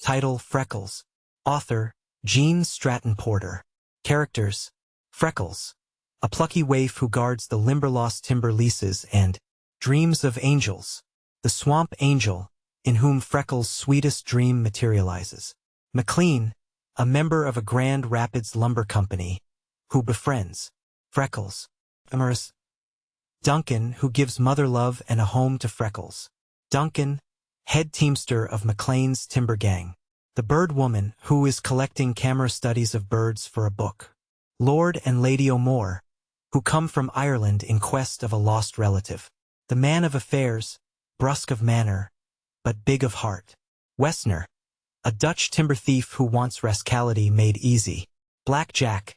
Title: Freckles. Author: Gene Stratton-Porter. Characters: Freckles, a plucky waif who guards the Limberlost timber leases and dreams of angels, the swamp angel, in whom Freckles' sweetest dream materializes. McLean, a member of a Grand Rapids lumber company, who befriends Freckles. Amorous. Duncan, who gives mother love and a home to Freckles. Duncan, head teamster of McLean's timber gang. The bird woman, who is collecting camera studies of birds for a book. Lord and Lady O'More, who come from Ireland in quest of a lost relative. The man of affairs, brusque of manner, but big of heart. Wessner, a Dutch timber thief who wants rascality made easy. Black Jack,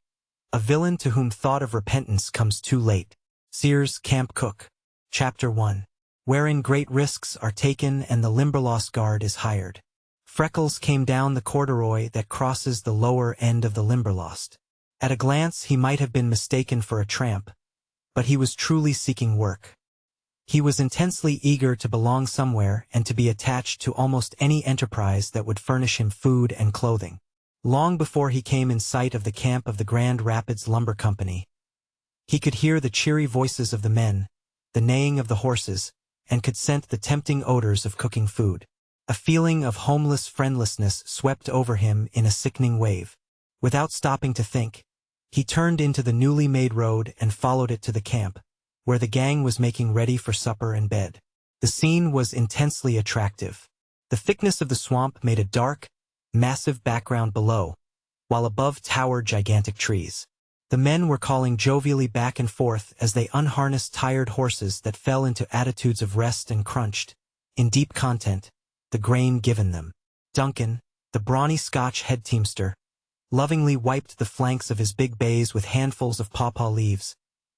a villain to whom thought of repentance comes too late. Sears Camp Cook. Chapter 1. Wherein great risks are taken and the Limberlost Guard is hired. Freckles came down the corduroy that crosses the lower end of the Limberlost. At a glance he might have been mistaken for a tramp, but he was truly seeking work. He was intensely eager to belong somewhere and to be attached to almost any enterprise that would furnish him food and clothing. Long before he came in sight of the camp of the Grand Rapids Lumber Company, he could hear the cheery voices of the men, the neighing of the horses, and could scent the tempting odors of cooking food. A feeling of homeless friendlessness swept over him in a sickening wave. Without stopping to think, he turned into the newly made road and followed it to the camp, where the gang was making ready for supper and bed. The scene was intensely attractive. The thickness of the swamp made a dark, massive background below, while above towered gigantic trees. The men were calling jovially back and forth as they unharnessed tired horses that fell into attitudes of rest and crunched, in deep content, the grain given them. Duncan, the brawny Scotch head teamster, lovingly wiped the flanks of his big bays with handfuls of pawpaw leaves,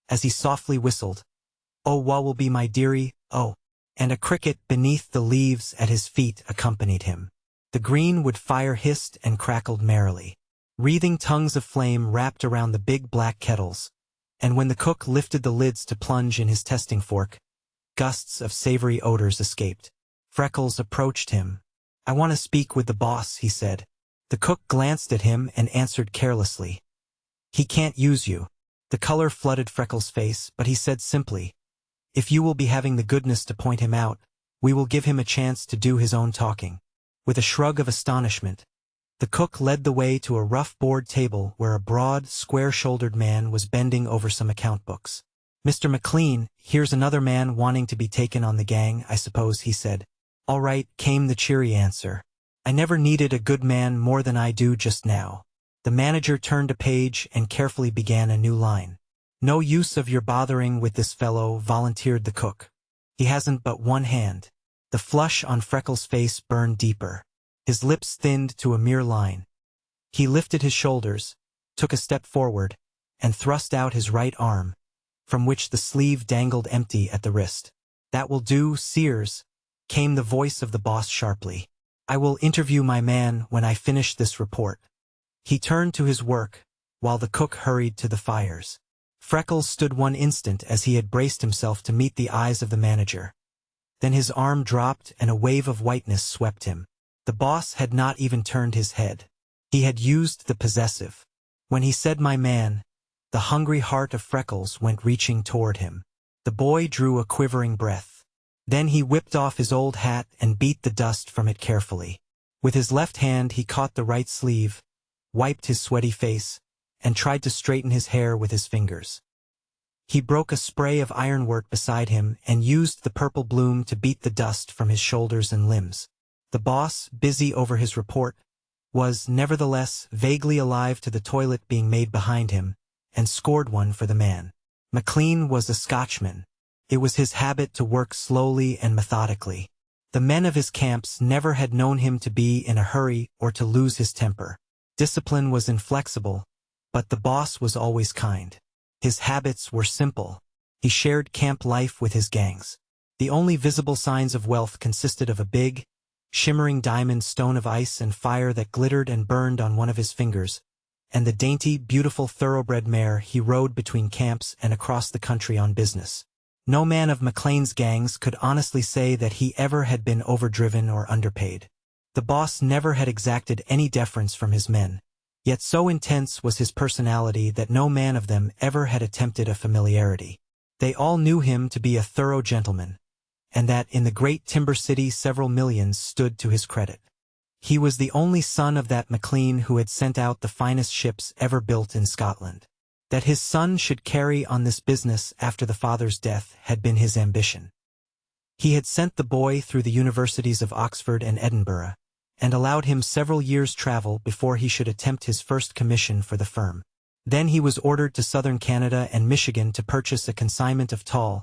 as he softly whistled, "Oh, wha will be my dearie, oh," and a cricket beneath the leaves at his feet accompanied him. The greenwood fire hissed and crackled merrily. Wreathing tongues of flame wrapped around the big black kettles, and when the cook lifted the lids to plunge in his testing fork, gusts of savory odors escaped. Freckles approached him. "I want to speak with the boss," he said. The cook glanced at him and answered carelessly, "He can't use you." The color flooded Freckles' face, but he said simply, "If you will be having the goodness to point him out, we will give him a chance to do his own talking." With a shrug of astonishment, the cook led the way to a rough board table where a broad, square-shouldered man was bending over some account books. "Mr. McLean, here's another man wanting to be taken on the gang, I suppose," he said. "All right," came the cheery answer. "I never needed a good man more than I do just now." The manager turned a page and carefully began a new line. "No use of your bothering with this fellow," volunteered the cook. "He hasn't but one hand." The flush on Freckles' face burned deeper. His lips thinned to a mere line. He lifted his shoulders, took a step forward, and thrust out his right arm, from which the sleeve dangled empty at the wrist. "That will do, Sears," came the voice of the boss sharply. "I will interview my man when I finish this report." He turned to his work, while the cook hurried to the fires. Freckles stood one instant as he had braced himself to meet the eyes of the manager. Then his arm dropped and a wave of whiteness swept him. The boss had not even turned his head. He had used the possessive. When he said "my man," the hungry heart of Freckles went reaching toward him. The boy drew a quivering breath. Then he whipped off his old hat and beat the dust from it carefully. With his left hand he caught the right sleeve, wiped his sweaty face, and tried to straighten his hair with his fingers. He broke a spray of ironwort beside him and used the purple bloom to beat the dust from his shoulders and limbs. The boss, busy over his report, was, nevertheless, vaguely alive to the toilet being made behind him, and scored one for the man. McLean was a Scotchman. It was his habit to work slowly and methodically. The men of his camps never had known him to be in a hurry or to lose his temper. Discipline was inflexible, but the boss was always kind. His habits were simple. He shared camp life with his gangs. The only visible signs of wealth consisted of a big, shimmering diamond stone of ice and fire that glittered and burned on one of his fingers, and the dainty, beautiful thoroughbred mare he rode between camps and across the country on business. No man of McLean's gangs could honestly say that he ever had been overdriven or underpaid. The boss never had exacted any deference from his men, yet so intense was his personality that no man of them ever had attempted a familiarity. They all knew him to be a thorough gentleman, and that in the great timber city several millions stood to his credit. He was the only son of that MacLean who had sent out the finest ships ever built in Scotland. That his son should carry on this business after the father's death had been his ambition. He had sent the boy through the universities of Oxford and Edinburgh, and allowed him several years' travel before he should attempt his first commission for the firm. Then he was ordered to southern Canada and Michigan to purchase a consignment of tall,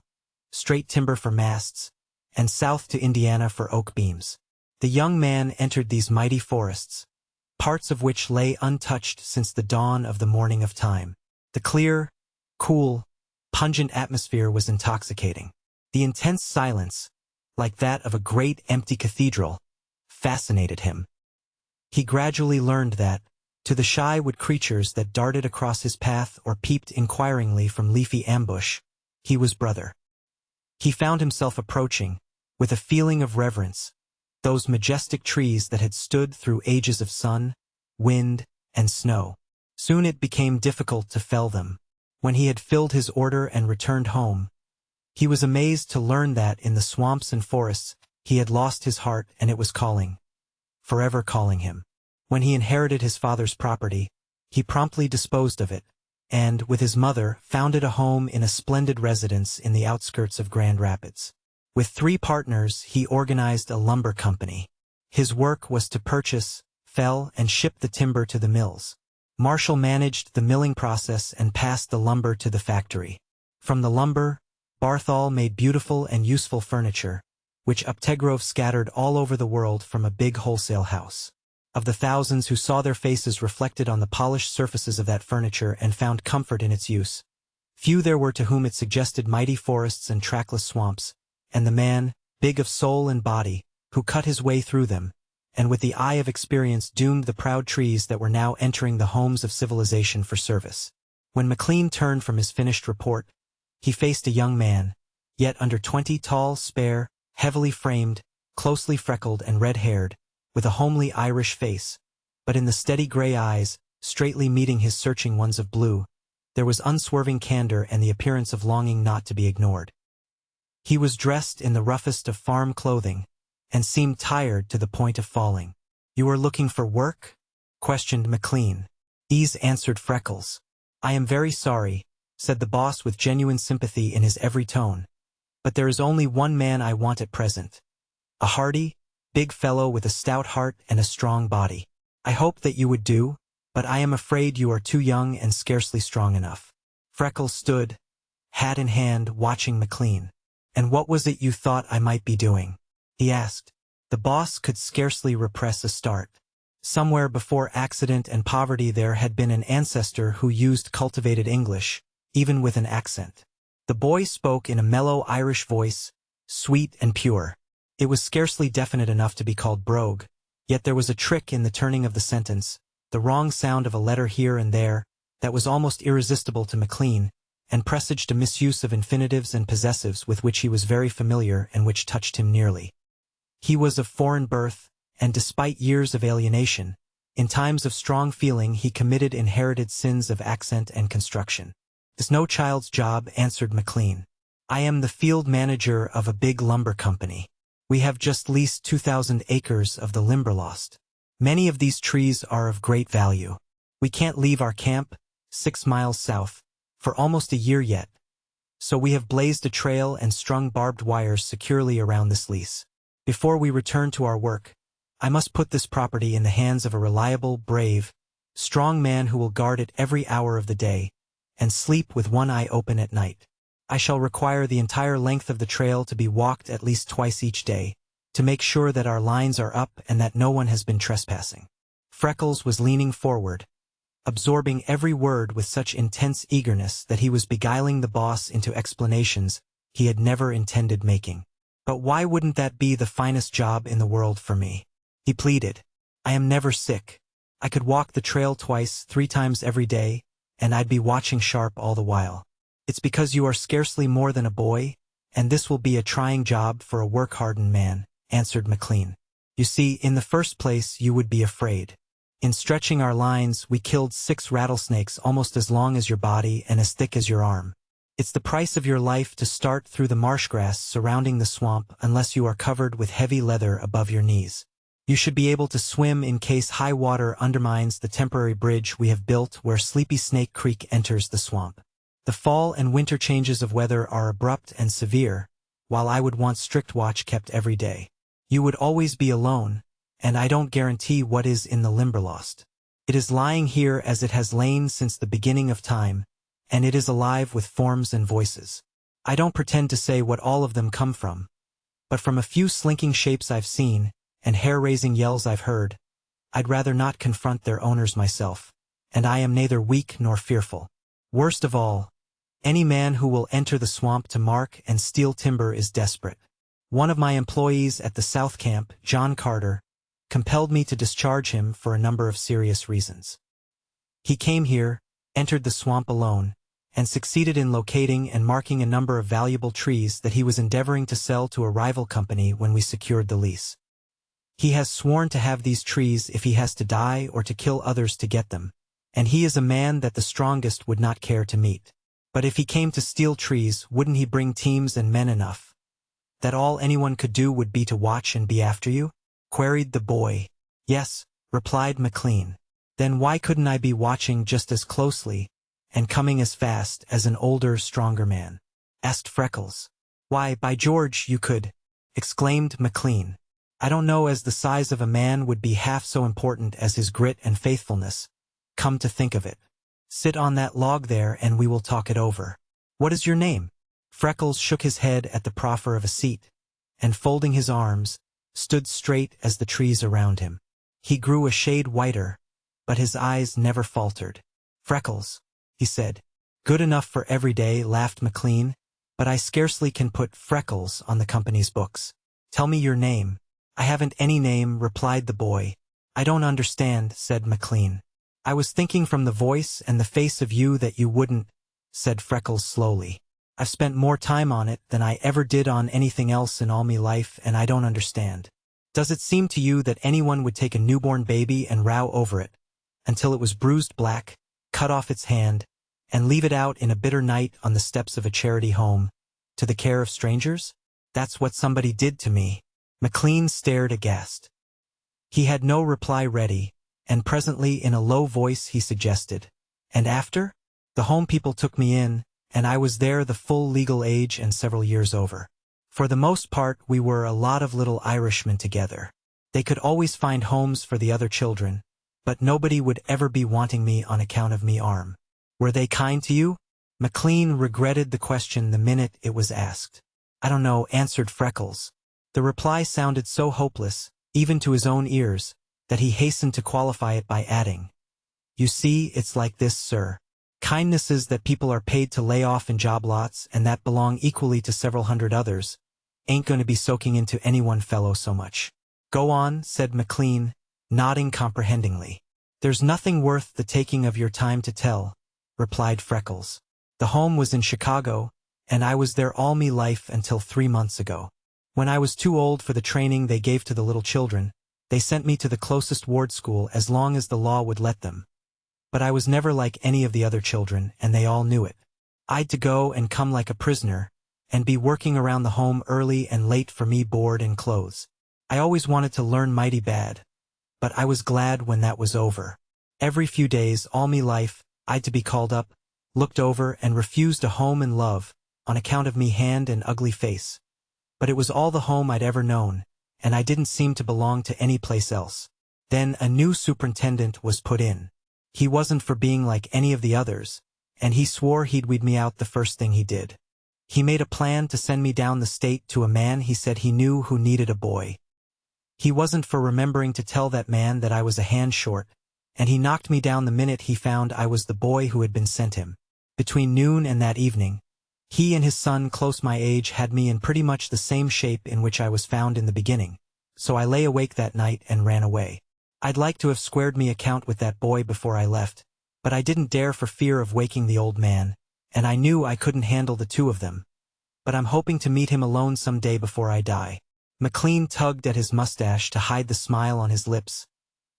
straight timber for masts, and south to Indiana for oak beams. The young man entered these mighty forests, parts of which lay untouched since the dawn of the morning of time. The clear, cool, pungent atmosphere was intoxicating. The intense silence, like that of a great empty cathedral, fascinated him. He gradually learned that, to the shy-wood creatures that darted across his path or peeped inquiringly from leafy ambush, he was brother. He found himself approaching, with a feeling of reverence, those majestic trees that had stood through ages of sun, wind, and snow. Soon it became difficult to fell them. When he had filled his order and returned home, he was amazed to learn that in the swamps and forests he had lost his heart and it was calling, forever calling him. When he inherited his father's property, he promptly disposed of it, and, with his mother, founded a home in a splendid residence in the outskirts of Grand Rapids. With 3 partners, he organized a lumber company. His work was to purchase, fell, and ship the timber to the mills. Marshall managed the milling process and passed the lumber to the factory. From the lumber, Barthol made beautiful and useful furniture, which Uptegrove scattered all over the world from a big wholesale house. Of the thousands who saw their faces reflected on the polished surfaces of that furniture and found comfort in its use, few there were to whom it suggested mighty forests and trackless swamps, and the man, big of soul and body, who cut his way through them, and with the eye of experience doomed the proud trees that were now entering the homes of civilization for service. When MacLean turned from his finished report, he faced a young man, yet under 20, tall, spare, heavily framed, closely freckled and red-haired, with a homely Irish face, but in the steady gray eyes, straightly meeting his searching ones of blue, there was unswerving candor and the appearance of longing not to be ignored. He was dressed in the roughest of farm clothing, and seemed tired to the point of falling. "You are looking for work?" questioned MacLean. "Ease," answered Freckles. "I am very sorry," said the boss with genuine sympathy in his every tone, "but there is only one man I want at present. A hardy, big fellow with a stout heart and a strong body. I hope that you would do, but I am afraid you are too young and scarcely strong enough." Freckles stood, hat in hand, watching MacLean. "And what was it you thought I might be doing?" he asked. The boss could scarcely repress a start. Somewhere before accident and poverty there had been an ancestor who used cultivated English, even with an accent. The boy spoke in a mellow Irish voice, sweet and pure. It was scarcely definite enough to be called brogue, yet there was a trick in the turning of the sentence, the wrong sound of a letter here and there, that was almost irresistible to MacLean, and presaged a misuse of infinitives and possessives with which he was very familiar and which touched him nearly. He was of foreign birth, and despite years of alienation, in times of strong feeling he committed inherited sins of accent and construction. "It's no child's job," answered MacLean. "I am the field manager of a big lumber company. We have just leased 2,000 acres of the Limberlost. Many of these trees are of great value. We can't leave our camp, 6 miles south, for almost a year yet, so we have blazed a trail and strung barbed wires securely around this lease. Before we return to our work, I must put this property in the hands of a reliable, brave, strong man who will guard it every hour of the day, and sleep with one eye open at night. I shall require the entire length of the trail to be walked at least twice each day, to make sure that our lines are up and that no one has been trespassing." Freckles was leaning forward, absorbing every word with such intense eagerness that he was beguiling the boss into explanations he had never intended making. "But why wouldn't that be the finest job in the world for me?" he pleaded. "I am never sick. I could walk the trail twice, 3 times every day, and I'd be watching sharp all the while." "It's because you are scarcely more than a boy, and this will be a trying job for a work-hardened man," answered MacLean. You see, in the first place, you would be afraid. In stretching our lines, we killed 6 rattlesnakes almost as long as your body and as thick as your arm. It's the price of your life to start through the marsh grass surrounding the swamp unless you are covered with heavy leather above your knees. You should be able to swim in case high water undermines the temporary bridge we have built where Sleepy Snake Creek enters the swamp. The fall and winter changes of weather are abrupt and severe, while I would want strict watch kept every day. You would always be alone, and I don't guarantee what is in the Limberlost. It is lying here as it has lain since the beginning of time, and it is alive with forms and voices. I don't pretend to say what all of them come from, but from a few slinking shapes I've seen, and hair-raising yells I've heard, I'd rather not confront their owners myself, and I am neither weak nor fearful. Worst of all, any man who will enter the swamp to mark and steal timber is desperate. One of my employees at the South Camp, John Carter, compelled me to discharge him for a number of serious reasons. He came here, entered the swamp alone, and succeeded in locating and marking a number of valuable trees that he was endeavoring to sell to a rival company when we secured the lease. He has sworn to have these trees if he has to die or to kill others to get them, and he is a man that the strongest would not care to meet. But if he came to steal trees, wouldn't he bring teams and men enough that all anyone could do would be to watch and be after you? Queried the boy. Yes, replied McLean. Then why couldn't I be watching just as closely and coming as fast as an older, stronger man? Asked Freckles. Why, by George, you could, exclaimed McLean. I don't know as the size of a man would be half so important as his grit and faithfulness, come to think of it. Sit on that log there and we will talk it over. What is your name? Freckles shook his head at the proffer of a seat, and folding his arms, stood straight as the trees around him. He grew a shade whiter, but his eyes never faltered. Freckles, he said. Good enough for every day, laughed McLean, but I scarcely can put Freckles on the company's books. Tell me your name. I haven't any name, replied the boy. I don't understand, said McLean. I was thinking from the voice and the face of you that you wouldn't, said Freckles slowly. I've spent more time on it than I ever did on anything else in all me life, and I don't understand. Does it seem to you that anyone would take a newborn baby and row over it, until it was bruised black, cut off its hand, and leave it out in a bitter night on the steps of a charity home, to the care of strangers? That's what somebody did to me. McLean stared aghast. He had no reply ready, and presently in a low voice he suggested, and after? The home people took me in, and I was there the full legal age and several years over. For the most part we were a lot of little Irishmen together. They could always find homes for the other children, but nobody would ever be wanting me on account of me arm. Were they kind to you? McLean regretted the question the minute it was asked. I don't know, answered Freckles. The reply sounded so hopeless, even to his own ears, that he hastened to qualify it by adding, You see, it's like this, sir. Kindnesses that people are paid to lay off in job lots and that belong equally to several hundred others, ain't going to be soaking into any one fellow so much. Go on, said McLean, nodding comprehendingly. There's nothing worth the taking of your time to tell, replied Freckles. The home was in Chicago, and I was there all me life until 3 months ago. When I was too old for the training they gave to the little children, they sent me to the closest ward school as long as the law would let them. But I was never like any of the other children, and they all knew it. I'd to go and come like a prisoner, and be working around the home early and late for me board and clothes. I always wanted to learn mighty bad, but I was glad when that was over. Every few days, all me life, I'd to be called up, looked over, and refused a home and love, on account of me hand and ugly face. But it was all the home I'd ever known, and I didn't seem to belong to any place else. Then a new superintendent was put in. He wasn't for being like any of the others, and he swore he'd weed me out the first thing he did. He made a plan to send me down the state to a man he said he knew who needed a boy. He wasn't for remembering to tell that man that I was a hand short, and he knocked me down the minute he found I was the boy who had been sent him. Between noon and that evening, he and his son close my age had me in pretty much the same shape in which I was found in the beginning, so I lay awake that night and ran away. I'd like to have squared me account with that boy before I left, but I didn't dare for fear of waking the old man, and I knew I couldn't handle the two of them. But I'm hoping to meet him alone some day before I die. McLean tugged at his mustache to hide the smile on his lips,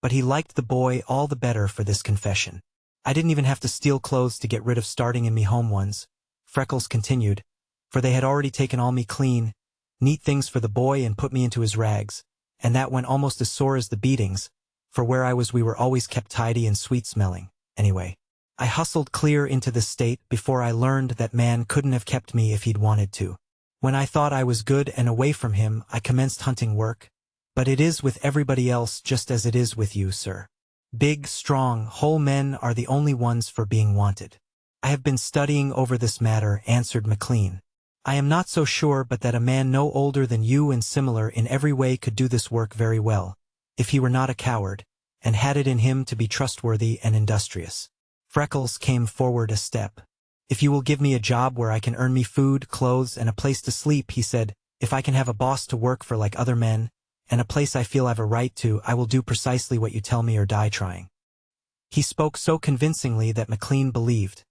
but he liked the boy all the better for this confession. I didn't even have to steal clothes to get rid of starting in me home ones, Freckles continued, for they had already taken all me clean, neat things for the boy and put me into his rags, and that went almost as sore as the beatings, for where I was we were always kept tidy and sweet-smelling, anyway. I hustled clear into the state before I learned that man couldn't have kept me if he'd wanted to. When I thought I was good and away from him, I commenced hunting work, but it is with everybody else just as it is with you, sir. Big, strong, whole men are the only ones for being wanted. I have been studying over this matter, answered McLean. I am not so sure but that a man no older than you and similar in every way could do this work very well, if he were not a coward, and had it in him to be trustworthy and industrious. Freckles came forward a step. If you will give me a job where I can earn me food, clothes, and a place to sleep, he said, if I can have a boss to work for like other men, and a place I feel I've a right to, I will do precisely what you tell me or die trying. He spoke so convincingly that McLean believed,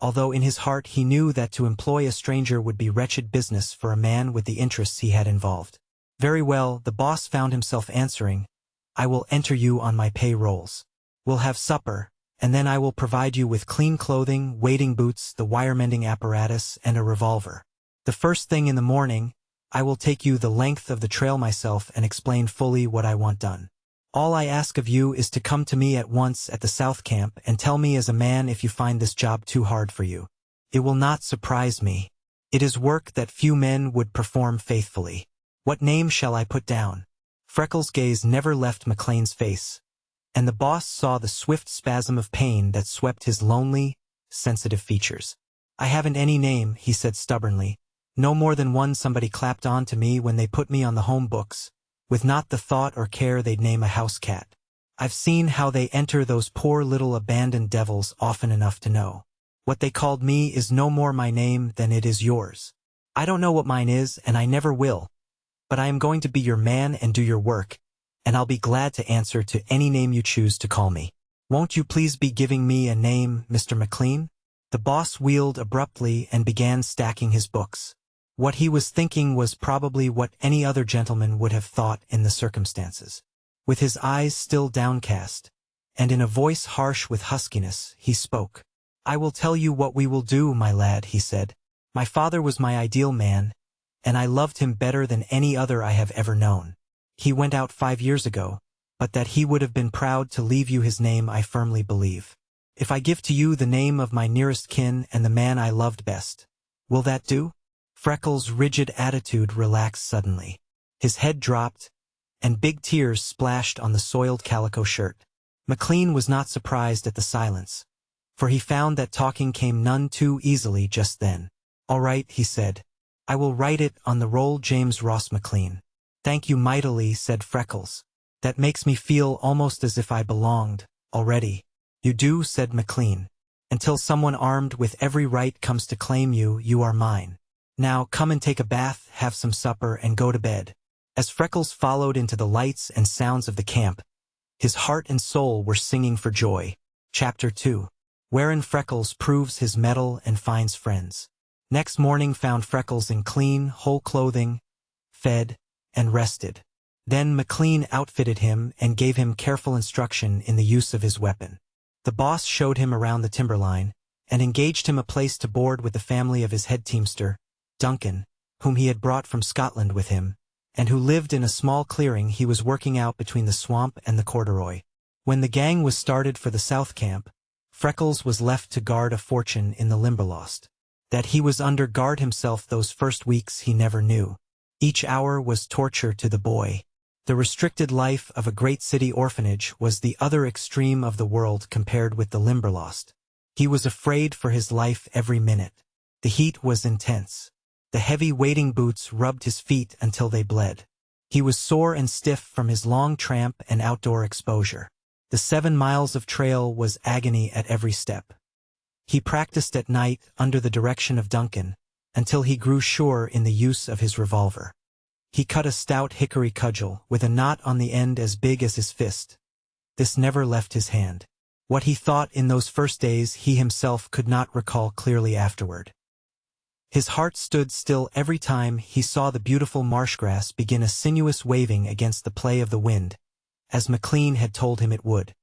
although in his heart he knew that to employ a stranger would be wretched business for a man with the interests he had involved. Very well, the boss found himself answering, I will enter you on my pay rolls. We'll have supper, and then I will provide you with clean clothing, wading boots, the wire-mending apparatus, and a revolver. The first thing in the morning, I will take you the length of the trail myself and explain fully what I want done. All I ask of you is to come to me at once at the South Camp and tell me as a man if you find this job too hard for you. It will not surprise me. It is work that few men would perform faithfully. What name shall I put down? Freckles' gaze never left McLean's face, and the boss saw the swift spasm of pain that swept his lonely, sensitive features. I haven't any name, he said stubbornly. No more than one somebody clapped on to me when they put me on the home books, with not the thought or care they'd name a house cat. I've seen how they enter those poor little abandoned devils often enough to know. What they called me is no more my name than it is yours. I don't know what mine is, and I never will, but I am going to be your man and do your work, and I'll be glad to answer to any name you choose to call me. Won't you please be giving me a name, Mr. McLean? The boss wheeled abruptly and began stacking his books. What he was thinking was probably what any other gentleman would have thought in the circumstances. With his eyes still downcast, and in a voice harsh with huskiness, he spoke. I will tell you what we will do, my lad, he said. My father was my ideal man, and I loved him better than any other I have ever known. He went out 5 years ago, but that he would have been proud to leave you his name I firmly believe. If I give to you the name of my nearest kin and the man I loved best, will that do? Freckles' rigid attitude relaxed suddenly. His head dropped, and big tears splashed on the soiled calico shirt. McLean was not surprised at the silence, for he found that talking came none too easily just then. All right, he said. I will write it on the roll, James Ross McLean. Thank you mightily, said Freckles. That makes me feel almost as if I belonged, already. You do, said McLean. Until someone armed with every right comes to claim you, you are mine. Now come and take a bath, have some supper, and go to bed. As Freckles followed into the lights and sounds of the camp, his heart and soul were singing for joy. Chapter 2. Wherein Freckles proves his mettle and finds friends. Next morning found Freckles in clean, whole clothing, fed, and rested. Then McLean outfitted him and gave him careful instruction in the use of his weapon. The boss showed him around the timberline, and engaged him a place to board with the family of his head teamster, Duncan, whom he had brought from Scotland with him, and who lived in a small clearing he was working out between the swamp and the corduroy. When the gang was started for the South Camp, Freckles was left to guard a fortune in the Limberlost. That he was under guard himself those first weeks he never knew. Each hour was torture to the boy. The restricted life of a great city orphanage was the other extreme of the world compared with the Limberlost. He was afraid for his life every minute. The heat was intense. The heavy wading boots rubbed his feet until they bled. He was sore and stiff from his long tramp and outdoor exposure. The 7 miles of trail was agony at every step. He practiced at night under the direction of Duncan, until he grew sure in the use of his revolver. He cut a stout hickory cudgel with a knot on the end as big as his fist. This never left his hand. What he thought in those first days he himself could not recall clearly afterward. His heart stood still every time he saw the beautiful marsh grass begin a sinuous waving against the play of the wind, as McLean had told him it would.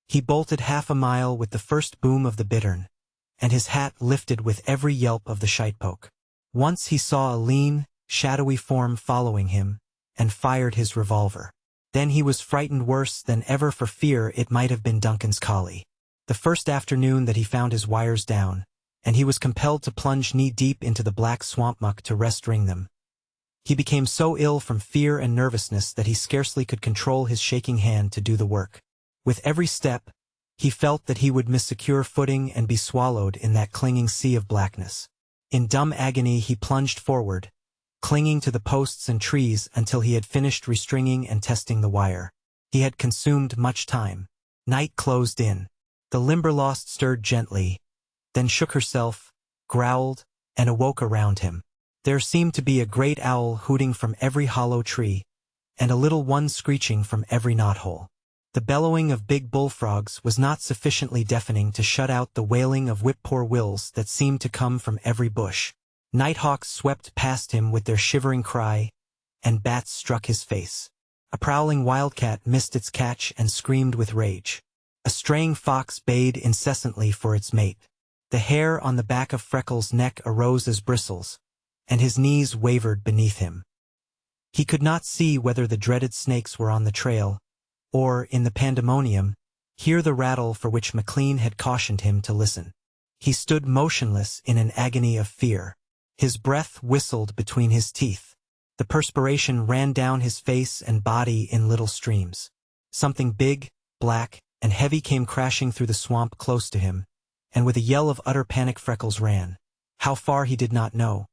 He bolted 1/2 mile with the first boom of the bittern, and his hat lifted with every yelp of the shitepoke. Once he saw a lean, shadowy form following him, and fired his revolver. Then he was frightened worse than ever for fear it might have been Duncan's collie. The first afternoon that he found his wires down, and he was compelled to plunge knee-deep into the black swamp muck to wring them. He became so ill from fear and nervousness that he scarcely could control his shaking hand to do the work. With every step, he felt that he would miss secure footing and be swallowed in that clinging sea of blackness. In dumb agony he plunged forward, clinging to the posts and trees until he had finished restringing and testing the wire. He had consumed much time. Night closed in. The Limberlost stirred gently, then shook herself, growled, and awoke around him. There seemed to be a great owl hooting from every hollow tree, and a little one screeching from every knothole. The bellowing of big bullfrogs was not sufficiently deafening to shut out the wailing of whippoorwills that seemed to come from every bush. Nighthawks swept past him with their shivering cry, and bats struck his face. A prowling wildcat missed its catch and screamed with rage. A straying fox bayed incessantly for its mate. The hair on the back of Freckles' neck arose as bristles, and his knees wavered beneath him. He could not see whether the dreaded snakes were on the trail, or, in the pandemonium, hear the rattle for which McLean had cautioned him to listen. He stood motionless in an agony of fear. His breath whistled between his teeth. The perspiration ran down his face and body in little streams. Something big, black, and heavy came crashing through the swamp close to him, and with a yell of utter panic Freckles ran. How far he did not know,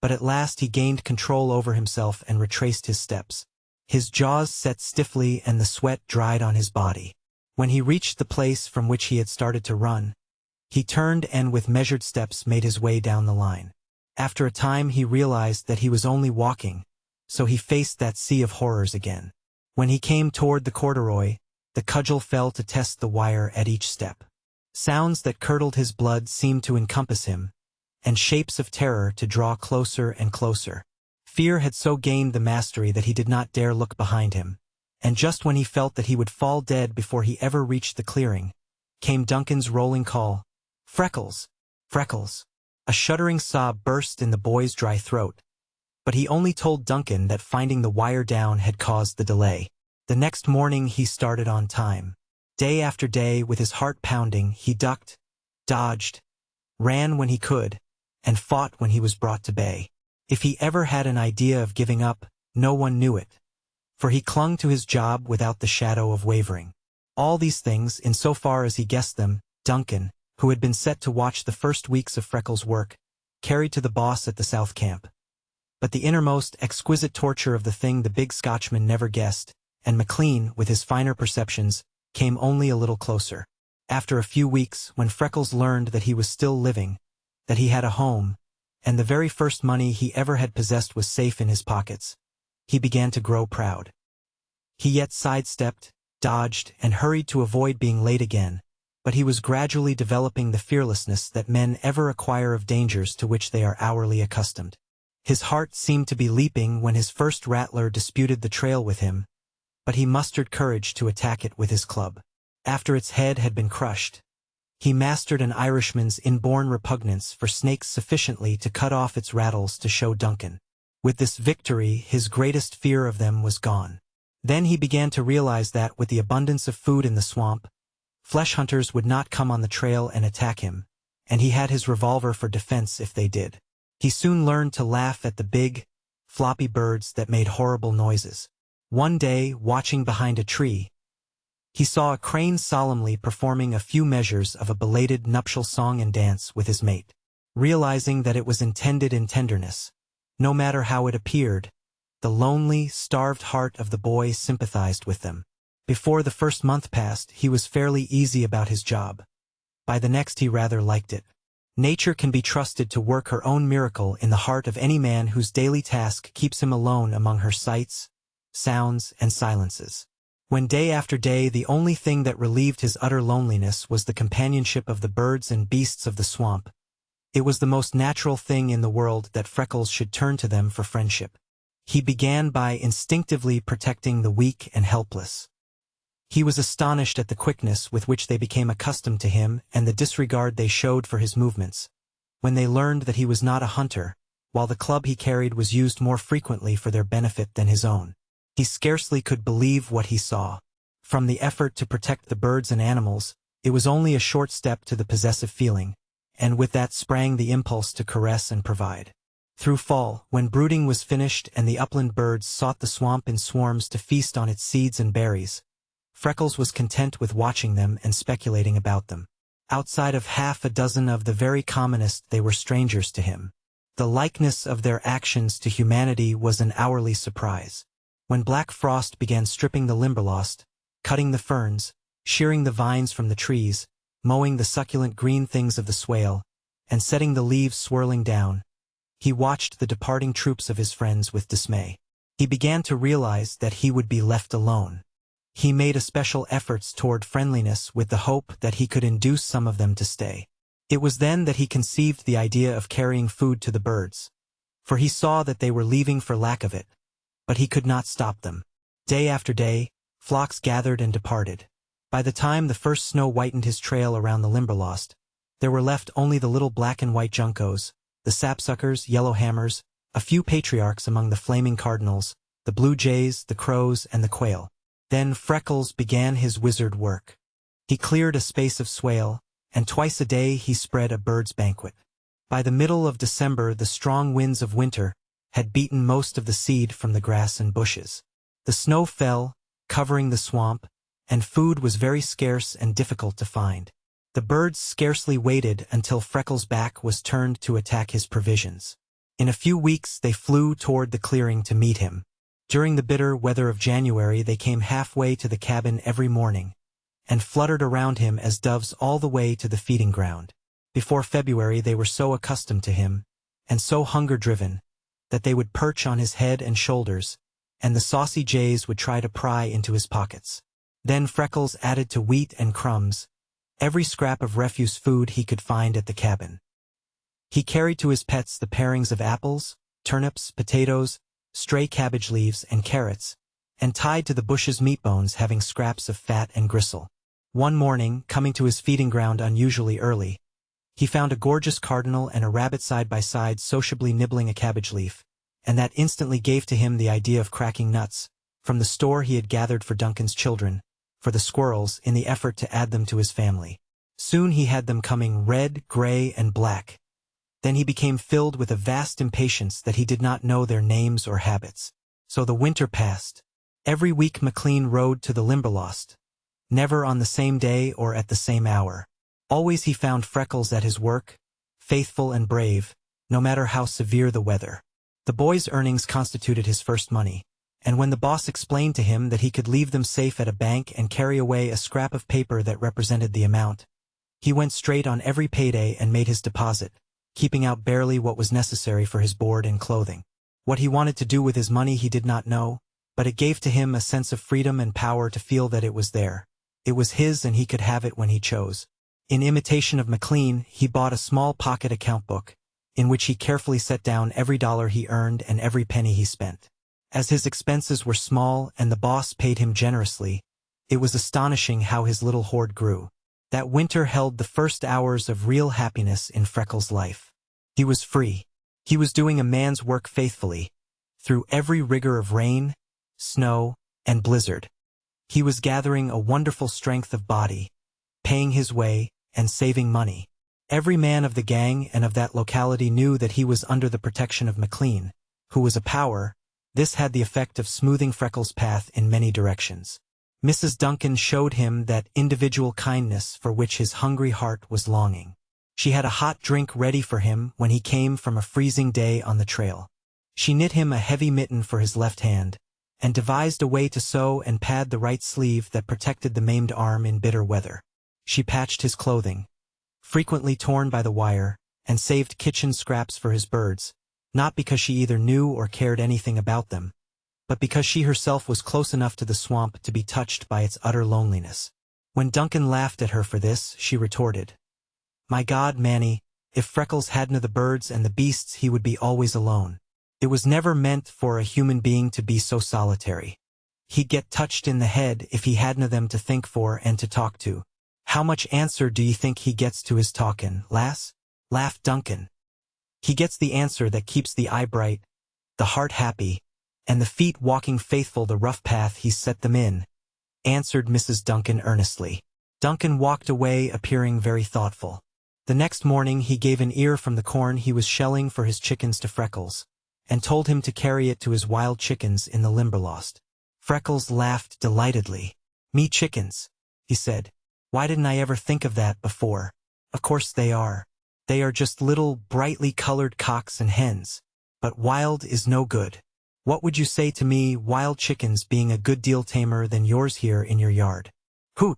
but at last he gained control over himself and retraced his steps. His jaws set stiffly and the sweat dried on his body. When he reached the place from which he had started to run, he turned and with measured steps made his way down the line. After a time he realized that he was only walking, so he faced that sea of horrors again. When he came toward the corduroy, the cudgel fell to test the wire at each step. Sounds that curdled his blood seemed to encompass him, and shapes of terror to draw closer and closer. Fear had so gained the mastery that he did not dare look behind him, and just when he felt that he would fall dead before he ever reached the clearing, came Duncan's rolling call, "Freckles! Freckles!" A shuddering sob burst in the boy's dry throat, but he only told Duncan that finding the wire down had caused the delay. The next morning he started on time. Day after day, with his heart pounding, he ducked, dodged, ran when he could, and fought when he was brought to bay. If he ever had an idea of giving up, no one knew it, for he clung to his job without the shadow of wavering. All these things, insofar as he guessed them, Duncan, who had been set to watch the first weeks of Freckles' work, carried to the boss at the South Camp. But the innermost, exquisite torture of the thing the big Scotchman never guessed, and McLean, with his finer perceptions, came only a little closer. After a few weeks, when Freckles learned that he was still living, that he had a home, and the very first money he ever had possessed was safe in his pockets, he began to grow proud. He yet sidestepped, dodged, and hurried to avoid being late again, but he was gradually developing the fearlessness that men ever acquire of dangers to which they are hourly accustomed. His heart seemed to be leaping when his first rattler disputed the trail with him, but he mustered courage to attack it with his club. After its head had been crushed, he mastered an Irishman's inborn repugnance for snakes sufficiently to cut off its rattles to show Duncan. With this victory, his greatest fear of them was gone. Then he began to realize that, with the abundance of food in the swamp, flesh hunters would not come on the trail and attack him, and he had his revolver for defense if they did. He soon learned to laugh at the big, floppy birds that made horrible noises. One day, watching behind a tree, he saw a crane solemnly performing a few measures of a belated nuptial song and dance with his mate. Realizing that it was intended in tenderness, no matter how it appeared, the lonely, starved heart of the boy sympathized with them. Before the first month passed, he was fairly easy about his job. By the next he rather liked it. Nature can be trusted to work her own miracle in the heart of any man whose daily task keeps him alone among her sights, sounds, and silences. When day after day the only thing that relieved his utter loneliness was the companionship of the birds and beasts of the swamp, It was the most natural thing in the world that Freckles should turn to them for friendship. He began by instinctively protecting the weak and helpless. He was astonished at the quickness with which they became accustomed to him and the disregard they showed for his movements. When they learned that he was not a hunter, while the club he carried was used more frequently for their benefit than his own, he scarcely could believe what he saw. From the effort to protect the birds and animals, it was only a short step to the possessive feeling, and with that sprang the impulse to caress and provide. Through fall, when brooding was finished and the upland birds sought the swamp in swarms to feast on its seeds and berries, Freckles was content with watching them and speculating about them. Outside of half a dozen of the very commonest, they were strangers to him. The likeness of their actions to humanity was an hourly surprise. When black frost began stripping the Limberlost, cutting the ferns, shearing the vines from the trees, mowing the succulent green things of the swale, and setting the leaves swirling down, he watched the departing troops of his friends with dismay. He began to realize that he would be left alone. He made especial efforts toward friendliness with the hope that he could induce some of them to stay. It was then that he conceived the idea of carrying food to the birds, for he saw that they were leaving for lack of it, but he could not stop them. Day after day, flocks gathered and departed. By the time the first snow whitened his trail around the Limberlost, there were left only the little black and white juncos, the sapsuckers, yellowhammers, a few patriarchs among the flaming cardinals, the blue jays, the crows, and the quail. Then Freckles began his wizard work. He cleared a space of swale, and twice a day he spread a bird's banquet. By the middle of December, the strong winds of winter had beaten most of the seed from the grass and bushes. The snow fell, covering the swamp, and food was very scarce and difficult to find. The birds scarcely waited until Freckles' back was turned to attack his provisions. In a few weeks they flew toward the clearing to meet him. During the bitter weather of January they came halfway to the cabin every morning, and fluttered around him as doves all the way to the feeding ground. Before February they were so accustomed to him, and so hunger-driven, that they would perch on his head and shoulders, and the saucy jays would try to pry into his pockets. Then Freckles added to wheat and crumbs every scrap of refuse food he could find at the cabin. He carried to his pets the parings of apples, turnips, potatoes, stray cabbage leaves, and carrots, and tied to the bushes meat bones having scraps of fat and gristle. One morning, coming to his feeding ground unusually early, he found a gorgeous cardinal and a rabbit side by side sociably nibbling a cabbage leaf, and that instantly gave to him the idea of cracking nuts, from the store he had gathered for Duncan's children, for the squirrels, in the effort to add them to his family. Soon he had them coming red, gray, and black. Then he became filled with a vast impatience that he did not know their names or habits. So the winter passed. Every week McLean rode to the Limberlost, never on the same day or at the same hour. Always he found Freckles at his work, faithful and brave, no matter how severe the weather. The boy's earnings constituted his first money, and when the boss explained to him that he could leave them safe at a bank and carry away a scrap of paper that represented the amount, he went straight on every payday and made his deposit, keeping out barely what was necessary for his board and clothing. What he wanted to do with his money he did not know, but it gave to him a sense of freedom and power to feel that it was there. It was his and he could have it when he chose. In imitation of McLean, he bought a small pocket account book, in which he carefully set down every dollar he earned and every penny he spent. As his expenses were small and the boss paid him generously, it was astonishing how his little hoard grew. That winter held the first hours of real happiness in Freckles' life. He was free. He was doing a man's work faithfully, through every rigor of rain, snow, and blizzard. He was gathering a wonderful strength of body, paying his way, and saving money. Every man of the gang and of that locality knew that he was under the protection of McLean, who was a power. This had the effect of smoothing Freckles' path in many directions. Mrs. Duncan showed him that individual kindness for which his hungry heart was longing. She had a hot drink ready for him when he came from a freezing day on the trail. She knit him a heavy mitten for his left hand, and devised a way to sew and pad the right sleeve that protected the maimed arm in bitter weather. She patched his clothing, frequently torn by the wire, and saved kitchen scraps for his birds, not because she either knew or cared anything about them, but because she herself was close enough to the swamp to be touched by its utter loneliness. When Duncan laughed at her for this, she retorted, "My God, Manny, If Freckles hadna the birds and the beasts, he would be always alone. It was never meant for a human being to be so solitary. He'd get touched in the head if he hadna them to think for and to talk to. How much answer do ye think he gets to his talkin', lass? Laughed Duncan. He gets the answer that keeps the eye bright, the heart happy, and the feet walking faithful the rough path he's set them in, answered Mrs. Duncan earnestly. Duncan walked away, appearing very thoughtful. The next morning he gave an ear from the corn he was shelling for his chickens to Freckles, and told him to carry it to his wild chickens in the Limberlost. Freckles laughed delightedly. "Me chickens," he said. "Why didn't I ever think of that before? Of course they are. They are just little brightly colored cocks and hens. But wild is no good. What would you say to me, wild chickens being a good deal tamer than yours here in your yard?" "Hoot,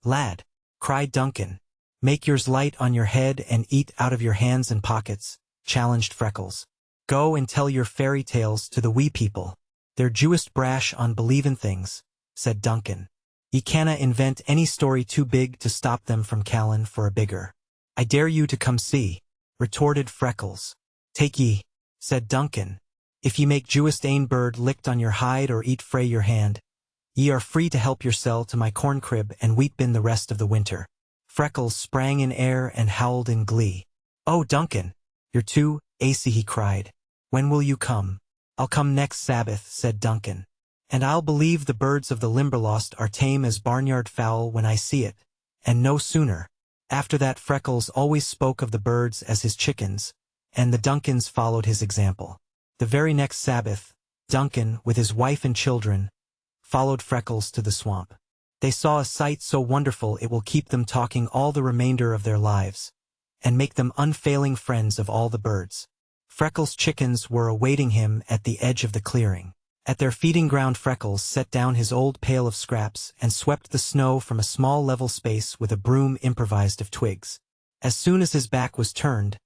lad," cried Duncan. "Make yours light on your head and eat out of your hands and pockets," challenged Freckles. "Go and tell your fairy tales to the wee people. They're Jewist brash on believin' things," said Duncan. "Ye canna invent any story too big to stop them from callin' for a bigger." "I dare you to come see," retorted Freckles. "Take ye," said Duncan. "If ye make Jewist ain bird licked on your hide or eat frae your hand, ye are free to help yoursel to my corn crib and wheat bin the rest of the winter." Freckles sprang in air and howled in glee. "Oh, Duncan, you're too acy," he cried. "When will you come?" "I'll come next Sabbath," said Duncan. "And I'll believe the birds of the Limberlost are tame as barnyard fowl when I see it, and no sooner." After that Freckles always spoke of the birds as his chickens, and the Duncans followed his example. The very next Sabbath, Duncan, with his wife and children, followed Freckles to the swamp. They saw a sight so wonderful it will keep them talking all the remainder of their lives, and make them unfailing friends of all the birds. Freckles' chickens were awaiting him at the edge of the clearing. At their feeding ground Freckles set down his old pail of scraps and swept the snow from a small level space with a broom improvised of twigs. As soon as his back was turned,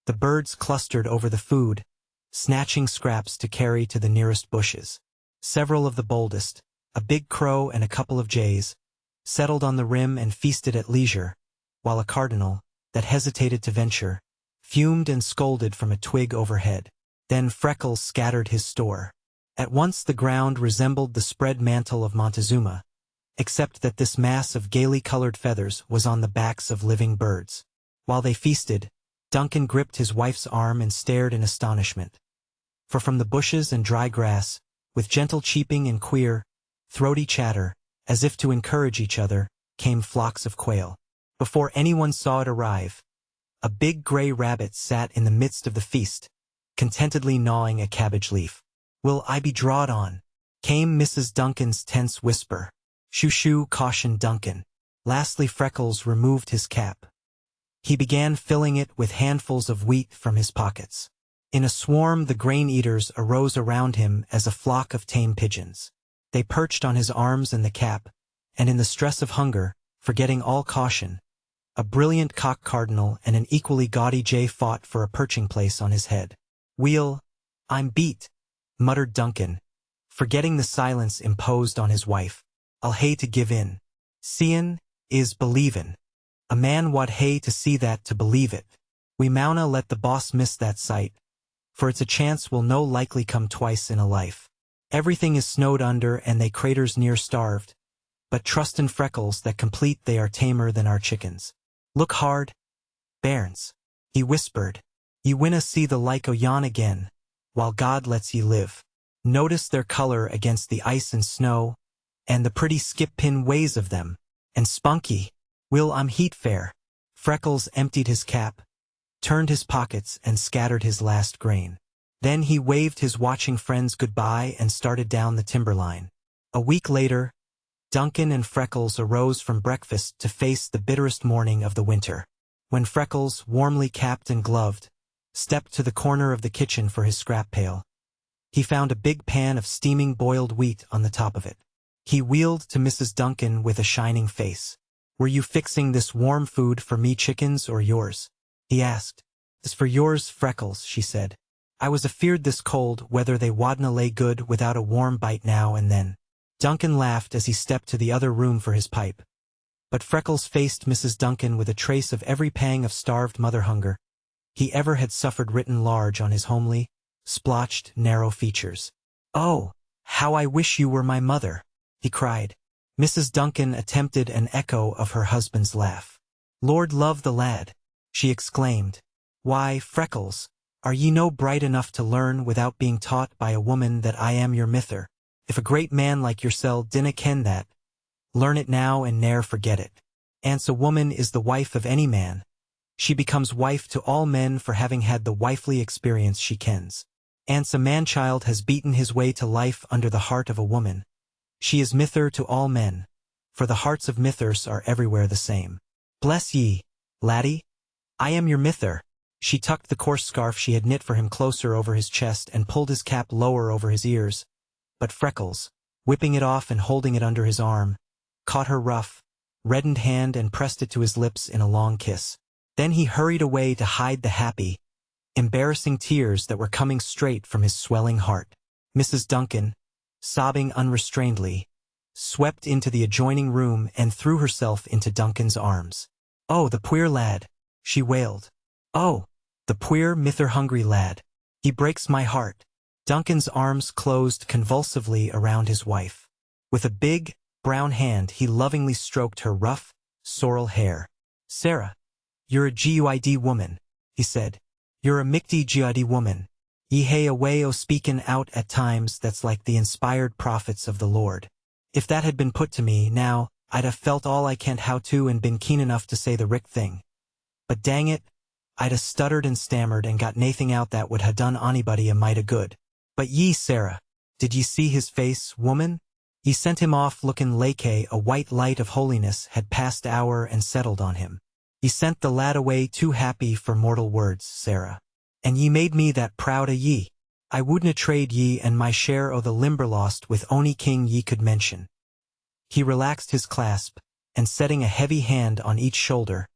the birds clustered over the food, snatching scraps to carry to the nearest bushes. Several of the boldest, a big crow and a couple of jays, settled on the rim and feasted at leisure, while a cardinal, that hesitated to venture, fumed and scolded from a twig overhead. Then Freckles scattered his store. At once the ground resembled the spread mantle of Montezuma, except that this mass of gaily colored feathers was on the backs of living birds. While they feasted, Duncan gripped his wife's arm and stared in astonishment. For from the bushes and dry grass, with gentle cheeping and queer, throaty chatter, as if to encourage each other, came flocks of quail. Before anyone saw it arrive, a big gray rabbit sat in the midst of the feast, contentedly gnawing a cabbage leaf. "Will I be drawed on?" came Mrs. Duncan's tense whisper. "Shoo shoo," cautioned Duncan. Lastly Freckles removed his cap. He began filling it with handfuls of wheat from his pockets. In a swarm the grain-eaters arose around him as a flock of tame pigeons. They perched on his arms and the cap, and in the stress of hunger, forgetting all caution, a brilliant cock cardinal and an equally gaudy jay fought for a perching place on his head. "Weel, I'm beat," muttered Duncan, forgetting the silence imposed on his wife. "I'll hae to give in. Seein' is believin'. A man wad hae to see that to believe it. We mauna let the boss miss that sight, for it's a chance will no likely come twice in a life. Everything is snowed under and they craters near starved, but trust in Freckles that complete they are tamer than our chickens. Look hard, bairns," he whispered. "Ye winna see the like o' yon again, while God lets ye live. Notice their color against the ice and snow, and the pretty skip-pin ways of them, and spunky. Will I'm heat fair." Freckles emptied his cap, turned his pockets and scattered his last grain. Then he waved his watching friends goodbye and started down the timberline. A week later, Duncan and Freckles arose from breakfast to face the bitterest morning of the winter. When Freckles, warmly capped and gloved, stepped to the corner of the kitchen for his scrap pail, he found a big pan of steaming boiled wheat on the top of it. He wheeled to Mrs. Duncan with a shining face. "Were you fixing this warm food for me chickens or yours?" he asked. "It's for yours, Freckles," she said. "I was afeard this cold whether they wadna lay good without a warm bite now and then." Duncan laughed as he stepped to the other room for his pipe. But Freckles faced Mrs. Duncan with a trace of every pang of starved mother hunger. he ever had suffered written large on his homely, splotched, narrow features. "Oh, how I wish you were my mother," he cried. Mrs. Duncan attempted an echo of her husband's laugh. "Lord love the lad," she exclaimed. "Why, Freckles, are ye no bright enough to learn without being taught by a woman that I am your mither? If a great man like yoursel dinna ken that, learn it now and ne'er forget it. Ance a woman is the wife of any man. She becomes wife to all men for having had the wifely experience she kens. Ance a man-child has beaten his way to life under the heart of a woman. She is mither to all men, for the hearts of mithers are everywhere the same. Bless ye, laddie, I am your mither." She tucked the coarse scarf she had knit for him closer over his chest and pulled his cap lower over his ears. But Freckles, whipping it off and holding it under his arm, caught her rough, reddened hand and pressed it to his lips in a long kiss. Then he hurried away to hide the happy, embarrassing tears that were coming straight from his swelling heart. Mrs. Duncan, sobbing unrestrainedly, swept into the adjoining room and threw herself into Duncan's arms. "Oh, the puir lad," she wailed. "Oh, the puir mither-hungry lad. He breaks my heart." Duncan's arms closed convulsively around his wife. With a big, brown hand he lovingly stroked her rough, sorrel hair. "Sarah, you're a guid woman," he said. "You're a michty guid woman. Ye hae a way o' speakin' out at times that's like the inspired prophets of the Lord. If that had been put to me, now, I'd have felt all I kent how to and been keen enough to say the richt thing. But dang it, I'd ha' stuttered and stammered and got naething out that would ha' done onybody a mite o' good. But ye, Sarah, did ye see his face, woman? Ye sent him off lookin' like a white light of holiness had passed o'er and settled on him. Ye sent the lad away too happy for mortal words, Sarah. And ye made me that proud o' ye. I wouldna trade ye and my share o' the Limberlost with ony king ye could mention." He relaxed his clasp, and setting a heavy hand on each shoulder,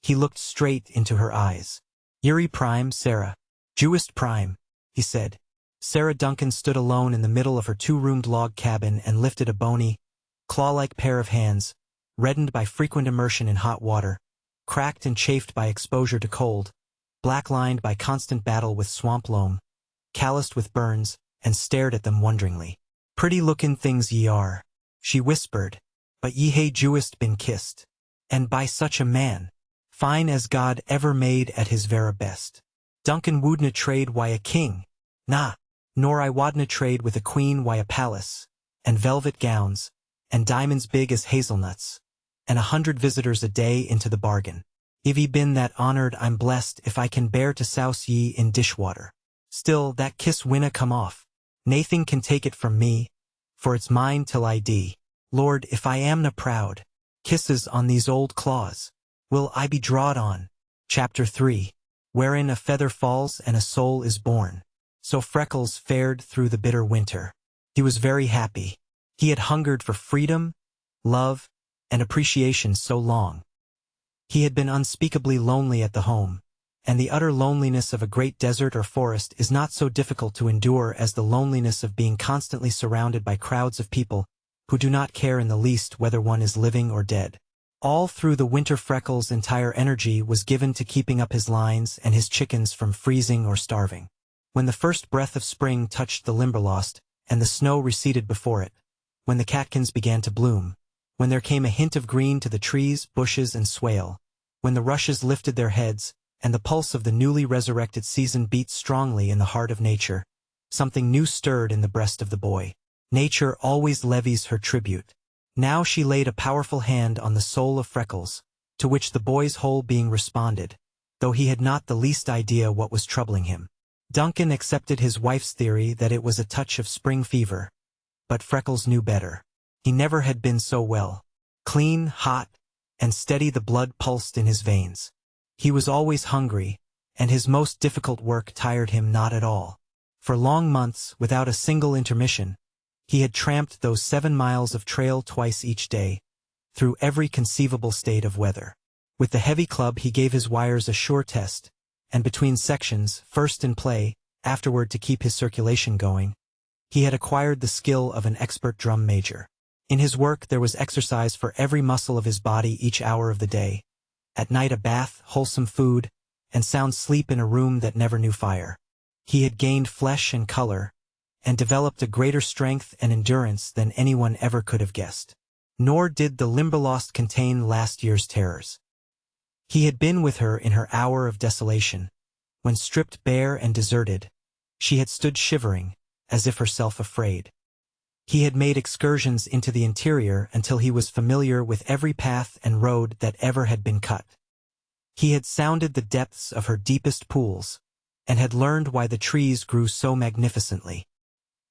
he looked straight into her eyes. "Yeri prime, Sarah. Jewist prime," he said. Sarah Duncan stood alone in the middle of her two-roomed log cabin and lifted a bony, claw-like pair of hands, reddened by frequent immersion in hot water, cracked and chafed by exposure to cold, black-lined by constant battle with swamp loam, calloused with burns, and stared at them wonderingly. "Pretty-lookin' things ye are," she whispered, "but ye hae juist been kissed. And by such a man, fine as God ever made at his vera best. Duncan woudna trade wi' a king. Nah, nor I wadna trade with a queen wi' a palace, and velvet gowns, and diamonds big as hazelnuts, and 100 visitors a day into the bargain. If ye been that honored, I'm blessed if I can bear to souse ye in dishwater. Still, that kiss winna come off. Naething can take it from me, for it's mine till I dee. Lord, if I amna proud, kisses on these old claws, will I be drawed on." Chapter 3, wherein a feather falls and a soul is born. So Freckles fared through the bitter winter. He was very happy. He had hungered for freedom, love, and appreciation so long. He had been unspeakably lonely at the home, and the utter loneliness of a great desert or forest is not so difficult to endure as the loneliness of being constantly surrounded by crowds of people who do not care in the least whether one is living or dead. All through the winter Freckles' entire energy was given to keeping up his lines and his chickens from freezing or starving. When the first breath of spring touched the Limberlost, and the snow receded before it, when the catkins began to bloom, when there came a hint of green to the trees, bushes, and swale, when the rushes lifted their heads, and the pulse of the newly resurrected season beat strongly in the heart of nature, something new stirred in the breast of the boy. Nature always levies her tribute. Now she laid a powerful hand on the soul of Freckles, to which the boy's whole being responded, though he had not the least idea what was troubling him. Duncan accepted his wife's theory that it was a touch of spring fever, but Freckles knew better. He never had been so well. Clean, hot, and steady the blood pulsed in his veins. He was always hungry, and his most difficult work tired him not at all. For long months, without a single intermission, he had tramped those 7 miles of trail twice each day, through every conceivable state of weather. With the heavy club he gave his wires a sure test, and between sections, first in play, afterward to keep his circulation going, he had acquired the skill of an expert drum major. In his work there was exercise for every muscle of his body each hour of the day. At night a bath, wholesome food, and sound sleep in a room that never knew fire. He had gained flesh and color, and developed a greater strength and endurance than anyone ever could have guessed. Nor did the Limberlost contain last year's terrors. He had been with her in her hour of desolation, when stripped bare and deserted, she had stood shivering, as if herself afraid. He had made excursions into the interior until he was familiar with every path and road that ever had been cut. He had sounded the depths of her deepest pools, and had learned why the trees grew so magnificently.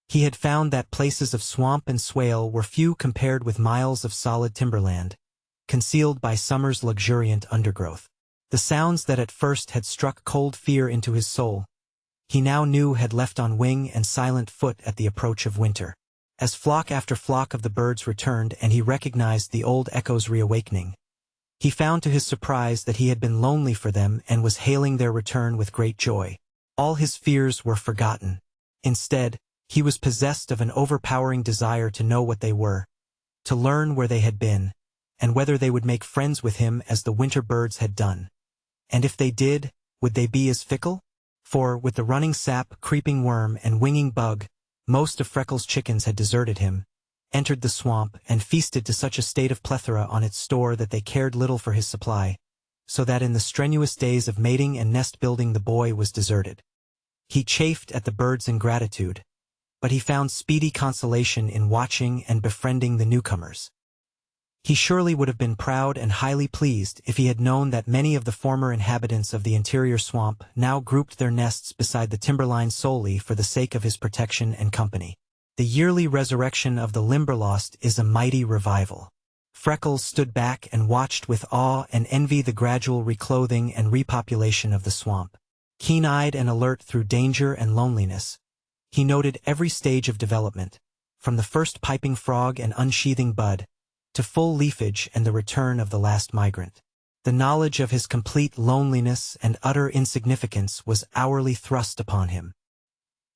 He had found that places of swamp and swale were few compared with miles of solid timberland, concealed by summer's luxuriant undergrowth. The sounds that at first had struck cold fear into his soul, he now knew had left on wing and silent foot at the approach of winter. As flock after flock of the birds returned and he recognized the old echoes reawakening, he found to his surprise that he had been lonely for them and was hailing their return with great joy. All his fears were forgotten. Instead, he was possessed of an overpowering desire to know what they were, to learn where they had been, and whether they would make friends with him as the winter birds had done. And if they did, would they be as fickle? For, with the running sap, creeping worm, and winging bug, most of Freckles' chickens had deserted him, entered the swamp, and feasted to such a state of plethora on its store that they cared little for his supply, so that in the strenuous days of mating and nest-building the boy was deserted. He chafed at the birds' ingratitude, but he found speedy consolation in watching and befriending the newcomers. He surely would have been proud and highly pleased if he had known that many of the former inhabitants of the interior swamp now grouped their nests beside the timberline solely for the sake of his protection and company. The yearly resurrection of the Limberlost is a mighty revival. Freckles stood back and watched with awe and envy the gradual reclothing and repopulation of the swamp. Keen-eyed and alert through danger and loneliness, he noted every stage of development, from the first piping frog and unsheathing bud, to full leafage and the return of the last migrant. The knowledge of his complete loneliness and utter insignificance was hourly thrust upon him.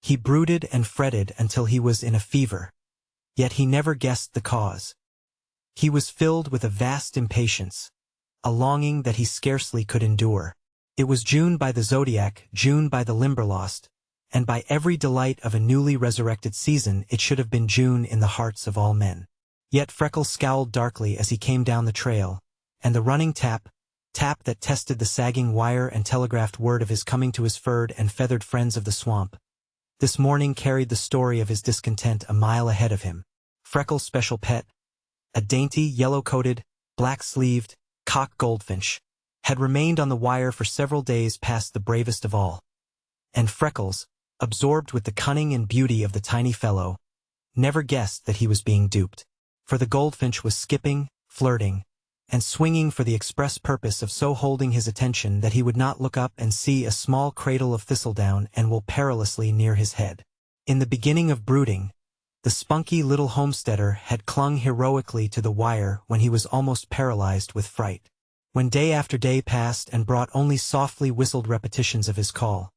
He brooded and fretted until he was in a fever, yet he never guessed the cause. He was filled with a vast impatience, a longing that he scarcely could endure. It was June by the zodiac, June by the Limberlost, and by every delight of a newly resurrected season it should have been June in the hearts of all men. Yet Freckles scowled darkly as he came down the trail, and the running tap that tested the sagging wire and telegraphed word of his coming to his furred and feathered friends of the swamp, this morning carried the story of his discontent a mile ahead of him. Freckles' special pet, a dainty, yellow-coated, black-sleeved, cock goldfinch, had remained on the wire for several days past the bravest of all. And Freckles, absorbed with the cunning and beauty of the tiny fellow, never guessed that he was being duped. For the goldfinch was skipping, flirting, and swinging for the express purpose of so holding his attention that he would not look up and see a small cradle of thistledown and wool perilously near his head. In the beginning of brooding, the spunky little homesteader had clung heroically to the wire when he was almost paralyzed with fright. When day after day passed and brought only softly whistled repetitions of his call,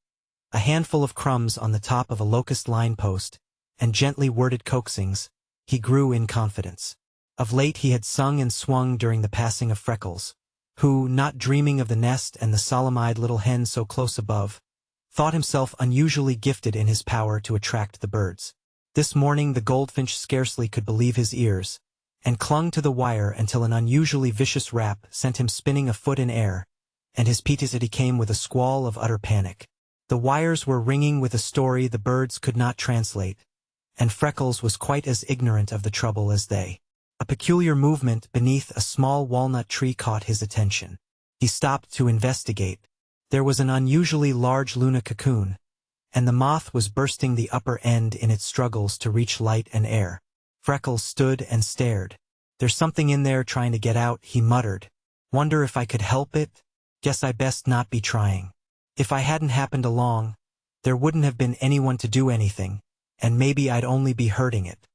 a handful of crumbs on the top of a locust line post, and gently worded coaxings, he grew in confidence. Of late he had sung and swung during the passing of Freckles, who, not dreaming of the nest and the solemn-eyed little hen so close above, thought himself unusually gifted in his power to attract the birds. This morning the goldfinch scarcely could believe his ears, and clung to the wire until an unusually vicious rap sent him spinning a foot in air, and his peetity came with a squall of utter panic. The wires were ringing with a story the birds could not translate, and Freckles was quite as ignorant of the trouble as they. A peculiar movement beneath a small walnut tree caught his attention. He stopped to investigate. There was an unusually large Luna cocoon, and the moth was bursting the upper end in its struggles to reach light and air. Freckles stood and stared. "There's something in there trying to get out," he muttered. "Wonder if I could help it? Guess I best not be trying. If I hadn't happened along, there wouldn't have been anyone to do anything, and maybe I'd only be hurting it.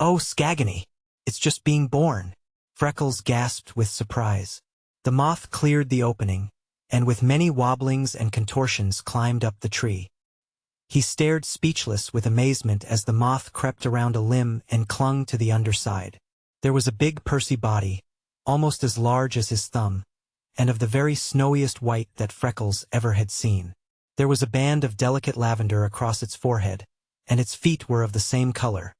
Oh, Skagany! It's just being born." Freckles gasped with surprise. The moth cleared the opening, and with many wobblings and contortions climbed up the tree. He stared speechless with amazement as the moth crept around a limb and clung to the underside. There was a big pursy body, almost as large as his thumb, and of the very snowiest white that Freckles ever had seen. There was a band of delicate lavender across its forehead, and its feet were of the same color.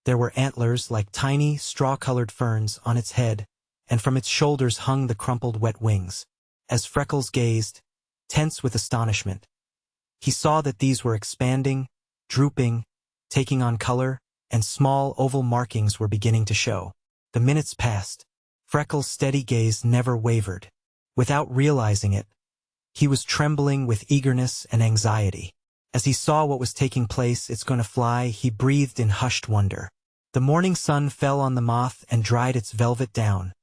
There were antlers like tiny, straw-colored ferns on its head, and from its shoulders hung the crumpled wet wings. As Freckles gazed, tense with astonishment, he saw that these were expanding, drooping, taking on color, and small oval markings were beginning to show. The minutes passed. Freckles' steady gaze never wavered. Without realizing it, he was trembling with eagerness and anxiety. As he saw what was taking place, "It's going to fly," he breathed in hushed wonder. The morning sun fell on the moth and dried its velvet down,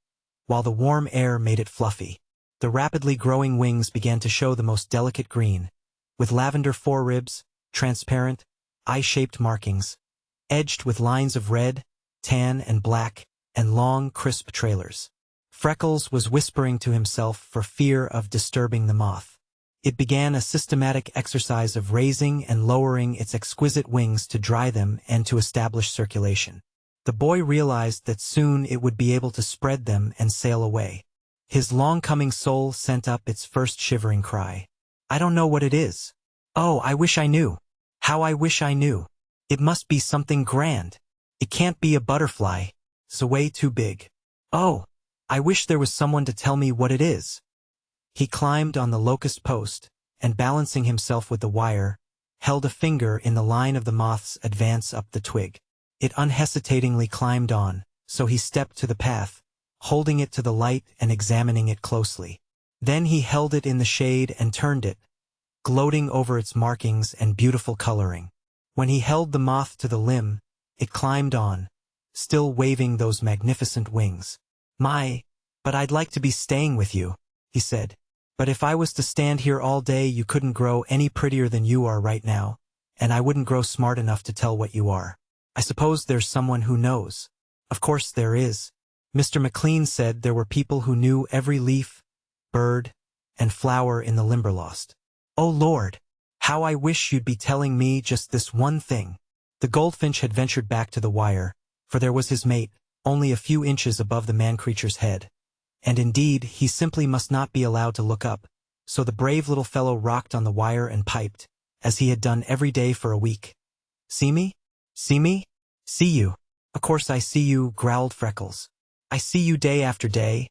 while the warm air made it fluffy. The rapidly growing wings began to show the most delicate green, with lavender foreribs, transparent, eye-shaped markings, edged with lines of red, tan, and black, and long, crisp trailers. Freckles was whispering to himself for fear of disturbing the moth. It began a systematic exercise of raising and lowering its exquisite wings to dry them and to establish circulation. The boy realized that soon it would be able to spread them and sail away. His long-coming soul sent up its first shivering cry. "I don't know what it is. Oh, I wish I knew. How I wish I knew. It must be something grand. It can't be a butterfly. It's way too big. Oh, I wish there was someone to tell me what it is." He climbed on the locust post, and balancing himself with the wire, held a finger in the line of the moth's advance up the twig. It unhesitatingly climbed on, so he stepped to the path, holding it to the light and examining it closely. Then he held it in the shade and turned it, gloating over its markings and beautiful coloring. When he held the moth to the limb, it climbed on, still waving those magnificent wings. But I'd like to be staying with you," he said. "But if I was to stand here all day, you couldn't grow any prettier than you are right now, and I wouldn't grow smart enough to tell what you are. I suppose there's someone who knows." "Of course there is." Mr. McLean said there were people who knew every leaf, bird, and flower in the Limberlost. "Oh Lord, how I wish you'd be telling me just this one thing." The goldfinch had ventured back to the wire, for there was his mate, only a few inches above the man-creature's head. And indeed, he simply must not be allowed to look up, so the brave little fellow rocked on the wire and piped, as he had done every day for a week. "See me? See me? See you. Of course I see you," growled Freckles. "I see you day after day,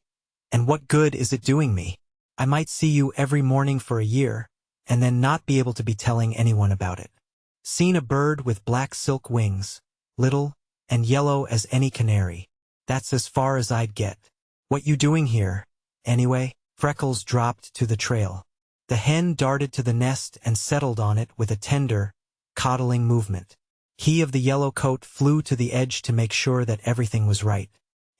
and what good is it doing me? I might see you every morning for a year, and then not be able to be telling anyone about it. Seen a bird with black silk wings, little and yellow as any canary. That's as far as I'd get. What you doing here, anyway?" Freckles dropped to the trail. The hen darted to the nest and settled on it with a tender, coddling movement. He of the yellow coat flew to the edge to make sure that everything was right.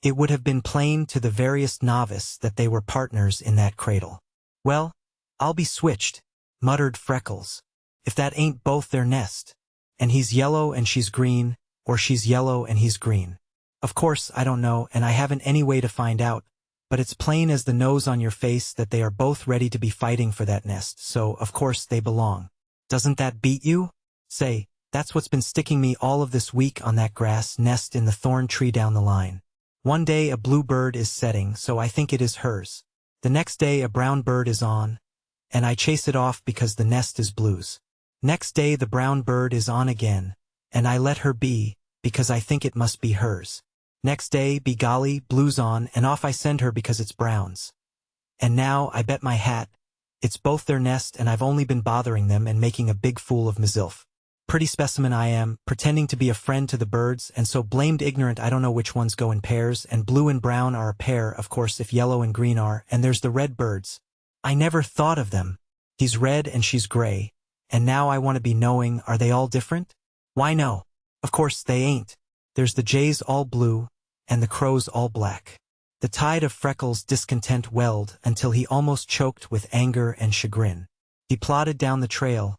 It would have been plain to the veriest novice that they were partners in that cradle. "Well, I'll be switched," muttered Freckles, "if that ain't both their nest. And he's yellow and she's green, or she's yellow and he's green. Of course, I don't know, and I haven't any way to find out, but it's plain as the nose on your face that they are both ready to be fighting for that nest, so of course they belong. Doesn't that beat you? Say, that's what's been sticking me all of this week on that grass nest in the thorn tree down the line. One day a blue bird is setting, so I think it is hers. The next day a brown bird is on, and I chase it off because the nest is blue's. Next day the brown bird is on again, and I let her be, because I think it must be hers. Next day, be golly, blue's on, and off I send her because it's brown's. And now, I bet my hat, it's both their nest and I've only been bothering them and making a big fool of myself. Pretty specimen I am, pretending to be a friend to the birds, and so blamed ignorant I don't know which ones go in pairs, and blue and brown are a pair, of course, if yellow and green are, and there's the red birds. I never thought of them. He's red and she's gray, and now I want to be knowing, are they all different? Why no. Of course they ain't. There's the jays all blue, and the crows all black. The tide of Freckles' discontent welled until he almost choked with anger and chagrin. He plodded down the trail,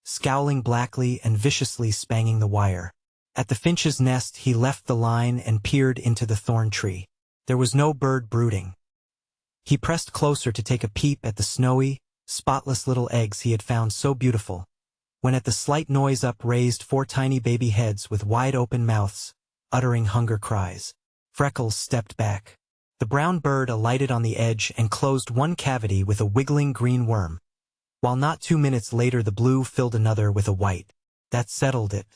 scowling blackly and viciously spanging the wire. At the finch's nest he left the line and peered into the thorn tree. There was no bird brooding. He pressed closer to take a peep at the snowy, spotless little eggs he had found so beautiful, when at the slight noise up raised 4 tiny baby heads with wide-open mouths, uttering hunger cries. Freckles stepped back. The brown bird alighted on the edge and closed one cavity with a wiggling green worm, while not 2 minutes later the blue filled another with a white. That settled it.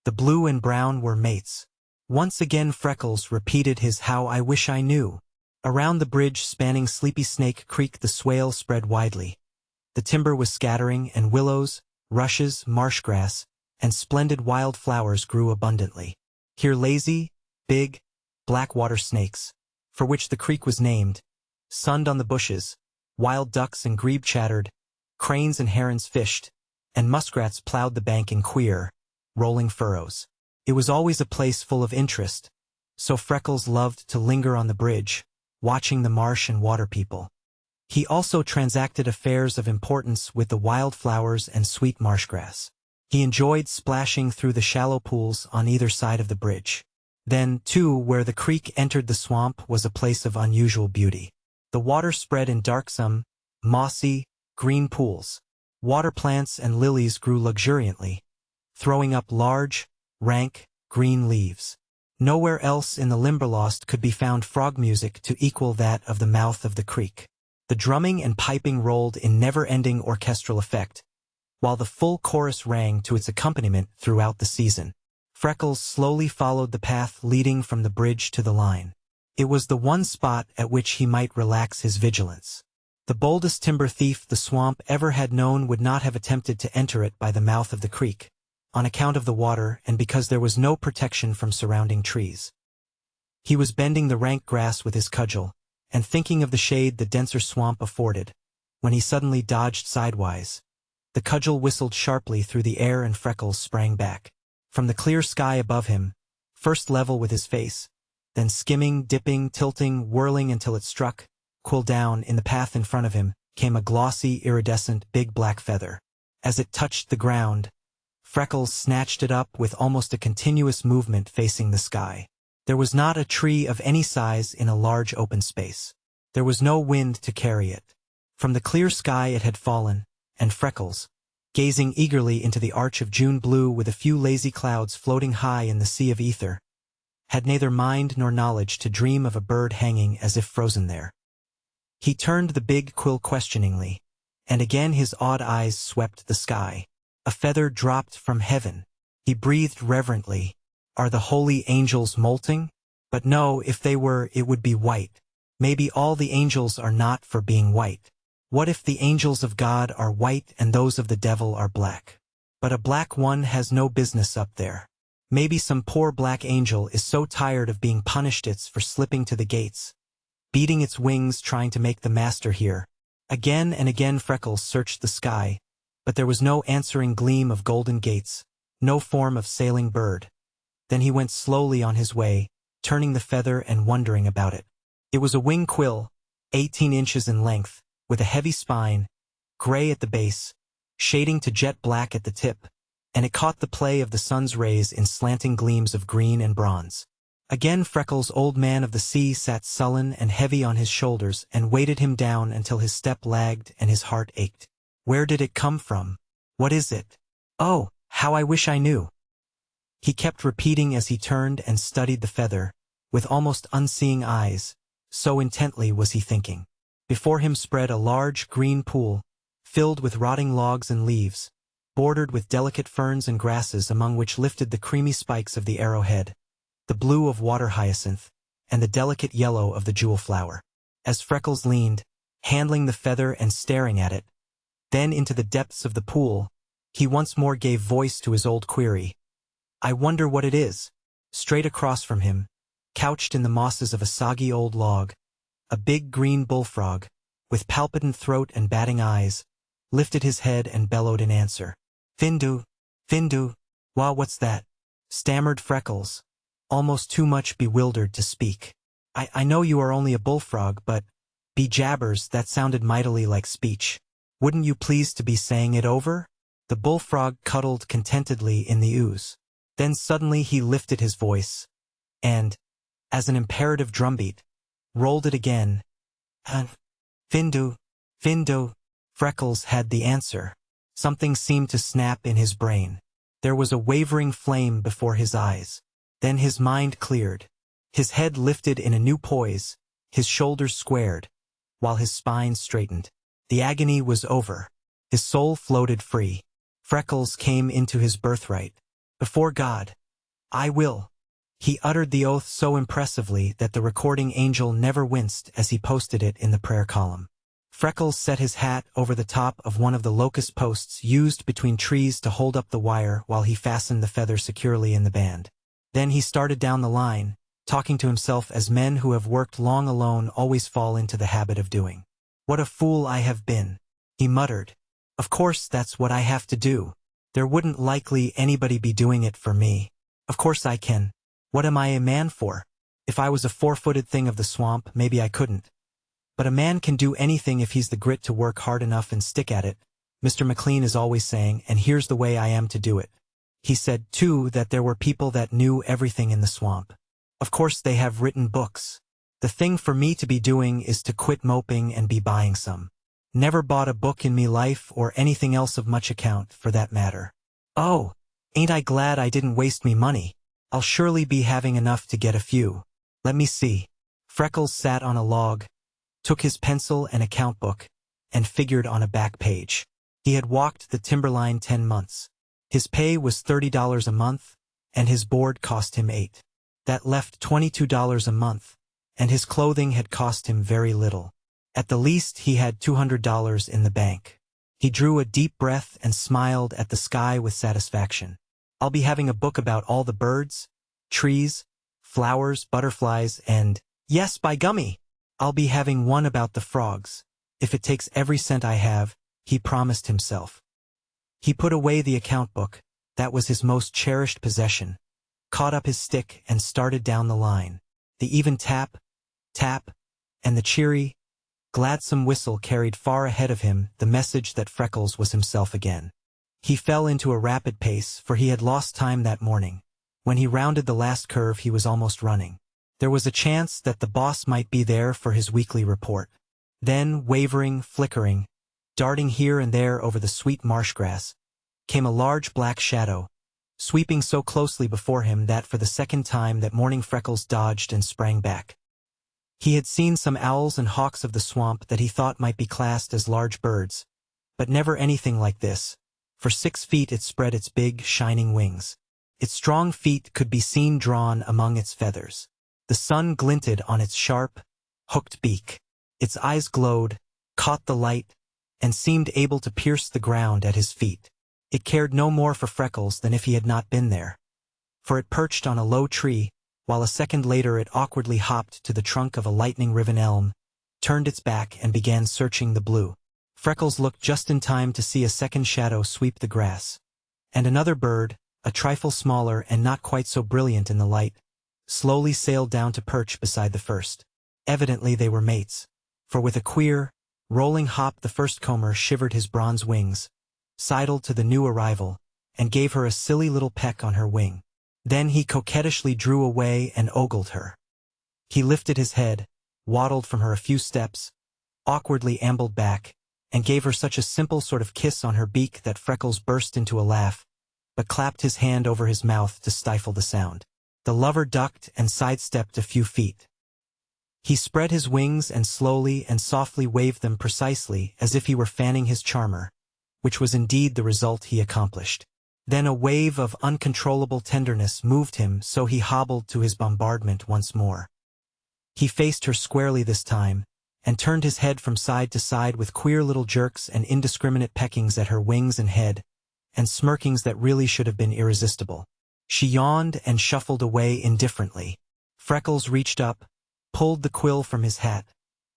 The blue and brown were mates. Once again Freckles repeated his "How I wish I knew." Around the bridge spanning Sleepy Snake Creek the swale spread widely. The timber was scattering, and willows, rushes, marshgrass, and splendid wild flowers grew abundantly. Here lazy, big, black water snakes, for which the creek was named, sunned on the bushes, wild ducks and grebe chattered, cranes and herons fished, and muskrats plowed the bank in queer, rolling furrows. It was always a place full of interest, so Freckles loved to linger on the bridge, watching the marsh and water people. He also transacted affairs of importance with the wildflowers and sweet marshgrass. He enjoyed splashing through the shallow pools on either side of the bridge. Then, too, where the creek entered the swamp was a place of unusual beauty. The water spread in darksome, mossy, green pools. Water plants and lilies grew luxuriantly, throwing up large, rank, green leaves. Nowhere else in the Limberlost could be found frog music to equal that of the mouth of the creek. The drumming and piping rolled in never-ending orchestral effect, while the full chorus rang to its accompaniment throughout the season. Freckles slowly followed the path leading from the bridge to the line. It was the one spot at which he might relax his vigilance. The boldest timber thief the swamp ever had known would not have attempted to enter it by the mouth of the creek, on account of the water and because there was no protection from surrounding trees. He was bending the rank grass with his cudgel, and thinking of the shade the denser swamp afforded, when he suddenly dodged sidewise. The cudgel whistled sharply through the air and Freckles sprang back. From the clear sky above him, first level with his face, then skimming, dipping, tilting, whirling until it struck, quill down in the path in front of him, came a glossy, iridescent, big black feather. As it touched the ground, Freckles snatched it up with almost a continuous movement facing the sky. There was not a tree of any size in a large open space. There was no wind to carry it. From the clear sky it had fallen, and Freckles, gazing eagerly into the arch of June blue with a few lazy clouds floating high in the sea of ether, had neither mind nor knowledge to dream of a bird hanging as if frozen there. He turned the big quill questioningly, and again his odd eyes swept the sky. A feather dropped from heaven. He breathed reverently. Are the holy angels molting? But no, if they were, it would be white. Maybe all the angels are not for being white. What if the angels of God are white and those of the devil are black? But a black one has no business up there. Maybe some poor black angel is so tired of being punished it's for slipping to the gates, beating its wings trying to make the master hear. Again and again Freckles searched the sky, but there was no answering gleam of golden gates, no form of sailing bird. Then he went slowly on his way, turning the feather and wondering about it. It was a wing quill, 18 inches in length, with a heavy spine, gray at the base, shading to jet black at the tip, and it caught the play of the sun's rays in slanting gleams of green and bronze. Again Freckles, old man of the sea, sat sullen and heavy on his shoulders and weighted him down until his step lagged and his heart ached. Where did it come from? What is it? Oh, how I wish I knew. He kept repeating as he turned and studied the feather, with almost unseeing eyes, so intently was he thinking. Before him spread a large green pool, filled with rotting logs and leaves, bordered with delicate ferns and grasses among which lifted the creamy spikes of the arrowhead, the blue of water hyacinth, and the delicate yellow of the jewel flower. As Freckles leaned, handling the feather and staring at it, then into the depths of the pool, he once more gave voice to his old query. I wonder what it is. Straight across from him, couched in the mosses of a soggy old log, a big green bullfrog, with palpitant throat and batting eyes, lifted his head and bellowed in answer. Findu, Findu, wah, what's that? Stammered Freckles, almost too much bewildered to speak. I know you are only a bullfrog, but, be jabbers, that sounded mightily like speech. Wouldn't you please to be saying it over? The bullfrog cuddled contentedly in the ooze. Then suddenly he lifted his voice, and, as an imperative drumbeat, rolled it again. Findu, Findu. Freckles had the answer. Something seemed to snap in his brain. There was a wavering flame before his eyes. Then his mind cleared. His head lifted in a new poise, His shoulders squared, while his spine straightened. The agony was over. His soul floated free. Freckles came into his birthright. Before God, I will. He uttered the oath so impressively that the recording angel never winced as he posted it in the prayer column. Freckles set his hat over the top of one of the locust posts used between trees to hold up the wire while he fastened the feather securely in the band. Then he started down the line, talking to himself as men who have worked long alone always fall into the habit of doing. What a fool I have been, he muttered. Of course that's what I have to do. There wouldn't likely anybody be doing it for me. Of course I can. What am I a man for? If I was a four-footed thing of the swamp, maybe I couldn't. But a man can do anything if he's the grit to work hard enough and stick at it, Mr. McLean is always saying, and here's the way I am to do it. He said, too, that there were people that knew everything in the swamp. Of course they have written books. The thing for me to be doing is to quit moping and be buying some. Never bought a book in me life or anything else of much account, for that matter. Oh, ain't I glad I didn't waste me money. I'll surely be having enough to get a few. Let me see. Freckles sat on a log, took his pencil and account book, and figured on a back page. He had walked the timberline 10 months. His pay was $30 a month, and his board cost him $8. That left $22 a month, and his clothing had cost him very little. At the least he had $200 in the bank. He drew a deep breath and smiled at the sky with satisfaction. I'll be having a book about all the birds, trees, flowers, butterflies, and, yes, by gummy, I'll be having one about the frogs, if it takes every cent I have, he promised himself. He put away the account book, that was his most cherished possession, caught up his stick and started down the line. The even tap, tap, and the cheery, gladsome whistle carried far ahead of him the message that Freckles was himself again. He fell into a rapid pace, for he had lost time that morning. When he rounded the last curve he was almost running. There was a chance that the boss might be there for his weekly report. Then, wavering, flickering, darting here and there over the sweet marsh grass, came a large black shadow, sweeping so closely before him that for the second time that morning Freckles dodged and sprang back. He had seen some owls and hawks of the swamp that he thought might be classed as large birds, but never anything like this. For 6 feet it spread its big, shining wings. Its strong feet could be seen drawn among its feathers. The sun glinted on its sharp, hooked beak. Its eyes glowed, caught the light, and seemed able to pierce the ground at his feet. It cared no more for Freckles than if he had not been there. For it perched on a low tree, while a second later it awkwardly hopped to the trunk of a lightning-riven elm, turned its back and began searching the blue. Freckles looked just in time to see a second shadow sweep the grass. And another bird, a trifle smaller and not quite so brilliant in the light, slowly sailed down to perch beside the first. Evidently they were mates, for with a queer, rolling hop the first comer shivered his bronze wings, sidled to the new arrival, and gave her a silly little peck on her wing. Then he coquettishly drew away and ogled her. He lifted his head, waddled from her a few steps, awkwardly ambled back, and gave her such a simple sort of kiss on her beak that Freckles burst into a laugh, but clapped his hand over his mouth to stifle the sound. The lover ducked and sidestepped a few feet. He spread his wings and slowly and softly waved them precisely as if he were fanning his charmer, which was indeed the result he accomplished. Then a wave of uncontrollable tenderness moved him, so he hobbled to his bombardment once more. He faced her squarely this time, and turned his head from side to side with queer little jerks and indiscriminate peckings at her wings and head, and smirkings that really should have been irresistible. She yawned and shuffled away indifferently. Freckles reached up, pulled the quill from his hat,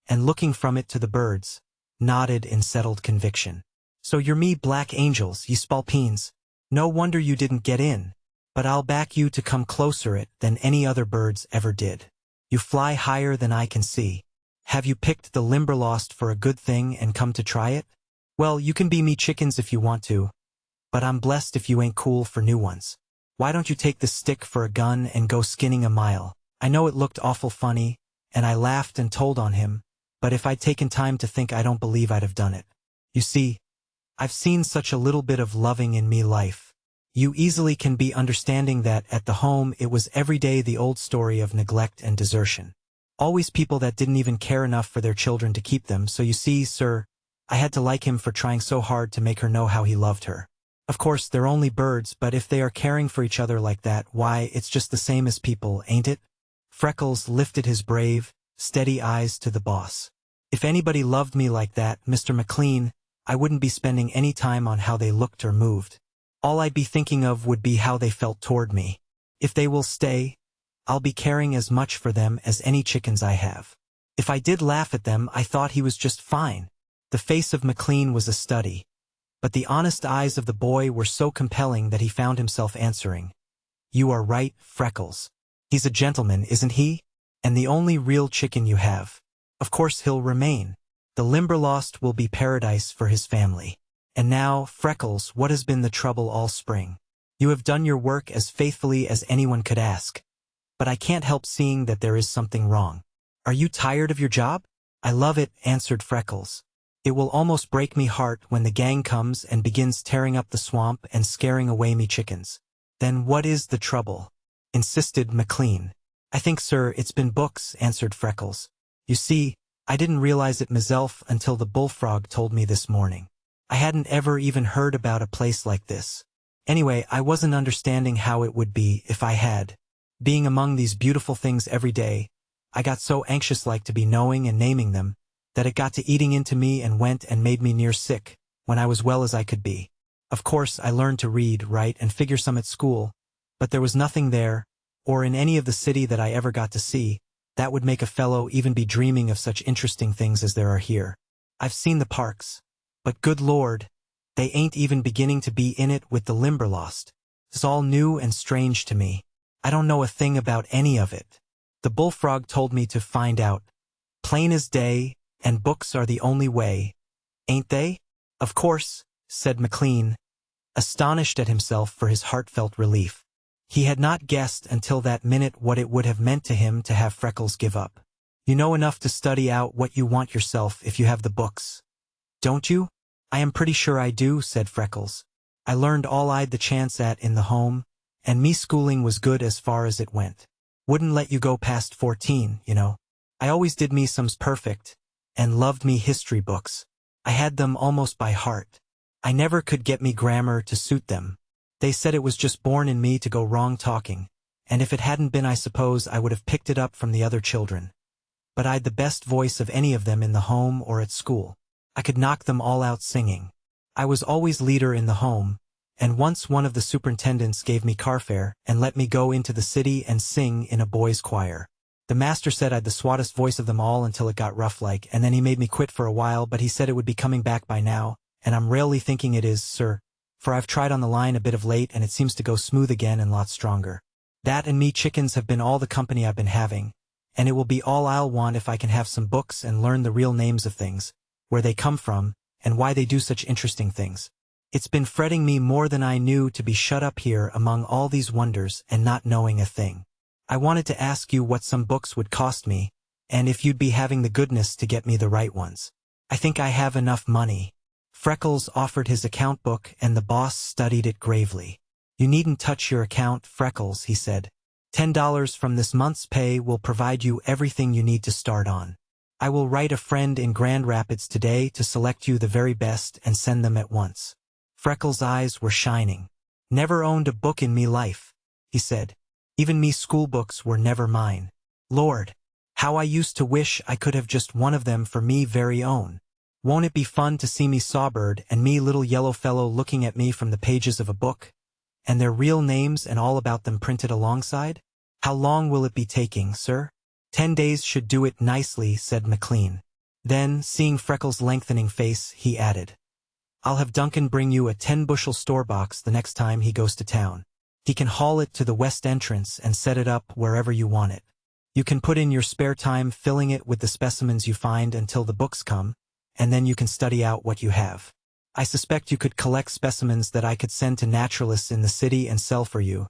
and looking from it to the birds, nodded in settled conviction. So you're me black angels, ye spalpeens. No wonder you didn't get in, but I'll back you to come closer it than any other birds ever did. You fly higher than I can see. Have you picked the Limberlost for a good thing and come to try it? Well, you can be me chickens if you want to, but I'm blessed if you ain't cool for new ones. Why don't you take this stick for a gun and go skinning a mile? I know it looked awful funny, and I laughed and told on him, but if I'd taken time to think I don't believe I'd have done it. You see, I've seen such a little bit of loving in me life. You easily can be understanding that at the home it was every day the old story of neglect and desertion. Always people that didn't even care enough for their children to keep them, so you see, sir, I had to like him for trying so hard to make her know how he loved her. Of course, they're only birds, but if they are caring for each other like that, why, it's just the same as people, ain't it? Freckles lifted his brave, steady eyes to the boss. If anybody loved me like that, Mr. McLean, I wouldn't be spending any time on how they looked or moved. All I'd be thinking of would be how they felt toward me. If they will stay, I'll be caring as much for them as any chickens I have. If I did laugh at them, I thought he was just fine. The face of McLean was a study, but the honest eyes of the boy were so compelling that he found himself answering. You are right, Freckles. He's a gentleman, isn't he? And the only real chicken you have. Of course he'll remain. The Limberlost will be paradise for his family. And now, Freckles, what has been the trouble all spring? You have done your work as faithfully as anyone could ask. But I can't help seeing that there is something wrong. Are you tired of your job? I love it, answered Freckles. It will almost break me heart when the gang comes and begins tearing up the swamp and scaring away me chickens. Then what is the trouble? Insisted McLean. I think, sir, it's been books, answered Freckles. You see, I didn't realize it myself until the bullfrog told me this morning. I hadn't ever even heard about a place like this. Anyway, I wasn't understanding how it would be if I had. Being among these beautiful things every day, I got so anxious-like to be knowing and naming them, that it got to eating into me and went and made me near sick, when I was well as I could be. Of course, I learned to read, write, and figure some at school, but there was nothing there, or in any of the city that I ever got to see, that would make a fellow even be dreaming of such interesting things as there are here. I've seen the parks, but good Lord, they ain't even beginning to be in it with the Limberlost. It's all new and strange to me. I don't know a thing about any of it. The bullfrog told me to find out. Plain as day, and books are the only way, ain't they? Of course, said McLean, astonished at himself for his heartfelt relief. He had not guessed until that minute what it would have meant to him to have Freckles give up. You know enough to study out what you want yourself if you have the books. Don't you? I am pretty sure I do, said Freckles. I learned all I'd the chance at in the home, and me schooling was good as far as it went. Wouldn't let you go past 14, you know. I always did me some's perfect, and loved me history books. I had them almost by heart. I never could get me grammar to suit them. They said it was just born in me to go wrong talking, and if it hadn't been I suppose I would have picked it up from the other children. But I'd the best voice of any of them in the home or at school. I could knock them all out singing. I was always leader in the home, and once one of the superintendents gave me carfare and let me go into the city and sing in a boys' choir. The master said I'd the swattest voice of them all until it got rough-like, and then he made me quit for a while, but he said it would be coming back by now, and I'm rarely thinking it is, sir, for I've tried on the line a bit of late and it seems to go smooth again and lots stronger. That and me chickens have been all the company I've been having, and it will be all I'll want if I can have some books and learn the real names of things, where they come from, and why they do such interesting things. It's been fretting me more than I knew to be shut up here among all these wonders and not knowing a thing. I wanted to ask you what some books would cost me, and if you'd be having the goodness to get me the right ones. I think I have enough money. Freckles offered his account book and the boss studied it gravely. You needn't touch your account, Freckles, he said. $10 from this month's pay will provide you everything you need to start on. I will write a friend in Grand Rapids today to select you the very best and send them at once. Freckles' eyes were shining. Never owned a book in me life, he said. Even me school books were never mine. Lord, how I used to wish I could have just one of them for me very own. Won't it be fun to see me Sawbird and me little yellow fellow looking at me from the pages of a book, and their real names and all about them printed alongside? How long will it be taking, sir? 10 days should do it nicely, said McLean. Then, seeing Freckles' lengthening face, he added, I'll have Duncan bring you a 10-bushel store box the next time he goes to town. He can haul it to the west entrance and set it up wherever you want it. You can put in your spare time filling it with the specimens you find until the books come, and then you can study out what you have. I suspect you could collect specimens that I could send to naturalists in the city and sell for you.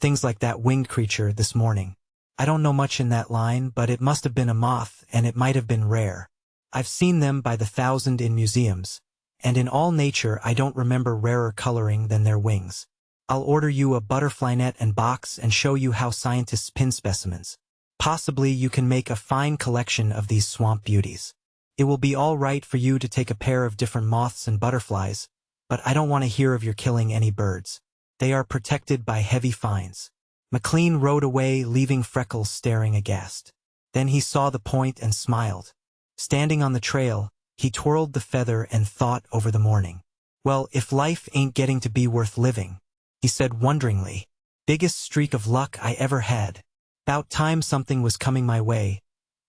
Things like that winged creature this morning. I don't know much in that line, but it must have been a moth and it might have been rare. I've seen them by the thousand in museums, and in all nature I don't remember rarer coloring than their wings. I'll order you a butterfly net and box and show you how scientists pin specimens. Possibly you can make a fine collection of these swamp beauties. It will be all right for you to take a pair of different moths and butterflies, but I don't want to hear of your killing any birds. They are protected by heavy fines. McLean rode away, leaving Freckles staring aghast. Then he saw the point and smiled. Standing on the trail, he twirled the feather and thought over the morning. Well, if life ain't getting to be worth living, he said wonderingly. Biggest streak of luck I ever had. 'Bout time something was coming my way,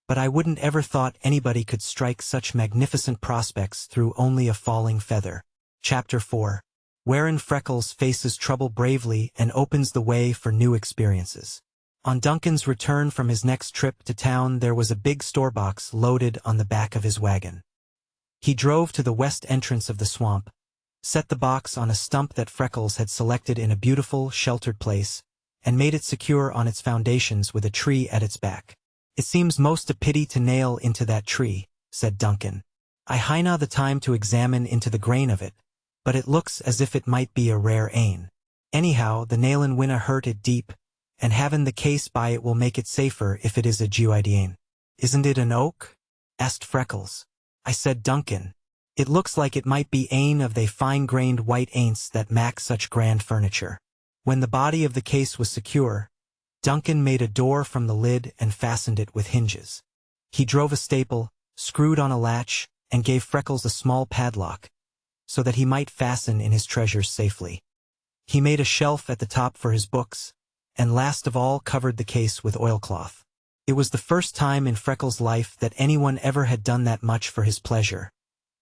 but I wouldn't ever thought anybody could strike such magnificent prospects through only a falling feather. Chapter 4. Wherein Freckles faces trouble bravely and opens the way for new experiences. On Duncan's return from his next trip to town, there was a big store box loaded on the back of his wagon. He drove to the west entrance of the swamp, set the box on a stump that Freckles had selected in a beautiful, sheltered place, and made it secure on its foundations with a tree at its back. It seems most a pity to nail into that tree, said Duncan. I haena the time to examine into the grain of it, but it looks as if it might be a rare ane. Anyhow, the nailin' winna hurt it deep, and havin' the case by it will make it safer if it is a geoideane. Isn't it an oak? Asked Freckles. I said Duncan. It looks like it might be ane of they fine-grained white aints that mak such grand furniture. When the body of the case was secure, Duncan made a door from the lid and fastened it with hinges. He drove a staple, screwed on a latch, and gave Freckles a small padlock, so that he might fasten in his treasures safely. He made a shelf at the top for his books, and last of all covered the case with oilcloth. It was the first time in Freckles' life that anyone ever had done that much for his pleasure,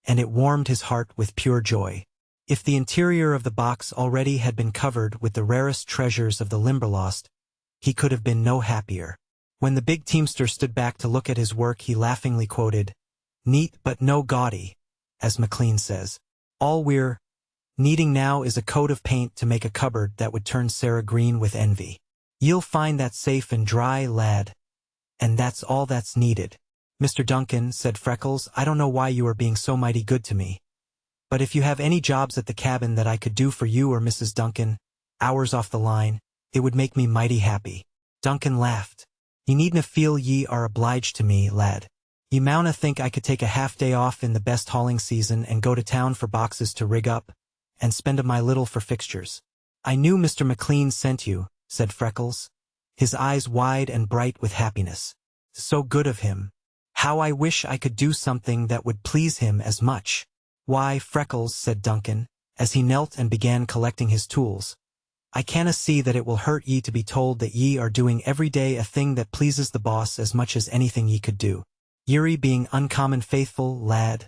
and it warmed his heart with pure joy. If the interior of the box already had been covered with the rarest treasures of the Limberlost, he could have been no happier. When the big teamster stood back to look at his work, he laughingly quoted, "Neat but no gaudy," as McLean says. All we're needing now is a coat of paint to make a cupboard that would turn Sarah green with envy. Ye'll find that safe and dry, lad. And that's all that's needed. Mr. Duncan, said Freckles, I don't know why you are being so mighty good to me, but if you have any jobs at the cabin that I could do for you or Mrs. Duncan, hours off the line, it would make me mighty happy. Duncan laughed. Ye needna feel ye are obliged to me, lad. Ye mauna think I could take a half-day off in the best hauling season and go to town for boxes to rig up, and spend a my little for fixtures. I knew Mr. McLean sent you, said Freckles, his eyes wide and bright with happiness. So good of him. How I wish I could do something that would please him as much. Why, Freckles, said Duncan, as he knelt and began collecting his tools, I canna see that it will hurt ye to be told that ye are doing every day a thing that pleases the boss as much as anything ye could do. Ye're being uncommon faithful, lad,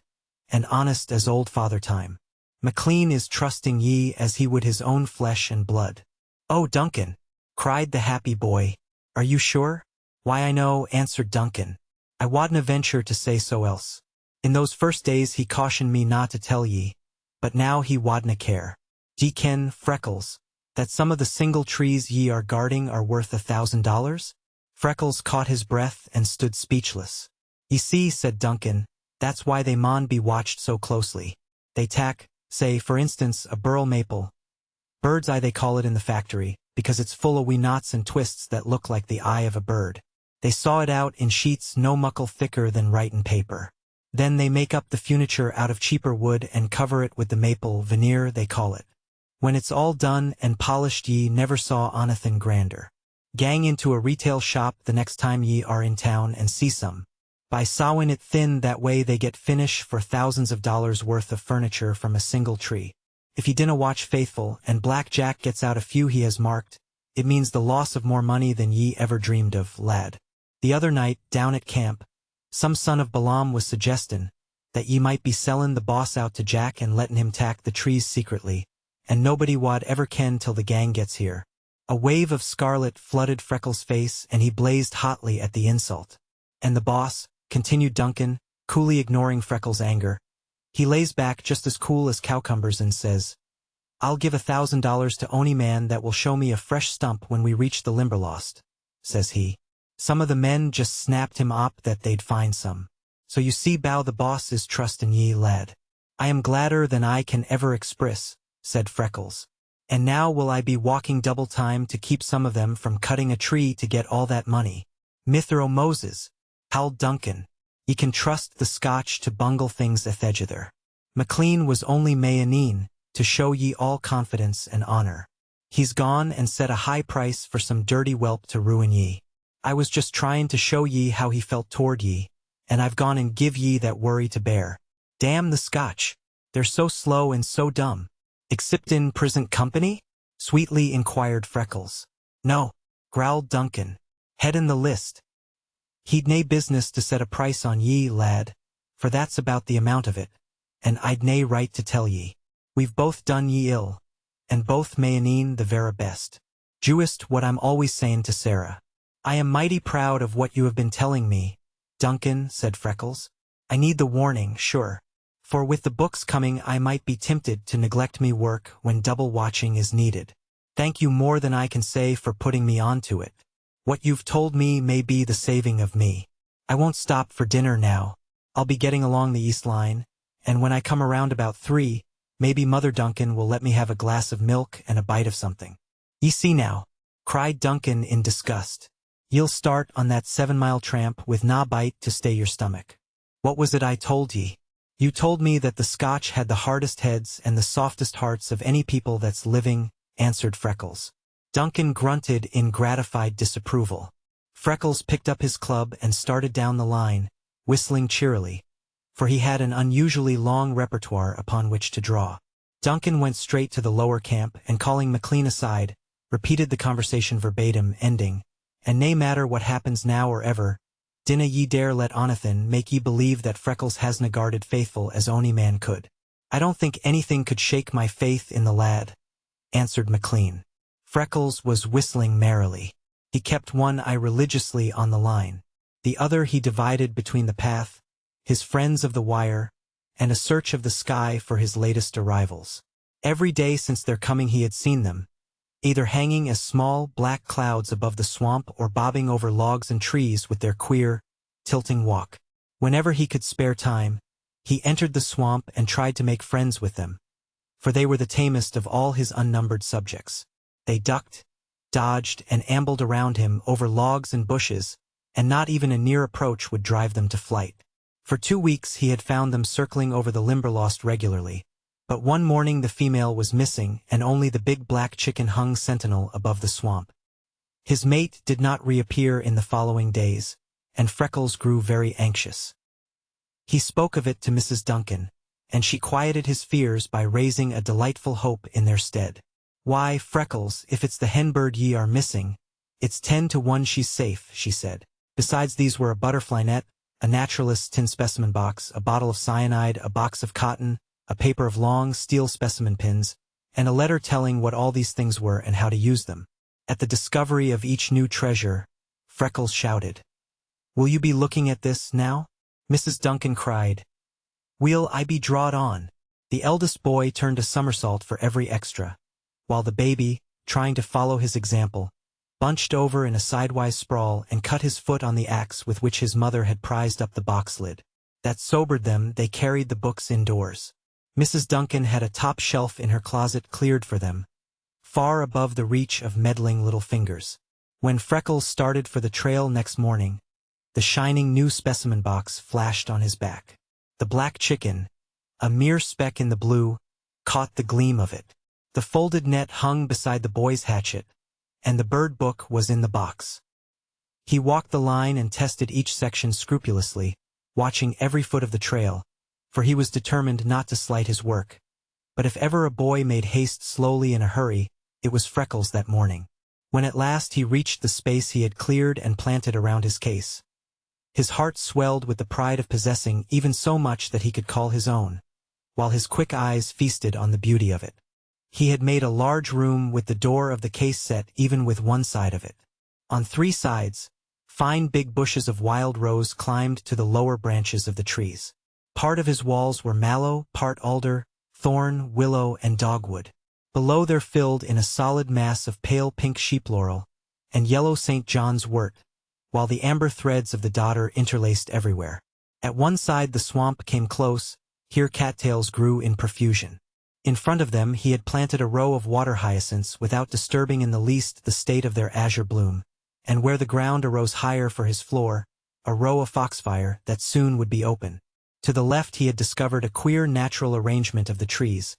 and honest as old Father Time. McLean is trusting ye as he would his own flesh and blood. Oh, Duncan, cried the happy boy, are you sure? Why, I know, answered Duncan. I wadna venture to say so else. In those first days he cautioned me not to tell ye, but now he wadna care. Ye ken, Freckles, that some of the single trees ye are guarding are worth $1,000? Freckles caught his breath and stood speechless. Ye see, said Duncan, that's why they maun be watched so closely. They tack, say, for instance, a burl maple. Bird's eye they call it in the factory, because it's full o' wee knots and twists that look like the eye of a bird. They saw it out in sheets no muckle thicker than writin' paper. Then they make up the furniture out of cheaper wood and cover it with the maple veneer they call it. When it's all done and polished ye never saw onything grander. Gang into a retail shop the next time ye are in town and see some. By sawin' it thin that way they get finish for thousands of dollars worth of furniture from a single tree. If ye dinna watch faithful and Black Jack gets out a few he has marked, it means the loss of more money than ye ever dreamed of, lad. The other night, down at camp, some son of Balaam was suggestin' that ye might be sellin' the boss out to Jack and lettin' him tack the trees secretly, and nobody wad ever ken till the gang gets here. A wave of scarlet flooded Freckles' face and he blazed hotly at the insult. And the boss, continued Duncan, coolly ignoring Freckles' anger, he lays back just as cool as cowcumbers and says, I'll give $1,000 to ony man that will show me a fresh stump when we reach the Limberlost, says he. Some of the men just snapped him up that they'd find some. So you see bow the boss is trustin' ye, lad. I am gladder than I can ever express, said Freckles. And now will I be walking double time to keep some of them from cutting a tree to get all that money. Mithro Moses, howled Duncan. Ye can trust the Scotch to bungle things ethegither. McLean was only Mayaneen, to show ye all confidence and honor. He's gone and set a high price for some dirty whelp to ruin ye. I was just trying to show ye how he felt toward ye, and I've gone and give ye that worry to bear. Damn the Scotch, they're so slow and so dumb. Except in present company? Sweetly inquired Freckles. No, growled Duncan. Head in the list. He'd nae business to set a price on ye, lad, for that's about the amount of it, and I'd nae right to tell ye. We've both done ye ill, and both Mayaneen the vera best. Jewist what I'm always sayin' to Sarah. I am mighty proud of what you have been telling me, Duncan, said Freckles. I need the warning, sure. For with the books coming I might be tempted to neglect me work when double watching is needed. Thank you more than I can say for putting me on to it. What you've told me may be the saving of me. I won't stop for dinner now. I'll be getting along the East Line, and when I come around about 3, maybe Mother Duncan will let me have a glass of milk and a bite of something. Ye see now, cried Duncan in disgust. Ye'll start on that 7-mile tramp with na bite to stay your stomach. What was it I told ye? You told me that the Scotch had the hardest heads and the softest hearts of any people that's living, answered Freckles. Duncan grunted in gratified disapproval. Freckles picked up his club and started down the line, whistling cheerily, for he had an unusually long repertoire upon which to draw. Duncan went straight to the lower camp and, calling McLean aside, repeated the conversation verbatim, ending, and nae matter what happens now or ever, dinna ye dare let onything make ye believe that Freckles hasna guarded faithful as ony man could. I don't think anything could shake my faith in the lad, answered McLean. Freckles was whistling merrily. He kept one eye religiously on the line. The other he divided between the path, his friends of the wire, and a search of the sky for his latest arrivals. Every day since their coming he had seen them, either hanging as small black clouds above the swamp or bobbing over logs and trees with their queer, tilting walk. Whenever he could spare time, he entered the swamp and tried to make friends with them, for they were the tamest of all his unnumbered subjects. They ducked, dodged, and ambled around him over logs and bushes, and not even a near approach would drive them to flight. For 2 weeks he had found them circling over the Limberlost regularly, but one morning the female was missing and only the big black chicken hung sentinel above the swamp. His mate did not reappear in the following days, and Freckles grew very anxious. He spoke of it to Mrs. Duncan, and she quieted his fears by raising a delightful hope in their stead. Why, Freckles, if it's the hen bird ye are missing, it's 10 to 1 she's safe, she said. Besides these were a butterfly net, a naturalist's tin specimen box, a bottle of cyanide, a box of cotton, a paper of long steel specimen pins, and a letter telling what all these things were and how to use them. At the discovery of each new treasure, Freckles shouted, "Will you be looking at this now?" Mrs. Duncan cried, "Will I be drawed on?" The eldest boy turned a somersault for every extra, while the baby, trying to follow his example, bunched over in a sidewise sprawl and cut his foot on the axe with which his mother had prized up the box lid. That sobered them. They carried the books indoors. Mrs. Duncan had a top shelf in her closet cleared for them, far above the reach of meddling little fingers. When Freckles started for the trail next morning, the shining new specimen box flashed on his back. The black chicken, a mere speck in the blue, caught the gleam of it. The folded net hung beside the boy's hatchet, and the bird book was in the box. He walked the line and tested each section scrupulously, watching every foot of the trail, for he was determined not to slight his work. But if ever a boy made haste slowly in a hurry, it was Freckles that morning. When at last he reached the space he had cleared and planted around his case, his heart swelled with the pride of possessing even so much that he could call his own, while his quick eyes feasted on the beauty of it. He had made a large room with the door of the case set even with one side of it. On 3 sides, fine big bushes of wild rose climbed to the lower branches of the trees. Part of his walls were mallow, part alder, thorn, willow, and dogwood. Below there filled in a solid mass of pale pink sheep laurel and yellow St. John's wort, while the amber threads of the dodder interlaced everywhere. At one side the swamp came close, here cattails grew in profusion. In front of them he had planted a row of water hyacinths without disturbing in the least the state of their azure bloom, and where the ground arose higher for his floor, a row of foxfire that soon would be open. To the left he had discovered a queer natural arrangement of the trees,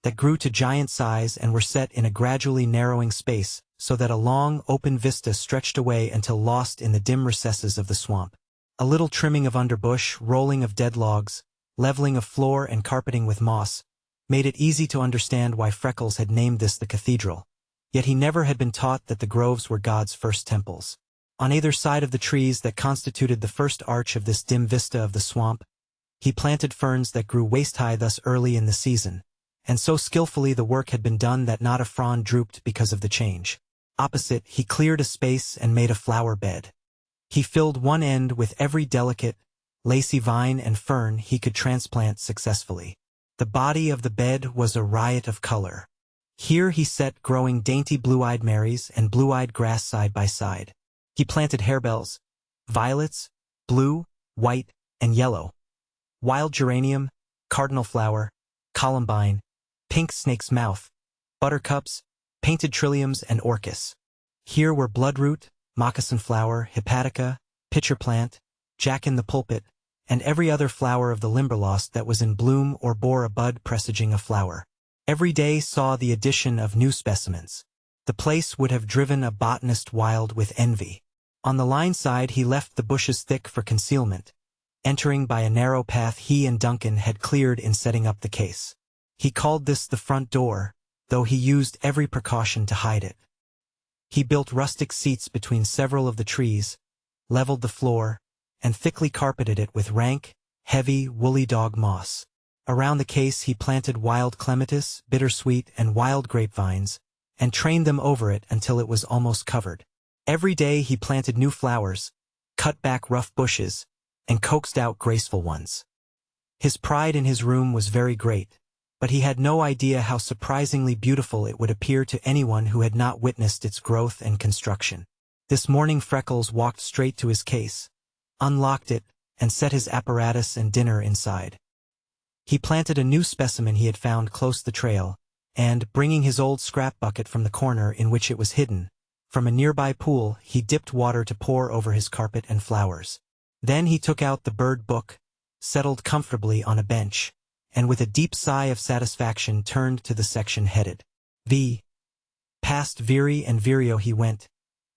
that grew to giant size and were set in a gradually narrowing space so that a long, open vista stretched away until lost in the dim recesses of the swamp. A little trimming of underbush, rolling of dead logs, leveling of floor and carpeting with moss, made it easy to understand why Freckles had named this the cathedral. Yet he never had been taught that the groves were God's first temples. On either side of the trees that constituted the first arch of this dim vista of the swamp, he planted ferns that grew waist-high thus early in the season, and so skillfully the work had been done that not a frond drooped because of the change. Opposite, he cleared a space and made a flower bed. He filled one end with every delicate, lacy vine and fern he could transplant successfully. The body of the bed was a riot of color. Here he set growing dainty blue-eyed Marys and blue-eyed grass side by side. He planted harebells, violets, blue, white, and yellow, wild geranium, cardinal flower, columbine, pink snake's mouth, buttercups, painted trilliums, and orchis. Here were bloodroot, moccasin flower, hepatica, pitcher plant, jack-in-the-pulpit, and every other flower of the Limberlost that was in bloom or bore a bud presaging a flower. Every day saw the addition of new specimens. The place would have driven a botanist wild with envy. On the line side he left the bushes thick for concealment, entering by a narrow path he and Duncan had cleared in setting up the case. He called this the front door, though he used every precaution to hide it. He built rustic seats between several of the trees, leveled the floor, and thickly carpeted it with rank, heavy, woolly dog moss. Around the case he planted wild clematis, bittersweet, and wild grapevines, and trained them over it until it was almost covered. Every day he planted new flowers, cut back rough bushes, and coaxed out graceful ones. His pride in his room was very great, but he had no idea how surprisingly beautiful it would appear to anyone who had not witnessed its growth and construction. This morning Freckles walked straight to his case, unlocked it, and set his apparatus and dinner inside. He planted a new specimen he had found close the trail, and, bringing his old scrap bucket from the corner in which it was hidden, from a nearby pool he dipped water to pour over his carpet and flowers. Then he took out the bird book, settled comfortably on a bench, and with a deep sigh of satisfaction turned to the section headed V. Past Viri and Vireo he went,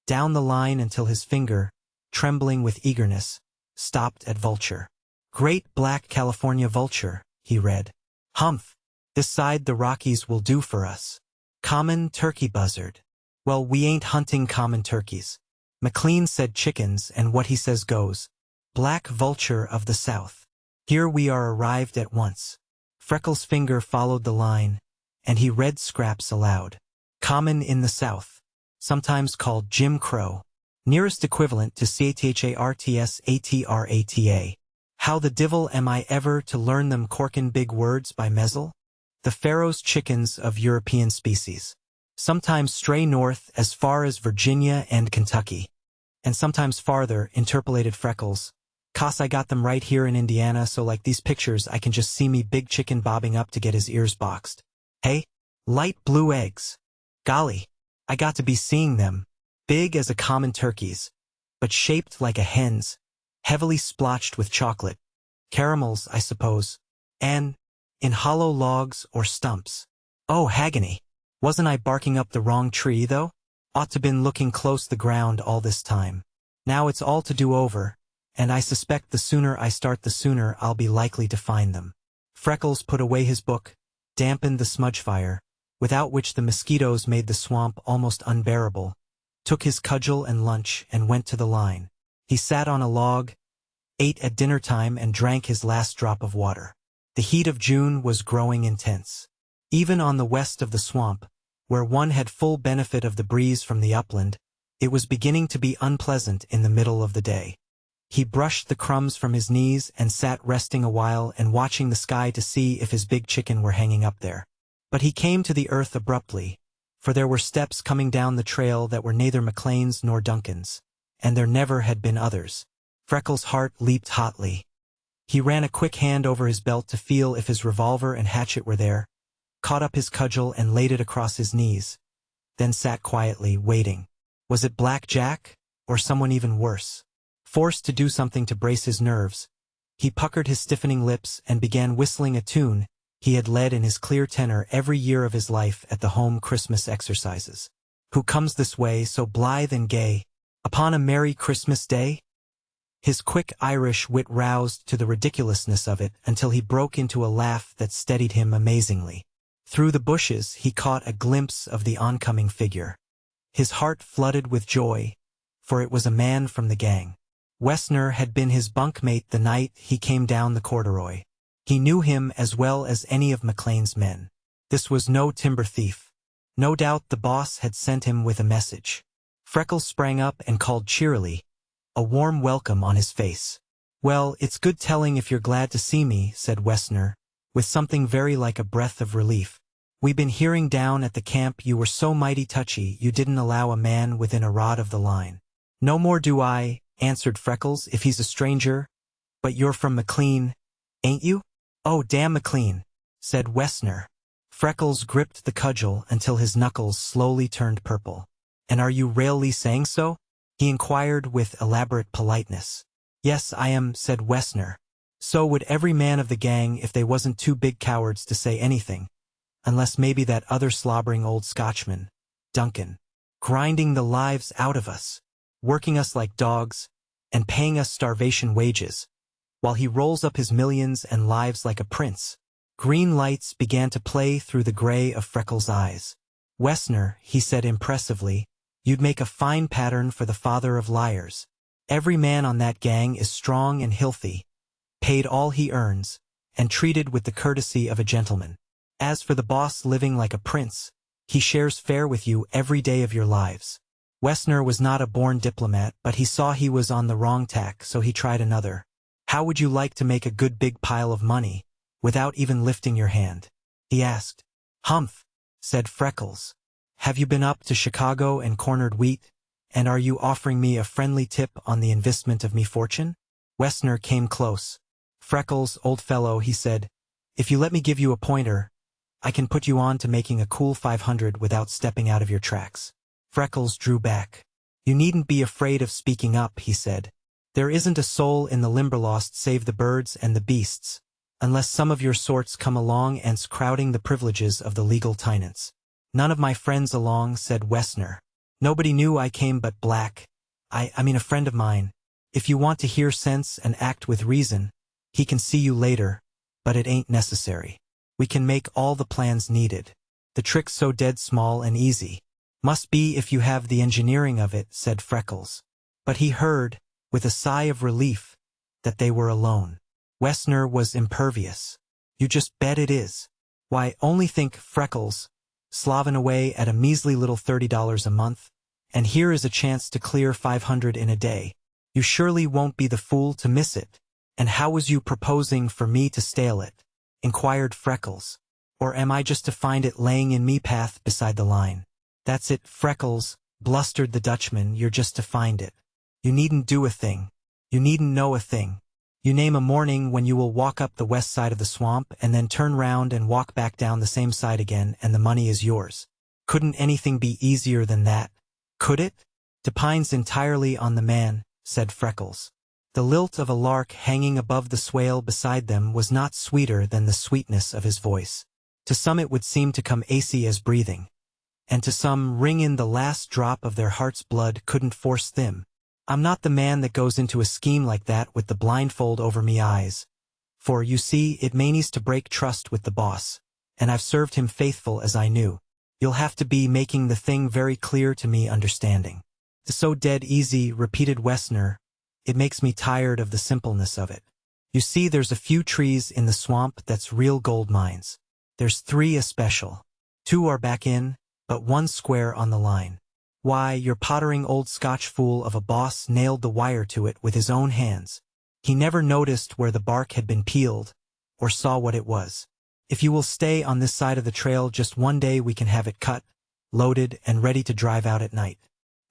down the line until his finger, trembling with eagerness, stopped at vulture. Great black California vulture, he read. Humph! This side the Rockies will do for us. Common turkey buzzard. Well, we ain't hunting common turkeys. McLean said chickens, and what he says goes. Black vulture of the South. Here we are arrived at once. Freckles' finger followed the line, and he read scraps aloud. Common in the South. Sometimes called Jim Crow. Nearest equivalent to CHARTSATRATA. How the divil am I ever to learn them corkin' big words by mezzle? The Pharaoh's chickens of European species. Sometimes stray north as far as Virginia and Kentucky. And sometimes farther, interpolated Freckles. 'Cause I got them right here in Indiana, so like these pictures I can just see me big chicken bobbing up to get his ears boxed. Hey? Light blue eggs. Golly, I got to be seeing them. Big as a common turkey's, but shaped like a hen's, heavily splotched with chocolate. Caramels, I suppose. And in hollow logs or stumps. Oh, Haggany. Wasn't I barking up the wrong tree, though? Ought to been looking close the ground all this time. Now it's all to do over, and I suspect the sooner I start the sooner I'll be likely to find them. Freckles put away his book, dampened the smudge fire, without which the mosquitoes made the swamp almost unbearable, took his cudgel and lunch and went to the line. He sat on a log, ate at dinner time and drank his last drop of water. The heat of June was growing intense. Even on the west of the swamp, where one had full benefit of the breeze from the upland, it was beginning to be unpleasant in the middle of the day. He brushed the crumbs from his knees and sat resting a while and watching the sky to see if his big chicken were hanging up there. But he came to the earth abruptly, for there were steps coming down the trail that were neither McLean's nor Duncan's, and there never had been others. Freckles' heart leaped hotly. He ran a quick hand over his belt to feel if his revolver and hatchet were there, caught up his cudgel and laid it across his knees, then sat quietly, waiting. Was it Black Jack? or someone even worse. Forced to do something to brace his nerves, he puckered his stiffening lips and began whistling a tune he had led in his clear tenor every year of his life at the home Christmas exercises. Who comes this way so blithe and gay, upon a merry Christmas day? His quick Irish wit roused to the ridiculousness of it until he broke into a laugh that steadied him amazingly. Through the bushes he caught a glimpse of the oncoming figure. His heart flooded with joy, for it was a man from the gang. Wessner had been his bunkmate the night he came down the corduroy. He knew him as well as any of McLean's men. This was no timber thief. No doubt the boss had sent him with a message. Freckles sprang up and called cheerily, a warm welcome on his face. "Well, it's good telling if you're glad to see me," said Wessner, with something very like a breath of relief. "We been hearing down at the camp you were so mighty touchy you didn't allow a man within a rod of the line." "No more do I," answered Freckles, "if he's a stranger. But you're from McLean, ain't you?" "Oh, damn McLean," said Wessner. Freckles gripped the cudgel until his knuckles slowly turned purple. "And are you really saying so?" he inquired with elaborate politeness. "Yes, I am," said Wessner. "So would every man of the gang if they wasn't too big cowards to say anything. Unless maybe that other slobbering old Scotchman, Duncan. Grinding the lives out of us, working us like dogs, and paying us starvation wages, while he rolls up his millions and lives like a prince." Green lights began to play through the gray of Freckles' eyes. "Wessner," he said impressively, "you'd make a fine pattern for the father of liars. Every man on that gang is strong and healthy, paid all he earns, and treated with the courtesy of a gentleman. As for the boss living like a prince, he shares fare with you every day of your lives." Wessner was not a born diplomat, but he saw he was on the wrong tack, so he tried another. "How would you like to make a good big pile of money, without even lifting your hand?" he asked. "Humph," said Freckles. "Have you been up to Chicago and cornered wheat, and are you offering me a friendly tip on the investment of me fortune?" Wessner came close. "Freckles, old fellow," he said, "if you let me give you a pointer, I can put you on to making a cool 500 without stepping out of your tracks." Freckles drew back. "You needn't be afraid of speaking up," he said. "There isn't a soul in the Limberlost save the birds and the beasts, unless some of your sorts come along and's crowding the privileges of the legal tenants." "None of my friends along," said Wessner. "Nobody knew I came but Black. I mean a friend of mine. If you want to hear sense and act with reason, he can see you later, but it ain't necessary. We can make all the plans needed. The trick's so dead small and easy." "Must be if you have the engineering of it," said Freckles. But he heard, with a sigh of relief, that they were alone. Wessner was impervious. "You just bet it is. Why, only think, Freckles, slaving away at a measly little $30 a month, and here is a chance to clear 500 in a day. You surely won't be the fool to miss it." "And how was you proposing for me to stale it?" inquired Freckles. "Or am I just to find it laying in me path beside the line?" "That's it, Freckles," blustered the Dutchman, "you're just to find it. You needn't do a thing. You needn't know a thing. You name a morning when you will walk up the west side of the swamp and then turn round and walk back down the same side again, and the money is yours. Couldn't anything be easier than that? Could it?" "Depends entirely on the man," said Freckles. The lilt of a lark hanging above the swale beside them was not sweeter than the sweetness of his voice. To some it would seem to come icy as breathing, and to some ring in the last drop of their heart's blood couldn't force them. "I'm not the man that goes into a scheme like that with the blindfold over me eyes, for, you see, it manees to break trust with the boss, and I've served him faithful as I knew. You'll have to be making the thing very clear to me understanding." "It's so dead easy," repeated Wessner. "It makes me tired of the simpleness of it. You see, there's a few trees in the swamp that's real gold mines. There's 3 especial. 2 are back in, but 1 square on the line. Why, your pottering old Scotch fool of a boss nailed the wire to it with his own hands. He never noticed where the bark had been peeled, or saw what it was. If you will stay on this side of the trail just one day, we can have it cut, loaded, and ready to drive out at night.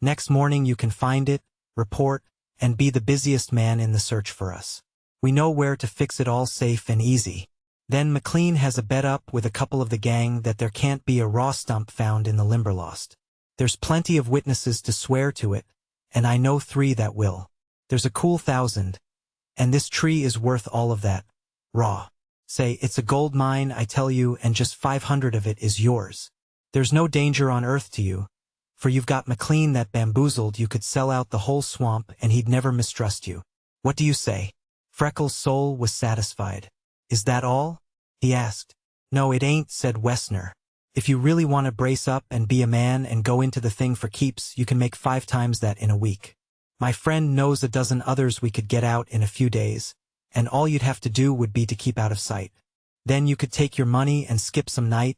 Next morning you can find it, report, and be the busiest man in the search for us. We know where to fix it all safe and easy. Then McLean has a bet up with a couple of the gang that there can't be a raw stump found in the Limberlost. There's plenty of witnesses to swear to it, and I know 3 that will. There's a cool 1,000, and this tree is worth all of that. Raw. Say, it's a gold mine, I tell you, and just 500 of it is yours. There's no danger on earth to you, for you've got McLean that bamboozled you could sell out the whole swamp and he'd never mistrust you. What do you say? Freckles' soul was satisfied. Is that all? He asked. No, it ain't, said Wessner. If you really want to brace up and be a man and go into the thing for keeps, you can make 5 times that in a week. My friend knows a dozen others we could get out in a few days, and all you'd have to do would be to keep out of sight. Then you could take your money and skip some night,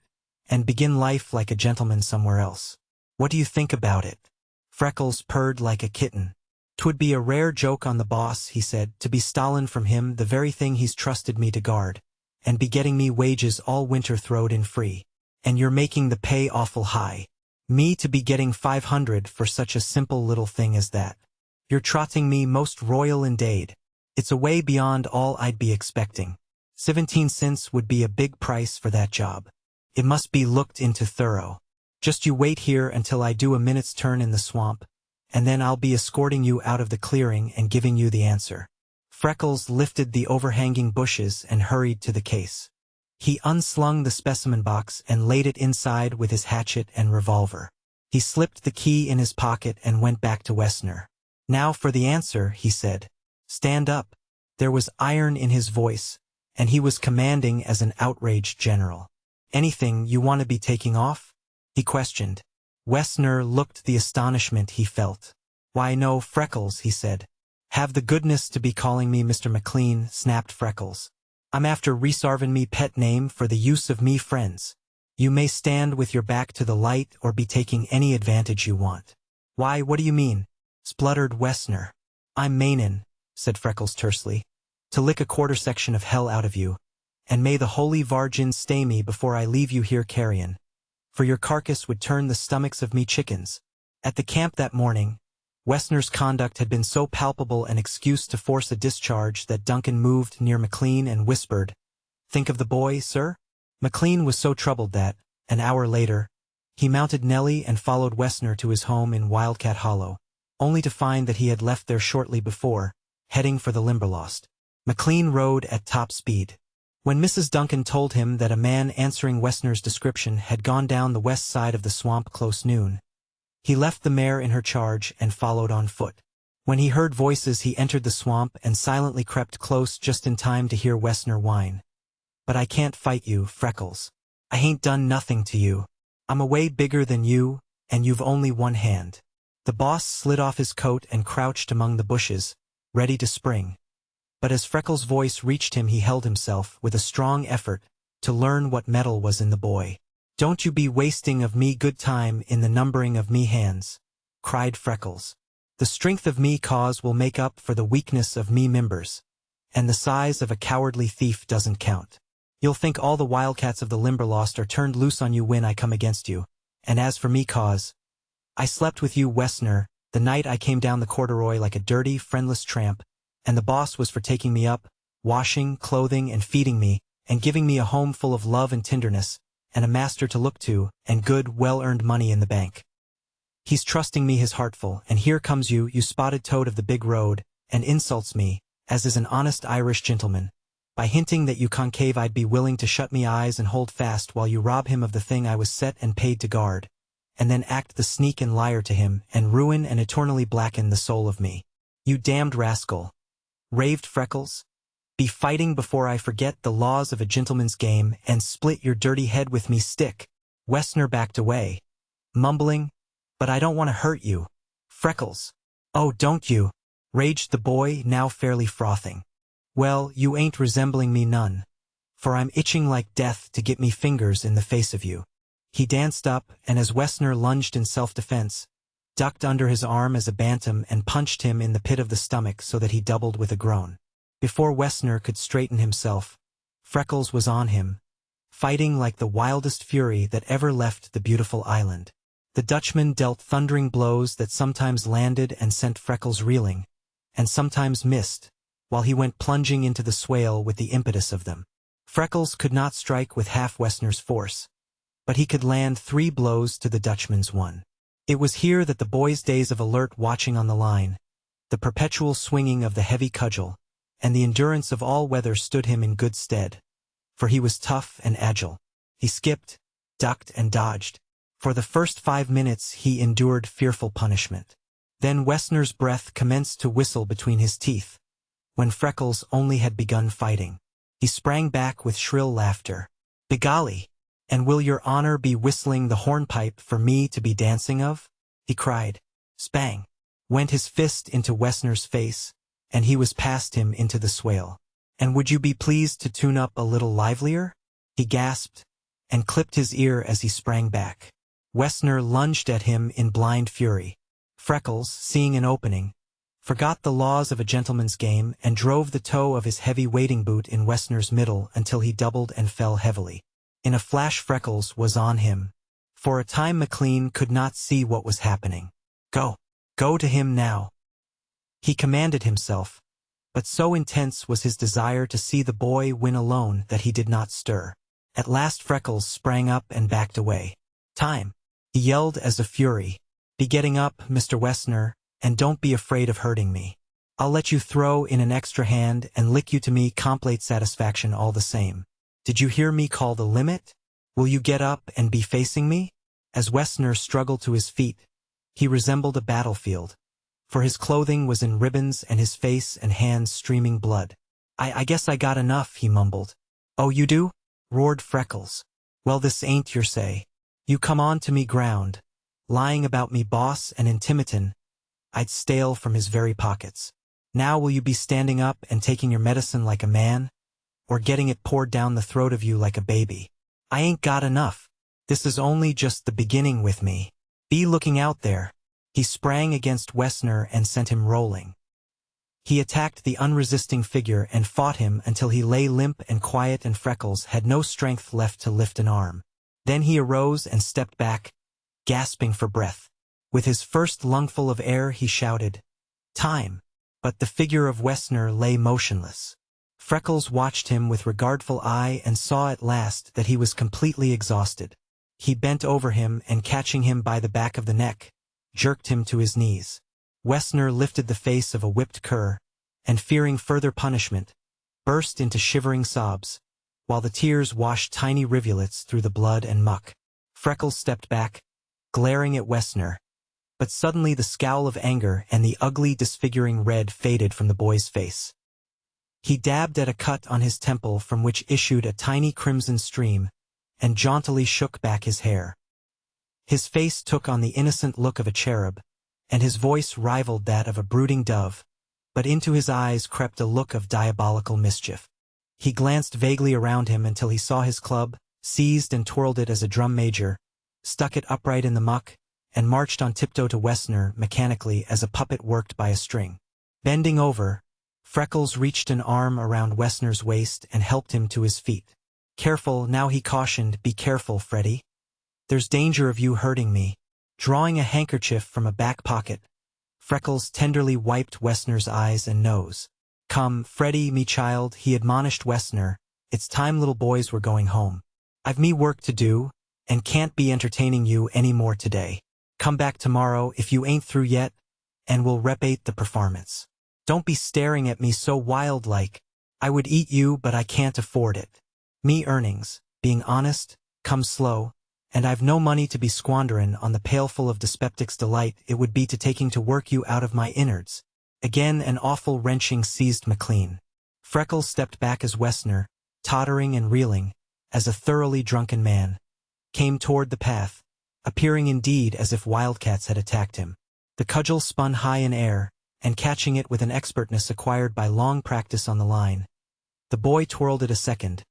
and begin life like a gentleman somewhere else. What do you think about it? Freckles purred like a kitten. 'Twould be a rare joke on the boss, he said, to be stolen from him the very thing he's trusted me to guard, and be getting me wages all winter throwed in free. And you're making the pay awful high. Me to be getting 500 for such a simple little thing as that. You're trotting me most royal indeed. It's a way beyond all I'd be expecting. 17 cents would be a big price for that job. It must be looked into thorough. Just you wait here until I do a minute's turn in the swamp, and then I'll be escorting you out of the clearing and giving you the answer. Freckles lifted the overhanging bushes and hurried to the case. He unslung the specimen box and laid it inside with his hatchet and revolver. He slipped the key in his pocket and went back to Wessner. Now for the answer, he said. Stand up. There was iron in his voice, and he was commanding as an outraged general. Anything you want to be taking off? He questioned. Wessner looked the astonishment he felt. Why no, Freckles, he said. Have the goodness to be calling me Mr. McLean, snapped Freckles. I'm after resarvin' me pet name for the use of me friends. You may stand with your back to the light or be taking any advantage you want. Why, what do you mean? Spluttered Wessner. I'm mainin', said Freckles tersely, to lick a quarter section of hell out of you, and may the holy Vargin stay me before I leave you here carrion, for your carcass would turn the stomachs of me chickens. At the camp that morning, Wessner's conduct had been so palpable an excuse to force a discharge that Duncan moved near McLean and whispered, Think of the boy, sir? McLean was so troubled that, an hour later, he mounted Nellie and followed Wessner to his home in Wildcat Hollow, only to find that he had left there shortly before, heading for the Limberlost. McLean rode at top speed. When Mrs. Duncan told him that a man answering Wessner's description had gone down the west side of the swamp close noon, he left the mare in her charge and followed on foot. When he heard voices he entered the swamp and silently crept close just in time to hear Wessner whine. But I can't fight you, Freckles. I hain't done nothing to you. I'm a way bigger than you, and you've only one hand. The boss slid off his coat and crouched among the bushes, ready to spring. But as Freckles' voice reached him he held himself, with a strong effort, to learn what mettle was in the boy. Don't you be wasting of me good time in the numbering of me hands, cried Freckles. The strength of me cause will make up for the weakness of me members, and the size of a cowardly thief doesn't count. You'll think all the wildcats of the Limberlost are turned loose on you when I come against you, and as for me cause, I slept with you, Wessner, the night I came down the corduroy like a dirty, friendless tramp, and the boss was for taking me up, washing, clothing, and feeding me, and giving me a home full of love and tenderness, and a master to look to, and good, well-earned money in the bank. He's trusting me his heartful, and here comes you, you spotted toad of the big road, and insults me, as is an honest Irish gentleman, by hinting that you concave I'd be willing to shut me eyes and hold fast while you rob him of the thing I was set and paid to guard, and then act the sneak and liar to him, and ruin and eternally blacken the soul of me. You damned rascal, raved Freckles. Be fighting before I forget the laws of a gentleman's game and split your dirty head with me stick. Wessner backed away, mumbling, But I don't want to hurt you. Freckles. Oh, don't you? Raged the boy, now fairly frothing. Well, you ain't resembling me none, for I'm itching like death to get me fingers in the face of you. He danced up, and as Wessner lunged in self-defense, ducked under his arm as a bantam and punched him in the pit of the stomach so that he doubled with a groan. Before Wessner could straighten himself, Freckles was on him, fighting like the wildest fury that ever left the beautiful island. The Dutchman dealt thundering blows that sometimes landed and sent Freckles reeling, and sometimes missed, while he went plunging into the swale with the impetus of them. Freckles could not strike with half Wessner's force, but he could land 3 blows to the Dutchman's 1. It was here that the boy's days of alert watching on the line, the perpetual swinging of the heavy cudgel, and the endurance of all weather stood him in good stead. For he was tough and agile. He skipped, ducked, and dodged. For the first 5 minutes he endured fearful punishment. Then Wessner's breath commenced to whistle between his teeth, when Freckles only had begun fighting. He sprang back with shrill laughter. "Begolly! And will your honor be whistling the hornpipe for me to be dancing of?" he cried. Spang! Went his fist into Wessner's face, and he was past him into the swale. "And would you be pleased to tune up a little livelier?" he gasped, and clipped his ear as he sprang back. Wessner lunged at him in blind fury. Freckles, seeing an opening, forgot the laws of a gentleman's game and drove the toe of his heavy wading boot in Wessner's middle until he doubled and fell heavily. In a flash Freckles was on him. For a time McLean could not see what was happening. Go to him now," he commanded himself, but so intense was his desire to see the boy win alone that he did not stir. At last Freckles sprang up and backed away. "Time," he yelled as a fury. "Be getting up, Mr. Wessner, and don't be afraid of hurting me. I'll let you throw in an extra hand and lick you to me complete satisfaction all the same. Did you hear me call the limit? Will you get up and be facing me?" As Wessner struggled to his feet, he resembled a battlefield, for his clothing was in ribbons and his face and hands streaming blood. I guess I got enough," he mumbled. "Oh, you do?" roared Freckles. "Well, this ain't your say. You come on to me ground, lying about me boss and intimitin'. I'd stale from his very pockets. Now will you be standing up and taking your medicine like a man, or getting it poured down the throat of you like a baby? I ain't got enough. This is only just the beginning with me. Be looking out there." He sprang against Wessner and sent him rolling. He attacked the unresisting figure and fought him until he lay limp and quiet and Freckles had no strength left to lift an arm. Then he arose and stepped back, gasping for breath. With his first lungful of air he shouted, "Time!" But the figure of Wessner lay motionless. Freckles watched him with regardful eye and saw at last that he was completely exhausted. He bent over him and catching him by the back of the neck, jerked him to his knees. Wessner lifted the face of a whipped cur, and fearing further punishment, burst into shivering sobs, while the tears washed tiny rivulets through the blood and muck. Freckles stepped back, glaring at Wessner, but suddenly the scowl of anger and the ugly disfiguring red faded from the boy's face. He dabbed at a cut on his temple from which issued a tiny crimson stream, and jauntily shook back his hair. His face took on the innocent look of a cherub, and his voice rivaled that of a brooding dove, but into his eyes crept a look of diabolical mischief. He glanced vaguely around him until he saw his club, seized and twirled it as a drum major, stuck it upright in the muck, and marched on tiptoe to Wessner mechanically as a puppet worked by a string. Bending over, Freckles reached an arm around Wessner's waist and helped him to his feet. "Careful," now he cautioned, "be careful, Freddy. There's danger of you hurting me." Drawing a handkerchief from a back pocket, Freckles tenderly wiped Wessner's eyes and nose. "Come, Freddy, me child," he admonished Wessner. "It's time little boys were going home. I've me work to do, and can't be entertaining you any more today. Come back tomorrow if you ain't through yet, and we'll repate the performance. Don't be staring at me so wild-like. I would eat you, but I can't afford it. Me earnings, being honest, come slow, and I've no money to be squanderin' on the pailful of dyspeptic's delight it would be to taking to work you out of my innards." Again an awful wrenching seized McLean. Freckles stepped back as Wessner, tottering and reeling, as a thoroughly drunken man, came toward the path, appearing indeed as if wildcats had attacked him. The cudgel spun high in air, and catching it with an expertness acquired by long practice on the line, the boy twirled it a second,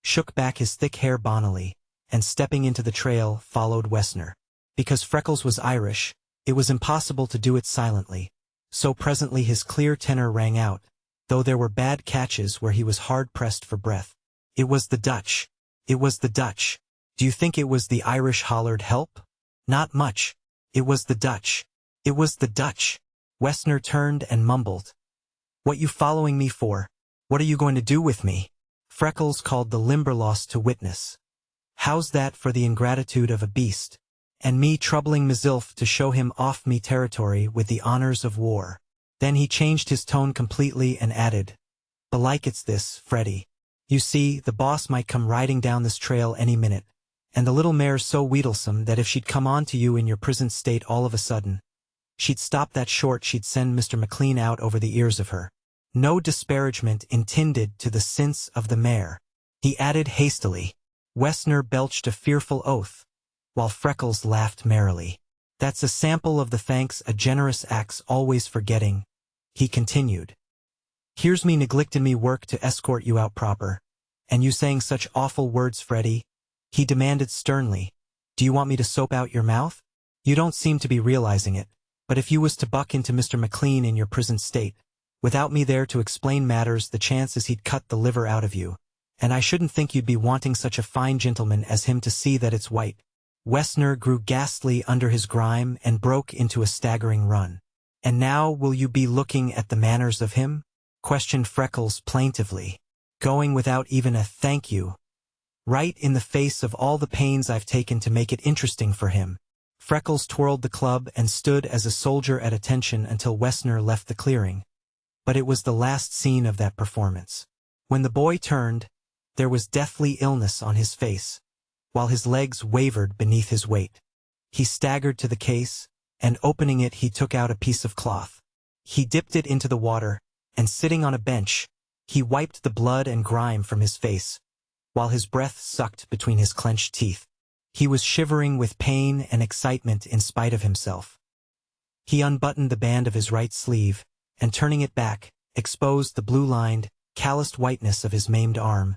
shook back his thick hair bonnily, and stepping into the trail followed Wessner. Because Freckles was Irish, it was impossible to do it silently, so presently his clear tenor rang out, though there were bad catches where he was hard-pressed for breath. "It was the Dutch. It was the Dutch. Do you think it was the Irish hollered help? Not much. It was the Dutch. It was the Dutch." Wessner turned and mumbled, "What you following me for? What are you going to do with me?" Freckles called the Limberlost to witness. "How's that for the ingratitude of a beast? and me troubling Mizilf to show him off me territory with the honors of war. Then he changed his tone completely and added, "Belike it's this, Freddy. You see, the boss might come riding down this trail any minute, and the little mare's so wheedlesome that if she'd come on to you in your prison state all of a sudden, she'd stop that short, she'd send Mr. McLean out over the ears of her." No disparagement intended to the sense of the mare, he added hastily. Wessner belched a fearful oath, while Freckles laughed merrily. "That's a sample of the thanks a generous act's always for getting," he continued. "Here's me neglectin' me work to escort you out proper, and you saying such awful words, Freddy," he demanded sternly. "Do you want me to soap out your mouth? You don't seem to be realizing it, but if you was to buck into Mr. McLean in your prison state, without me there to explain matters, the chance is he'd cut the liver out of you, and I shouldn't think you'd be wanting such a fine gentleman as him to see that it's white." Wessner grew ghastly under his grime and broke into a staggering run. "And now will you be looking at the manners of him?" questioned Freckles plaintively. "Going without even a thank you, right in the face of all the pains I've taken to make it interesting for him." Freckles twirled the club and stood as a soldier at attention until Wessner left the clearing. But it was the last scene of that performance. When the boy turned, there was deathly illness on his face, while his legs wavered beneath his weight. He staggered to the case, and opening it he took out a piece of cloth. He dipped it into the water, and sitting on a bench, he wiped the blood and grime from his face, while his breath sucked between his clenched teeth. He was shivering with pain and excitement in spite of himself. He unbuttoned the band of his right sleeve, and turning it back, exposed the blue-lined, calloused whiteness of his maimed arm,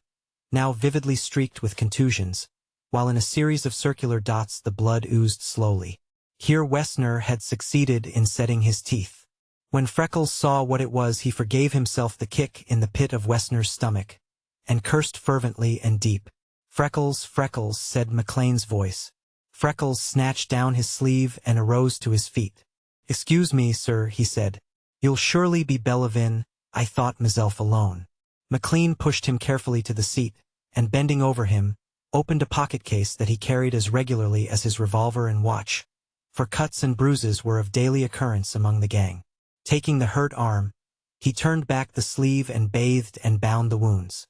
now vividly streaked with contusions, while in a series of circular dots the blood oozed slowly. Here Wessner had succeeded in setting his teeth. When Freckles saw what it was, he forgave himself the kick in the pit of Wessner's stomach, and cursed fervently and deep. "Freckles, Freckles," said McLean's voice. Freckles snatched down his sleeve and arose to his feet. "Excuse me, sir," he said. "You'll surely be Bellevin, I thought myself alone." McLean pushed him carefully to the seat, and bending over him, opened a pocket case that he carried as regularly as his revolver and watch, for cuts and bruises were of daily occurrence among the gang. Taking the hurt arm, he turned back the sleeve and bathed and bound the wounds.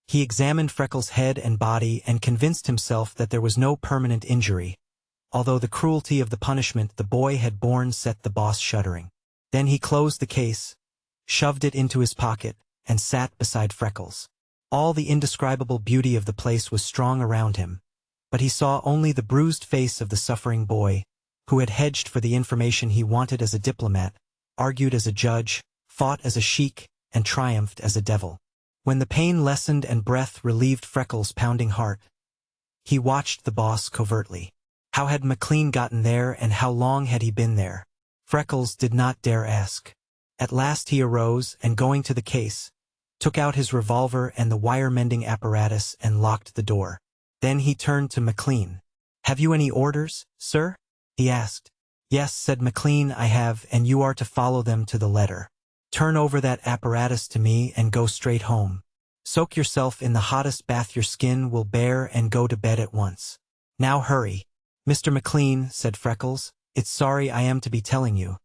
He examined Freckles' head and body and convinced himself that there was no permanent injury, although the cruelty of the punishment the boy had borne set the boss shuddering. Then he closed the case, shoved it into his pocket, and sat beside Freckles. All the indescribable beauty of the place was strong around him, but he saw only the bruised face of the suffering boy, who had hedged for the information he wanted as a diplomat, argued as a judge, fought as a sheik, and triumphed as a devil. When the pain lessened and breath relieved Freckles' pounding heart, he watched the boss covertly. How had McLean gotten there, and how long had he been there? Freckles did not dare ask. At last he arose, and going to the case, took out his revolver and the wire-mending apparatus and locked the door. Then he turned to McLean. "Have you any orders, sir?" he asked. "Yes," said McLean, "I have, and you are to follow them to the letter. Turn over that apparatus to me and go straight home. Soak yourself in the hottest bath your skin will bear and go to bed at once. Now hurry." "Mr. McLean," said Freckles, "it's sorry I am to be telling you,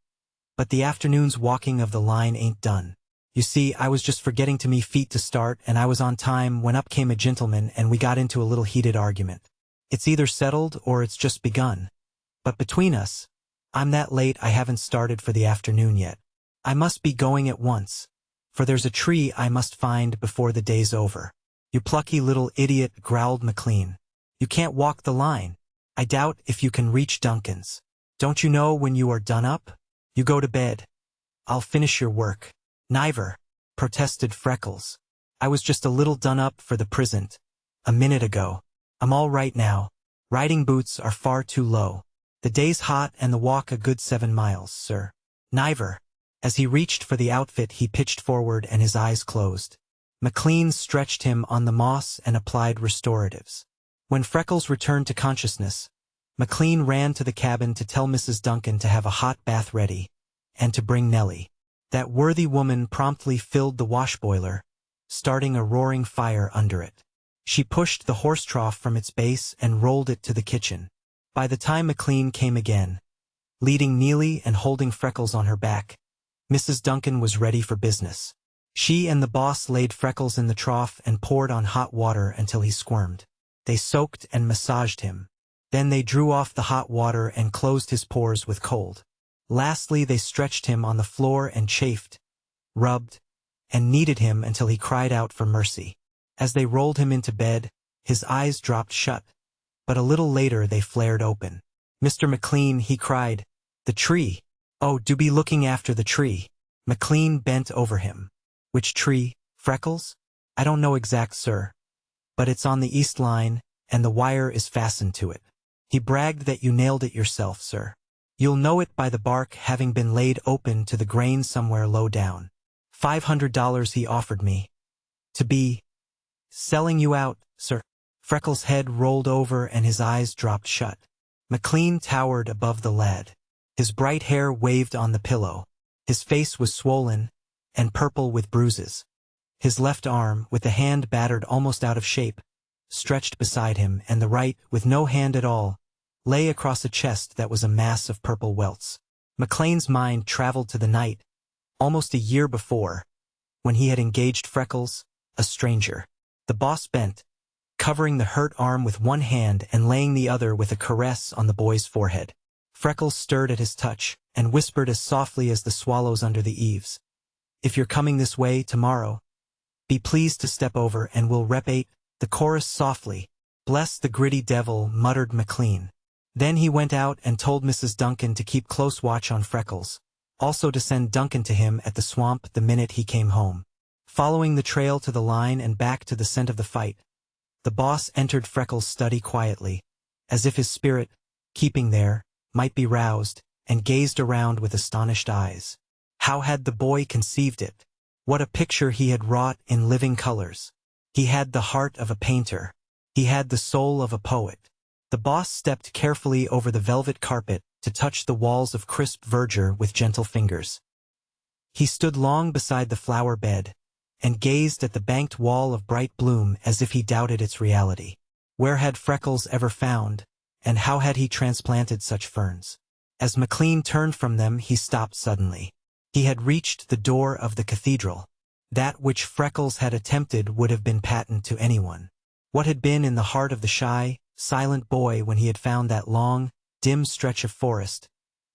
but the afternoon's walking of the line ain't done. You see, I was just forgetting to me feet to start, and I was on time when up came a gentleman and we got into a little heated argument. It's either settled or it's just begun. But between us, I'm that late I haven't started for the afternoon yet. I must be going at once, for there's a tree I must find before the day's over." "You plucky little idiot," growled McLean. "You can't walk the line. I doubt if you can reach Duncan's. Don't you know when you are done up? You go to bed. I'll finish your work." "Never," protested Freckles. "I was just a little done up for the present, a minute ago. I'm all right now. Riding boots are far too low. The day's hot and the walk a good 7 miles, sir." "Never." As he reached for the outfit he pitched forward and his eyes closed. McLean stretched him on the moss and applied restoratives. When Freckles returned to consciousness, McLean ran to the cabin to tell Mrs. Duncan to have a hot bath ready, and to bring Nellie. That worthy woman promptly filled the wash boiler, starting a roaring fire under it. She pushed the horse trough from its base and rolled it to the kitchen. By the time McLean came again, leading Neely and holding Freckles on her back, Mrs. Duncan was ready for business. She and the boss laid Freckles in the trough and poured on hot water until he squirmed. They soaked and massaged him. Then they drew off the hot water and closed his pores with cold. Lastly, they stretched him on the floor and chafed, rubbed, and kneaded him until he cried out for mercy. As they rolled him into bed, his eyes dropped shut, but a little later they flared open. "Mr. McLean," he cried, "the tree! Oh, do be looking after the tree!" McLean bent over him. "Which tree, Freckles?" "I don't know exact, sir. But it's on the east line, and the wire is fastened to it. He bragged that you nailed it yourself, sir. You'll know it by the bark having been laid open to the grain somewhere low down. $500 he offered me. To be selling you out, sir." Freckles' head rolled over and his eyes dropped shut. McLean towered above the lad. His bright hair waved on the pillow. His face was swollen and purple with bruises. His left arm, with the hand battered almost out of shape, stretched beside him, and the right, with no hand at all, lay across a chest that was a mass of purple welts. McLean's mind traveled to the night, almost a year before, when he had engaged Freckles, a stranger. The boss bent, covering the hurt arm with one hand and laying the other with a caress on the boy's forehead. Freckles stirred at his touch and whispered as softly as the swallows under the eaves, "If you're coming this way tomorrow, be pleased to step over and we'll repate the chorus softly." "Bless the gritty devil," muttered McLean. Then he went out and told Mrs. Duncan to keep close watch on Freckles, also to send Duncan to him at the swamp the minute he came home. Following the trail to the line and back to the scent of the fight, the boss entered Freckles' study quietly, as if his spirit, keeping there, might be roused, and gazed around with astonished eyes. How had the boy conceived it? What a picture he had wrought in living colors. He had the heart of a painter. He had the soul of a poet. The boss stepped carefully over the velvet carpet to touch the walls of crisp verdure with gentle fingers. He stood long beside the flower bed and gazed at the banked wall of bright bloom as if he doubted its reality. Where had Freckles ever found, and how had he transplanted such ferns? As McLean turned from them, he stopped suddenly. He had reached the door of the cathedral. That which Freckles had attempted would have been patent to anyone. What had been in the heart of the shy, silent boy when he had found that long, dim stretch of forest,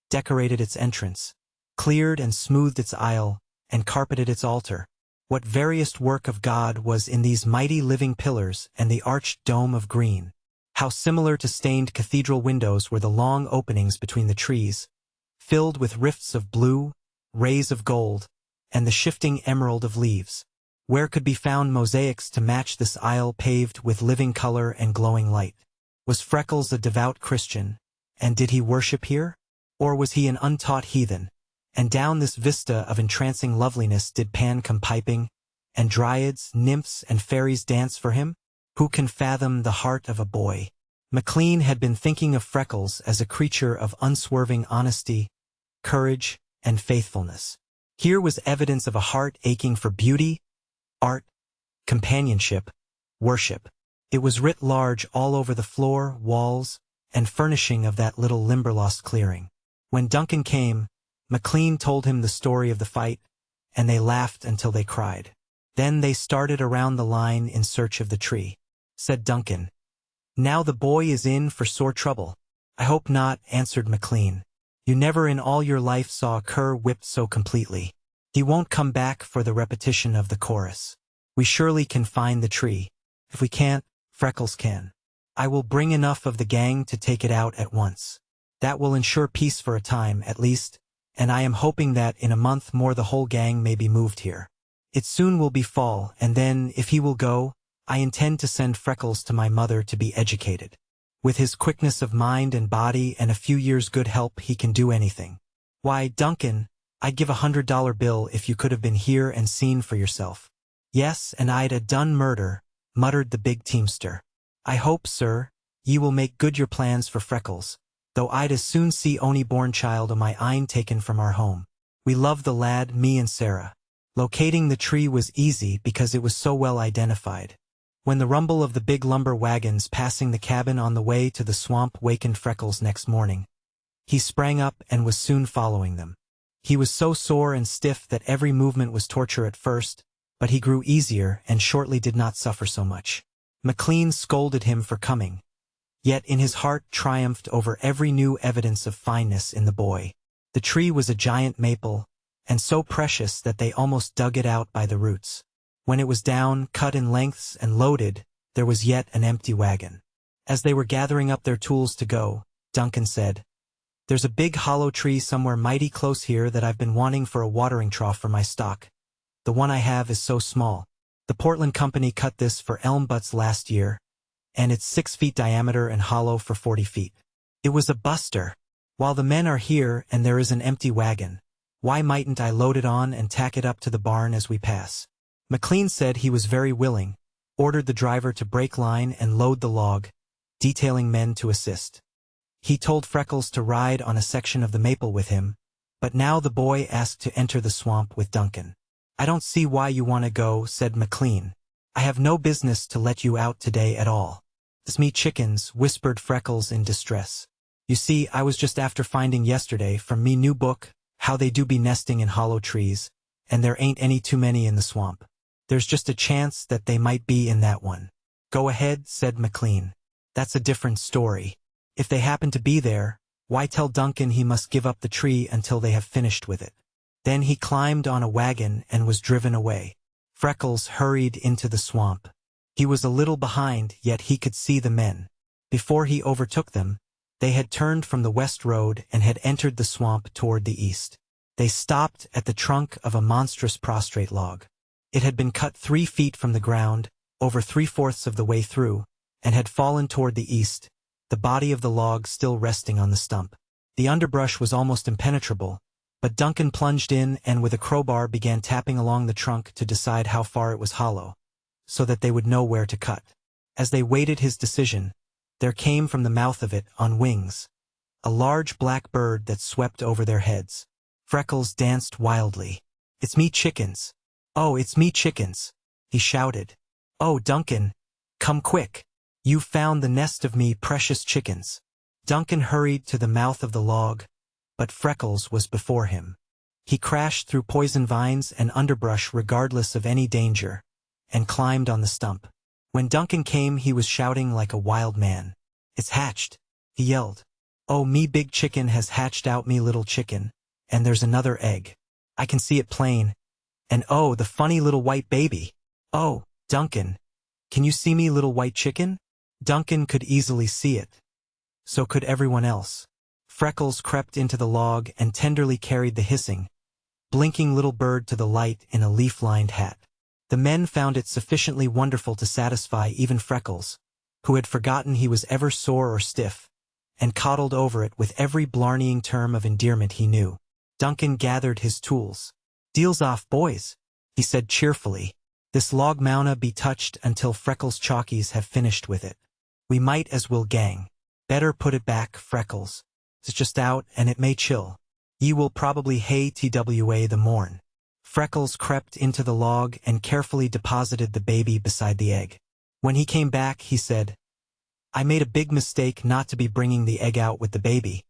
decorated its entrance, cleared and smoothed its aisle, and carpeted its altar? What veriest work of God was in these mighty living pillars and the arched dome of green? How similar to stained cathedral windows were the long openings between the trees, filled with rifts of blue, rays of gold, and the shifting emerald of leaves. Where could be found mosaics to match this aisle paved with living color and glowing light? Was Freckles a devout Christian, and did he worship here? Or was he an untaught heathen, and down this vista of entrancing loveliness did Pan come piping, and dryads, nymphs, and fairies dance for him? Who can fathom the heart of a boy? McLean had been thinking of Freckles as a creature of unswerving honesty, courage, and faithfulness. Here was evidence of a heart aching for beauty, art, companionship, worship. It was writ large all over the floor, walls, and furnishing of that little Limberlost clearing. When Duncan came, McLean told him the story of the fight, and they laughed until they cried. Then they started around the line in search of the tree. Said Duncan, "Now the boy is in for sore trouble." "I hope not," answered McLean. "You never in all your life saw a cur whipped so completely. He won't come back for the repetition of the chorus. We surely can find the tree. If we can't, Freckles can. I will bring enough of the gang to take it out at once. That will ensure peace for a time, at least, and I am hoping that in a month more the whole gang may be moved here. It soon will be fall, and then, if he will go, I intend to send Freckles to my mother to be educated. With his quickness of mind and body and a few years' good help, he can do anything. Why, Duncan, I'd give $100 bill if you could have been here and seen for yourself." "Yes, and I'd a done murder," muttered the big teamster. "I hope, sir, ye will make good your plans for Freckles, though I'd as soon see ony born child o' my ain taken from our home. We love the lad, me and Sarah." Locating the tree was easy because it was so well identified. When the rumble of the big lumber wagons passing the cabin on the way to the swamp wakened Freckles next morning, he sprang up and was soon following them. He was so sore and stiff that every movement was torture at first, but he grew easier and shortly did not suffer so much. McLean scolded him for coming, yet in his heart triumphed over every new evidence of fineness in the boy. The tree was a giant maple, and so precious that they almost dug it out by the roots. When it was down, cut in lengths, and loaded, there was yet an empty wagon. As they were gathering up their tools to go, Duncan said, "There's a big hollow tree somewhere mighty close here that I've been wanting for a watering trough for my stock. The one I have is so small. The Portland Company cut this for elm butts last year, and it's 6 feet diameter and hollow for 40 feet. It was a buster. While the men are here and there is an empty wagon, why mightn't I load it on and tack it up to the barn as we pass?" McLean said he was very willing, ordered the driver to break line and load the log, detailing men to assist. He told Freckles to ride on a section of the maple with him, but now the boy asked to enter the swamp with Duncan. "I don't see why you want to go," said McLean. "I have no business to let you out today at all." "It's me chickens," whispered Freckles in distress. "You see, I was just after finding yesterday from me new book how they do be nesting in hollow trees, and there ain't any too many in the swamp. There's just a chance that they might be in that one." "Go ahead," said McLean. "That's a different story. If they happen to be there, why tell Duncan he must give up the tree until they have finished with it." Then he climbed on a wagon and was driven away. Freckles hurried into the swamp. He was a little behind, yet he could see the men. Before he overtook them, they had turned from the west road and had entered the swamp toward the east. They stopped at the trunk of a monstrous prostrate log. It had been cut 3 feet from the ground, over 3/4 of the way through, and had fallen toward the east, the body of the log still resting on the stump. The underbrush was almost impenetrable, but Duncan plunged in and with a crowbar began tapping along the trunk to decide how far it was hollow, so that they would know where to cut. As they waited his decision, there came from the mouth of it, on wings, a large black bird that swept over their heads. Freckles danced wildly. "It's me chickens. Oh, it's me chickens," he shouted. "Oh, Duncan, come quick. You found the nest of me precious chickens." Duncan hurried to the mouth of the log, but Freckles was before him. He crashed through poison vines and underbrush regardless of any danger, and climbed on the stump. When Duncan came, he was shouting like a wild man. "It's hatched," he yelled. "Oh, me big chicken has hatched out me little chicken, and there's another egg. I can see it plain. And oh, the funny little white baby. Oh, Duncan, can you see me little white chicken?" Duncan could easily see it. So could everyone else. Freckles crept into the log and tenderly carried the hissing, blinking little bird to the light in a leaf-lined hat. The men found it sufficiently wonderful to satisfy even Freckles, who had forgotten he was ever sore or stiff, and coddled over it with every blarneying term of endearment he knew. Duncan gathered his tools. "Deal's off, boys," he said cheerfully. "This log mauna be touched until Freckles' chalkies have finished with it. We might as well gang. Better put it back, Freckles. It's just out and it may chill. Ye will probably hay twa the morn." Freckles crept into the log and carefully deposited the baby beside the egg. When he came back, he said, "I made a big mistake not to be bringing the egg out with the baby,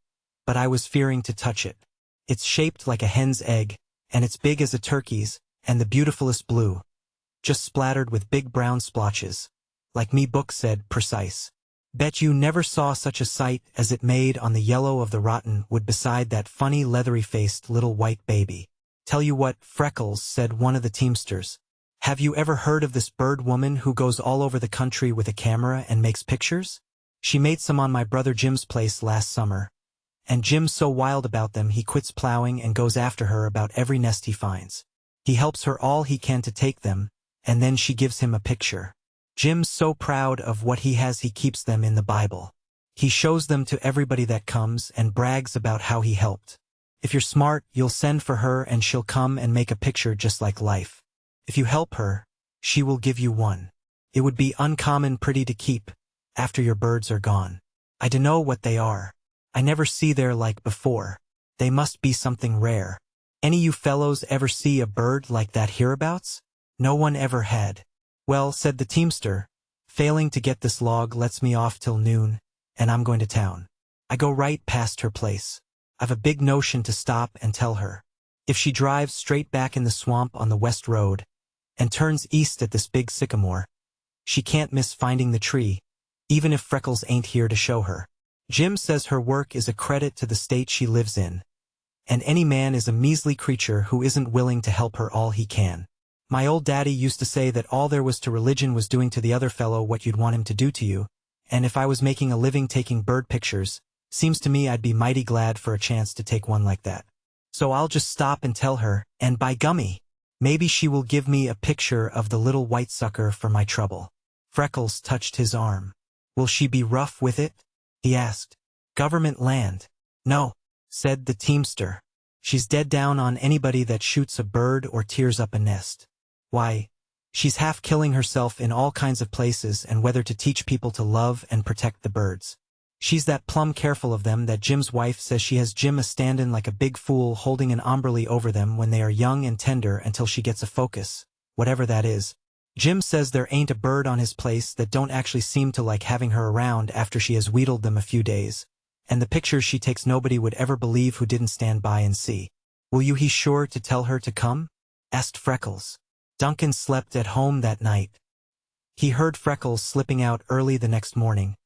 but I was fearing to touch it. It's shaped like a hen's egg, and it's big as a turkey's, and the beautifulest blue, just splattered with big brown splotches, like me book said, precise. Bet you never saw such a sight as it made on the yellow of the rotten wood beside that funny leathery-faced little white baby." "Tell you what, Freckles," said one of the teamsters, "have you ever heard of this bird woman who goes all over the country with a camera and makes pictures? She made some on my brother Jim's place last summer, and Jim's so wild about them he quits plowing and goes after her about every nest he finds. He helps her all he can to take them, and then she gives him a picture. Jim's so proud of what he has he keeps them in the Bible. He shows them to everybody that comes and brags about how he helped. If you're smart, you'll send for her and she'll come and make a picture just like life. If you help her, she will give you one. It would be uncommon pretty to keep, after your birds are gone. I dunno what they are. I never see their like before. They must be something rare. Any you fellows ever see a bird like that hereabouts?" No one ever had. "Well," said the teamster, Failing to get this log lets me off till noon, and I'm going to town. I go right past her place. I've a big notion to stop and tell her. If she drives straight back in the swamp on the west road, and turns east at this big sycamore, she can't miss finding the tree, even if Freckles ain't here to show her. Jim says her work is a credit to the state she lives in, and any man is a measly creature who isn't willing to help her all he can. My old daddy used to say that all there was to religion was doing to the other fellow what you'd want him to do to you, and if I was making a living taking bird pictures, seems to me I'd be mighty glad for a chance to take one like that. So I'll just stop and tell her, and by gummy, maybe she will give me a picture of the little white sucker for my trouble. Freckles touched his arm. Will she be rough with it? He asked. Government land. No, said the teamster. She's dead down on anybody that shoots a bird or tears up a nest. Why, she's half killing herself in all kinds of places and whether to teach people to love and protect the birds. She's that plumb careful of them that Jim's wife says she has Jim a-standin' like a big fool holding an ombrely over them when they are young and tender until she gets a focus, whatever that is. Jim says there ain't a bird on his place that don't actually seem to like having her around after she has wheedled them a few days, and the pictures she takes nobody would ever believe who didn't stand by and see. Will you be sure to tell her to come? Asked Freckles. Duncan slept at home that night. He heard Freckles slipping out early the next morning,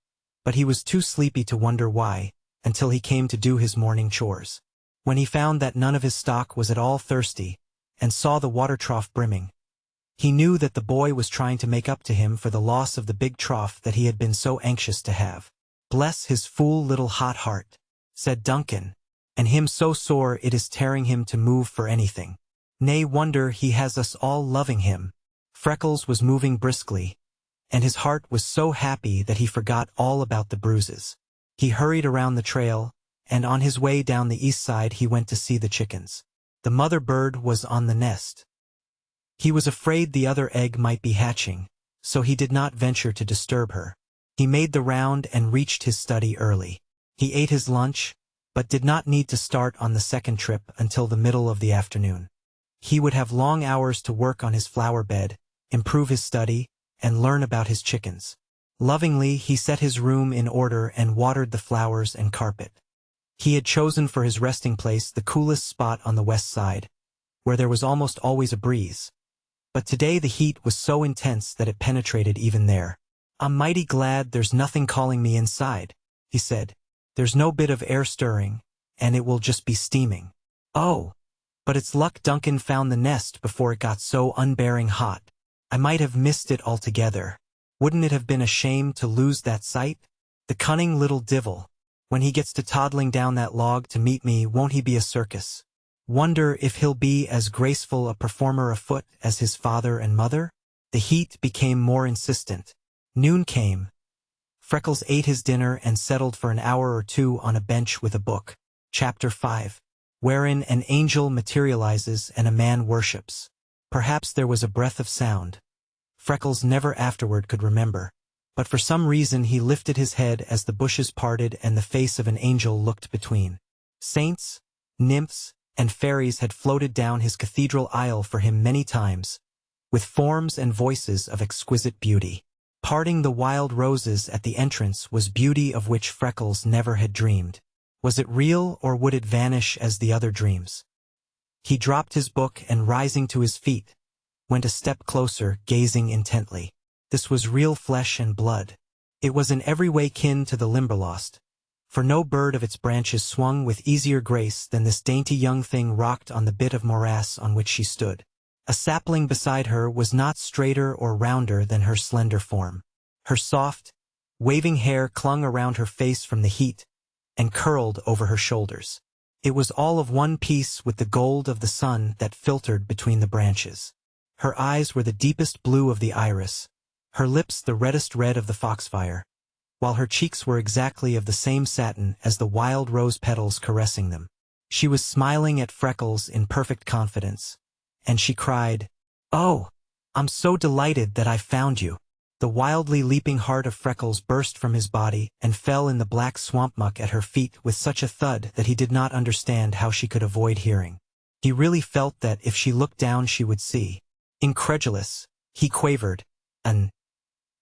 but he was too sleepy to wonder why, until he came to do his morning chores. When he found that none of his stock was at all thirsty, and saw the water trough brimming, he knew that the boy was trying to make up to him for the loss of the big trough that he had been so anxious to have. Bless his fool little hot heart, said Duncan, and him so sore it is tearing him to move for anything. Nay wonder he has us all loving him. Freckles was moving briskly, and his heart was so happy that he forgot all about the bruises. He hurried around the trail, and on his way down the east side he went to see the chickens. The mother bird was on the nest. He was afraid the other egg might be hatching, so he did not venture to disturb her. He made the round and reached his study early. He ate his lunch, but did not need to start on the second trip until the middle of the afternoon. He would have long hours to work on his flower bed, improve his study, and learn about his chickens. Lovingly, he set his room in order and watered the flowers and carpet. He had chosen for his resting place the coolest spot on the west side, where there was almost always a breeze. But today the heat was so intense that it penetrated even there. I'm mighty glad there's nothing calling me inside, he said. There's no bit of air stirring, and it will just be steaming. Oh, but it's luck Duncan found the nest before it got so unbearing hot. I might have missed it altogether. Wouldn't it have been a shame to lose that sight? The cunning little divil. When he gets to toddling down that log to meet me, won't he be a circus? Wonder if he'll be as graceful a performer afoot as his father and mother? The heat became more insistent. Noon came. Freckles ate his dinner and settled for an hour or two on a bench with a book. Chapter 5. Wherein an angel materializes and a man worships. Perhaps there was a breath of sound. Freckles never afterward could remember, but for some reason he lifted his head as the bushes parted and the face of an angel looked between. Saints, nymphs, and fairies had floated down his cathedral aisle for him many times, with forms and voices of exquisite beauty. Parting the wild roses at the entrance was beauty of which Freckles never had dreamed. Was it real or would it vanish as the other dreams? He dropped his book and rising to his feet, went a step closer, gazing intently. This was real flesh and blood. It was in every way kin to the Limberlost, for no bird of its branches swung with easier grace than this dainty young thing rocked on the bit of morass on which she stood. A sapling beside her was not straighter or rounder than her slender form. Her soft, waving hair clung around her face from the heat, and curled over her shoulders. It was all of one piece with the gold of the sun that filtered between the branches. Her eyes were the deepest blue of the iris, her lips the reddest red of the foxfire, while her cheeks were exactly of the same satin as the wild rose petals caressing them. She was smiling at Freckles in perfect confidence, and she cried, "Oh, I'm so delighted that I found you." The wildly leaping heart of Freckles burst from his body and fell in the black swamp muck at her feet with such a thud that he did not understand how she could avoid hearing. He really felt that if she looked down she would see. Incredulous, he quavered,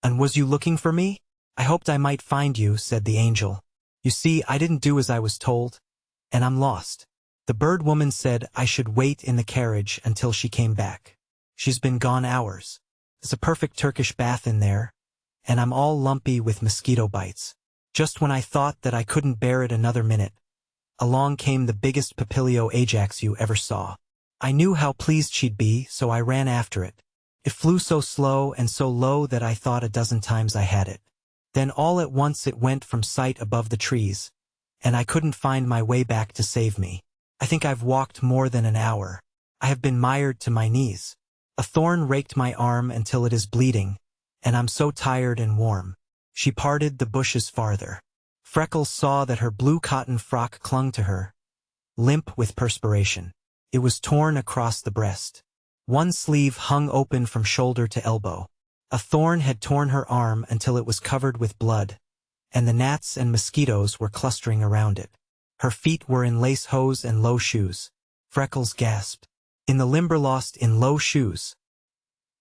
And was you looking for me? I hoped I might find you, said the angel. You see, I didn't do as I was told, and I'm lost. The bird woman said I should wait in the carriage until she came back. She's been gone hours. It's a perfect Turkish bath in there, and I'm all lumpy with mosquito bites. Just when I thought that I couldn't bear it another minute, along came the biggest Papilio Ajax you ever saw. I knew how pleased she'd be, so I ran after it. It flew so slow and so low that I thought a dozen times I had it. Then all at once it went from sight above the trees, and I couldn't find my way back to save me. I think I've walked more than an hour. I have been mired to my knees. A thorn raked my arm until it is bleeding, and I'm so tired and warm. She parted the bushes farther. Freckles saw that her blue cotton frock clung to her, limp with perspiration. It was torn across the breast. One sleeve hung open from shoulder to elbow. A thorn had torn her arm until it was covered with blood, and the gnats and mosquitoes were clustering around it. Her feet were in lace hose and low shoes. Freckles gasped. In the Limberlost in low shoes.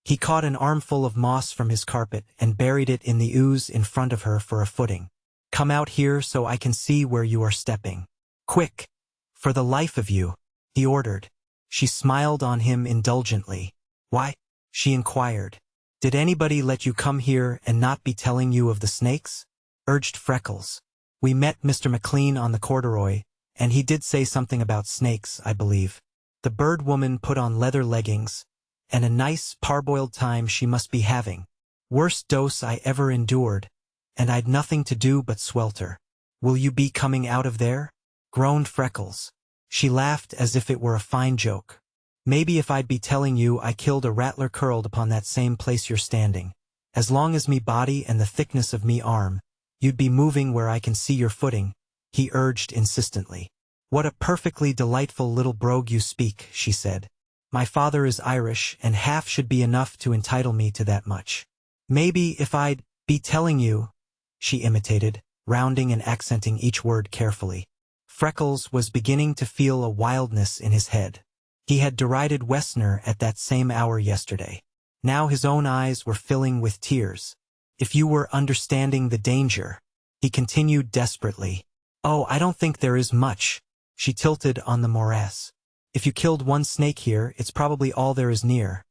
He caught an armful of moss from his carpet and buried it in the ooze in front of her for a footing. Come out here so I can see where you are stepping. Quick! For the life of you, he ordered. She smiled on him indulgently. Why? She inquired. Did anybody let you come here and not be telling you of the snakes? Urged Freckles. We met Mr. McLean on the corduroy, and he did say something about snakes, I believe. The bird woman put on leather leggings, and a nice parboiled time she must be having. Worst dose I ever endured, and I'd nothing to do but swelter. Will you be coming out of there? Groaned Freckles. She laughed as if it were a fine joke. Maybe if I'd be telling you I killed a rattler curled upon that same place you're standing. As long as me body and the thickness of me arm, you'd be moving where I can see your footing, he urged insistently. What a perfectly delightful little brogue you speak, she said. My father is Irish, and half should be enough to entitle me to that much. Maybe if I'd be telling you, she imitated, rounding and accenting each word carefully. Freckles was beginning to feel a wildness in his head. He had derided Wessner at that same hour yesterday. Now his own eyes were filling with tears. If you were understanding the danger, he continued desperately. Oh, I don't think there is much. She tilted on the morass. If you killed one snake here, it's probably all there is near.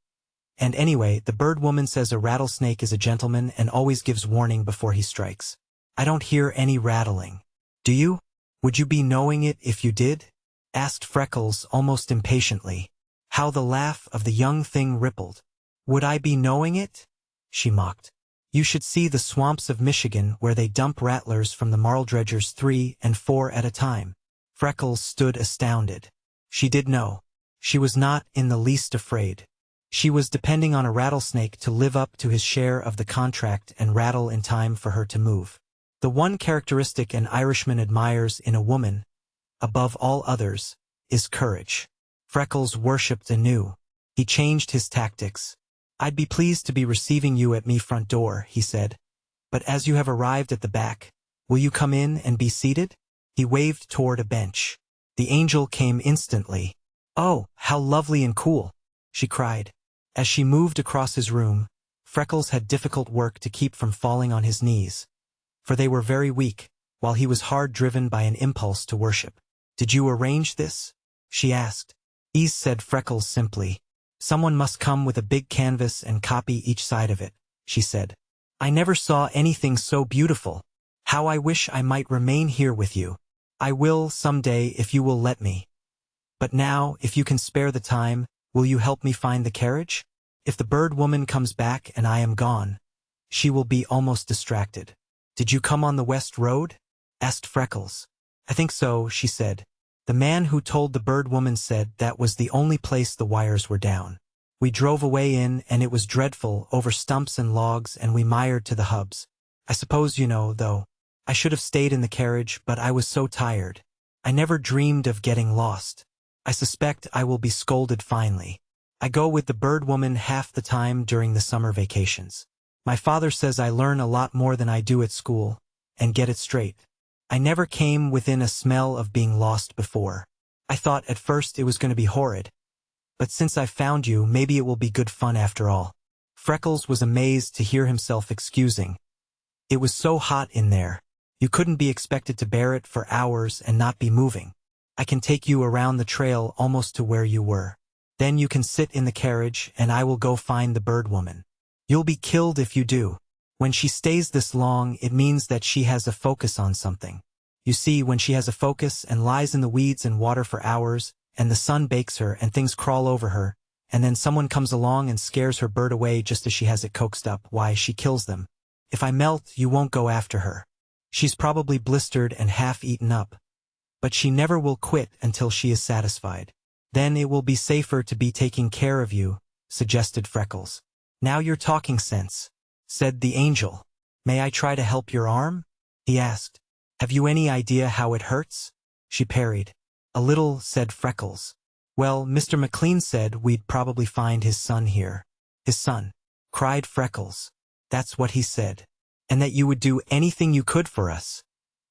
And anyway, the bird woman says a rattlesnake is a gentleman and always gives warning before he strikes. I don't hear any rattling. Do you? Would you be knowing it if you did? Asked Freckles almost impatiently. How the laugh of the young thing rippled. Would I be knowing it? She mocked. You should see the swamps of Michigan where they dump rattlers from the marl dredgers 3 and 4 at a time. Freckles stood astounded. She did know. She was not in the least afraid. She was depending on a rattlesnake to live up to his share of the contract and rattle in time for her to move. The one characteristic an Irishman admires in a woman, above all others, is courage. Freckles worshipped anew. He changed his tactics. I'd be pleased to be receiving you at me front door, he said. But as you have arrived at the back, will you come in and be seated? He waved toward a bench. The angel came instantly. Oh, how lovely and cool, she cried. As she moved across his room, Freckles had difficult work to keep from falling on his knees, for they were very weak, while he was hard driven by an impulse to worship. Did you arrange this? She asked. Ease, said Freckles simply. Someone must come with a big canvas and copy each side of it, she said. I never saw anything so beautiful. How I wish I might remain here with you. I will some day if you will let me. But now, if you can spare the time, will you help me find the carriage? If the bird woman comes back and I am gone, she will be almost distracted. Did you come on the West Road? Asked Freckles. I think so, she said. The man who told the bird woman said that was the only place the wires were down. We drove away in, and it was dreadful, over stumps and logs, and we mired to the hubs. I suppose you know, though. I should have stayed in the carriage, but I was so tired. I never dreamed of getting lost. I suspect I will be scolded finely. I go with the bird woman half the time during the summer vacations. My father says I learn a lot more than I do at school, and get it straight. I never came within a smell of being lost before. I thought at first it was going to be horrid. But since I've found you, maybe it will be good fun after all. Freckles was amazed to hear himself excusing. It was so hot in there. You couldn't be expected to bear it for hours and not be moving. I can take you around the trail almost to where you were. Then you can sit in the carriage and I will go find the bird woman. You'll be killed if you do. When she stays this long, it means that she has a focus on something. You see, when she has a focus and lies in the weeds and water for hours, and the sun bakes her and things crawl over her, and then someone comes along and scares her bird away just as she has it coaxed up, why, she kills them. If I melt, you won't go after her. She's probably blistered and half eaten up. But she never will quit until she is satisfied. Then it will be safer to be taking care of you, suggested Freckles. Now you're talking sense, said the angel. May I try to help your arm? He asked. Have you any idea how it hurts? She parried. A little, said Freckles. Well, Mr. McLean said we'd probably find his son here. His son, cried Freckles. That's what he said. And that you would do anything you could for us.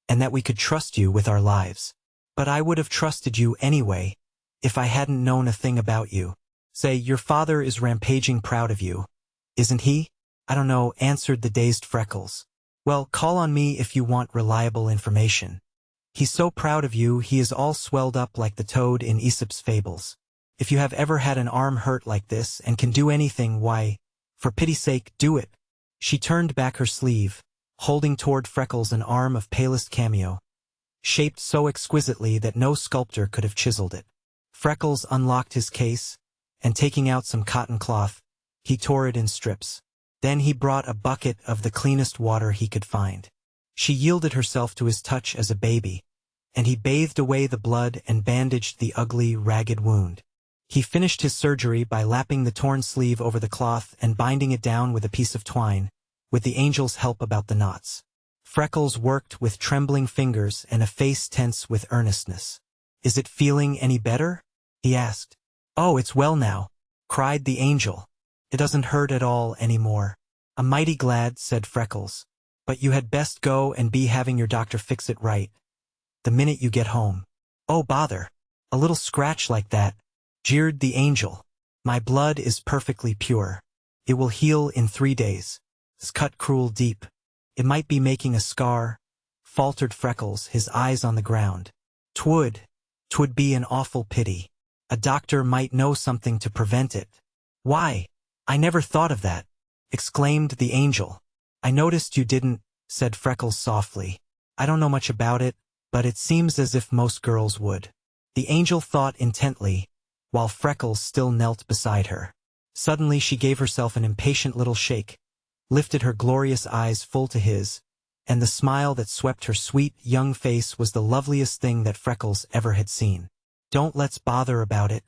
And that we could trust you with our lives. But I would have trusted you anyway, if I hadn't known a thing about you. Say, your father is rampaging proud of you. Isn't he? I don't know, answered the dazed Freckles. Well, call on me if you want reliable information. He's so proud of you, he is all swelled up like the toad in Aesop's fables. If you have ever had an arm hurt like this and can do anything, why, for pity's sake, do it. She turned back her sleeve, holding toward Freckles an arm of palest cameo, shaped so exquisitely that no sculptor could have chiseled it. Freckles unlocked his case, and taking out some cotton cloth, he tore it in strips. Then he brought a bucket of the cleanest water he could find. She yielded herself to his touch as a baby, and he bathed away the blood and bandaged the ugly, ragged wound. He finished his surgery by lapping the torn sleeve over the cloth and binding it down with a piece of twine, with the angel's help about the knots. Freckles worked with trembling fingers and a face tense with earnestness. Is it feeling any better? He asked. Oh, it's well now, cried the angel. It doesn't hurt at all anymore. I'm mighty glad, said Freckles. But you had best go and be having your doctor fix it right the minute you get home. Oh, bother. A little scratch like that, jeered the angel. My blood is perfectly pure. It will heal in 3 days. It's cut cruel deep. It might be making a scar, faltered Freckles, his eyes on the ground. 'Twould be an awful pity. A doctor might know something to prevent it. Why, I never thought of that, exclaimed the angel. I noticed you didn't, said Freckles softly. I don't know much about it, but it seems as if most girls would. The angel thought intently, while Freckles still knelt beside her. Suddenly she gave herself an impatient little shake, lifted her glorious eyes full to his, and the smile that swept her sweet, young face was the loveliest thing that Freckles ever had seen. Don't let's bother about it,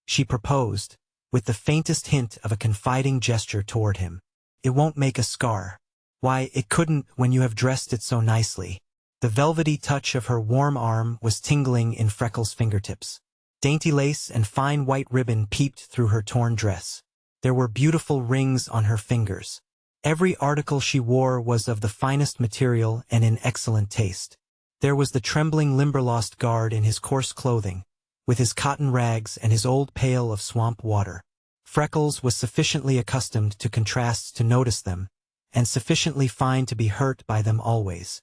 she proposed, with the faintest hint of a confiding gesture toward him. It won't make a scar. Why, it couldn't when you have dressed it so nicely. The velvety touch of her warm arm was tingling in Freckles' fingertips. Dainty lace and fine white ribbon peeped through her torn dress. There were beautiful rings on her fingers. Every article she wore was of the finest material and in excellent taste. There was the trembling Limberlost guard in his coarse clothing, with his cotton rags and his old pail of swamp water. Freckles was sufficiently accustomed to contrasts to notice them, and sufficiently fine to be hurt by them always.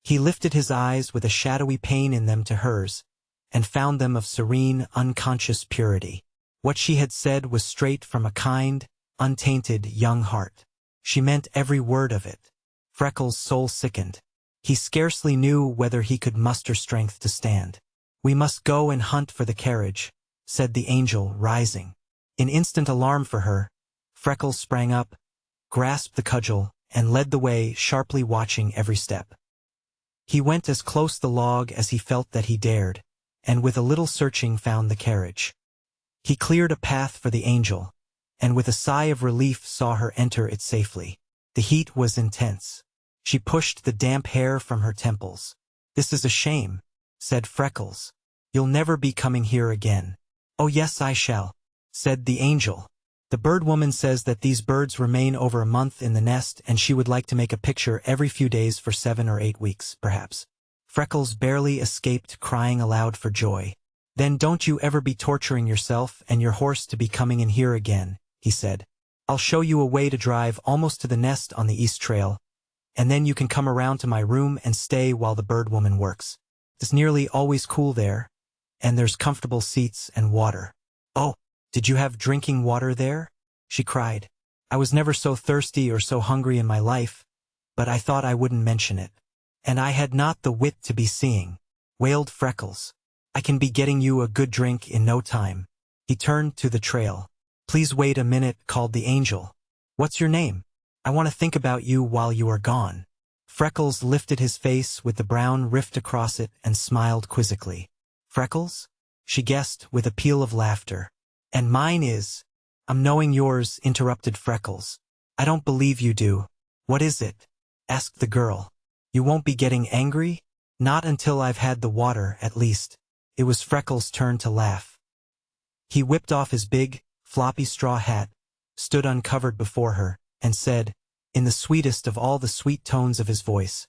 He lifted his eyes with a shadowy pain in them to hers, and found them of serene, unconscious purity. What she had said was straight from a kind, untainted young heart. She meant every word of it. Freckles' soul sickened. He scarcely knew whether he could muster strength to stand. We must go and hunt for the carriage, said the angel, rising. In instant alarm for her, Freckles sprang up, grasped the cudgel, and led the way, sharply watching every step. He went as close the log as he felt that he dared, and with a little searching found the carriage. He cleared a path for the angel, and with a sigh of relief saw her enter it safely. The heat was intense. She pushed the damp hair from her temples. This is a shame, said Freckles. You'll never be coming here again. Oh yes, I shall, said the angel. The bird woman says that these birds remain over a month in the nest and she would like to make a picture every few days for 7 or 8 weeks, perhaps. Freckles barely escaped crying aloud for joy. Then don't you ever be torturing yourself and your horse to be coming in here again, he said. I'll show you a way to drive almost to the nest on the east trail, and then you can come around to my room and stay while the bird woman works. It's nearly always cool there, and there's comfortable seats and water. Oh, did you have drinking water there? She cried. I was never so thirsty or so hungry in my life, but I thought I wouldn't mention it. And I had not the wit to be seeing, wailed Freckles. I can be getting you a good drink in no time. He turned to the trail. Please wait a minute, called the angel. What's your name? I want to think about you while you are gone. Freckles lifted his face with the brown rift across it and smiled quizzically. Freckles? She guessed with a peal of laughter. And mine is. I'm knowing yours, interrupted Freckles. I don't believe you do. What is it? Asked the girl. You won't be getting angry? Not until I've had the water, at least. It was Freckles' turn to laugh. He whipped off his big, floppy straw hat, stood uncovered before her, and said, in the sweetest of all the sweet tones of his voice,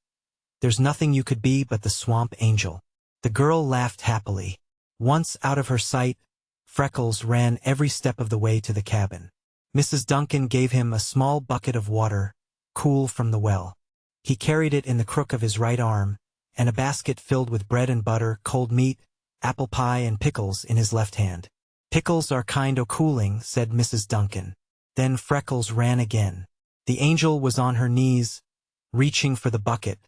There's nothing you could be but the swamp angel. The girl laughed happily. Once out of her sight, Freckles ran every step of the way to the cabin. Mrs. Duncan gave him a small bucket of water, cool from the well. He carried it in the crook of his right arm, and a basket filled with bread and butter, cold meat, apple pie and pickles in his left hand. Pickles are kind o' cooling, said Mrs. Duncan. Then Freckles ran again. The angel was on her knees, reaching for the bucket,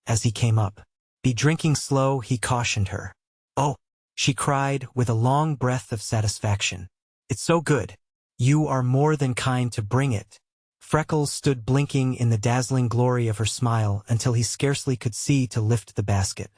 as he came up. Be drinking slow, he cautioned her. Oh, she cried with a long breath of satisfaction. It's so good. You are more than kind to bring it. Freckles stood blinking in the dazzling glory of her smile until he scarcely could see to lift the basket.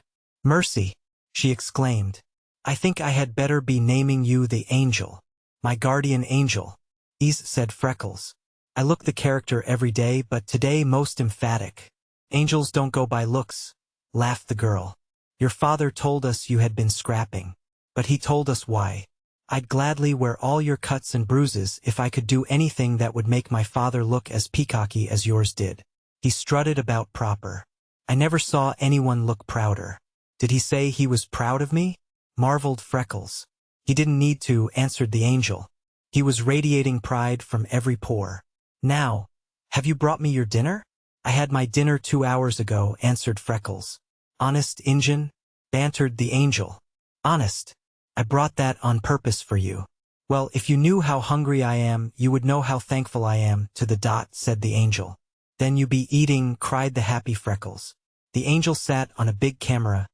Mercy, she exclaimed. I think I had better be naming you the angel. My guardian angel. Said Freckles. I look the character every day, but today most emphatic. Angels don't go by looks, laughed the girl. Your father told us you had been scrapping. But he told us why. I'd gladly wear all your cuts and bruises if I could do anything that would make my father look as peacocky as yours did. He strutted about proper. I never saw anyone look prouder. Did he say he was proud of me? Marveled Freckles. He didn't need to, answered the angel. He was radiating pride from every pore. Now, have you brought me your dinner? I had my dinner 2 hours ago, answered Freckles. Honest Injun? Bantered the angel. Honest. I brought that on purpose for you. Well, if you knew how hungry I am, you would know how thankful I am, to the dot, said the angel. Then you be eating, cried the happy Freckles. The angel sat on a big camera,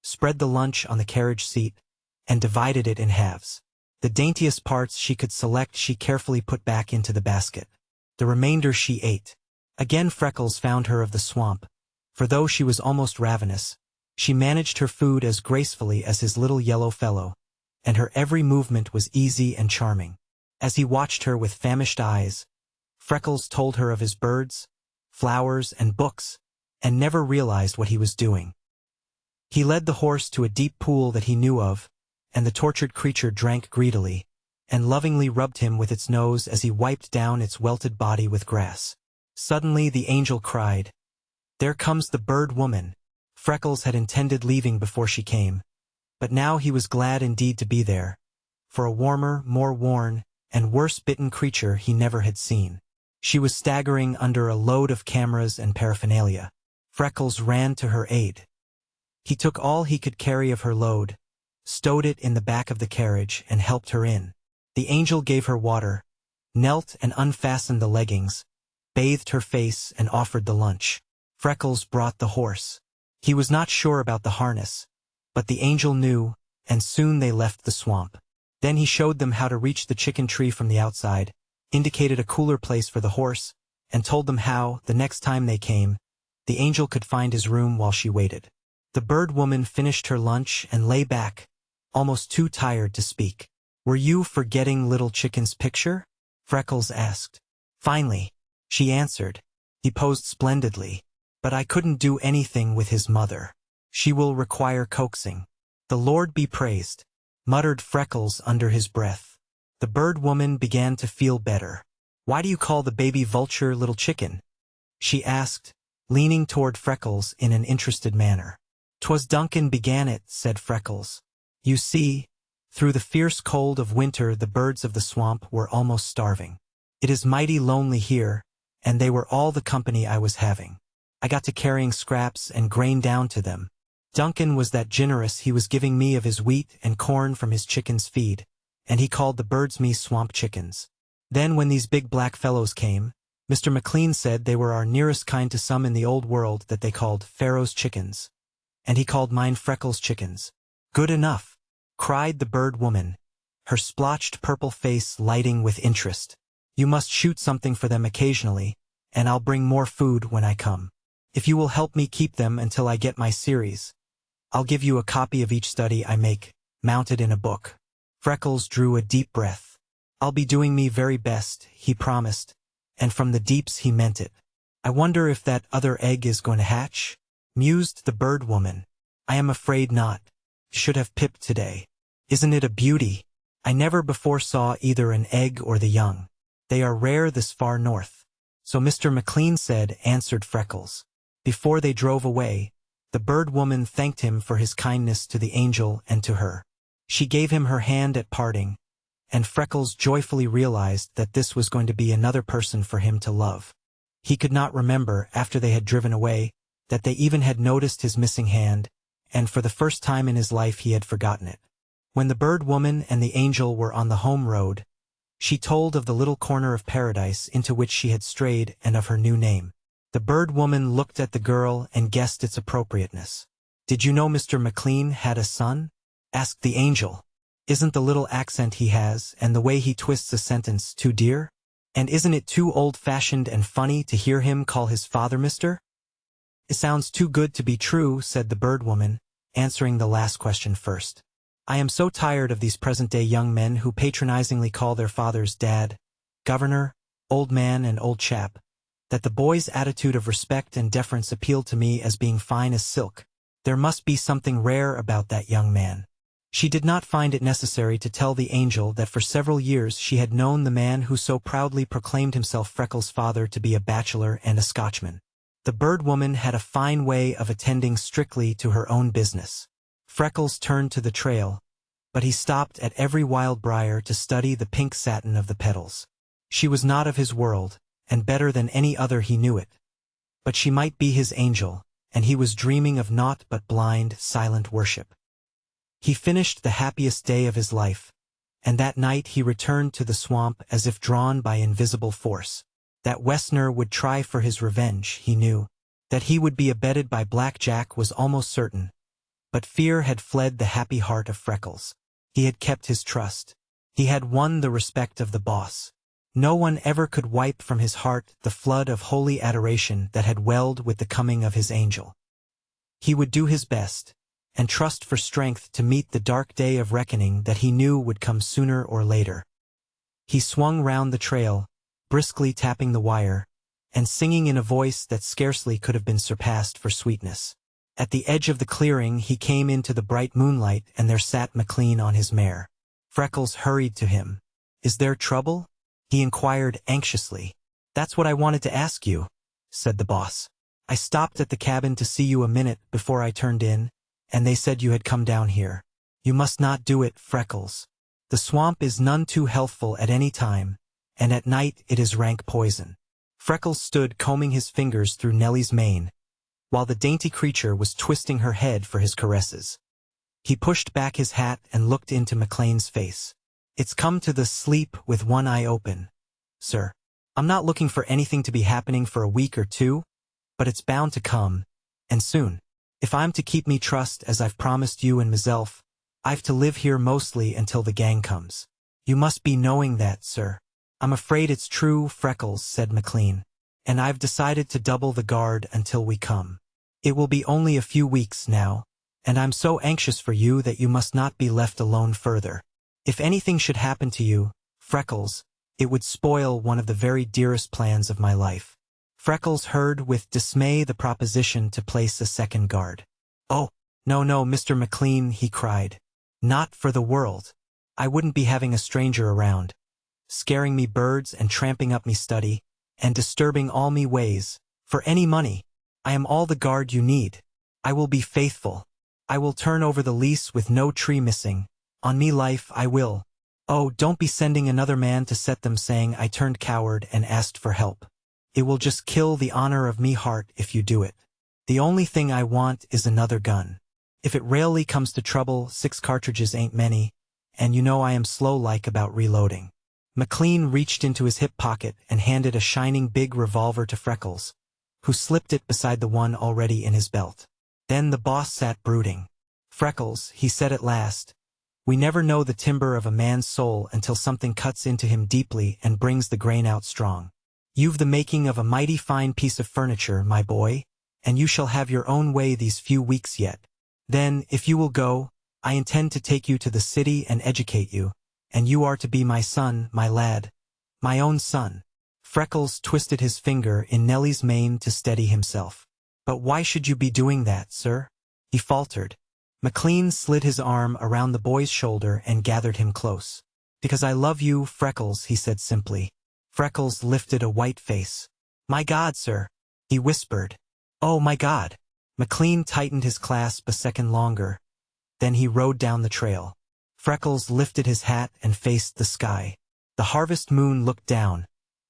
spread the lunch on the carriage seat, and divided it in halves. The daintiest parts she could select she carefully put back into the basket. The remainder she ate. Again Freckles found her of the swamp, for though she was almost ravenous, she managed her food as gracefully as his little yellow fellow, and her every movement was easy and charming. As he watched her with famished eyes, Freckles told her of his birds, flowers, and books, and never realized what he was doing. He led the horse to a deep pool that he knew of, and the tortured creature drank greedily, and lovingly rubbed him with its nose as he wiped down its welted body with grass. Suddenly the angel cried, There comes the bird woman. Freckles had intended leaving before she came, but now he was glad indeed to be there, for a warmer, more worn, and worse-bitten creature he never had seen. She was staggering under a load of cameras and paraphernalia. Freckles ran to her aid. He took all he could carry of her load, stowed it in the back of the carriage, and helped her in. The angel gave her water, knelt and unfastened the leggings, bathed her face and offered the lunch. Freckles brought the horse. He was not sure about the harness, but the angel knew, and soon they left the swamp. Then he showed them how to reach the chicken tree from the outside, indicated a cooler place for the horse, and told them how, the next time they came, the angel could find his room while she waited. The bird woman finished her lunch and lay back, almost too tired to speak. Were you forgetting Little Chicken's picture? Freckles asked. Finally, she answered. He posed splendidly, but I couldn't do anything with his mother. She will require coaxing. The Lord be praised, muttered Freckles under his breath. The bird woman began to feel better. Why do you call the baby vulture Little Chicken? She asked, leaning toward Freckles in an interested manner. 'Twas Duncan began it, said Freckles. You see, through the fierce cold of winter the birds of the swamp were almost starving. It is mighty lonely here, and they were all the company I was having. I got to carrying scraps and grain down to them. Duncan was that generous he was giving me of his wheat and corn from his chickens' feed, and he called the birds me swamp chickens. Then when these big black fellows came, Mr. McLean said they were our nearest kind to some in the old world that they called Pharaoh's chickens. And he called mine Freckles chickens. Good enough, cried the bird woman, her splotched purple face lighting with interest. You must shoot something for them occasionally, and I'll bring more food when I come. If you will help me keep them until I get my series, I'll give you a copy of each study I make, mounted in a book. Freckles drew a deep breath. I'll be doing me very best, he promised, and from the deeps he meant it. I wonder if that other egg is going to hatch? Mused the bird woman. I am afraid not. Should have pipped today. Isn't it a beauty? I never before saw either an egg or the young. They are rare this far north. So Mr. McLean said, answered Freckles. Before they drove away, the bird woman thanked him for his kindness to the angel and to her. She gave him her hand at parting, and Freckles joyfully realized that this was going to be another person for him to love. He could not remember, after they had driven away, that they even had noticed his missing hand, and for the first time in his life he had forgotten it. When the bird woman and the angel were on the home road, she told of the little corner of paradise into which she had strayed and of her new name. The bird woman looked at the girl and guessed its appropriateness. Did you know Mr. McLean had a son? Asked the angel. Isn't the little accent he has and the way he twists a sentence too dear? And isn't it too old-fashioned and funny to hear him call his father Mister? It sounds too good to be true, said the bird woman, answering the last question first. I am so tired of these present-day young men who patronizingly call their fathers Dad, Governor, Old Man and Old Chap, that the boy's attitude of respect and deference appealed to me as being fine as silk. There must be something rare about that young man. She did not find it necessary to tell the angel that for several years she had known the man who so proudly proclaimed himself Freckles' father to be a bachelor and a Scotchman. The bird woman had a fine way of attending strictly to her own business. Freckles turned to the trail, but he stopped at every wild briar to study the pink satin of the petals. She was not of his world, and better than any other he knew it. But she might be his angel, and he was dreaming of naught but blind, silent worship. He finished the happiest day of his life, and that night he returned to the swamp as if drawn by invisible force. That Westner would try for his revenge, he knew. That he would be abetted by Black Jack was almost certain. But fear had fled the happy heart of Freckles. He had kept his trust. He had won the respect of the boss. No one ever could wipe from his heart the flood of holy adoration that had welled with the coming of his angel. He would do his best, and trust for strength to meet the dark day of reckoning that he knew would come sooner or later. He swung round the trail, briskly tapping the wire, and singing in a voice that scarcely could have been surpassed for sweetness. At the edge of the clearing he came into the bright moonlight, and there sat McLean on his mare. Freckles hurried to him. Is there trouble? He inquired anxiously. That's what I wanted to ask you, said the boss. I stopped at the cabin to see you a minute before I turned in, and they said you had come down here. You must not do it, Freckles. The swamp is none too healthful at any time, and at night it is rank poison. Freckles stood combing his fingers through Nellie's mane, while the dainty creature was twisting her head for his caresses. He pushed back his hat and looked into McLean's face. It's come to the sleep with one eye open, sir. I'm not looking for anything to be happening for a week or two, but it's bound to come, and soon. If I'm to keep me trust as I've promised you and myself, I've to live here mostly until the gang comes. You must be knowing that, sir. I'm afraid it's true, Freckles, said McLean, and I've decided to double the guard until we come. It will be only a few weeks now, and I'm so anxious for you that you must not be left alone further. If anything should happen to you, Freckles, it would spoil one of the very dearest plans of my life. Freckles heard with dismay the proposition to place a second guard. Oh, no, Mr. McLean, he cried. Not for the world. I wouldn't be having a stranger around, scaring me birds and tramping up me study, and disturbing all me ways, for any money. I am all the guard you need. I will be faithful. I will turn over the lease with no tree missing. On me life I will. Oh, don't be sending another man to set them saying I turned coward and asked for help. It will just kill the honor of me heart if you do it. The only thing I want is another gun. If it rarely comes to trouble, 6 cartridges ain't many, and you know I am slow-like about reloading. McLean reached into his hip pocket and handed a shining big revolver to Freckles, who slipped it beside the one already in his belt. Then the boss sat brooding. Freckles, he said at last, we never know the timber of a man's soul until something cuts into him deeply and brings the grain out strong. You've the making of a mighty fine piece of furniture, my boy, and you shall have your own way these few weeks yet. Then, if you will go, I intend to take you to the city and educate you, and you are to be my son, my lad, my own son. Freckles twisted his finger in Nellie's mane to steady himself. But why should you be doing that, sir? He faltered. McLean slid his arm around the boy's shoulder and gathered him close. Because I love you, Freckles, he said simply. Freckles lifted a white face. My God, sir, he whispered. Oh, my God. McLean tightened his clasp a second longer. Then he rode down the trail. Freckles lifted his hat and faced the sky. The harvest moon looked down,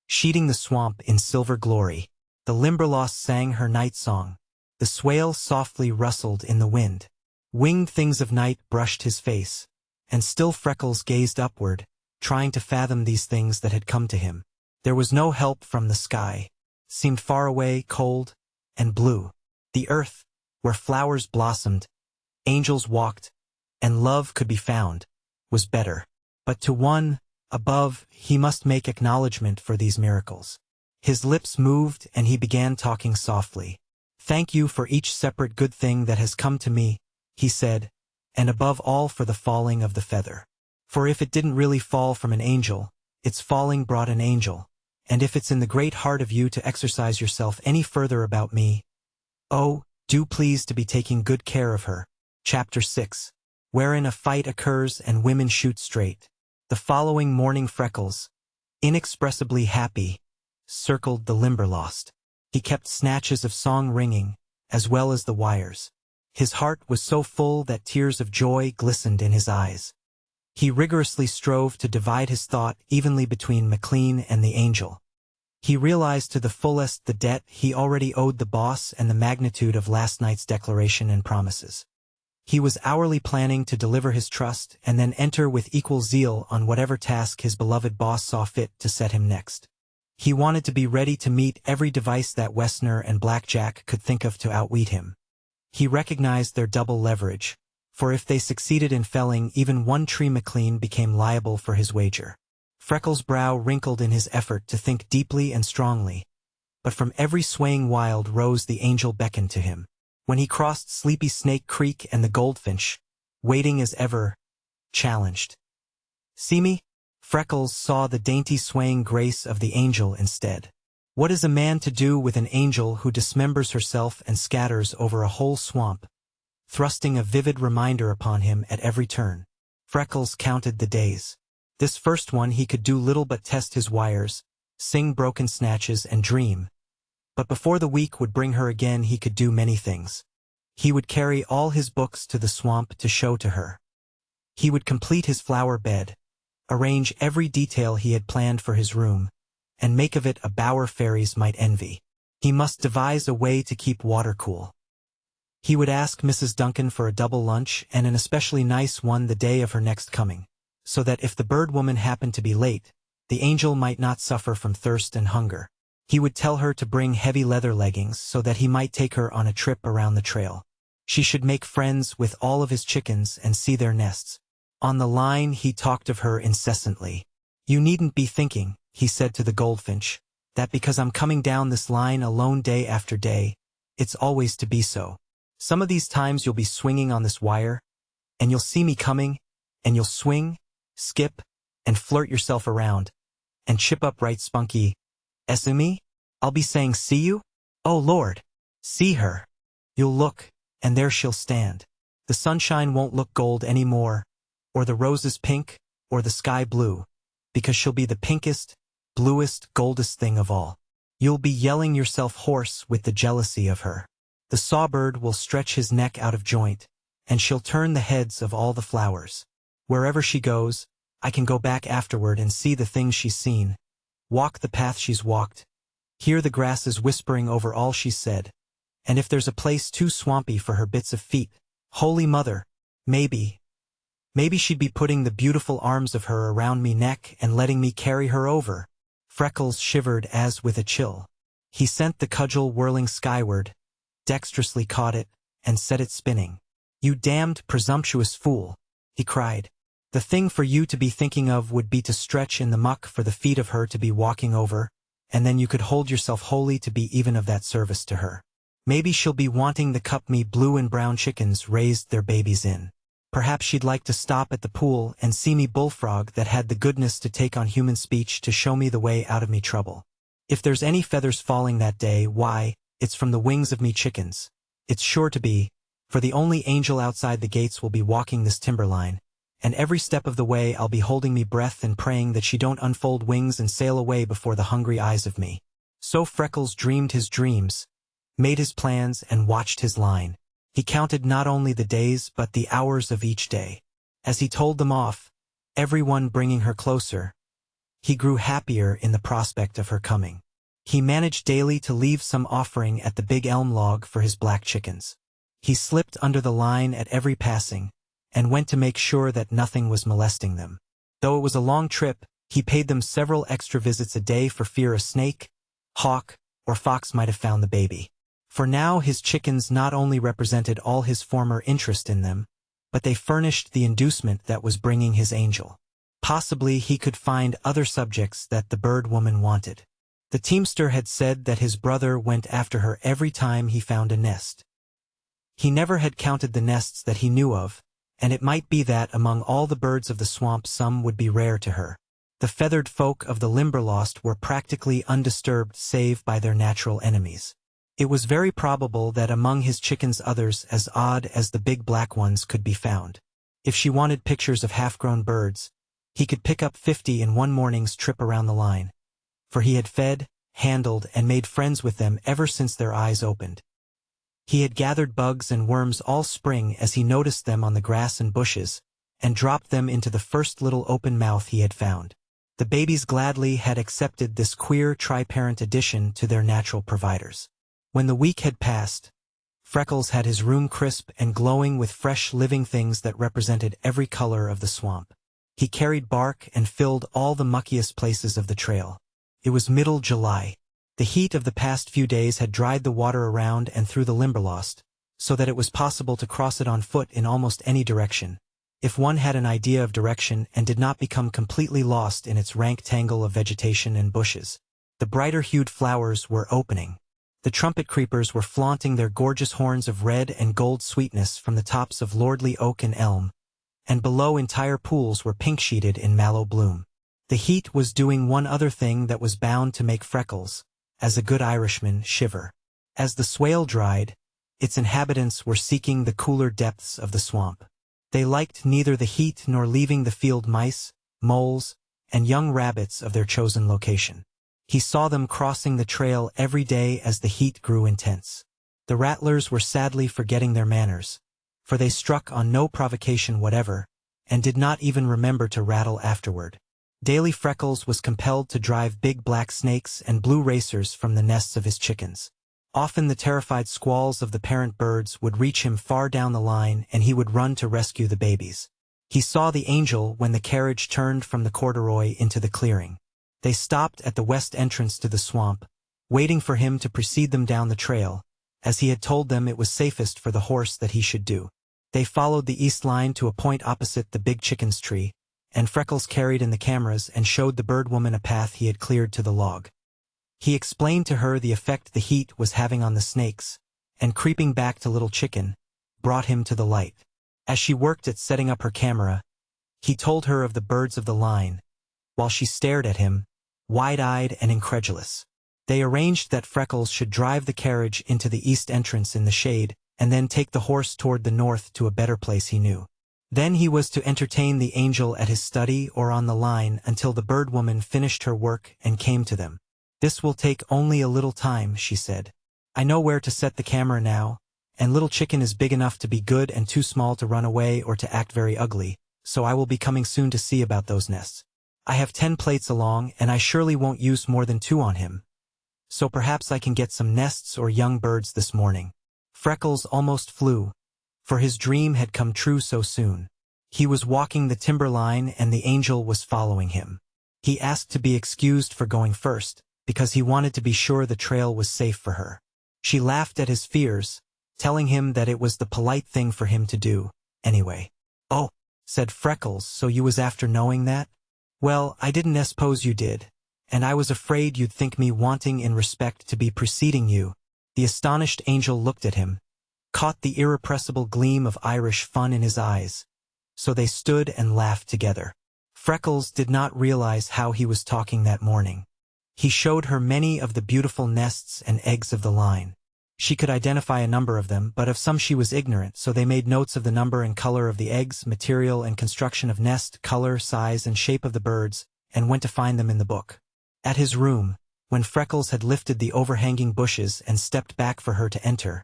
sheeting the swamp in silver glory. The Limberlost sang her night song. The swale softly rustled in the wind. Winged things of night brushed his face, and still Freckles gazed upward, trying to fathom these things that had come to him. There was no help from the sky. Seemed far away, cold, and blue. The earth, where flowers blossomed, angels walked, and love could be found, was better. But to one, above, he must make acknowledgment for these miracles. His lips moved and he began talking softly. Thank you for each separate good thing that has come to me, he said, and above all for the falling of the feather. For if it didn't really fall from an angel, its falling brought an angel, and if it's in the great heart of you to exercise yourself any further about me, oh, do please to be taking good care of her. Chapter 6. Wherein a fight occurs and women shoot straight. The following morning Freckles, inexpressibly happy, circled the Limberlost. He kept snatches of song ringing, as well as the wires. His heart was so full that tears of joy glistened in his eyes. He rigorously strove to divide his thought evenly between McLean and the angel. He realized to the fullest the debt he already owed the boss and the magnitude of last night's declaration and promises. He was hourly planning to deliver his trust and then enter with equal zeal on whatever task his beloved boss saw fit to set him next. He wanted to be ready to meet every device that Wessner and Blackjack could think of to outwit him. He recognized their double leverage, for if they succeeded in felling even one tree, McLean became liable for his wager. Freckles' brow wrinkled in his effort to think deeply and strongly, but from every swaying wild rose the angel beckoned to him. When he crossed Sleepy Snake Creek and the Goldfinch, waiting as ever, challenged. See me? Freckles saw the dainty swaying grace of the angel instead. What is a man to do with an angel who dismembers herself and scatters over a whole swamp, thrusting a vivid reminder upon him at every turn? Freckles counted the days. This first one he could do little but test his wires, sing broken snatches and dream. But before the week would bring her again he could do many things. He would carry all his books to the swamp to show to her. He would complete his flower bed, arrange every detail he had planned for his room, and make of it a bower fairies might envy. He must devise a way to keep water cool. He would ask Mrs. Duncan for a double lunch and an especially nice one the day of her next coming, so that if the bird woman happened to be late, the angel might not suffer from thirst and hunger. He would tell her to bring heavy leather leggings so that he might take her on a trip around the trail. She should make friends with all of his chickens and see their nests. On the line he talked of her incessantly. You needn't be thinking, he said to the goldfinch, that because I'm coming down this line alone day after day, it's always to be so. Some of these times you'll be swinging on this wire, and you'll see me coming, and you'll swing, skip, and flirt yourself around, and chip up right spunky. Esumi? I'll be saying see you? Oh Lord! See her! You'll look, and there she'll stand. The sunshine won't look gold anymore, or the roses pink, or the sky blue, because she'll be the pinkest, bluest, goldest thing of all. You'll be yelling yourself hoarse with the jealousy of her. The sawbird will stretch his neck out of joint, and she'll turn the heads of all the flowers. Wherever she goes, I can go back afterward and see the things she's seen, walk the path she's walked, hear the grasses whispering over all she's said, and if there's a place too swampy for her bits of feet, Holy Mother, maybe she'd be putting the beautiful arms of her around me neck and letting me carry her over. Freckles shivered as with a chill. He sent the cudgel whirling skyward, dexterously caught it, and set it spinning. You damned presumptuous fool, he cried. The thing for you to be thinking of would be to stretch in the muck for the feet of her to be walking over, and then you could hold yourself holy to be even of that service to her. Maybe she'll be wanting the cup me blue and brown chickens raised their babies in. Perhaps she'd like to stop at the pool and see me bullfrog that had the goodness to take on human speech to show me the way out of me trouble. If there's any feathers falling that day, why, it's from the wings of me chickens. It's sure to be, for the only angel outside the gates will be walking this timberline, and every step of the way I'll be holding me breath and praying that she don't unfold wings and sail away before the hungry eyes of me. So Freckles dreamed his dreams, made his plans, and watched his line. He counted not only the days but the hours of each day. As he told them off, everyone bringing her closer, he grew happier in the prospect of her coming. He managed daily to leave some offering at the big elm log for his black chickens. He slipped under the line at every passing, and went to make sure that nothing was molesting them. Though it was a long trip, he paid them several extra visits a day for fear a snake, hawk, or fox might have found the baby. For now his chickens not only represented all his former interest in them, but they furnished the inducement that was bringing his angel. Possibly he could find other subjects that the bird woman wanted. The teamster had said that his brother went after her every time he found a nest. He never had counted the nests that he knew of, and it might be that among all the birds of the swamp some would be rare to her. The feathered folk of the Limberlost were practically undisturbed save by their natural enemies. It was very probable that among his chickens others as odd as the big black ones could be found. If she wanted pictures of half-grown birds, he could pick up 50 in one morning's trip around the line, for he had fed, handled, and made friends with them ever since their eyes opened. He had gathered bugs and worms all spring as he noticed them on the grass and bushes, and dropped them into the first little open mouth he had found. The babies gladly had accepted this queer tri-parent addition to their natural providers. When the week had passed, Freckles had his room crisp and glowing with fresh living things that represented every color of the swamp. He carried bark and filled all the muckiest places of the trail. It was middle July. The heat of the past few days had dried the water around and through the Limberlost, so that it was possible to cross it on foot in almost any direction, if one had an idea of direction and did not become completely lost in its rank tangle of vegetation and bushes. The brighter-hued flowers were opening. The trumpet creepers were flaunting their gorgeous horns of red and gold sweetness from the tops of lordly oak and elm, and below entire pools were pink-sheeted in mallow bloom. The heat was doing one other thing that was bound to make Freckles, as a good Irishman, shiver. As the swale dried, its inhabitants were seeking the cooler depths of the swamp. They liked neither the heat nor leaving the field mice, moles, and young rabbits of their chosen location. He saw them crossing the trail every day as the heat grew intense. The rattlers were sadly forgetting their manners, for they struck on no provocation whatever, and did not even remember to rattle afterward. Daily Freckles was compelled to drive big black snakes and blue racers from the nests of his chickens. Often the terrified squalls of the parent birds would reach him far down the line and he would run to rescue the babies. He saw the angel when the carriage turned from the corduroy into the clearing. They stopped at the west entrance to the swamp, waiting for him to precede them down the trail, as he had told them it was safest for the horse that he should do. They followed the east line to a point opposite the big chicken's tree, and Freckles carried in the cameras and showed the bird woman a path he had cleared to the log. He explained to her the effect the heat was having on the snakes, and creeping back to Little Chicken, brought him to the light. As she worked at setting up her camera, he told her of the birds of the line, while she stared at him, wide-eyed and incredulous. They arranged that Freckles should drive the carriage into the east entrance in the shade, and then take the horse toward the north to a better place he knew. Then he was to entertain the angel at his study or on the line until the bird woman finished her work and came to them. "This will take only a little time," she said. "I know where to set the camera now, and Little Chicken is big enough to be good and too small to run away or to act very ugly, so I will be coming soon to see about those nests. I have 10 plates along, and I surely won't use more than 2 on him. So perhaps I can get some nests or young birds this morning." Freckles almost flew, for his dream had come true so soon. He was walking the timberline and the angel was following him. He asked to be excused for going first, because he wanted to be sure the trail was safe for her. She laughed at his fears, telling him that it was the polite thing for him to do, anyway. "Oh," said Freckles, "so you was after knowing that?" "Well, I didn't suppose you did, and I was afraid you'd think me wanting in respect to be preceding you." The astonished angel looked at him, caught the irrepressible gleam of Irish fun in his eyes, so they stood and laughed together. Freckles did not realize how he was talking that morning. He showed her many of the beautiful nests and eggs of the line. She could identify a number of them, but of some she was ignorant, so they made notes of the number and color of the eggs, material and construction of nest, color, size, and shape of the birds, and went to find them in the book. At his room, when Freckles had lifted the overhanging bushes and stepped back for her to enter,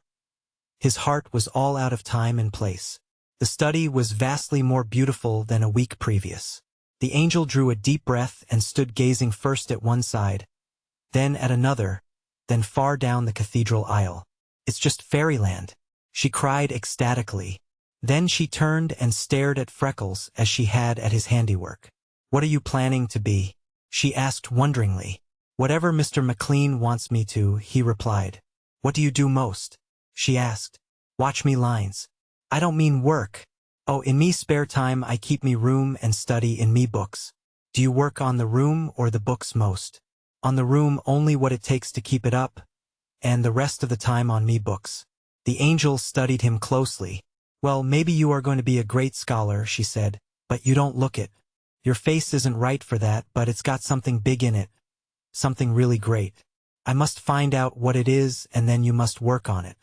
his heart was all out of time and place. The study was vastly more beautiful than a week previous. The angel drew a deep breath and stood gazing first at one side, then at another, then far down the cathedral aisle. "It's just fairyland," she cried ecstatically. Then she turned and stared at Freckles as she had at his handiwork. "What are you planning to be?" she asked wonderingly. "Whatever Mr. McLean wants me to," he replied. "What do you do most?" she asked. "Watch me lines." "I don't mean work. Oh, in me spare time I keep me room and study in me books." "Do you work on the room or the books most?" "On the room only what it takes to keep it up, and the rest of the time on me books." The angel studied him closely. "Well, maybe you are going to be a great scholar," she said, "but you don't look it. Your face isn't right for that, but it's got something big in it. Something really great. I must find out what it is, and then you must work on it.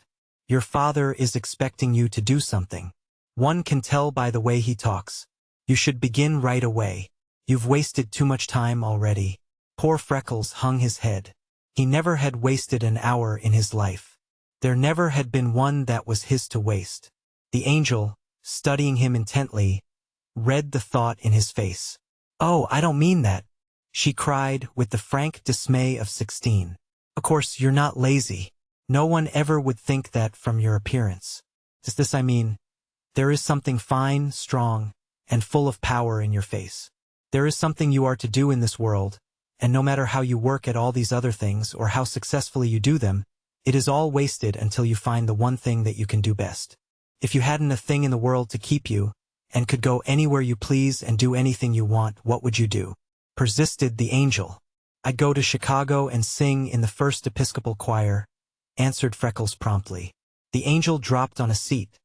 Your father is expecting you to do something. One can tell by the way he talks. You should begin right away. You've wasted too much time already." Poor Freckles hung his head. He never had wasted an hour in his life. There never had been one that was his to waste. The angel, studying him intently, read the thought in his face. "Oh, I don't mean that," she cried with the frank dismay of 16. "Of course, you're not lazy. No one ever would think that from your appearance. It's this I mean. There is something fine, strong, and full of power in your face. There is something you are to do in this world, and no matter how you work at all these other things or how successfully you do them, it is all wasted until you find the one thing that you can do best. If you hadn't a thing in the world to keep you, and could go anywhere you please and do anything you want, what would you do?" persisted the angel. "I'd go to Chicago and sing in the First Episcopal Choir," answered Freckles promptly. The angel dropped on a seat.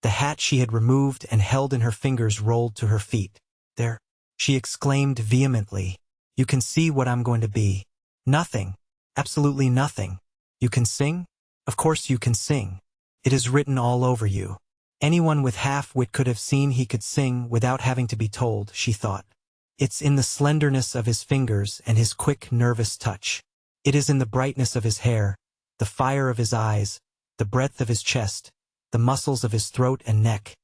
The hat she had removed and held in her fingers rolled to her feet. "There," she exclaimed vehemently. "You can see what I'm going to be." "Nothing. Absolutely nothing. You can sing? Of course you can sing. It is written all over you." Anyone with half-wit could have seen he could sing without having to be told, she thought. It's in the slenderness of his fingers and his quick, nervous touch. It is in the brightness of his hair, the fire of his eyes, the breadth of his chest, the muscles of his throat and neck.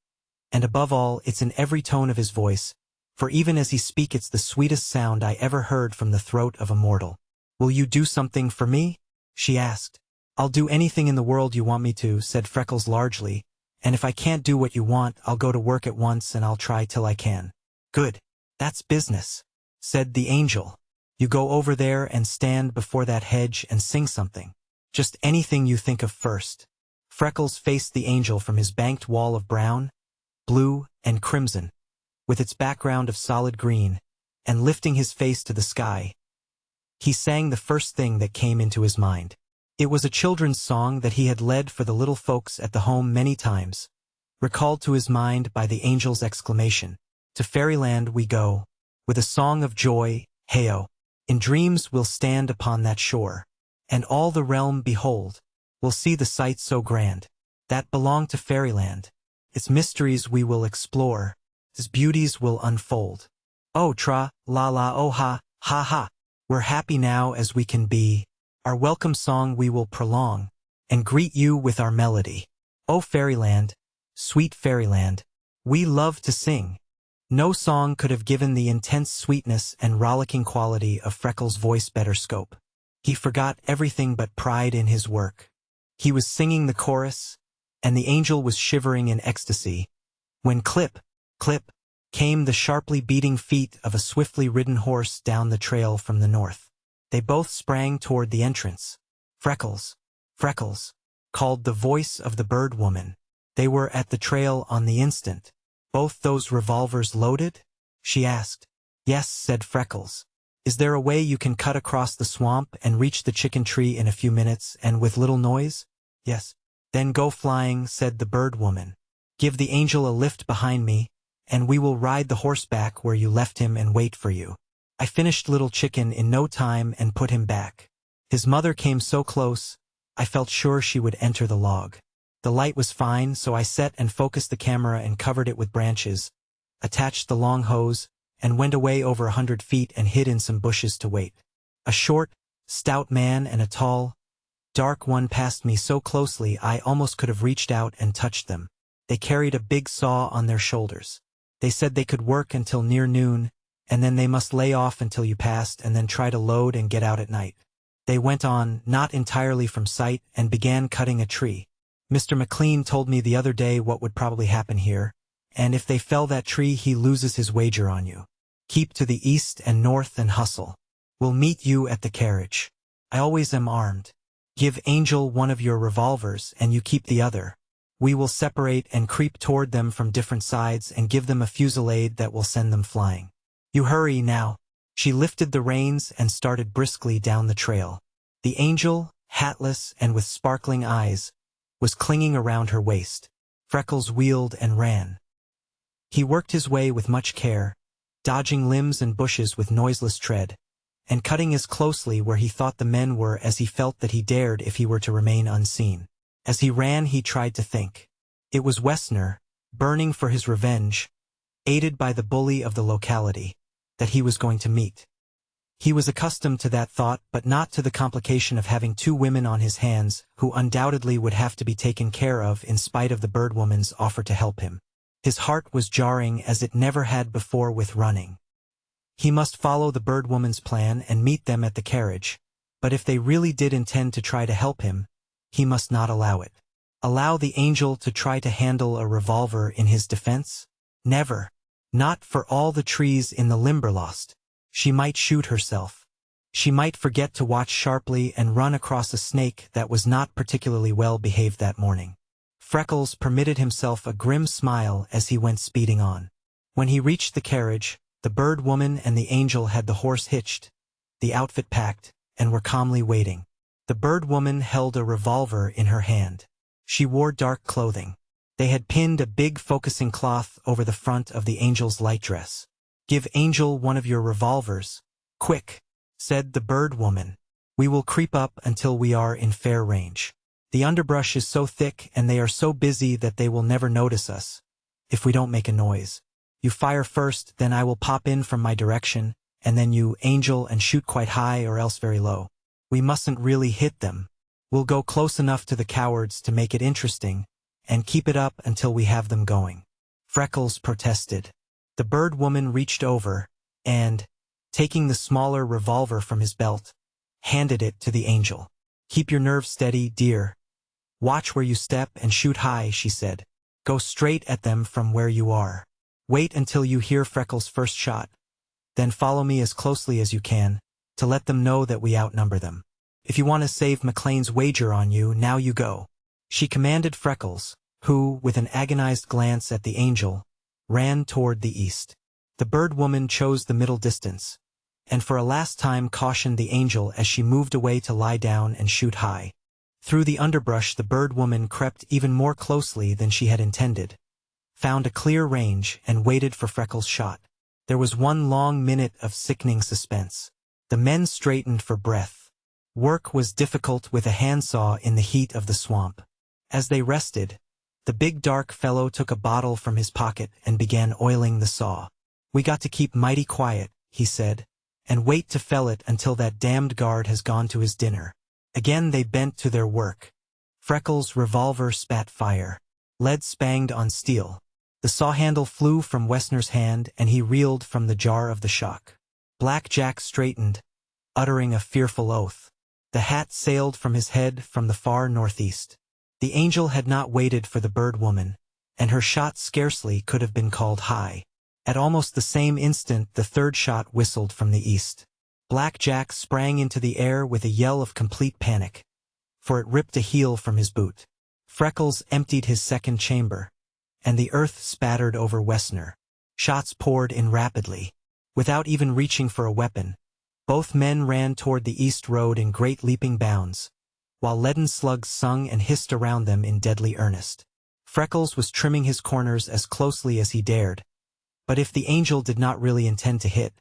And above all, it's in every tone of his voice, for even as he speaks it's the sweetest sound I ever heard from the throat of a mortal. "Will you do something for me?" she asked. "I'll do anything in the world you want me to," said Freckles largely, "and if I can't do what you want, I'll go to work at once and I'll try till I can." "Good. That's business," said the angel. "You go over there and stand before that hedge and sing something. Just anything you think of first." Freckles faced the angel from his banked wall of brown, blue, and crimson, with its background of solid green, and lifting his face to the sky, he sang the first thing that came into his mind. It was a children's song that he had led for the little folks at the home many times, recalled to his mind by the angel's exclamation, "To fairyland we go, with a song of joy, hey-o. In dreams we'll stand upon that shore, and all the realm behold. We'll see the sights so grand, that belong to fairyland. Its mysteries we will explore, its beauties will unfold. Oh tra-la-la, oh ha, we're happy now as we can be. Our welcome song we will prolong, and greet you with our melody. Oh fairyland, sweet fairyland, we love to sing." No song could have given the intense sweetness and rollicking quality of Freckles' voice better scope. He forgot everything but pride in his work. He was singing the chorus, and the angel was shivering in ecstasy, when clip, clip, came the sharply beating feet of a swiftly ridden horse down the trail from the north. They both sprang toward the entrance. "Freckles! Freckles!" called the voice of the bird woman. They were at the trail on the instant. "Both those revolvers loaded?" she asked. "Yes," said Freckles. "Is there a way you can cut across the swamp and reach the chicken tree in a few minutes and with little noise?" "Yes." "Then go flying," said the bird woman. "Give the angel a lift behind me, and we will ride the horse back where you left him and wait for you." I finished Little Chicken in no time and put him back. His mother came so close, I felt sure she would enter the log. The light was fine, so I set and focused the camera and covered it with branches, attached the long hose, and went away over 100 feet and hid in some bushes to wait. A short, stout man and a tall, dark one passed me so closely I almost could have reached out and touched them. They carried a big saw on their shoulders. They said they could work until near noon, and then they must lay off until you passed and then try to load and get out at night. They went on, not entirely from sight, and began cutting a tree. Mr. McLean told me the other day what would probably happen here, and if they fell that tree he loses his wager on you. Keep to the east and north and hustle. We'll meet you at the carriage. I always am armed. Give Angel one of your revolvers and you keep the other. We will separate and creep toward them from different sides and give them a fusillade that will send them flying. You hurry now." She lifted the reins and started briskly down the trail. The angel, hatless and with sparkling eyes, was clinging around her waist. Freckles wheeled and ran. He worked his way with much care, dodging limbs and bushes with noiseless tread, and cutting as closely where he thought the men were as he felt that he dared if he were to remain unseen. As he ran he tried to think. It was Wessner, burning for his revenge, aided by the bully of the locality, that he was going to meet. He was accustomed to that thought, but not to the complication of having two women on his hands who undoubtedly would have to be taken care of in spite of the birdwoman's offer to help him. His heart was jarring as it never had before with running. He must follow the birdwoman's plan and meet them at the carriage, but if they really did intend to try to help him, he must not allow it. Allow the angel to try to handle a revolver in his defense? Never. Not for all the trees in the Limberlost. She might shoot herself. She might forget to watch sharply and run across a snake that was not particularly well behaved that morning. Freckles permitted himself a grim smile as he went speeding on. When he reached the carriage, the bird woman and the angel had the horse hitched, the outfit packed, and were calmly waiting. The bird woman held a revolver in her hand. She wore dark clothing. They had pinned a big focusing cloth over the front of the angel's light dress. "Give Angel one of your revolvers. Quick," said the bird woman. "We will creep up until we are in fair range. The underbrush is so thick and they are so busy that they will never notice us, if we don't make a noise. You fire first, then I will pop in from my direction, and then you, Angel, and shoot quite high or else very low. We mustn't really hit them. We'll go close enough to the cowards to make it interesting, and keep it up until we have them going." Freckles protested. The bird woman reached over, and, taking the smaller revolver from his belt, handed it to the angel. "Keep your nerves steady, dear. Watch where you step and shoot high," she said. "Go straight at them from where you are. Wait until you hear Freckles' first shot. Then follow me as closely as you can, to let them know that we outnumber them. If you want to save McLean's wager on you, now you go." She commanded Freckles, who, with an agonized glance at the angel, ran toward the east. The bird woman chose the middle distance, and for a last time cautioned the angel as she moved away to lie down and shoot high. Through the underbrush the bird woman crept even more closely than she had intended, found a clear range, and waited for Freckles' shot. There was one long minute of sickening suspense. The men straightened for breath. Work was difficult with a handsaw in the heat of the swamp. As they rested, the big dark fellow took a bottle from his pocket and began oiling the saw. "We got to keep mighty quiet," he said, "and wait to fell it until that damned guard has gone to his dinner." Again they bent to their work. Freckles' revolver spat fire. Lead spanged on steel. The saw handle flew from Wessner's hand and he reeled from the jar of the shock. Black Jack straightened, uttering a fearful oath. The hat sailed from his head from the far northeast. The angel had not waited for the bird woman, and her shot scarcely could have been called high. At almost the same instant the third shot whistled from the east. Black Jack sprang into the air with a yell of complete panic, for it ripped a heel from his boot. Freckles emptied his second chamber, and the earth spattered over Wessner. Shots poured in rapidly. Without even reaching for a weapon, both men ran toward the east road in great leaping bounds, while leaden slugs sung and hissed around them in deadly earnest. Freckles was trimming his corners as closely as he dared, but if the angel did not really intend to hit,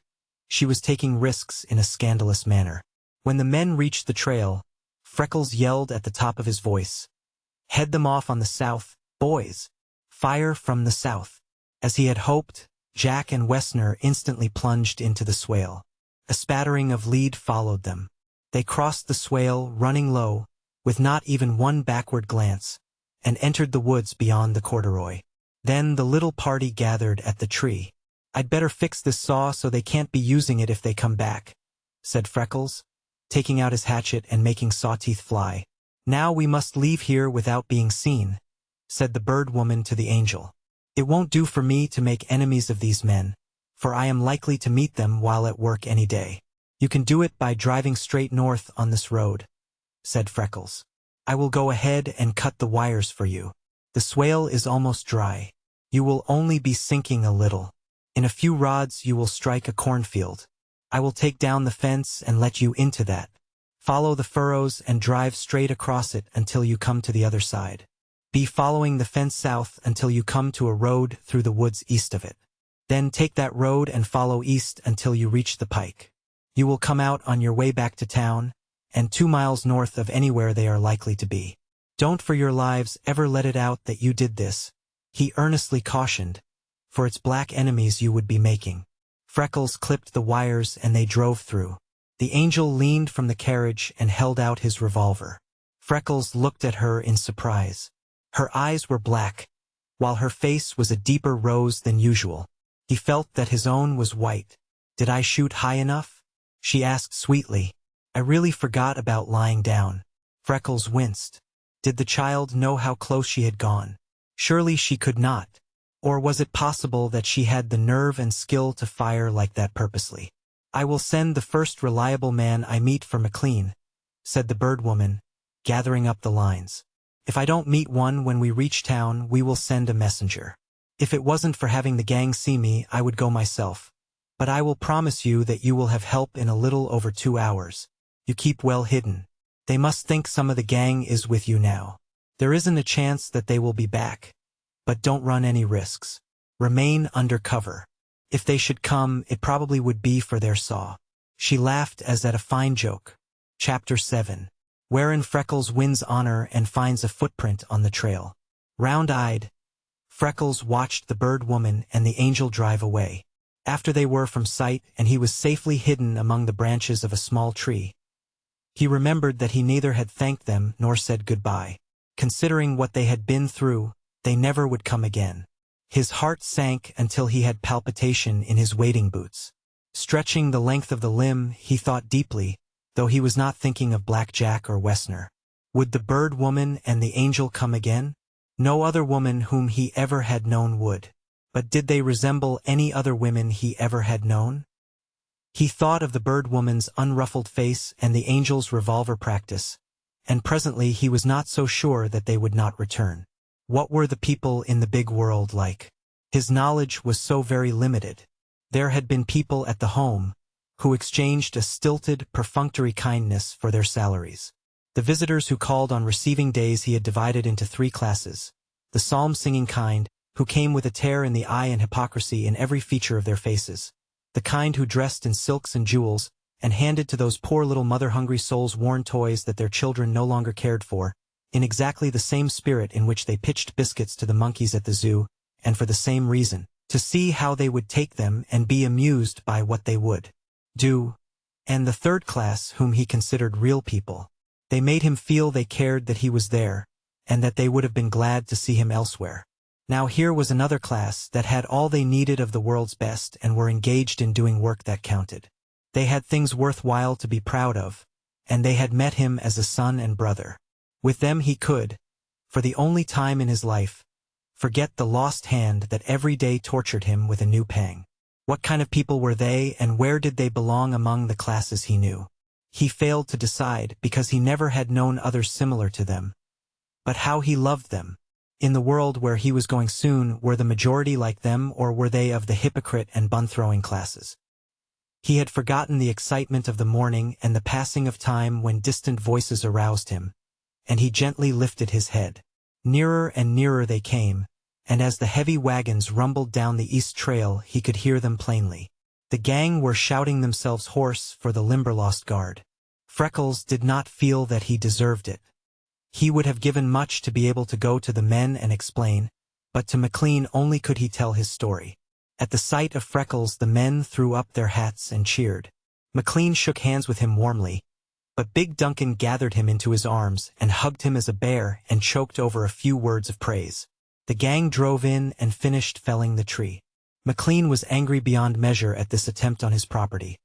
she was taking risks in a scandalous manner. When the men reached the trail, Freckles yelled at the top of his voice, "Head them off on the south, boys! Fire from the south!" As he had hoped, Jack and Wessner instantly plunged into the swale. A spattering of lead followed them. They crossed the swale, running low, with not even one backward glance, and entered the woods beyond the corduroy. Then the little party gathered at the tree. "I'd better fix this saw so they can't be using it if they come back," said Freckles, taking out his hatchet and making saw teeth fly. "Now we must leave here without being seen," said the bird woman to the angel. "It won't do for me to make enemies of these men, for I am likely to meet them while at work any day. You can do it by driving straight north on this road," said Freckles. "I will go ahead and cut the wires for you. The swale is almost dry. You will only be sinking a little. In a few rods you will strike a cornfield. I will take down the fence and let you into that. Follow the furrows and drive straight across it until you come to the other side. Be following the fence south until you come to a road through the woods east of it. Then take that road and follow east until you reach the pike. You will come out on your way back to town, and 2 miles north of anywhere they are likely to be. Don't for your lives ever let it out that you did this," he earnestly cautioned, "for it's black enemies you would be making." Freckles clipped the wires and they drove through. The angel leaned from the carriage and held out his revolver. Freckles looked at her in surprise. Her eyes were black, while her face was a deeper rose than usual. He felt that his own was white. "Did I shoot high enough?" she asked sweetly. "I really forgot about lying down." Freckles winced. Did the child know how close she had gone? Surely she could not. Or was it possible that she had the nerve and skill to fire like that purposely? "I will send the first reliable man I meet for McLean," said the bird woman, gathering up the lines. "If I don't meet one when we reach town, we will send a messenger. If it wasn't for having the gang see me, I would go myself. But I will promise you that you will have help in a little over 2 hours. You keep well hidden. They must think some of the gang is with you now. There isn't a chance that they will be back. But don't run any risks. Remain under cover. If they should come, it probably would be for their saw." She laughed as at a fine joke. Chapter 7. Wherein Freckles wins honor and finds a footprint on the trail. Round-eyed, Freckles watched the bird woman and the angel drive away. After they were from sight and he was safely hidden among the branches of a small tree, he remembered that he neither had thanked them nor said goodbye. Considering what they had been through, they never would come again. His heart sank until he had palpitation in his wading boots. Stretching the length of the limb, he thought deeply, though he was not thinking of Black Jack or Wessner. Would the bird woman and the angel come again? No other woman whom he ever had known would. But did they resemble any other women he ever had known? He thought of the bird woman's unruffled face and the angel's revolver practice, and presently he was not so sure that they would not return. What were the people in the big world like? His knowledge was so very limited. There had been people at the home who exchanged a stilted, perfunctory kindness for their salaries. The visitors who called on receiving days he had divided into 3 classes. The psalm-singing kind, who came with a tear in the eye and hypocrisy in every feature of their faces. The kind who dressed in silks and jewels, and handed to those poor little mother-hungry souls worn toys that their children no longer cared for, in exactly the same spirit in which they pitched biscuits to the monkeys at the zoo, and for the same reason, to see how they would take them and be amused by what they would do. And the 3rd class, whom he considered real people. They made him feel they cared that he was there, and that they would have been glad to see him elsewhere. Now here was another class that had all they needed of the world's best and were engaged in doing work that counted. They had things worthwhile to be proud of, and they had met him as a son and brother. With them he could, for the only time in his life, forget the lost hand that every day tortured him with a new pang. What kind of people were they, and where did they belong among the classes he knew? He failed to decide because he never had known others similar to them. But how he loved them. In the world where he was going soon, were the majority like them, or were they of the hypocrite and bun-throwing classes? He had forgotten the excitement of the morning and the passing of time when distant voices aroused him, and he gently lifted his head. Nearer and nearer they came, and as the heavy wagons rumbled down the east trail he could hear them plainly. The gang were shouting themselves hoarse for the Limberlost Guard. Freckles did not feel that he deserved it. He would have given much to be able to go to the men and explain, but to McLean only could he tell his story. At the sight of Freckles the men threw up their hats and cheered. McLean shook hands with him warmly, but Big Duncan gathered him into his arms and hugged him as a bear and choked over a few words of praise. The gang drove in and finished felling the tree. McLean was angry beyond measure at this attempt on his property.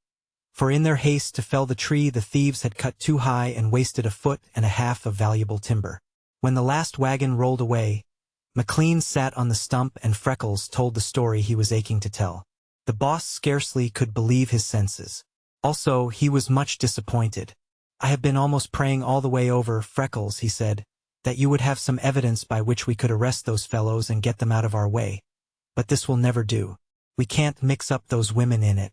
For in their haste to fell the tree the thieves had cut too high and wasted 1.5 feet of valuable timber. When the last wagon rolled away, McLean sat on the stump and Freckles told the story he was aching to tell. The boss scarcely could believe his senses. Also, he was much disappointed. "I have been almost praying all the way over, Freckles," he said, "that you would have some evidence by which we could arrest those fellows and get them out of our way. But this will never do. We can't mix up those women in it.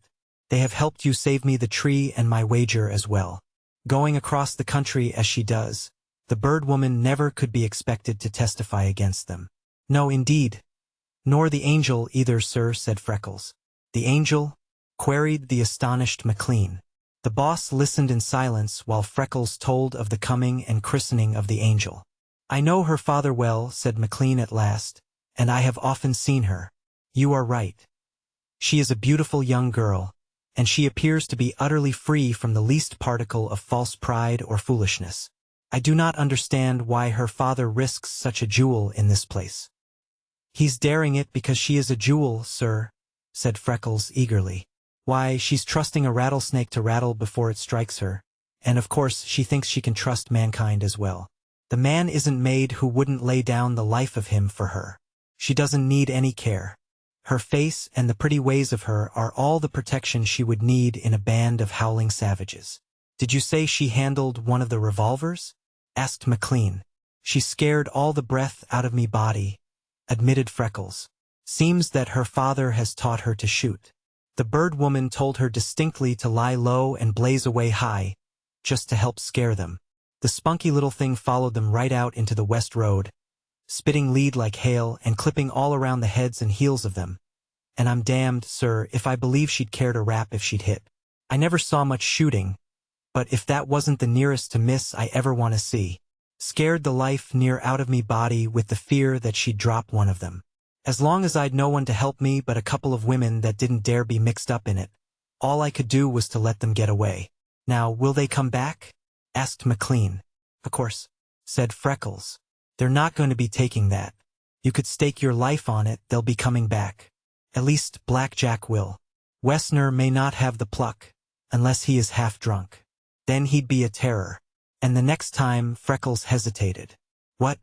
They have helped you save me the tree and my wager as well. Going across the country as she does, the bird woman never could be expected to testify against them." "No, indeed. Nor the angel either, sir," said Freckles. "The angel?" queried the astonished McLean. The boss listened in silence while Freckles told of the coming and christening of the angel. "I know her father well," said McLean at last, "and I have often seen her. You are right. She is a beautiful young girl, and she appears to be utterly free from the least particle of false pride or foolishness. I do not understand why her father risks such a jewel in this place." "He's daring it because she is a jewel, sir," said Freckles eagerly. "Why, she's trusting a rattlesnake to rattle before it strikes her, and of course she thinks she can trust mankind as well. The man isn't made who wouldn't lay down the life of him for her. She doesn't need any care. Her face and the pretty ways of her are all the protection she would need in a band of howling savages." "Did you say she handled one of the revolvers?" asked McLean. "She scared all the breath out of me body," admitted Freckles. "Seems that her father has taught her to shoot. The bird woman told her distinctly to lie low and blaze away high, just to help scare them. The spunky little thing followed them right out into the west road, spitting lead like hail and clipping all around the heads and heels of them. And I'm damned, sir, if I believe she'd care to rap if she'd hit. I never saw much shooting, but if that wasn't the nearest to miss I ever want to see. Scared the life near out of me body with the fear that she'd drop one of them. As long as I'd no one to help me but a couple of women that didn't dare be mixed up in it, all I could do was to let them get away. Now, will they come back?" asked McLean. "Of course," said Freckles. "They're not going to be taking that. You could stake your life on it, they'll be coming back. At least Black Jack will. Wessner may not have the pluck, unless he is half drunk. Then he'd be a terror." And the next time Freckles hesitated. "What?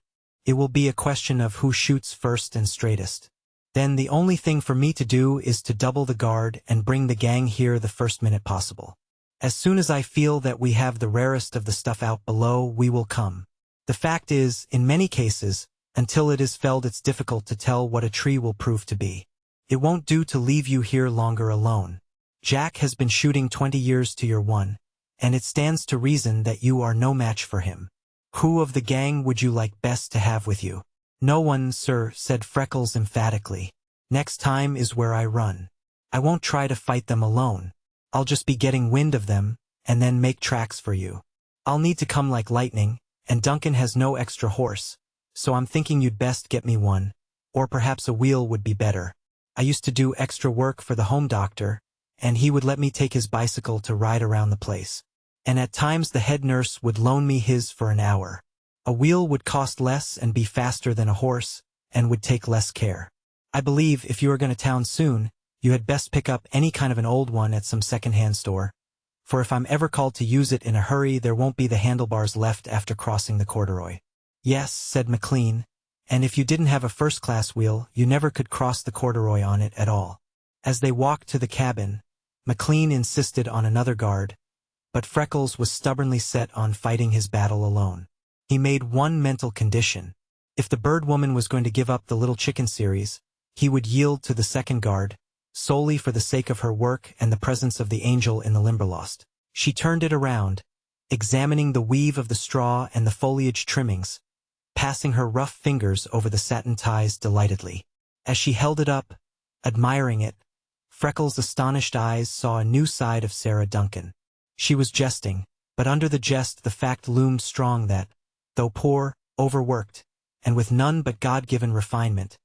It will be a question of who shoots first and straightest. Then the only thing for me to do is to double the guard and bring the gang here the first minute possible. As soon as I feel that we have the rarest of the stuff out below, we will come. The fact is, in many cases, until it is felled it's difficult to tell what a tree will prove to be. It won't do to leave you here longer alone. Jack has been shooting 20 years to your one, and it stands to reason that you are no match for him. Who of the gang would you like best to have with you?" "No one, sir," said Freckles emphatically. "Next time is where I run. I won't try to fight them alone. I'll just be getting wind of them, and then make tracks for you. I'll need to come like lightning, and Duncan has no extra horse, so I'm thinking you'd best get me one, or perhaps a wheel would be better. I used to do extra work for the home doctor, and he would let me take his bicycle to ride around the place. And at times the head nurse would loan me his for an hour. A wheel would cost less and be faster than a horse, and would take less care. I believe if you are going to town soon, you had best pick up any kind of an old one at some second-hand store, for if I'm ever called to use it in a hurry, there won't be the handlebars left after crossing the corduroy." "Yes," said McLean, "and if you didn't have a first-class wheel, you never could cross the corduroy on it at all." As they walked to the cabin, McLean insisted on another guard, but Freckles was stubbornly set on fighting his battle alone. He made one mental condition. If the bird woman was going to give up the little chicken series, he would yield to the second guard, solely for the sake of her work and the presence of the angel in the Limberlost. She turned it around, examining the weave of the straw and the foliage trimmings, passing her rough fingers over the satin ties delightedly. As she held it up, admiring it, Freckles' astonished eyes saw a new side of Sarah Duncan. She was jesting, but under the jest the fact loomed strong that, though poor, overworked, and with none but God-given refinement,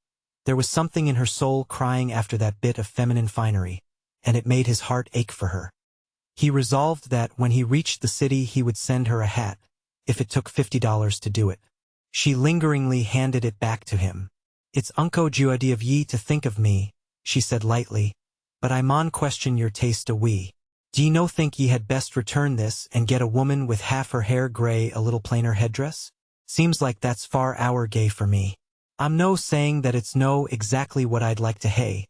there was something in her soul crying after that bit of feminine finery, and it made his heart ache for her. He resolved that when he reached the city he would send her a hat, if it took $50 to do it. She lingeringly handed it back to him. "It's unco juady of ye to think of me," she said lightly, "but I maun question your taste a wee. D'ye no think ye had best return this and get a woman with half her hair grey a little plainer headdress? Seems like that's far ower gay for me. I'm no saying that it's no exactly what I'd like to hae,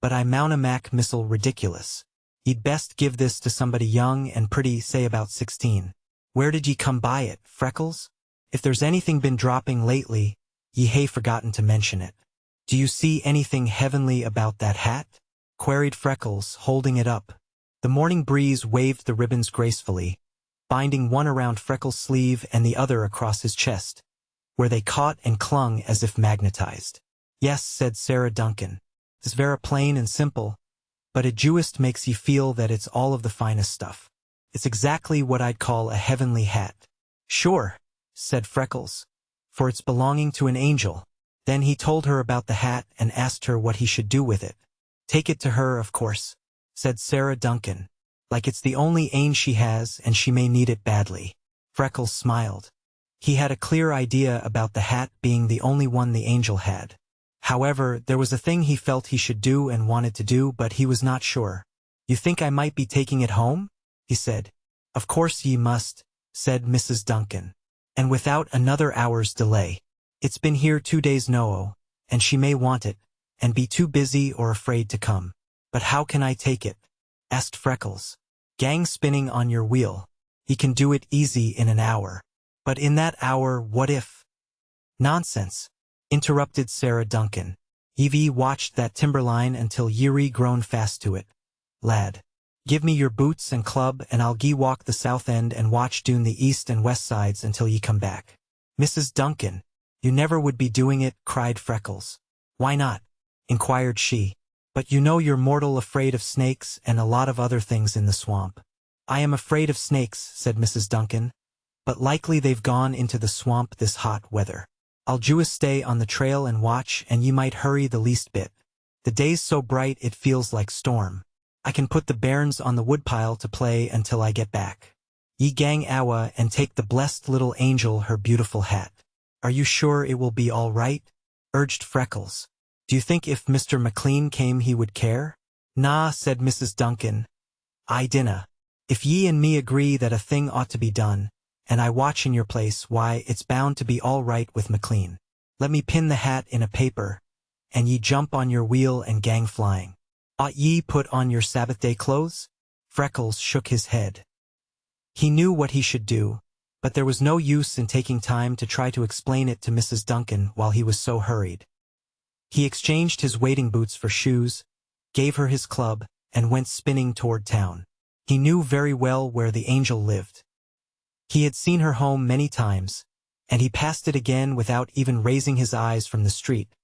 but I mauna mak missile ridiculous. Ye'd best give this to somebody young and pretty, say about 16. Where did ye come by it, Freckles? If there's anything been dropping lately, ye hae forgotten to mention it. Do you see anything heavenly about that hat?" queried Freckles, holding it up. The morning breeze waved the ribbons gracefully, binding one around Freckles' sleeve and the other across his chest, where they caught and clung as if magnetized. "Yes," said Sarah Duncan. "It's vera plain and simple, but it juist makes ye feel that it's all of the finest stuff. It's exactly what I'd call a heavenly hat." "Sure," said Freckles, "for it's belonging to an angel." Then he told her about the hat and asked her what he should do with it. "Take it to her, of course," said Sarah Duncan, "like it's the only ain she has and she may need it badly." Freckles smiled. He had a clear idea about the hat being the only one the angel had. However, there was a thing he felt he should do and wanted to do, but he was not sure. "You think I might be taking it home?" he said. "Of course ye must," said Mrs. Duncan, "and without another hour's delay. It's been here 2 days no, and she may want it, and be too busy or afraid to come." "But how can I take it?" asked Freckles. "Gang spinning on your wheel. Ye can do it easy in an hour." "But in that hour, what if—" "Nonsense," interrupted Sarah Duncan. "Ye've watched that timberline until ye're grown fast to it, lad. Give me your boots and club and I'll gie walk the south end and watch doon the east and west sides until ye come back." "Mrs. Duncan, you never would be doing it," cried Freckles. "Why not?" inquired she. "But you know you're mortal afraid of snakes and a lot of other things in the swamp." "I am afraid of snakes," said Mrs. Duncan, "but likely they've gone into the swamp this hot weather. I'll juist stay on the trail and watch, and ye might hurry the least bit. The day's so bright it feels like storm. I can put the bairns on the woodpile to play until I get back. Ye gang awa and take the blessed little angel her beautiful hat." "Are you sure it will be all right?" urged Freckles. "Do you think if Mr. McLean came he would care?" "Nah," said Mrs. Duncan. "I dinna. If ye and me agree that a thing ought to be done, and I watch in your place, why, it's bound to be all right with McLean. Let me pin the hat in a paper, and ye jump on your wheel and gang flying. Ought ye put on your Sabbath day clothes?" Freckles shook his head. He knew what he should do, but there was no use in taking time to try to explain it to Mrs. Duncan while he was so hurried. He exchanged his wading boots for shoes, gave her his club, and went spinning toward town. He knew very well where the angel lived. He had seen her home many times, and he passed it again without even raising his eyes from the street,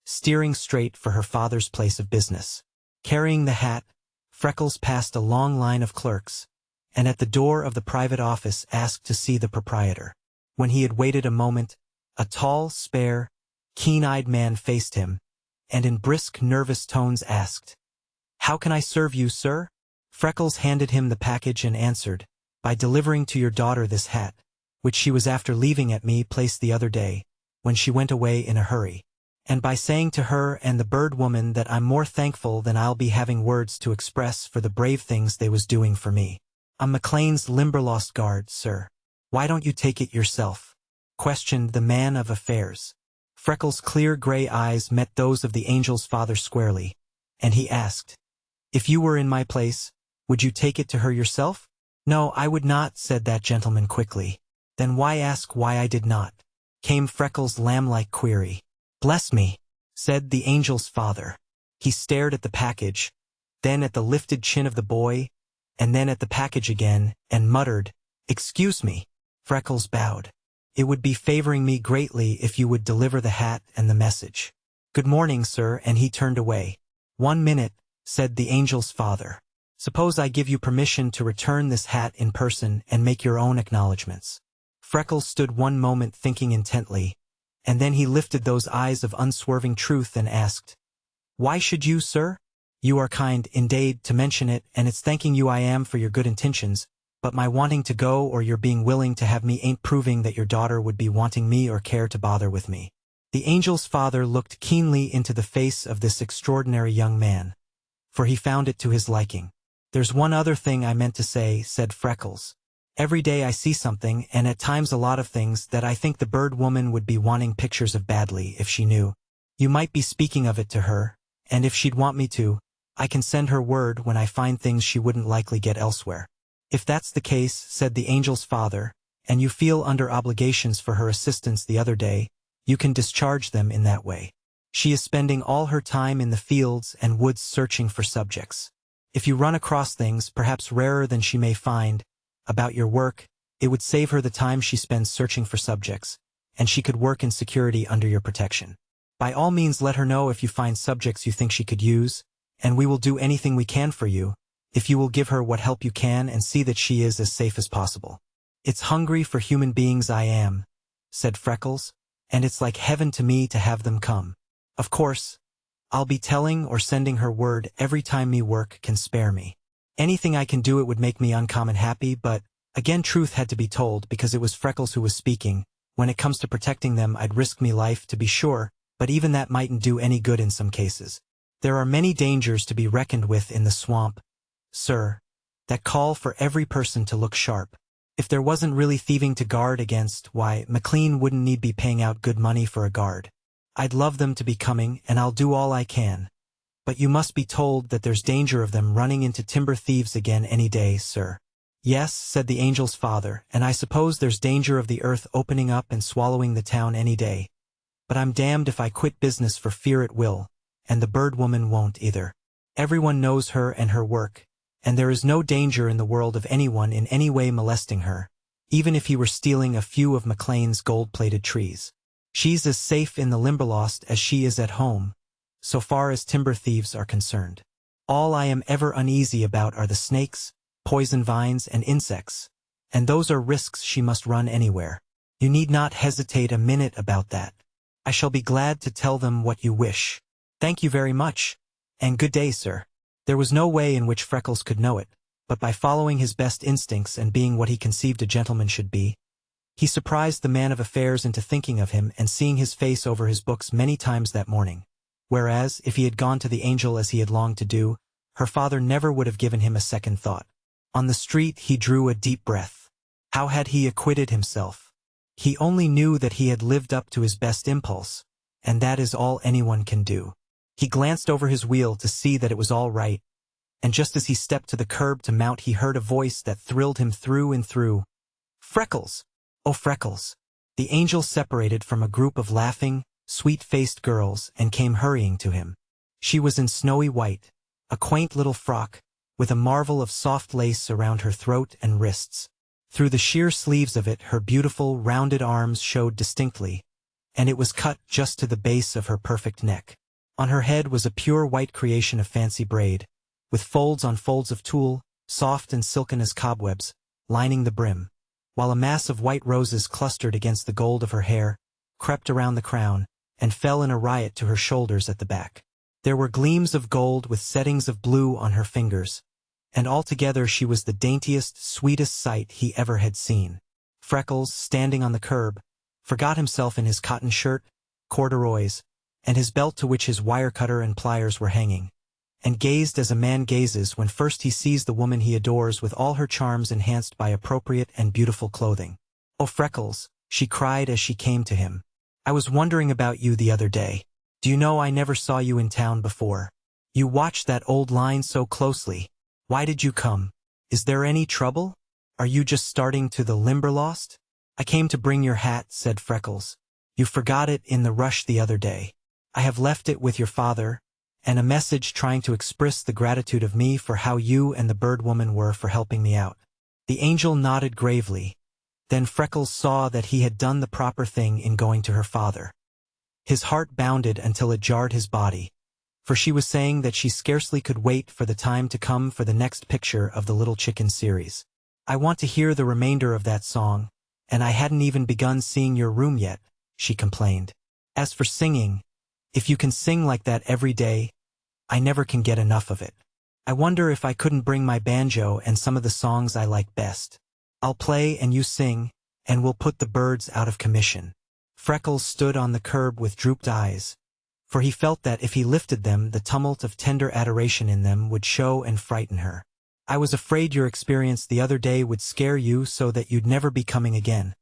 steering straight for her father's place of business. Carrying the hat, Freckles passed a long line of clerks, and at the door of the private office asked to see the proprietor. When he had waited a moment, a tall, spare, keen-eyed man faced him, and in brisk, nervous tones asked, "How can I serve you, sir?" Freckles handed him the package and answered, "By delivering to your daughter this hat, which she was after leaving at me place the other day, when she went away in a hurry, and by saying to her and the bird woman that I'm more thankful than I'll be having words to express for the brave things they was doing for me. I'm McLean's Limberlost guard, sir. Why don't you take it yourself? Questioned the man of affairs. Freckles' clear gray eyes met those of the angel's father squarely, and he asked, "If you were in my place, would you take it to her yourself?" "No, I would not," said that gentleman quickly. "Then why ask why I did not?" came Freckles' lamb-like query. "Bless me," said the angel's father. He stared at the package, then at the lifted chin of the boy, and then at the package again, and muttered, "Excuse me." Freckles bowed. "It would be favoring me greatly if you would deliver the hat and the message." "Good morning, sir," and he turned away. "1 minute," said the angel's father. "Suppose I give you permission to return this hat in person and make your own acknowledgments." Freckles stood 1 moment thinking intently, and then he lifted those eyes of unswerving truth and asked, "Why should you, sir? You are kind, indeed, to mention it, and it's thanking you I am for your good intentions, but my wanting to go or your being willing to have me ain't proving that your daughter would be wanting me or care to bother with me." The angel's father looked keenly into the face of this extraordinary young man, for he found it to his liking. "There's one other thing I meant to say," said Freckles. "Every day I see something, and at times a lot of things, that I think the bird woman would be wanting pictures of badly if she knew. You might be speaking of it to her, and if she'd want me to, I can send her word when I find things she wouldn't likely get elsewhere." "If that's the case," said the angel's father, "and you feel under obligations for her assistance the other day, you can discharge them in that way. She is spending all her time in the fields and woods searching for subjects. If you run across things, perhaps rarer than she may find, about your work, it would save her the time she spends searching for subjects, and she could work in security under your protection. By all means let her know if you find subjects you think she could use, and we will do anything we can for you, if you will give her what help you can and see that she is as safe as possible." "It's hungry for human beings I am," said Freckles, "and it's like heaven to me to have them come. Of course, I'll be telling or sending her word every time me work can spare me. Anything I can do it would make me uncommon happy, but," again truth had to be told because it was Freckles who was speaking, "when it comes to protecting them I'd risk me life, to be sure, but even that mightn't do any good in some cases. There are many dangers to be reckoned with in the swamp, sir, that call for every person to look sharp. If there wasn't really thieving to guard against, why, McLean wouldn't need be paying out good money for a guard. I'd love them to be coming, and I'll do all I can. But you must be told that there's danger of them running into timber thieves again any day, sir." "Yes," said the angel's father, "and I suppose there's danger of the earth opening up and swallowing the town any day. But I'm damned if I quit business for fear it will, and the bird woman won't either. Everyone knows her and her work, and there is no danger in the world of anyone in any way molesting her, even if he were stealing a few of McLean's gold-plated trees. She's as safe in the Limberlost as she is at home, so far as timber thieves are concerned. All I am ever uneasy about are the snakes, poison vines, and insects, and those are risks she must run anywhere. You need not hesitate a minute about that. I shall be glad to tell them what you wish." "Thank you very much, and good day, sir." There was no way in which Freckles could know it, but by following his best instincts and being what he conceived a gentleman should be, he surprised the man of affairs into thinking of him and seeing his face over his books many times that morning, whereas, if he had gone to the angel as he had longed to do, her father never would have given him a second thought. On the street he drew a deep breath. How had he acquitted himself? He only knew that he had lived up to his best impulse, and that is all anyone can do. He glanced over his wheel to see that it was all right, and just as he stepped to the curb to mount he heard a voice that thrilled him through and through. "Freckles! Oh, Freckles!" The angel separated from a group of laughing, sweet-faced girls and came hurrying to him. She was in snowy white, a quaint little frock, with a marvel of soft lace around her throat and wrists. Through the sheer sleeves of it her beautiful, rounded arms showed distinctly, and it was cut just to the base of her perfect neck. On her head was a pure white creation of fancy braid, with folds on folds of tulle, soft and silken as cobwebs, lining the brim, while a mass of white roses clustered against the gold of her hair, crept around the crown, and fell in a riot to her shoulders at the back. There were gleams of gold with settings of blue on her fingers, and altogether she was the daintiest, sweetest sight he ever had seen. Freckles, standing on the curb, forgot himself in his cotton shirt, corduroys, and his belt to which his wire cutter and pliers were hanging, and gazed as a man gazes when first he sees the woman he adores with all her charms enhanced by appropriate and beautiful clothing. "Oh, Freckles," she cried as she came to him. "I was wondering about you the other day. Do you know I never saw you in town before? You watched that old line so closely. Why did you come? Is there any trouble? Are you just starting to the Limberlost?" "I came to bring your hat," said Freckles. "You forgot it in the rush the other day. I have left it with your father, and a message trying to express the gratitude of me for how you and the bird woman were for helping me out." The angel nodded gravely. Then Freckles saw that he had done the proper thing in going to her father. His heart bounded until it jarred his body, for she was saying that she scarcely could wait for the time to come for the next picture of the Little Chicken series. "I want to hear the remainder of that song, and I hadn't even begun seeing your room yet," she complained. "As for singing, if you can sing like that every day, I never can get enough of it. I wonder if I couldn't bring my banjo and some of the songs I like best. I'll play and you sing, and we'll put the birds out of commission." Freckles stood on the curb with drooped eyes, for he felt that if he lifted them, the tumult of tender adoration in them would show and frighten her. "I was afraid your experience the other day would scare you so that you'd never be coming again,"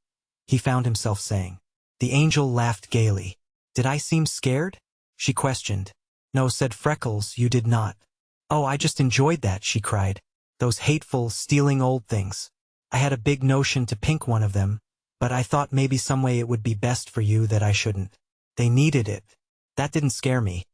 he found himself saying. The angel laughed gaily. "Did I seem scared?" she questioned. "No," said Freckles, "you did not." "Oh, I just enjoyed that," she cried. "Those hateful, stealing old things. I had a big notion to pink one of them, but I thought maybe some way it would be best for you that I shouldn't. They needed it. That didn't scare me.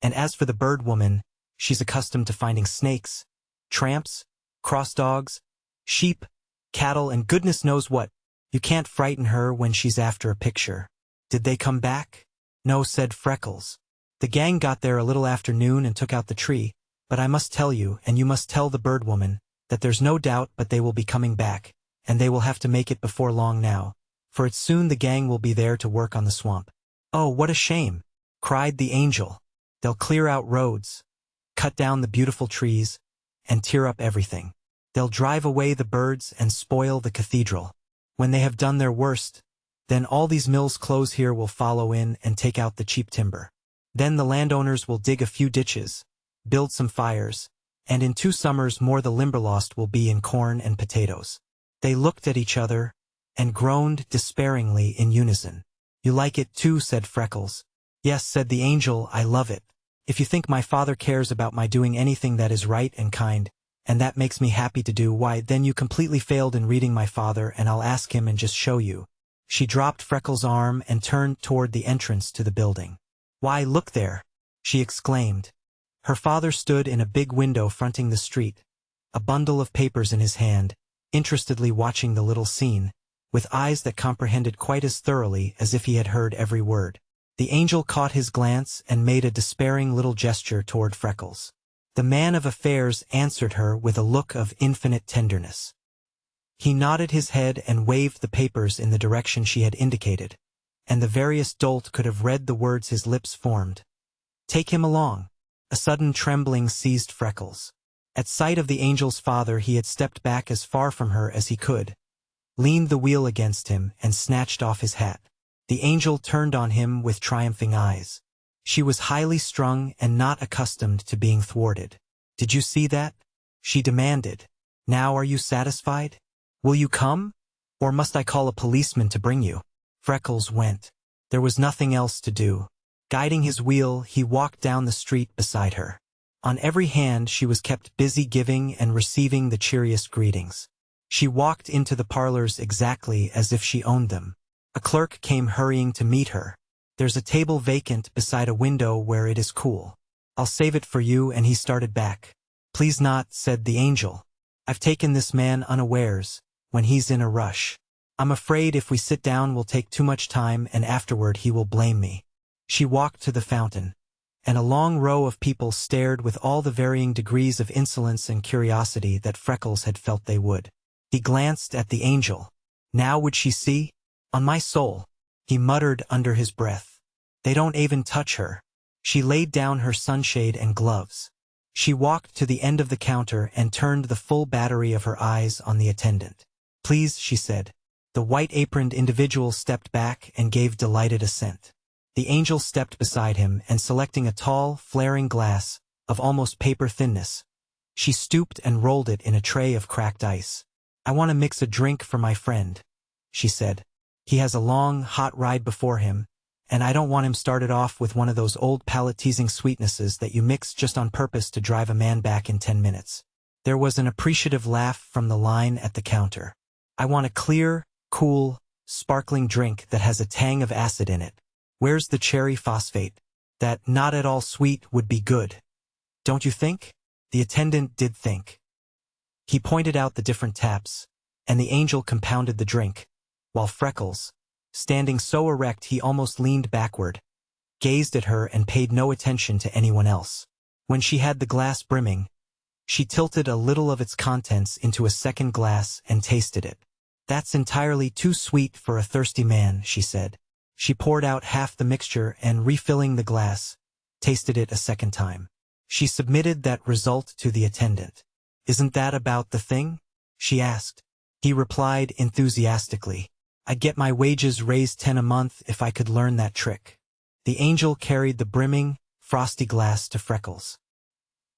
And as for the bird woman, she's accustomed to finding snakes, tramps, cross dogs, sheep, cattle, and goodness knows what. You can't frighten her when she's after a picture." "Did they come back?" "No," said Freckles. "The gang got there a little after noon and took out the tree, but I must tell you, and you must tell the bird woman, that there's no doubt but they will be coming back, and they will have to make it before long now, for it's soon the gang will be there to work on the swamp." "Oh, what a shame!" cried the angel. "They'll clear out roads, cut down the beautiful trees, and tear up everything. They'll drive away the birds and spoil the cathedral. When they have done their worst, then all these mills close here will follow in and take out the cheap timber. Then the landowners will dig a few ditches, build some fires, and in 2 summers more the Limberlost will be in corn and potatoes." They looked at each other and groaned despairingly in unison. "You like it too," said Freckles. "Yes," said the angel, "I love it. If you think my father cares about my doing anything that is right and kind, and that makes me happy to do, why, then you completely failed in reading my father, and I'll ask him and just show you." She dropped Freckles' arm and turned toward the entrance to the building. "Why, look there!" she exclaimed. Her father stood in a big window fronting the street, a bundle of papers in his hand, interestedly watching the little scene, with eyes that comprehended quite as thoroughly as if he had heard every word. The angel caught his glance and made a despairing little gesture toward Freckles. The man of affairs answered her with a look of infinite tenderness. He nodded his head and waved the papers in the direction she had indicated, and the veriest dolt could have read the words his lips formed. "Take him along." A sudden trembling seized Freckles. At sight of the angel's father he had stepped back as far from her as he could, leaned the wheel against him, and snatched off his hat. The angel turned on him with triumphing eyes. She was highly strung and not accustomed to being thwarted. "Did you see that?" she demanded. "Now are you satisfied? Will you come? Or must I call a policeman to bring you?" Freckles went. There was nothing else to do. Guiding his wheel, he walked down the street beside her. On every hand she was kept busy giving and receiving the cheeriest greetings. She walked into the parlors exactly as if she owned them. A clerk came hurrying to meet her. "There's a table vacant beside a window where it is cool. I'll save it for you," and he started back. "Please not," said the angel. "I've taken this man unawares, when he's in a rush. I'm afraid if we sit down we'll take too much time and afterward he will blame me." She walked to the fountain, and a long row of people stared with all the varying degrees of insolence and curiosity that Freckles had felt they would. He glanced at the angel. Now would she see? "On my soul," he muttered under his breath. "They don't even touch her." She laid down her sunshade and gloves. She walked to the end of the counter and turned the full battery of her eyes on the attendant. "Please," she said. The white-aproned individual stepped back and gave delighted assent. The angel stepped beside him and selecting a tall, flaring glass of almost paper thinness, she stooped and rolled it in a tray of cracked ice. "I want to mix a drink for my friend," she said. "He has a long, hot ride before him, and I don't want him started off with one of those old palate-teasing sweetnesses that you mix just on purpose to drive a man back in 10 minutes. There was an appreciative laugh from the line at the counter. "I want a clear, cool, sparkling drink that has a tang of acid in it. Where's the cherry phosphate? That not at all sweet would be good. Don't you think?" The attendant did think. He pointed out the different taps, and the angel compounded the drink, while Freckles, standing so erect he almost leaned backward, gazed at her and paid no attention to anyone else. When she had the glass brimming, she tilted a little of its contents into a second glass and tasted it. "That's entirely too sweet for a thirsty man," she said. She poured out half the mixture and, refilling the glass, tasted it a second time. She submitted that result to the attendant. "Isn't that about the thing?" she asked. He replied enthusiastically, "I'd get my wages raised 10 a month if I could learn that trick." The angel carried the brimming, frosty glass to Freckles.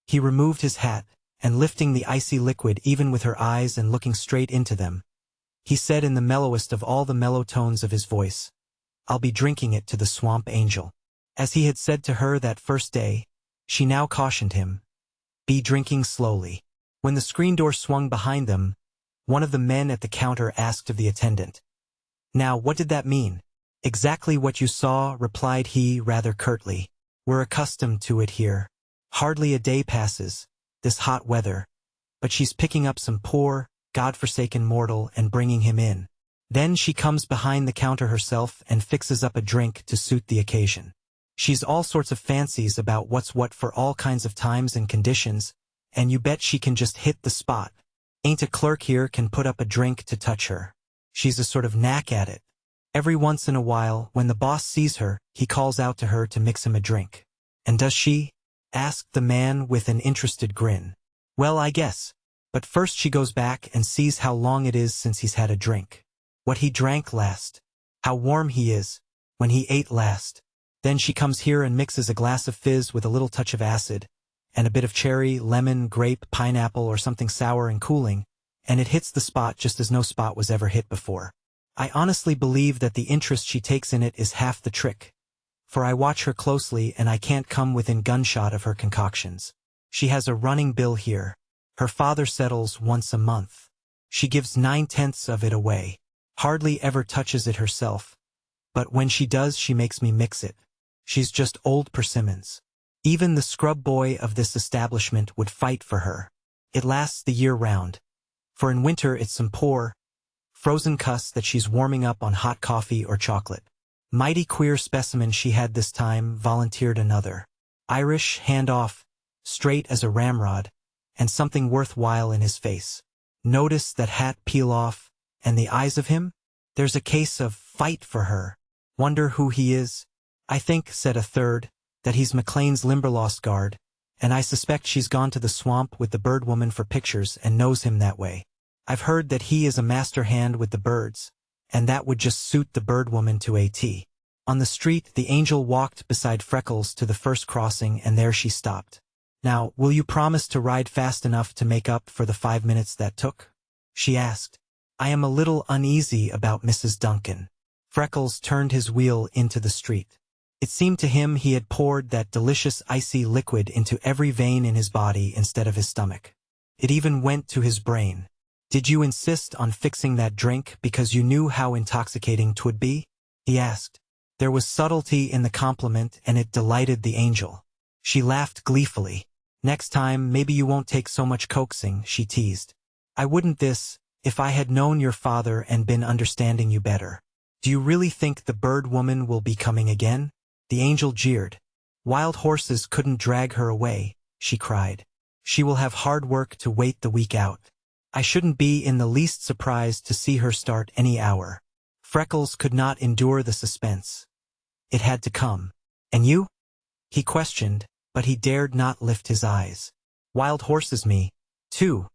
He removed his hat, and lifting the icy liquid even with her eyes and looking straight into them, he said in the mellowest of all the mellow tones of his voice, "I'll be drinking it to the swamp angel." As he had said to her that first day, she now cautioned him, "Be drinking slowly." When the screen door swung behind them, one of the men at the counter asked of the attendant, "Now, what did that mean?" "Exactly what you saw," replied he rather curtly. "We're accustomed to it here. Hardly a day passes, this hot weather, but she's picking up some poor, God-forsaken mortal and bringing him in. Then she comes behind the counter herself and fixes up a drink to suit the occasion. She's all sorts of fancies about what's what for all kinds of times and conditions, and you bet she can just hit the spot. Ain't a clerk here can put up a drink to touch her. She's a sort of knack at it. Every once in a while, when the boss sees her, he calls out to her to mix him a drink." "And does she?" asked the man with an interested grin. "Well, I guess. But first she goes back and sees how long it is since he's had a drink. What he drank last. How warm he is. When he ate last. Then she comes here and mixes a glass of fizz with a little touch of acid, and a bit of cherry, lemon, grape, pineapple, or something sour and cooling, and it hits the spot just as no spot was ever hit before. I honestly believe that the interest she takes in it is half the trick, for I watch her closely and I can't come within gunshot of her concoctions. She has a running bill here. Her father settles once a month. She gives 9/10 of it away. Hardly ever touches it herself, but when she does she makes me mix it. She's just old persimmons. Even the scrub boy of this establishment would fight for her. It lasts the year round, for in winter it's some poor, frozen cuss that she's warming up on hot coffee or chocolate. Mighty queer specimen she had this time, volunteered another. Irish, hand off, straight as a ramrod, and something worthwhile in his face. Notice that hat peel off, and the eyes of him? There's a case of fight for her. Wonder who he is? "I think," said a third, "that he's McLean's Limberlost guard, and I suspect she's gone to the swamp with the bird woman for pictures and knows him that way. I've heard that he is a master hand with the birds, and that would just suit the bird woman to a T." On the street, the angel walked beside Freckles to the first crossing, and there she stopped. "Now, will you promise to ride fast enough to make up for the 5 minutes that took?" she asked. "I am a little uneasy about Mrs. Duncan." Freckles turned his wheel into the street. It seemed to him he had poured that delicious icy liquid into every vein in his body instead of his stomach. It even went to his brain. "Did you insist on fixing that drink because you knew how intoxicating 'twould be?" he asked. There was subtlety in the compliment, and it delighted the angel. She laughed gleefully. "Next time, maybe you won't take so much coaxing," she teased. "I wouldn't if I had known your father and been understanding you better. Do you really think the bird woman will be coming again?" The angel jeered. "Wild horses couldn't drag her away," she cried. "She will have hard work to wait the week out. I shouldn't be in the least surprised to see her start any hour." Freckles could not endure the suspense. It had to come. "And you?" he questioned, but he dared not lift his eyes. "Wild horses me, too,"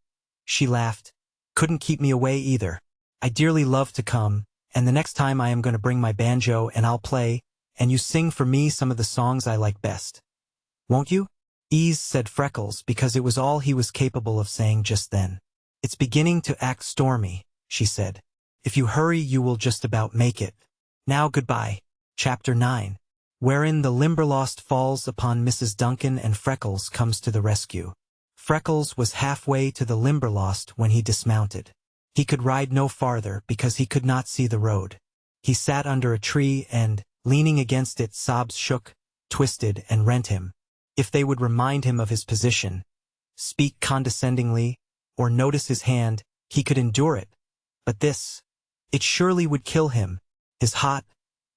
she laughed. "Couldn't keep me away either. I dearly love to come, and the next time I am going to bring my banjo and I'll play, and you sing for me some of the songs I like best. Won't you? Ease, said Freckles, because it was all he was capable of saying just then. It's beginning to act stormy, she said. If you hurry, you will just about make it. Now goodbye. Chapter 9. Wherein the Limberlost falls upon Mrs. Duncan and Freckles comes to the rescue. Freckles was halfway to the Limberlost when he dismounted. He could ride no farther because he could not see the road. He sat under a tree and, leaning against it, sobs shook, twisted, and rent him. If they would remind him of his position, speak condescendingly, or notice his hand, he could endure it. But this, it surely would kill him. His hot,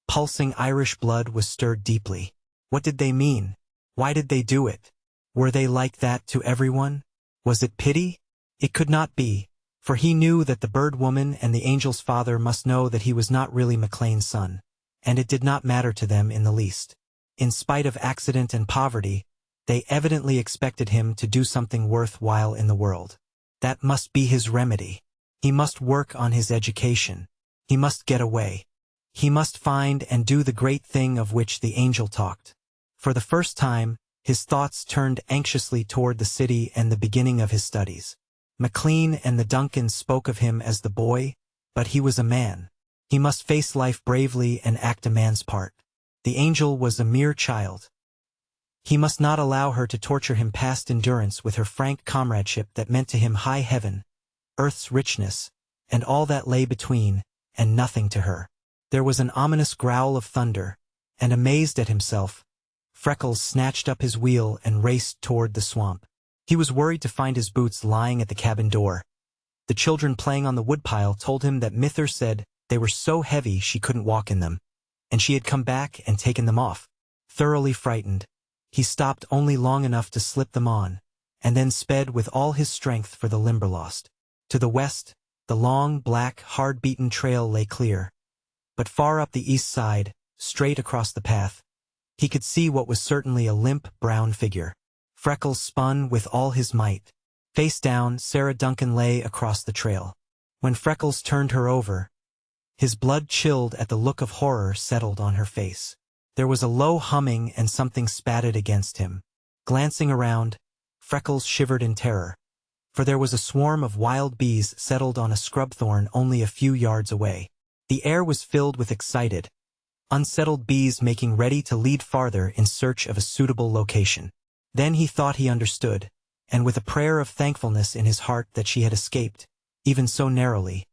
pulsing Irish blood was stirred deeply. What did they mean? Why did they do it? Were they like that to everyone? Was it pity? It could not be, for he knew that the bird woman and the angel's father must know that he was not really McLean's son, and it did not matter to them in the least. In spite of accident and poverty, they evidently expected him to do something worthwhile in the world. That must be his remedy. He must work on his education. He must get away. He must find and do the great thing of which the angel talked. For the first time, his thoughts turned anxiously toward the city and the beginning of his studies. McLean and the Duncans spoke of him as the boy, but he was a man. He must face life bravely and act a man's part. The angel was a mere child. He must not allow her to torture him past endurance with her frank comradeship that meant to him high heaven, earth's richness, and all that lay between, and nothing to her. There was an ominous growl of thunder, and amazed at himself, Freckles snatched up his wheel and raced toward the swamp. He was worried to find his boots lying at the cabin door. The children playing on the woodpile told him that Mither said they were so heavy she couldn't walk in them, and she had come back and taken them off. Thoroughly frightened, he stopped only long enough to slip them on, and then sped with all his strength for the Limberlost. To the west, the long, black, hard-beaten trail lay clear. But far up the east side, straight across the path, he could see what was certainly a limp, brown figure. Freckles spun with all his might. Face down, Sarah Duncan lay across the trail. When Freckles turned her over, his blood chilled at the look of horror settled on her face. There was a low humming and something spatted against him. Glancing around, Freckles shivered in terror, for there was a swarm of wild bees settled on a scrub thorn only a few yards away. The air was filled with excited, unsettled bees making ready to lead farther in search of a suitable location. Then he thought he understood, and with a prayer of thankfulness in his heart that she had escaped, even so narrowly,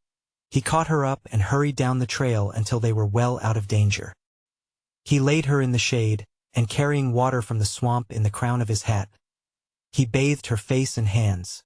he caught her up and hurried down the trail until they were well out of danger. He laid her in the shade, and carrying water from the swamp in the crown of his hat, he bathed her face and hands.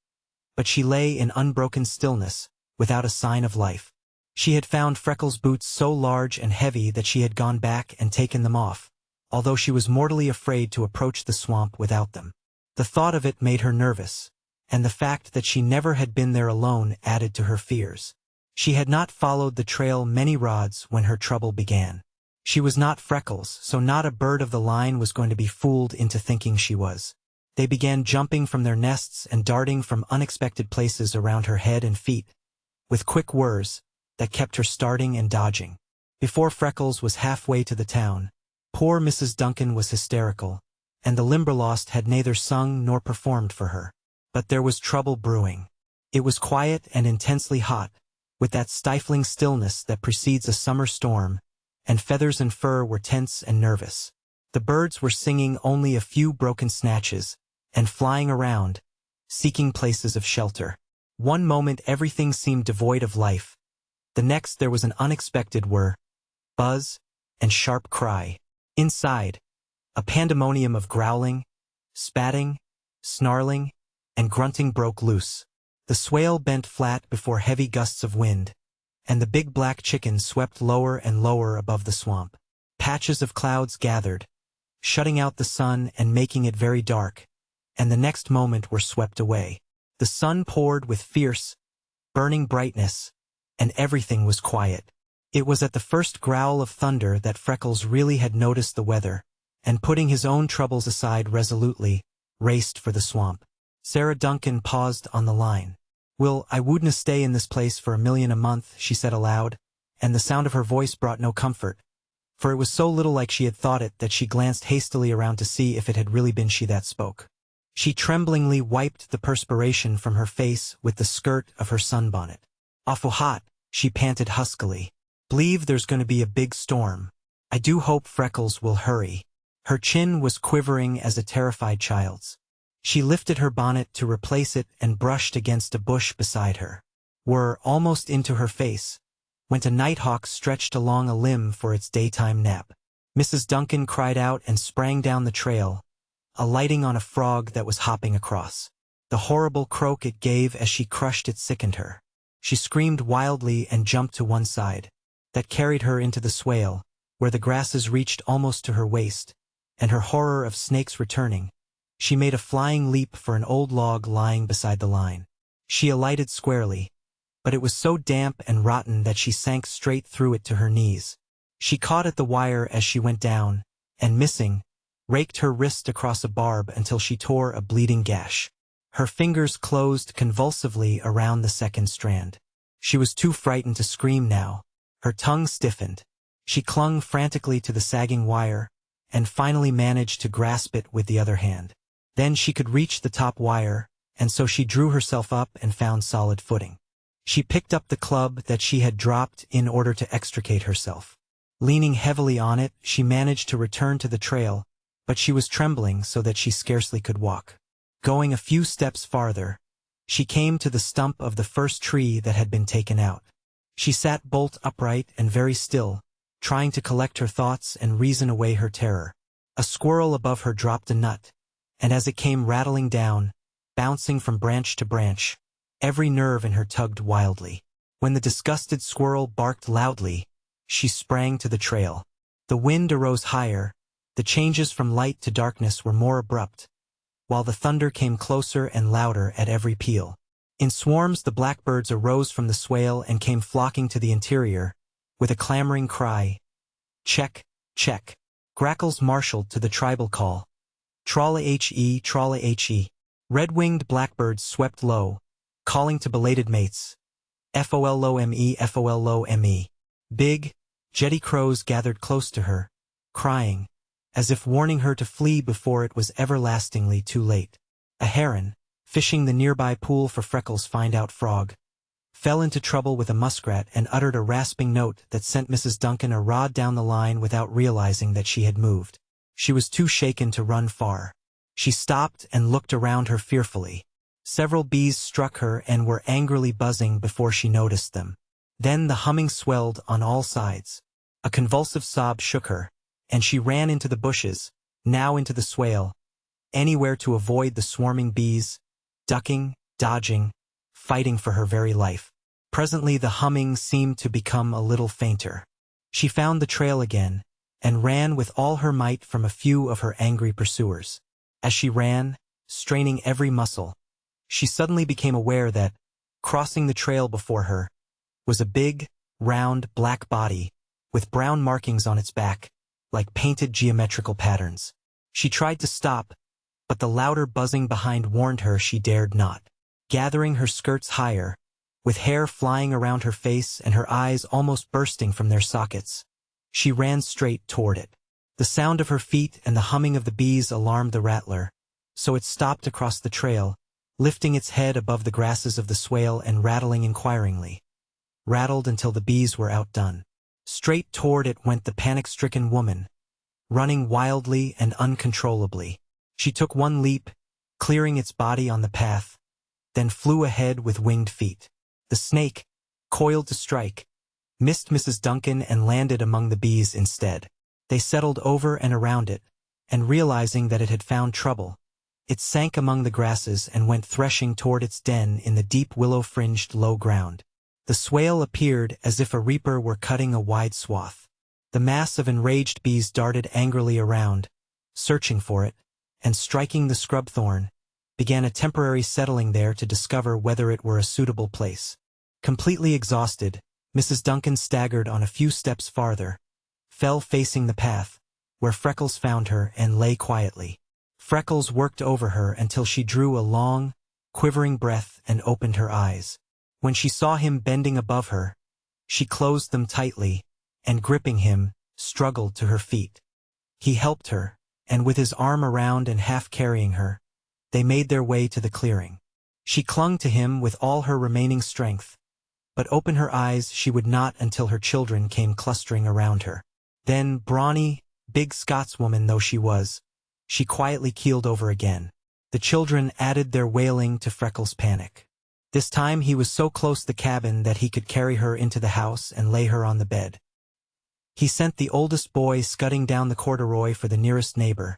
But she lay in unbroken stillness, without a sign of life. She had found Freckles' boots so large and heavy that she had gone back and taken them off, although she was mortally afraid to approach the swamp without them. The thought of it made her nervous, and the fact that she never had been there alone added to her fears. She had not followed the trail many rods when her trouble began. She was not Freckles, so not a bird of the line was going to be fooled into thinking she was. They began jumping from their nests and darting from unexpected places around her head and feet, with quick whirs that kept her starting and dodging. Before Freckles was halfway to the town, poor Mrs. Duncan was hysterical, and the Limberlost had neither sung nor performed for her. But there was trouble brewing. It was quiet and intensely hot, with that stifling stillness that precedes a summer storm, and Feathers and Fur were tense and nervous. The birds were singing only a few broken snatches, and flying around, seeking places of shelter. One moment everything seemed devoid of life. The next there was an unexpected whir, buzz, and sharp cry. Inside, a pandemonium of growling, spatting, snarling, and grunting broke loose. The swale bent flat before heavy gusts of wind, and the big black chickens swept lower and lower above the swamp. Patches of clouds gathered, shutting out the sun and making it very dark, and the next moment were swept away. The sun poured with fierce, burning brightness, and everything was quiet. It was at the first growl of thunder that Freckles really had noticed the weather, and putting his own troubles aside resolutely, raced for the swamp. Sarah Duncan paused on the line. I wouldna stay in this place for $1 million a month," she said aloud, and the sound of her voice brought no comfort, for it was so little like she had thought it that she glanced hastily around to see if it had really been she that spoke. She tremblingly wiped the perspiration from her face with the skirt of her sunbonnet. "Awful hot," she panted huskily. "Believe there's going to be a big storm. I do hope Freckles will hurry." Her chin was quivering as a terrified child's. She lifted her bonnet to replace it and brushed against a bush beside her. Almost into her face went a nighthawk stretched along a limb for its daytime nap. Mrs. Duncan cried out and sprang down the trail, alighting on a frog that was hopping across. The horrible croak it gave as she crushed it sickened her. She screamed wildly and jumped to one side. That carried her into the swale, where the grasses reached almost to her waist, and her horror of snakes returning, she made a flying leap for an old log lying beside the line. She alighted squarely, but it was so damp and rotten that she sank straight through it to her knees. She caught at the wire as she went down, and missing, raked her wrist across a barb until she tore a bleeding gash. Her fingers closed convulsively around the second strand. She was too frightened to scream now. Her tongue stiffened. She clung frantically to the sagging wire, and finally managed to grasp it with the other hand. Then she could reach the top wire, and so she drew herself up and found solid footing. She picked up the club that she had dropped in order to extricate herself. Leaning heavily on it, she managed to return to the trail, but she was trembling so that she scarcely could walk. Going a few steps farther, she came to the stump of the first tree that had been taken out. She sat bolt upright and very still, trying to collect her thoughts and reason away her terror. A squirrel above her dropped a nut, and as it came rattling down, bouncing from branch to branch, every nerve in her tugged wildly. When the disgusted squirrel barked loudly, she sprang to the trail. The wind arose higher, the changes from light to darkness were more abrupt, while the thunder came closer and louder at every peal. In swarms the blackbirds arose from the swale and came flocking to the interior, with a clamoring cry. "Check, check." Grackles marshaled to the tribal call. "Trolla-he, trolla-he." Red-winged blackbirds swept low, calling to belated mates. "Fol-lo-me, fol-lo-me." Big, jetty crows gathered close to her, crying, as if warning her to flee before it was everlastingly too late. A heron, fishing the nearby pool for Freckles' find-out frog, fell into trouble with a muskrat and uttered a rasping note that sent Mrs. Duncan a rod down the line without realizing that she had moved. She was too shaken to run far. She stopped and looked around her fearfully. Several bees struck her and were angrily buzzing before she noticed them. Then the humming swelled on all sides. A convulsive sob shook her, and she ran into the bushes, now into the swale, anywhere to avoid the swarming bees, ducking, dodging, fighting for her very life. Presently the humming seemed to become a little fainter. She found the trail again, and ran with all her might from a few of her angry pursuers. As she ran, straining every muscle, she suddenly became aware that, crossing the trail before her, was a big, round, black body, with brown markings on its back, like painted geometrical patterns. She tried to stop, but the louder buzzing behind warned her she dared not. Gathering her skirts higher, with hair flying around her face and her eyes almost bursting from their sockets, she ran straight toward it. The sound of her feet and the humming of the bees alarmed the rattler, so it stopped across the trail, lifting its head above the grasses of the swale and rattling inquiringly. Rattled until the bees were outdone. Straight toward it went the panic-stricken woman, running wildly and uncontrollably. She took one leap, clearing its body on the path, then flew ahead with winged feet. The snake, coiled to strike, missed Mrs. Duncan and landed among the bees instead. They settled over and around it, and realizing that it had found trouble, it sank among the grasses and went threshing toward its den in the deep willow-fringed low ground. The swale appeared as if a reaper were cutting a wide swath. The mass of enraged bees darted angrily around, searching for it, and striking the scrub thorn, began a temporary settling there to discover whether it were a suitable place. Completely exhausted, Mrs. Duncan staggered on a few steps farther, fell facing the path, where Freckles found her and lay quietly. Freckles worked over her until she drew a long, quivering breath and opened her eyes. When she saw him bending above her, she closed them tightly, and gripping him, struggled to her feet. He helped her, and with his arm around and half carrying her, they made their way to the clearing. She clung to him with all her remaining strength, but open her eyes she would not until her children came clustering around her. Then, brawny, big Scotswoman though she was, she quietly keeled over again. The children added their wailing to Freckles' panic. This time he was so close the cabin that he could carry her into the house and lay her on the bed. He sent the oldest boy scudding down the corduroy for the nearest neighbor,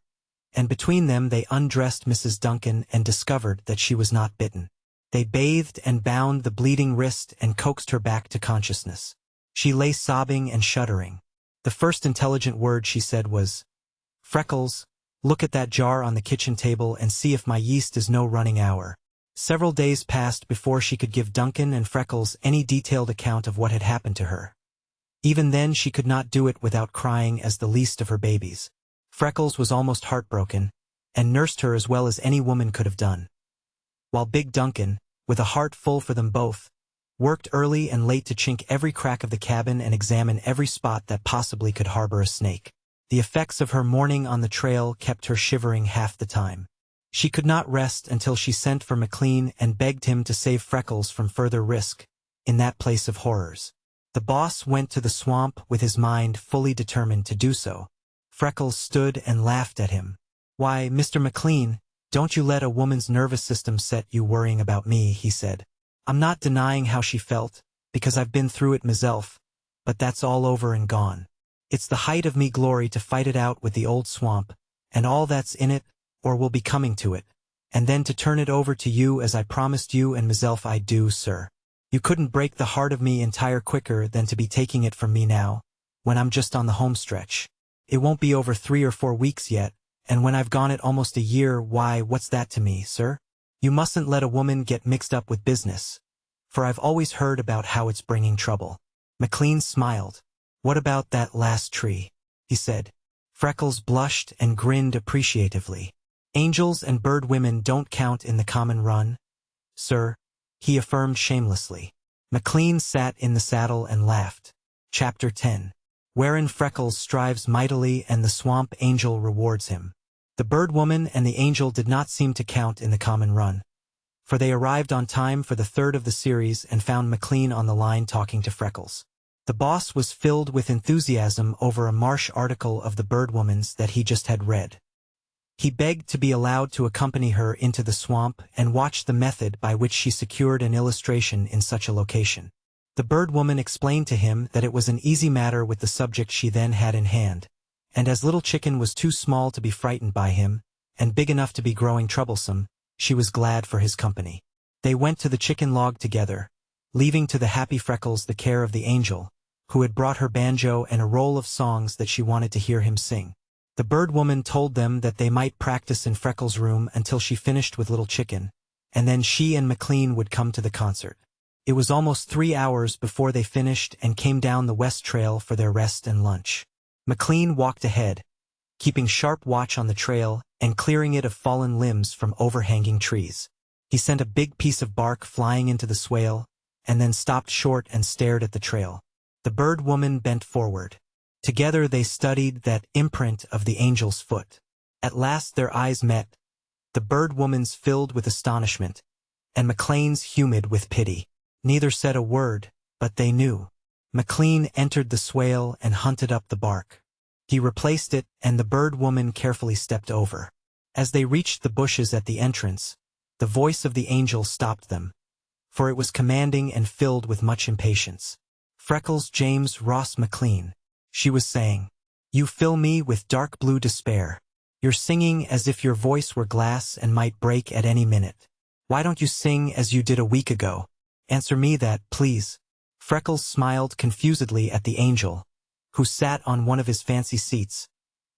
and between them they undressed Mrs. Duncan and discovered that she was not bitten. They bathed and bound the bleeding wrist and coaxed her back to consciousness. She lay sobbing and shuddering. The first intelligent word she said was, "Freckles, look at that jar on the kitchen table and see if my yeast is no running hour." Several days passed before she could give Duncan and Freckles any detailed account of what had happened to her. Even then she could not do it without crying as the least of her babies. Freckles was almost heartbroken, and nursed her as well as any woman could have done. While Big Duncan, with a heart full for them both, worked early and late to chink every crack of the cabin and examine every spot that possibly could harbor a snake. The effects of her mourning on the trail kept her shivering half the time. She could not rest until she sent for McLean and begged him to save Freckles from further risk, in that place of horrors. The boss went to the swamp with his mind fully determined to do so. Freckles stood and laughed at him. "Why, Mr. McLean, don't you let a woman's nervous system set you worrying about me," he said. "I'm not denying how she felt, because I've been through it myself, but that's all over and gone. It's the height of me glory to fight it out with the old swamp, and all that's in it, or will be coming to it, and then to turn it over to you as I promised you and myself I'd do, sir. You couldn't break the heart of me entire quicker than to be taking it from me now, when I'm just on the home stretch. It won't be over 3 or 4 weeks yet, and when I've gone it almost a year, why, what's that to me, sir? You mustn't let a woman get mixed up with business, for I've always heard about how it's bringing trouble." McLean smiled. "What about that last tree?" he said. Freckles blushed and grinned appreciatively. "Angels and bird women don't count in the common run, sir," he affirmed shamelessly. McLean sat in the saddle and laughed. Chapter 10. Wherein Freckles strives mightily and the swamp angel rewards him. The bird woman and the angel did not seem to count in the common run, for they arrived on time for the third of the series and found McLean on the line talking to Freckles. The boss was filled with enthusiasm over a Marsh article of the bird woman's that he just had read. He begged to be allowed to accompany her into the swamp and watch the method by which she secured an illustration in such a location. The bird woman explained to him that it was an easy matter with the subject she then had in hand, and as Little Chicken was too small to be frightened by him, and big enough to be growing troublesome, she was glad for his company. They went to the chicken log together, leaving to the happy Freckles the care of the angel, who had brought her banjo and a roll of songs that she wanted to hear him sing. The bird woman told them that they might practice in Freckles' room until she finished with Little Chicken, and then she and McLean would come to the concert. It was almost 3 hours before they finished and came down the west trail for their rest and lunch. McLean walked ahead, keeping sharp watch on the trail and clearing it of fallen limbs from overhanging trees. He sent a big piece of bark flying into the swale, and then stopped short and stared at the trail. The bird woman bent forward. Together they studied that imprint of the angel's foot. At last their eyes met, the bird woman's filled with astonishment, and McLean's humid with pity. Neither said a word, but they knew. McLean entered the swale and hunted up the bark. He replaced it, and the bird woman carefully stepped over. As they reached the bushes at the entrance, the voice of the angel stopped them, for it was commanding and filled with much impatience. "Freckles James Ross McLean," she was saying, "you fill me with dark blue despair. You're singing as if your voice were glass and might break at any minute. Why don't you sing as you did a week ago? Answer me that, please." Freckles smiled confusedly at the angel, who sat on one of his fancy seats,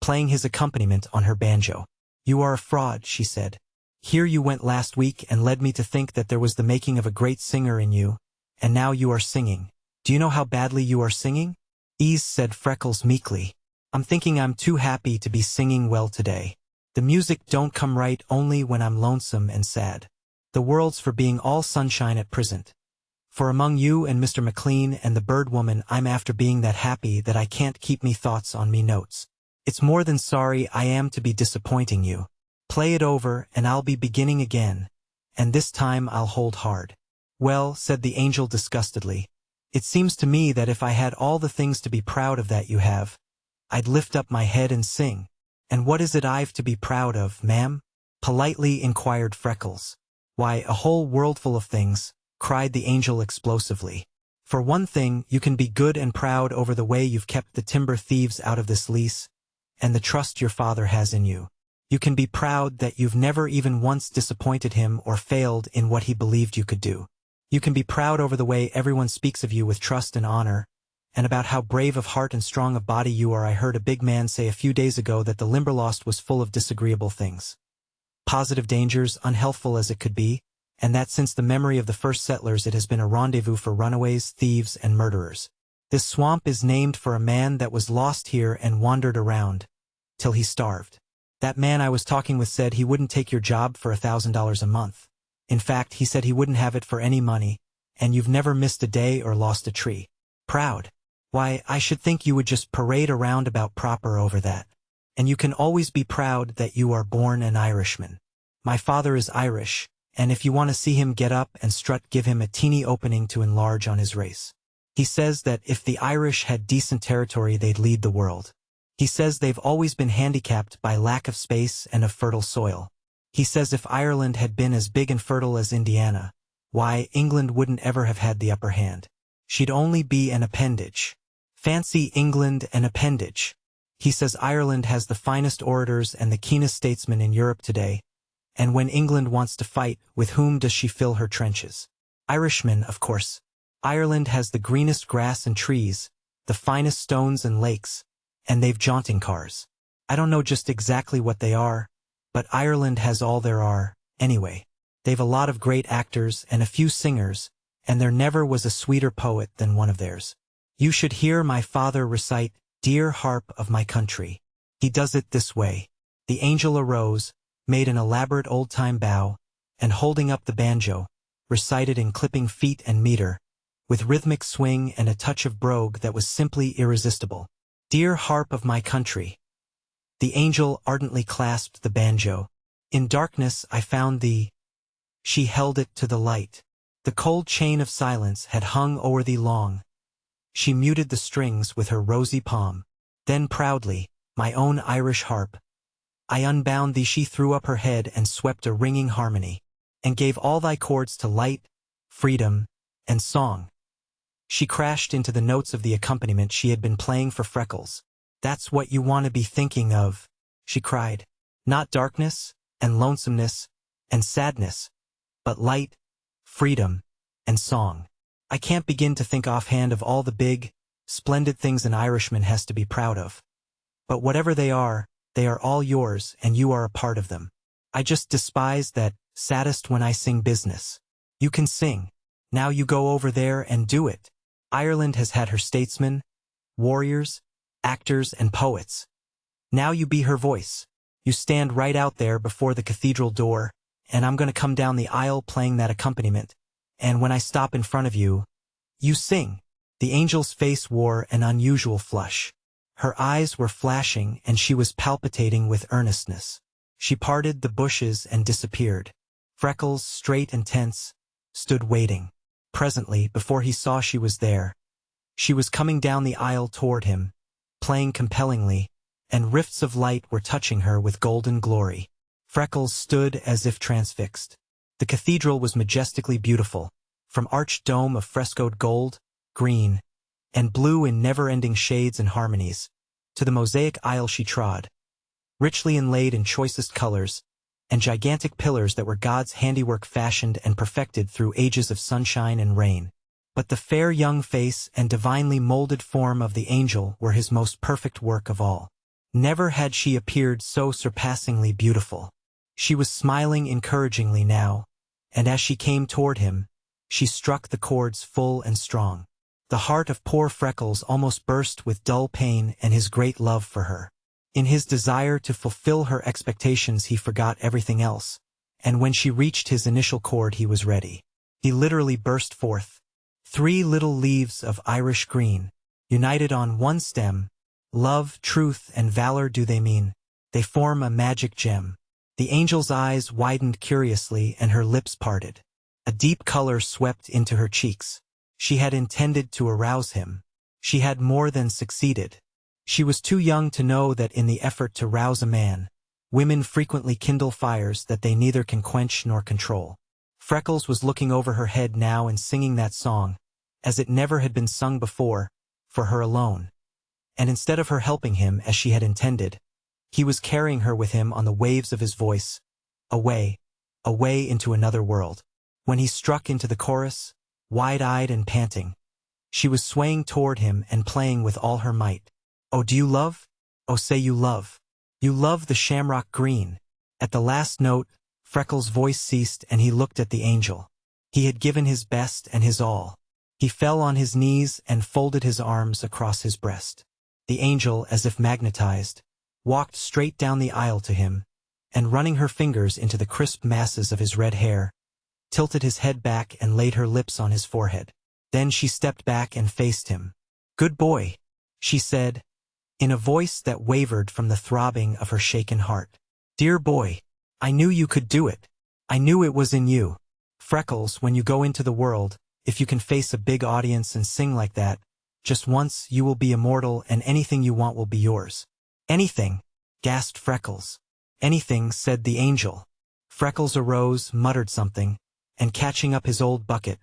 playing his accompaniment on her banjo. "You are a fraud," she said. "Here you went last week and led me to think that there was the making of a great singer in you, and now you are singing. Do you know how badly you are singing?" "Ease," said Freckles meekly. "I'm thinking I'm too happy to be singing well today. The music don't come right only when I'm lonesome and sad. The world's for being all sunshine at present. For among you and Mr. McLean and the bird woman I'm after being that happy that I can't keep me thoughts on me notes. It's more than sorry I am to be disappointing you. Play it over and I'll be beginning again, and this time I'll hold hard. Well, said the angel disgustedly, it seems to me that if I had all the things to be proud of that you have, I'd lift up my head and sing. And what is it I've to be proud of, ma'am? Politely inquired Freckles. Why, a whole worldful of things, cried the angel explosively. For one thing, you can be good and proud over the way you've kept the timber thieves out of this lease, and the trust your father has in you. You can be proud that you've never even once disappointed him or failed in what he believed you could do. You can be proud over the way everyone speaks of you with trust and honor, and about how brave of heart and strong of body you are. I heard a big man say a few days ago that the Limberlost was full of disagreeable things. Positive dangers, unhealthful as it could be, and that since the memory of the first settlers it has been a rendezvous for runaways, thieves, and murderers. This swamp is named for a man that was lost here and wandered around, till he starved. That man I was talking with said he wouldn't take your job for $1,000 a month. In fact, he said he wouldn't have it for any money, and you've never missed a day or lost a tree. Proud? Why, I should think you would just parade around about proper over that. And you can always be proud that you are born an Irishman. My father is Irish, and if you want to see him get up and strut, give him a teeny opening to enlarge on his race. He says that if the Irish had decent territory they'd lead the world. He says they've always been handicapped by lack of space and of fertile soil. He says if Ireland had been as big and fertile as Indiana, why, England wouldn't ever have had the upper hand. She'd only be an appendage. Fancy England an appendage. He says Ireland has the finest orators and the keenest statesmen in Europe today, and when England wants to fight, with whom does she fill her trenches? Irishmen, of course. Ireland has the greenest grass and trees, the finest stones and lakes, and they've jaunting cars. I don't know just exactly what they are, but Ireland has all there are, anyway. They've a lot of great actors and a few singers, and there never was a sweeter poet than one of theirs. You should hear my father recite, "Dear Harp of My Country." He does it this way. The angel arose, made an elaborate old-time bow, and holding up the banjo, recited in clipping feet and meter, with rhythmic swing and a touch of brogue that was simply irresistible. Dear Harp of My Country. The angel ardently clasped the banjo. In darkness I found thee. She held it to the light. The cold chain of silence had hung o'er thee long. She muted the strings with her rosy palm. Then proudly, my own Irish harp, I unbound thee. She threw up her head and swept a ringing harmony, and gave all thy chords to light, freedom, and song. She crashed into the notes of the accompaniment she had been playing for Freckles. That's what you want to be thinking of, she cried. Not darkness, and lonesomeness, and sadness, but light, freedom, and song. I can't begin to think offhand of all the big, splendid things an Irishman has to be proud of. But whatever they are all yours and you are a part of them. I just despise that saddest when I sing business. You can sing. Now you go over there and do it. Ireland has had her statesmen, warriors, actors, and poets. Now you be her voice. You stand right out there before the cathedral door, and I'm going to come down the aisle playing that accompaniment. And when I stop in front of you, you sing. The angel's face wore an unusual flush. Her eyes were flashing and she was palpitating with earnestness. She parted the bushes and disappeared. Freckles, straight and tense, stood waiting. Presently, before he saw she was there, she was coming down the aisle toward him, playing compellingly, and rifts of light were touching her with golden glory. Freckles stood as if transfixed. The cathedral was majestically beautiful, from arched dome of frescoed gold, green, and blue in never-ending shades and harmonies, to the mosaic aisle she trod, richly inlaid in choicest colors, and gigantic pillars that were God's handiwork fashioned and perfected through ages of sunshine and rain. But the fair young face and divinely molded form of the angel were his most perfect work of all. Never had she appeared so surpassingly beautiful. She was smiling encouragingly now, and as she came toward him, she struck the chords full and strong. The heart of poor Freckles almost burst with dull pain and his great love for her. In his desire to fulfill her expectations he forgot everything else, and when she reached his initial chord he was ready. He literally burst forth. 3 little leaves of Irish green, united on one stem, love, truth, and valor do they mean. They form a magic gem. The angel's eyes widened curiously and her lips parted. A deep color swept into her cheeks. She had intended to arouse him. She had more than succeeded. She was too young to know that in the effort to rouse a man, women frequently kindle fires that they neither can quench nor control. Freckles was looking over her head now and singing that song, as it never had been sung before, for her alone. And instead of her helping him as she had intended, he was carrying her with him on the waves of his voice, away, away into another world. When he struck into the chorus, wide-eyed and panting, she was swaying toward him and playing with all her might. Oh, do you love? Oh, say you love. You love the shamrock green. At the last note, Freckles' voice ceased and he looked at the angel. He had given his best and his all. He fell on his knees and folded his arms across his breast. The angel, as if magnetized, walked straight down the aisle to him, and running her fingers into the crisp masses of his red hair, tilted his head back and laid her lips on his forehead. Then she stepped back and faced him. "Good boy," she said, in a voice that wavered from the throbbing of her shaken heart. "Dear boy, I knew you could do it. I knew it was in you. Freckles, when you go into the world, if you can face a big audience and sing like that, just once you will be immortal and anything you want will be yours." "Anything," gasped Freckles. "Anything," said the angel. Freckles arose, muttered something, and catching up his old bucket,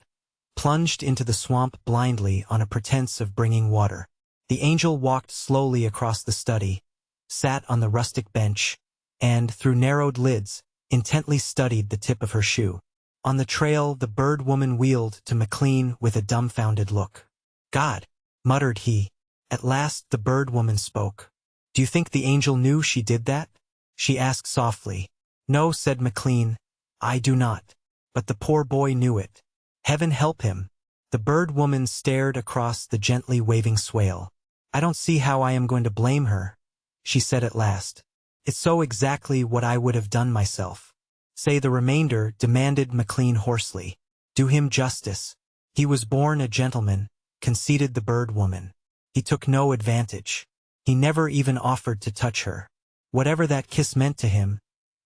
plunged into the swamp blindly on a pretense of bringing water. The angel walked slowly across the study, sat on the rustic bench, and, through narrowed lids, intently studied the tip of her shoe. On the trail the bird woman wheeled to McLean with a dumbfounded look. "God," muttered he. At last the bird woman spoke. "Do you think the angel knew she did that?" she asked softly. "No," said McLean, "I do not. But the poor boy knew it. Heaven help him." The bird woman stared across the gently waving swale. "I don't see how I am going to blame her," she said at last. "It's so exactly what I would have done myself." "Say the remainder," demanded McLean hoarsely. "Do him justice. He was born a gentleman," conceded the bird woman. "He took no advantage. He never even offered to touch her. Whatever that kiss meant to him,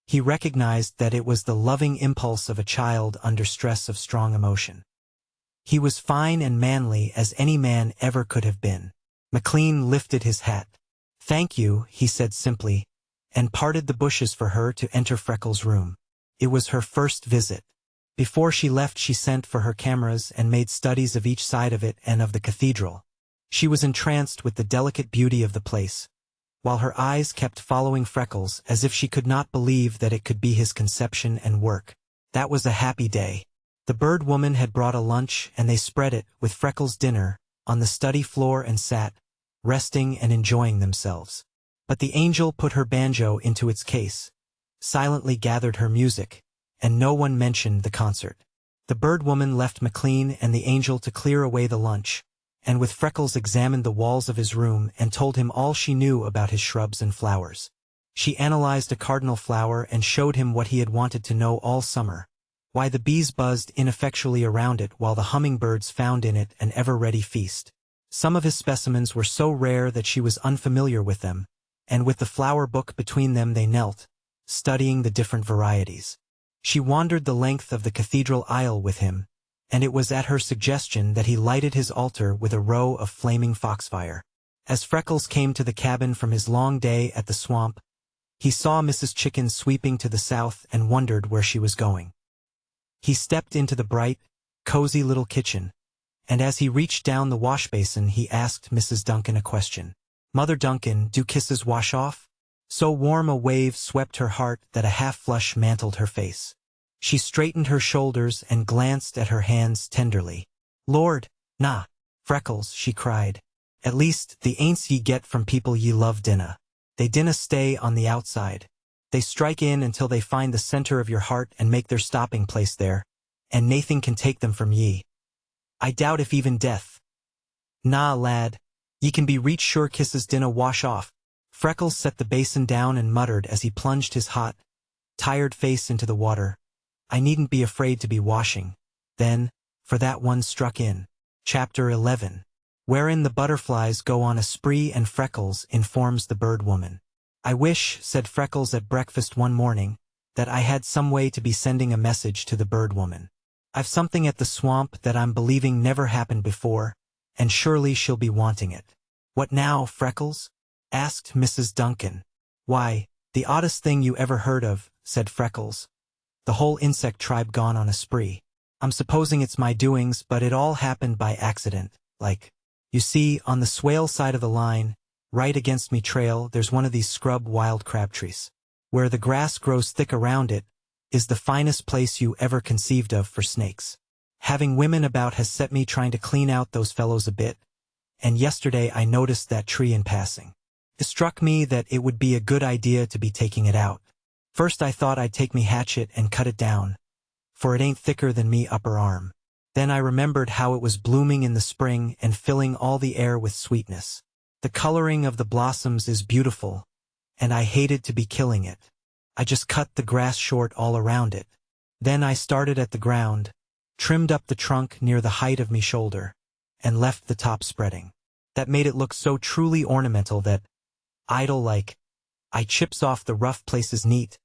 he recognized that it was the loving impulse of a child under stress of strong emotion. He was fine and manly as any man ever could have been." McLean lifted his hat. "Thank you," he said simply, and parted the bushes for her to enter Freckles' room. It was her first visit. Before she left she sent for her cameras and made studies of each side of it and of the cathedral. She was entranced with the delicate beauty of the place, while her eyes kept following Freckles as if she could not believe that it could be his conception and work. That was a happy day. The bird woman had brought a lunch and they spread it, with Freckles' dinner, on the study floor and sat, resting and enjoying themselves. But the angel put her banjo into its case, silently gathered her music, and no one mentioned the concert. The bird woman left McLean and the angel to clear away the lunch, and with Freckles examined the walls of his room and told him all she knew about his shrubs and flowers. She analyzed a cardinal flower and showed him what he had wanted to know all summer: why the bees buzzed ineffectually around it while the hummingbirds found in it an ever-ready feast. Some of his specimens were so rare that she was unfamiliar with them, and with the flower book between them they knelt, studying the different varieties. She wandered the length of the cathedral aisle with him, and it was at her suggestion that he lighted his altar with a row of flaming foxfire. As Freckles came to the cabin from his long day at the swamp, he saw Mrs. Chicken sweeping to the south and wondered where she was going. He stepped into the bright, cozy little kitchen, and as he reached down the wash basin he asked Mrs. Duncan a question. "Mother Duncan, do kisses wash off?" So warm a wave swept her heart that a half-flush mantled her face. She straightened her shoulders and glanced at her hands tenderly. "Lord, nah, Freckles," she cried. "At least, the ain'ts ye get from people ye love dinna. They dinna stay on the outside. They strike in until they find the center of your heart and make their stopping place there, and nathing can take them from ye. I doubt if even death. Nah, lad, ye can be reached sure kisses dinna wash off." Freckles set the basin down and muttered as he plunged his hot, tired face into the water, "I needn't be afraid to be washing." Then, for that one struck in. Chapter 11. Wherein the butterflies go on a spree and Freckles informs the bird woman. "I wish," said Freckles at breakfast one morning, "that I had some way to be sending a message to the bird woman. I've something at the swamp that I'm believing never happened before, and surely she'll be wanting it." "What now, Freckles?" asked Mrs. Duncan. "Why, the oddest thing you ever heard of," said Freckles. "The whole insect tribe gone on a spree. I'm supposing it's my doings, but it all happened by accident, like. You see, on the swale side of the line, right against me trail, there's one of these scrub wild crab trees. Where the grass grows thick around it is the finest place you ever conceived of for snakes. Having women about has set me trying to clean out those fellows a bit, and yesterday I noticed that tree in passing. It struck me that it would be a good idea to be taking it out. First I thought I'd take me hatchet and cut it down, for it ain't thicker than me upper arm. Then I remembered how it was blooming in the spring and filling all the air with sweetness. The coloring of the blossoms is beautiful, and I hated to be killing it. I just cut the grass short all around it. Then I started at the ground, trimmed up the trunk near the height of me shoulder, and left the top spreading. That made it look so truly ornamental that, idle like, I chips off the rough places neat,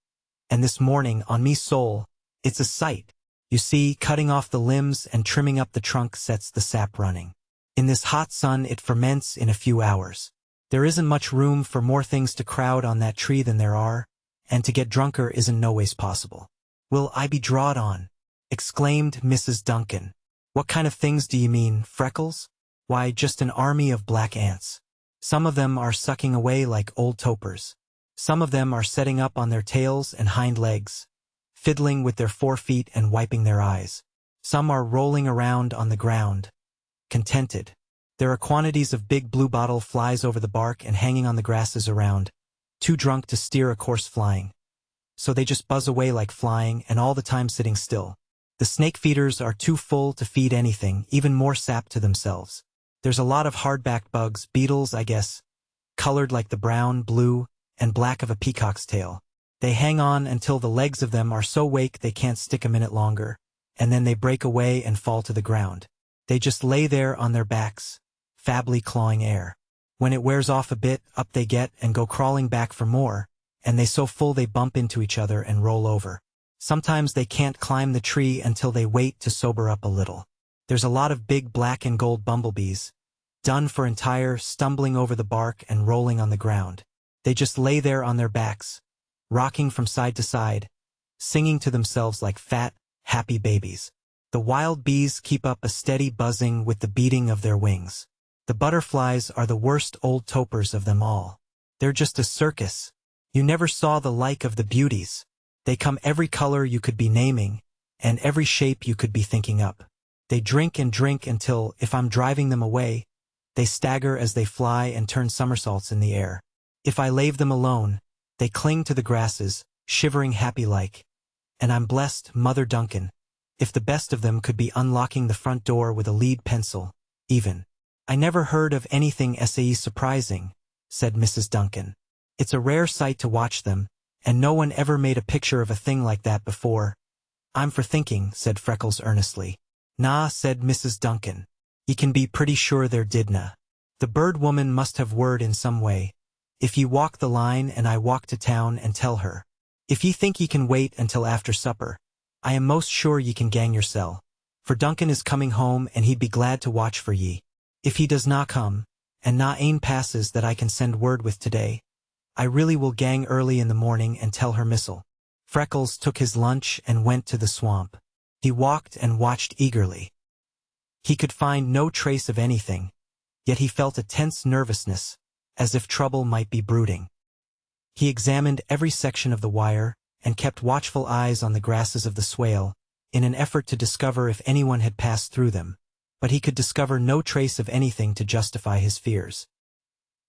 and this morning, on me soul, it's a sight. You see, cutting off the limbs and trimming up the trunk sets the sap running. In this hot sun it ferments in a few hours. There isn't much room for more things to crowd on that tree than there are, and to get drunker isn't no ways possible." "Will I be drawed on?" exclaimed Mrs. Duncan. "What kind of things do you mean, Freckles?" "Why, just an army of black ants. Some of them are sucking away like old topers. Some of them are setting up on their tails and hind legs, fiddling with their forefeet and wiping their eyes. Some are rolling around on the ground, contented. There are quantities of big bluebottle flies over the bark and hanging on the grasses around, too drunk to steer a course flying. So they just buzz away like flying and all the time sitting still. The snake feeders are too full to feed anything, even more sap to themselves. There's a lot of hardback bugs, beetles I guess, colored like the brown, blue, and black of a peacock's tail. They hang on until the legs of them are so wake they can't stick a minute longer, and then they break away and fall to the ground. They just lay there on their backs, fably clawing air. When it wears off a bit, up they get and go crawling back for more, and they so full they bump into each other and roll over. Sometimes they can't climb the tree until they wait to sober up a little. There's a lot of big black and gold bumblebees, done for entire, stumbling over the bark and rolling on the ground. They just lay there on their backs, rocking from side to side, singing to themselves like fat, happy babies. The wild bees keep up a steady buzzing with the beating of their wings. The butterflies are the worst old topers of them all. They're just a circus. You never saw the like of the beauties. They come every color you could be naming, and every shape you could be thinking up. They drink and drink until, if I'm driving them away, they stagger as they fly and turn somersaults in the air. If I leave them alone, they cling to the grasses, shivering happy-like. And I'm blessed, Mother Duncan, if the best of them could be unlocking the front door with a lead pencil, even. "I never heard of anything SAE surprising," said Mrs. Duncan. "It's a rare sight to watch them, and no one ever made a picture of a thing like that before." "I'm for thinking," said Freckles earnestly. "Nah," said Mrs. Duncan. "Ye can be pretty sure there didna. The bird woman must have word in some way. If ye walk the line and I walk to town and tell her. If ye think ye can wait until after supper, I am most sure ye can gang yoursel, for Duncan is coming home and he'd be glad to watch for ye. If he does not come, and na ane passes that I can send word with today, I really will gang early in the morning and tell her missile." Freckles took his lunch and went to the swamp. He walked and watched eagerly. He could find no trace of anything, yet he felt a tense nervousness, as if trouble might be brooding. He examined every section of the wire, and kept watchful eyes on the grasses of the swale, in an effort to discover if anyone had passed through them, but he could discover no trace of anything to justify his fears.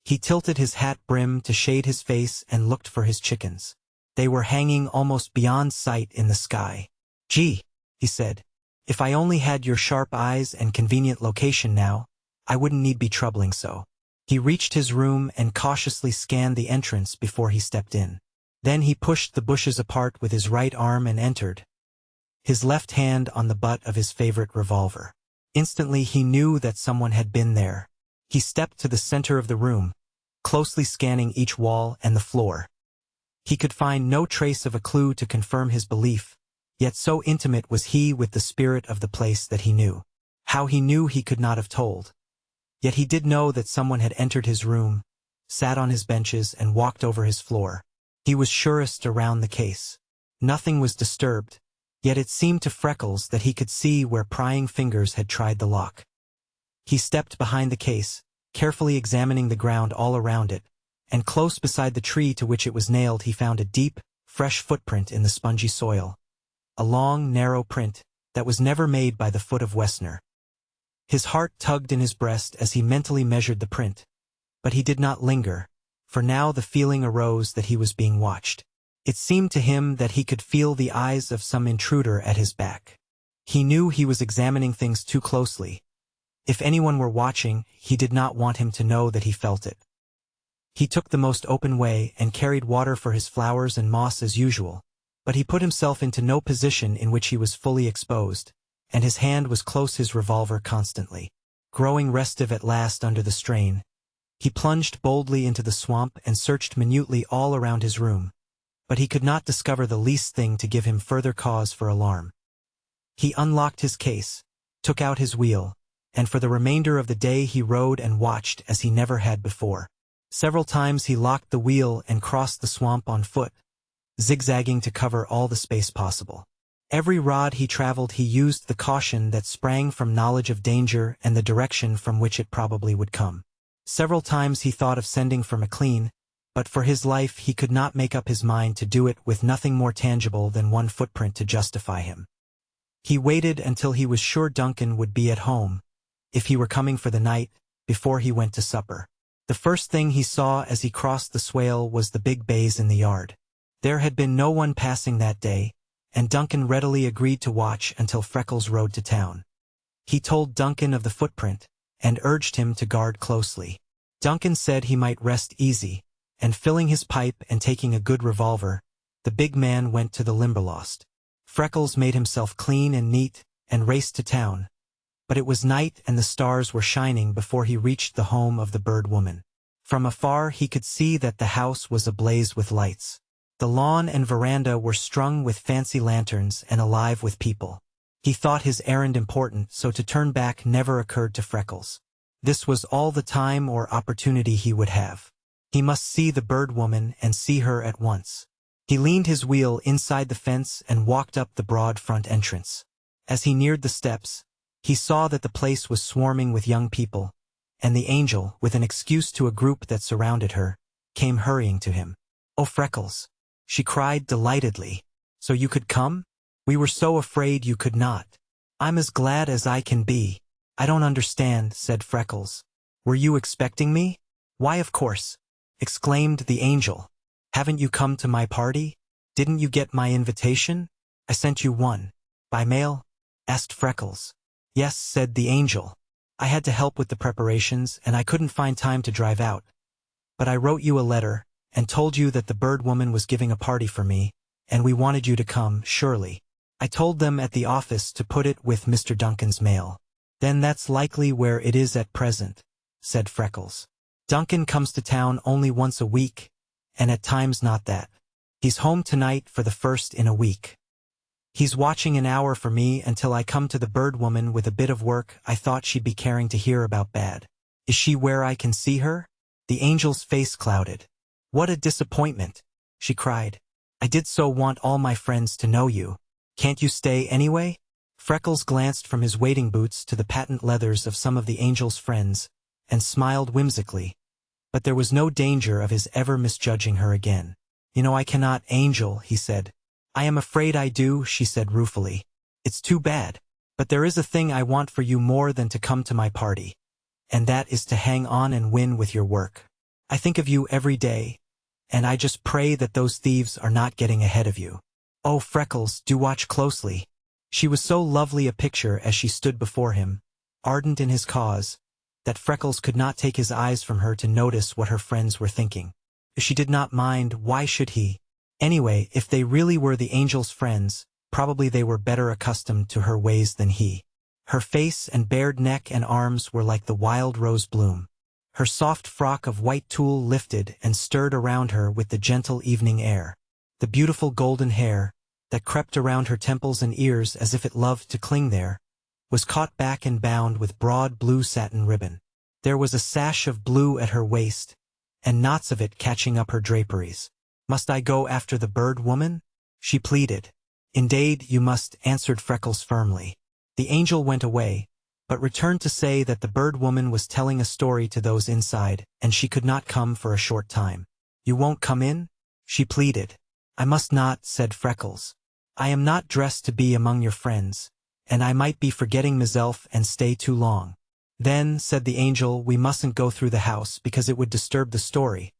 He tilted his hat brim to shade his face and looked for his chickens. They were hanging almost beyond sight in the sky. "Gee," he said, "if I only had your sharp eyes and convenient location now, I wouldn't need be troubling so." He reached his room and cautiously scanned the entrance before he stepped in. Then he pushed the bushes apart with his right arm and entered, his left hand on the butt of his favorite revolver. Instantly he knew that someone had been there. He stepped to the center of the room, closely scanning each wall and the floor. He could find no trace of a clue to confirm his belief, yet so intimate was he with the spirit of the place that he knew. How he knew he could not have told. Yet he did know that someone had entered his room, sat on his benches and walked over his floor. He was surest around the case. Nothing was disturbed, yet it seemed to Freckles that he could see where prying fingers had tried the lock. He stepped behind the case, carefully examining the ground all around it, and close beside the tree to which it was nailed he found a deep, fresh footprint in the spongy soil. A long, narrow print that was never made by the foot of Wessner. His heart tugged in his breast as he mentally measured the print, but he did not linger, for now the feeling arose that he was being watched. It seemed to him that he could feel the eyes of some intruder at his back. He knew he was examining things too closely. If anyone were watching, he did not want him to know that he felt it. He took the most open way and carried water for his flowers and moss as usual, but he put himself into no position in which he was fully exposed, and his hand was close his revolver constantly. Growing restive at last under the strain, he plunged boldly into the swamp and searched minutely all around his room, but he could not discover the least thing to give him further cause for alarm. He unlocked his case, took out his wheel, and for the remainder of the day he rode and watched as he never had before. Several times he locked the wheel and crossed the swamp on foot, zigzagging to cover all the space possible. Every rod he traveled he used the caution that sprang from knowledge of danger and the direction from which it probably would come. Several times he thought of sending for McLean, but for his life he could not make up his mind to do it with nothing more tangible than one footprint to justify him. He waited until he was sure Duncan would be at home, if he were coming for the night, before he went to supper. The first thing he saw as he crossed the swale was the big bays in the yard. There had been no one passing that day, and Duncan readily agreed to watch until Freckles rode to town. He told Duncan of the footprint, and urged him to guard closely. Duncan said he might rest easy, and filling his pipe and taking a good revolver, the big man went to the Limberlost. Freckles made himself clean and neat, and raced to town. But it was night and the stars were shining before he reached the home of the bird woman. From afar he could see that the house was ablaze with lights. The lawn and veranda were strung with fancy lanterns and alive with people. He thought his errand important, so to turn back never occurred to Freckles. This was all the time or opportunity he would have. He must see the bird woman and see her at once. He leaned his wheel inside the fence and walked up the broad front entrance. As he neared the steps, he saw that the place was swarming with young people, and the angel, with an excuse to a group that surrounded her, came hurrying to him. "Oh, Freckles," she cried delightedly. "So you could come? We were so afraid you could not. I'm as glad as I can be." "I don't understand," said Freckles. "Were you expecting me?" "Why, of course," exclaimed the angel. "Haven't you come to my party? Didn't you get my invitation? I sent you one." "By mail?" asked Freckles. "Yes," said the angel. "I had to help with the preparations, and I couldn't find time to drive out. But I wrote you a letter, and told you that the bird woman was giving a party for me, and we wanted you to come, surely. I told them at the office to put it with Mr. Duncan's mail." "Then that's likely where it is at present," said Freckles. "Duncan comes to town only once a week, and at times not that. He's home tonight for the first in a week. He's watching an hour for me until I come to the bird woman with a bit of work I thought she'd be caring to hear about bad. Is she where I can see her?" The angel's face clouded. "What a disappointment," she cried. "I did so want all my friends to know you. Can't you stay anyway?" Freckles glanced from his wading boots to the patent leathers of some of the angel's friends, and smiled whimsically. But there was no danger of his ever misjudging her again. "You know I cannot, Angel," he said. "I am afraid I do," she said ruefully. "It's too bad. But there is a thing I want for you more than to come to my party. And that is to hang on and win with your work. I think of you every day, and I just pray that those thieves are not getting ahead of you. Oh, Freckles, do watch closely." She was so lovely a picture as she stood before him, ardent in his cause, that Freckles could not take his eyes from her to notice what her friends were thinking. If she did not mind, why should he? Anyway, if they really were the angel's friends, probably they were better accustomed to her ways than he. Her face and bared neck and arms were like the wild rose bloom. Her soft frock of white tulle lifted and stirred around her with the gentle evening air. The beautiful golden hair, that crept around her temples and ears as if it loved to cling there, was caught back and bound with broad blue satin ribbon. There was a sash of blue at her waist, and knots of it catching up her draperies. "Must I go after the bird woman?" she pleaded. "Indeed you must," answered Freckles firmly. The angel went away, but returned to say that the bird woman was telling a story to those inside, and she could not come for a short time. "You won't come in?" she pleaded. "I must not," said Freckles. "I am not dressed to be among your friends, and I might be forgetting myself and stay too long." "Then," said the angel, "we mustn't go through the house because it would disturb the story.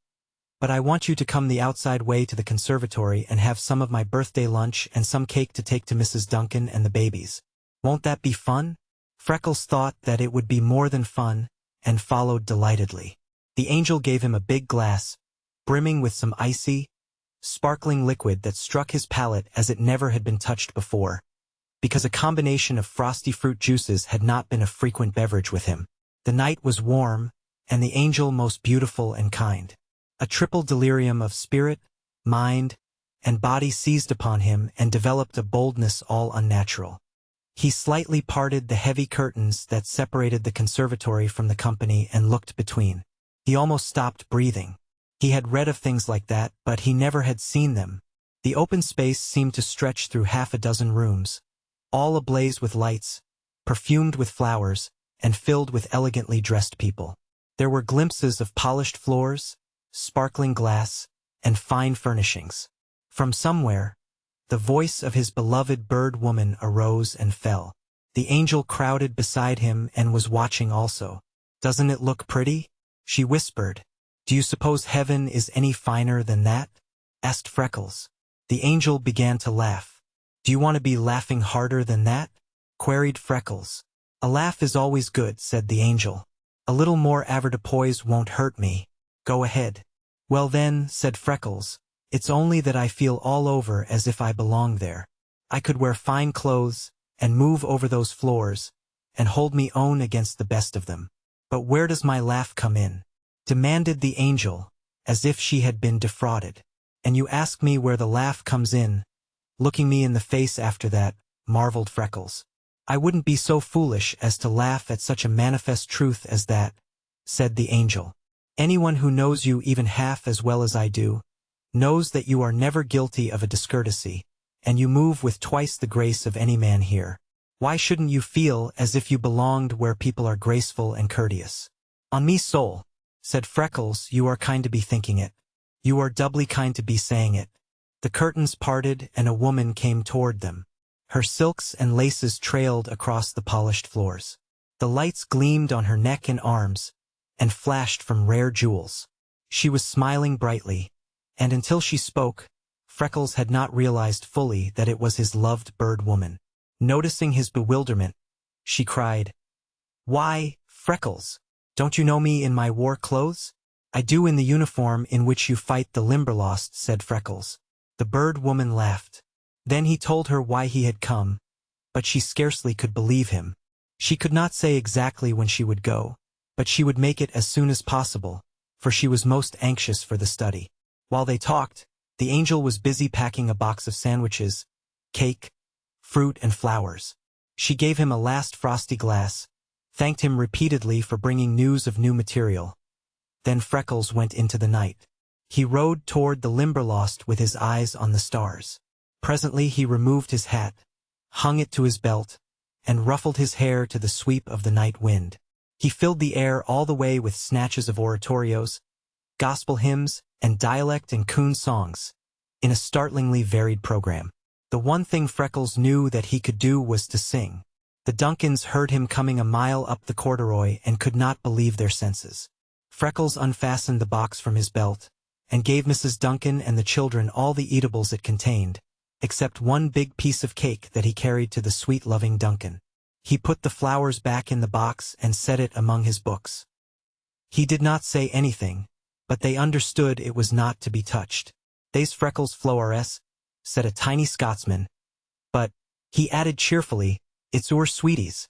But I want you to come the outside way to the conservatory and have some of my birthday lunch and some cake to take to Mrs. Duncan and the babies. Won't that be fun?" Freckles thought that it would be more than fun, and followed delightedly. The angel gave him a big glass, brimming with some icy, sparkling liquid that struck his palate as it never had been touched before, because a combination of frosty fruit juices had not been a frequent beverage with him. The night was warm, and the angel most beautiful and kind. A triple delirium of spirit, mind, and body seized upon him and developed a boldness all unnatural. He slightly parted the heavy curtains that separated the conservatory from the company and looked between. He almost stopped breathing. He had read of things like that, but he never had seen them. The open space seemed to stretch through half a dozen rooms, all ablaze with lights, perfumed with flowers, and filled with elegantly dressed people. There were glimpses of polished floors, sparkling glass, and fine furnishings. From somewhere, the voice of his beloved bird woman arose and fell. The angel crowded beside him and was watching also. "Doesn't it look pretty?" she whispered. "Do you suppose heaven is any finer than that?" asked Freckles. The angel began to laugh. "Do you want to be laughing harder than that?" queried Freckles. "A laugh is always good," said the angel. "A little more avoirdupois won't hurt me. Go ahead." "Well then," said Freckles, "it's only that I feel all over as if I belonged there. I could wear fine clothes, and move over those floors, and hold me own against the best of them. But where does my laugh come in?" demanded the angel, as if she had been defrauded. "And you ask me where the laugh comes in, looking me in the face after that," marveled Freckles. "I wouldn't be so foolish as to laugh at such a manifest truth as that," said the angel. "Anyone who knows you even half as well as I do, knows that you are never guilty of a discourtesy, and you move with twice the grace of any man here. Why shouldn't you feel as if you belonged where people are graceful and courteous?" "On me soul," said Freckles, "you are kind to be thinking it. You are doubly kind to be saying it." The curtains parted and a woman came toward them. Her silks and laces trailed across the polished floors. The lights gleamed on her neck and arms, and flashed from rare jewels. She was smiling brightly, and until she spoke, Freckles had not realized fully that it was his loved bird woman. Noticing his bewilderment, she cried, "Why, Freckles, don't you know me in my war clothes?" "I do, in the uniform in which you fight the Limberlost," said Freckles. The bird woman laughed. Then he told her why he had come, but she scarcely could believe him. She could not say exactly when she would go, but she would make it as soon as possible, for she was most anxious for the study. While they talked, the angel was busy packing a box of sandwiches, cake, fruit, and flowers. She gave him a last frosty glass, thanked him repeatedly for bringing news of new material. Then Freckles went into the night. He rode toward the Limberlost with his eyes on the stars. Presently he removed his hat, hung it to his belt, and ruffled his hair to the sweep of the night wind. He filled the air all the way with snatches of oratorios, gospel hymns, and dialect and coon songs, in a startlingly varied program. The one thing Freckles knew that he could do was to sing. The Duncans heard him coming a mile up the corduroy and could not believe their senses. Freckles unfastened the box from his belt, and gave Mrs. Duncan and the children all the eatables it contained, except one big piece of cake that he carried to the sweet-loving Duncan. He put the flowers back in the box and set it among his books. He did not say anything, but they understood it was not to be touched. "They's Freckles flowers," said a tiny Scotsman, "but," he added cheerfully, "it's oor sweeties."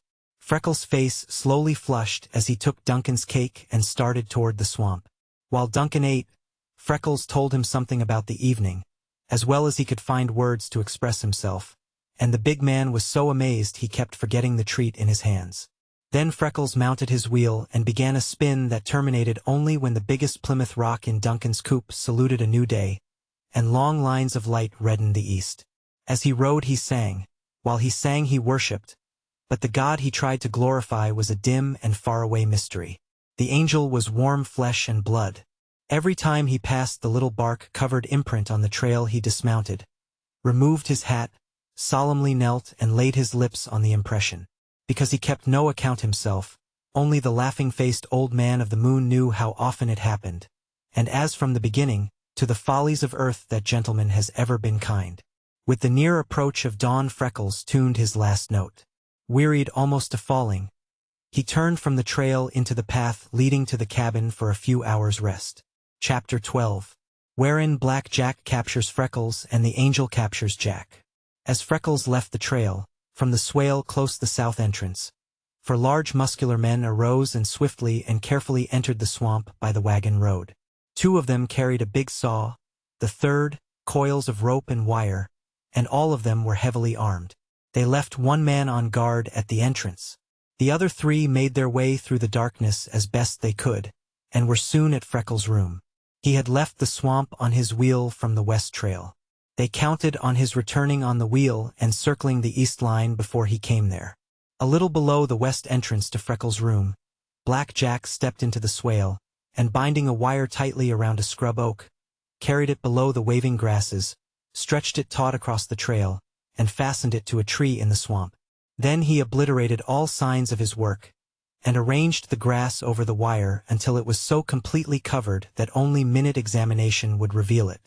Freckles' face slowly flushed as he took Duncan's cake and started toward the swamp. While Duncan ate, Freckles told him something about the evening, as well as he could find words to express himself, and the big man was so amazed he kept forgetting the treat in his hands. Then Freckles mounted his wheel and began a spin that terminated only when the biggest Plymouth Rock in Duncan's coop saluted a new day, and long lines of light reddened the east. As he rode he sang. While he sang he worshipped, but the god he tried to glorify was a dim and faraway mystery. The angel was warm flesh and blood. Every time he passed the little bark-covered imprint on the trail he dismounted, removed his hat, solemnly knelt and laid his lips on the impression. Because he kept no account himself, only the laughing-faced old man of the moon knew how often it happened, and as from the beginning, to the follies of earth that gentleman has ever been kind. With the near approach of dawn Freckles tuned his last note. Wearied almost to falling, he turned from the trail into the path leading to the cabin for a few hours' rest. Chapter 12. Wherein Black Jack captures Freckles and the angel captures Jack. As Freckles left the trail, from the swale close the south entrance, 4 large muscular men arose and swiftly and carefully entered the swamp by the wagon road. 2 of them carried a big saw, the 3rd, coils of rope and wire, and all of them were heavily armed. They left 1 man on guard at the entrance. The other 3 made their way through the darkness as best they could, and were soon at Freckles' room. He had left the swamp on his wheel from the west trail. They counted on his returning on the wheel and circling the east line before he came there. A little below the west entrance to Freckles' room, Black Jack stepped into the swale, and binding a wire tightly around a scrub oak, carried it below the waving grasses, stretched it taut across the trail, and fastened it to a tree in the swamp. Then he obliterated all signs of his work, and arranged the grass over the wire until it was so completely covered that only minute examination would reveal it.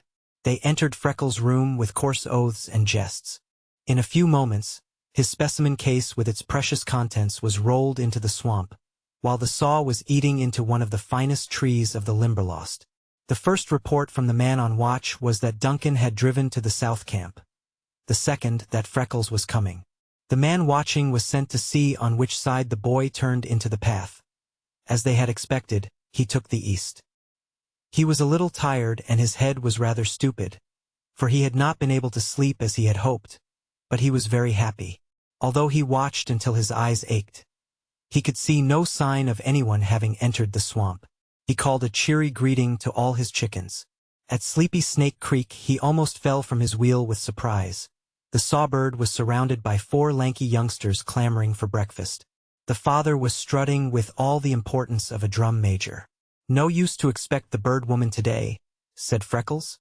They entered Freckles' room with coarse oaths and jests. In a few moments, his specimen case with its precious contents was rolled into the swamp, while the saw was eating into one of the finest trees of the Limberlost. The first report from the man on watch was that Duncan had driven to the south camp. The second, that Freckles was coming. The man watching was sent to see on which side the boy turned into the path. As they had expected, he took the east. He was a little tired and his head was rather stupid, for he had not been able to sleep as he had hoped, but he was very happy. Although he watched until his eyes ached, he could see no sign of anyone having entered the swamp. He called a cheery greeting to all his chickens. At Sleepy Snake Creek he almost fell from his wheel with surprise. The sawbird was surrounded by 4 lanky youngsters clamoring for breakfast. The father was strutting with all the importance of a drum major. "No use to expect the bird woman today," said Freckles.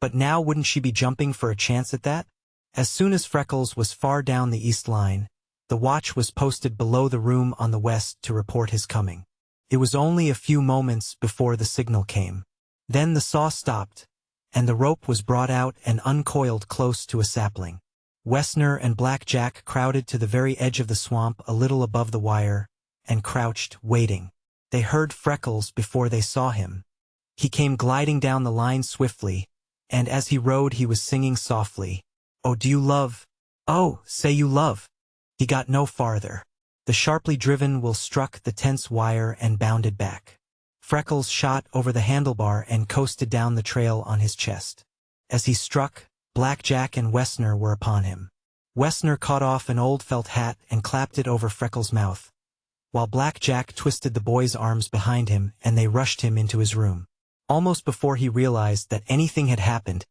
"But now wouldn't she be jumping for a chance at that?" As soon as Freckles was far down the east line, the watch was posted below the room on the west to report his coming. It was only a few moments before the signal came. Then the saw stopped, and the rope was brought out and uncoiled close to a sapling. Wessner and Black Jack crowded to the very edge of the swamp a little above the wire, and crouched, waiting. They heard Freckles before they saw him. He came gliding down the line swiftly, and as he rode he was singing softly, "Oh, do you love? Oh, say you love." He got no farther. The sharply driven will struck the tense wire and bounded back. Freckles shot over the handlebar and coasted down the trail on his chest. As he struck, Black Jack and Wessner were upon him. Wessner caught off an old felt hat and clapped it over Freckles' mouth, while Black Jack twisted the boy's arms behind him and they rushed him into his room. Almost before he realized that anything had happened,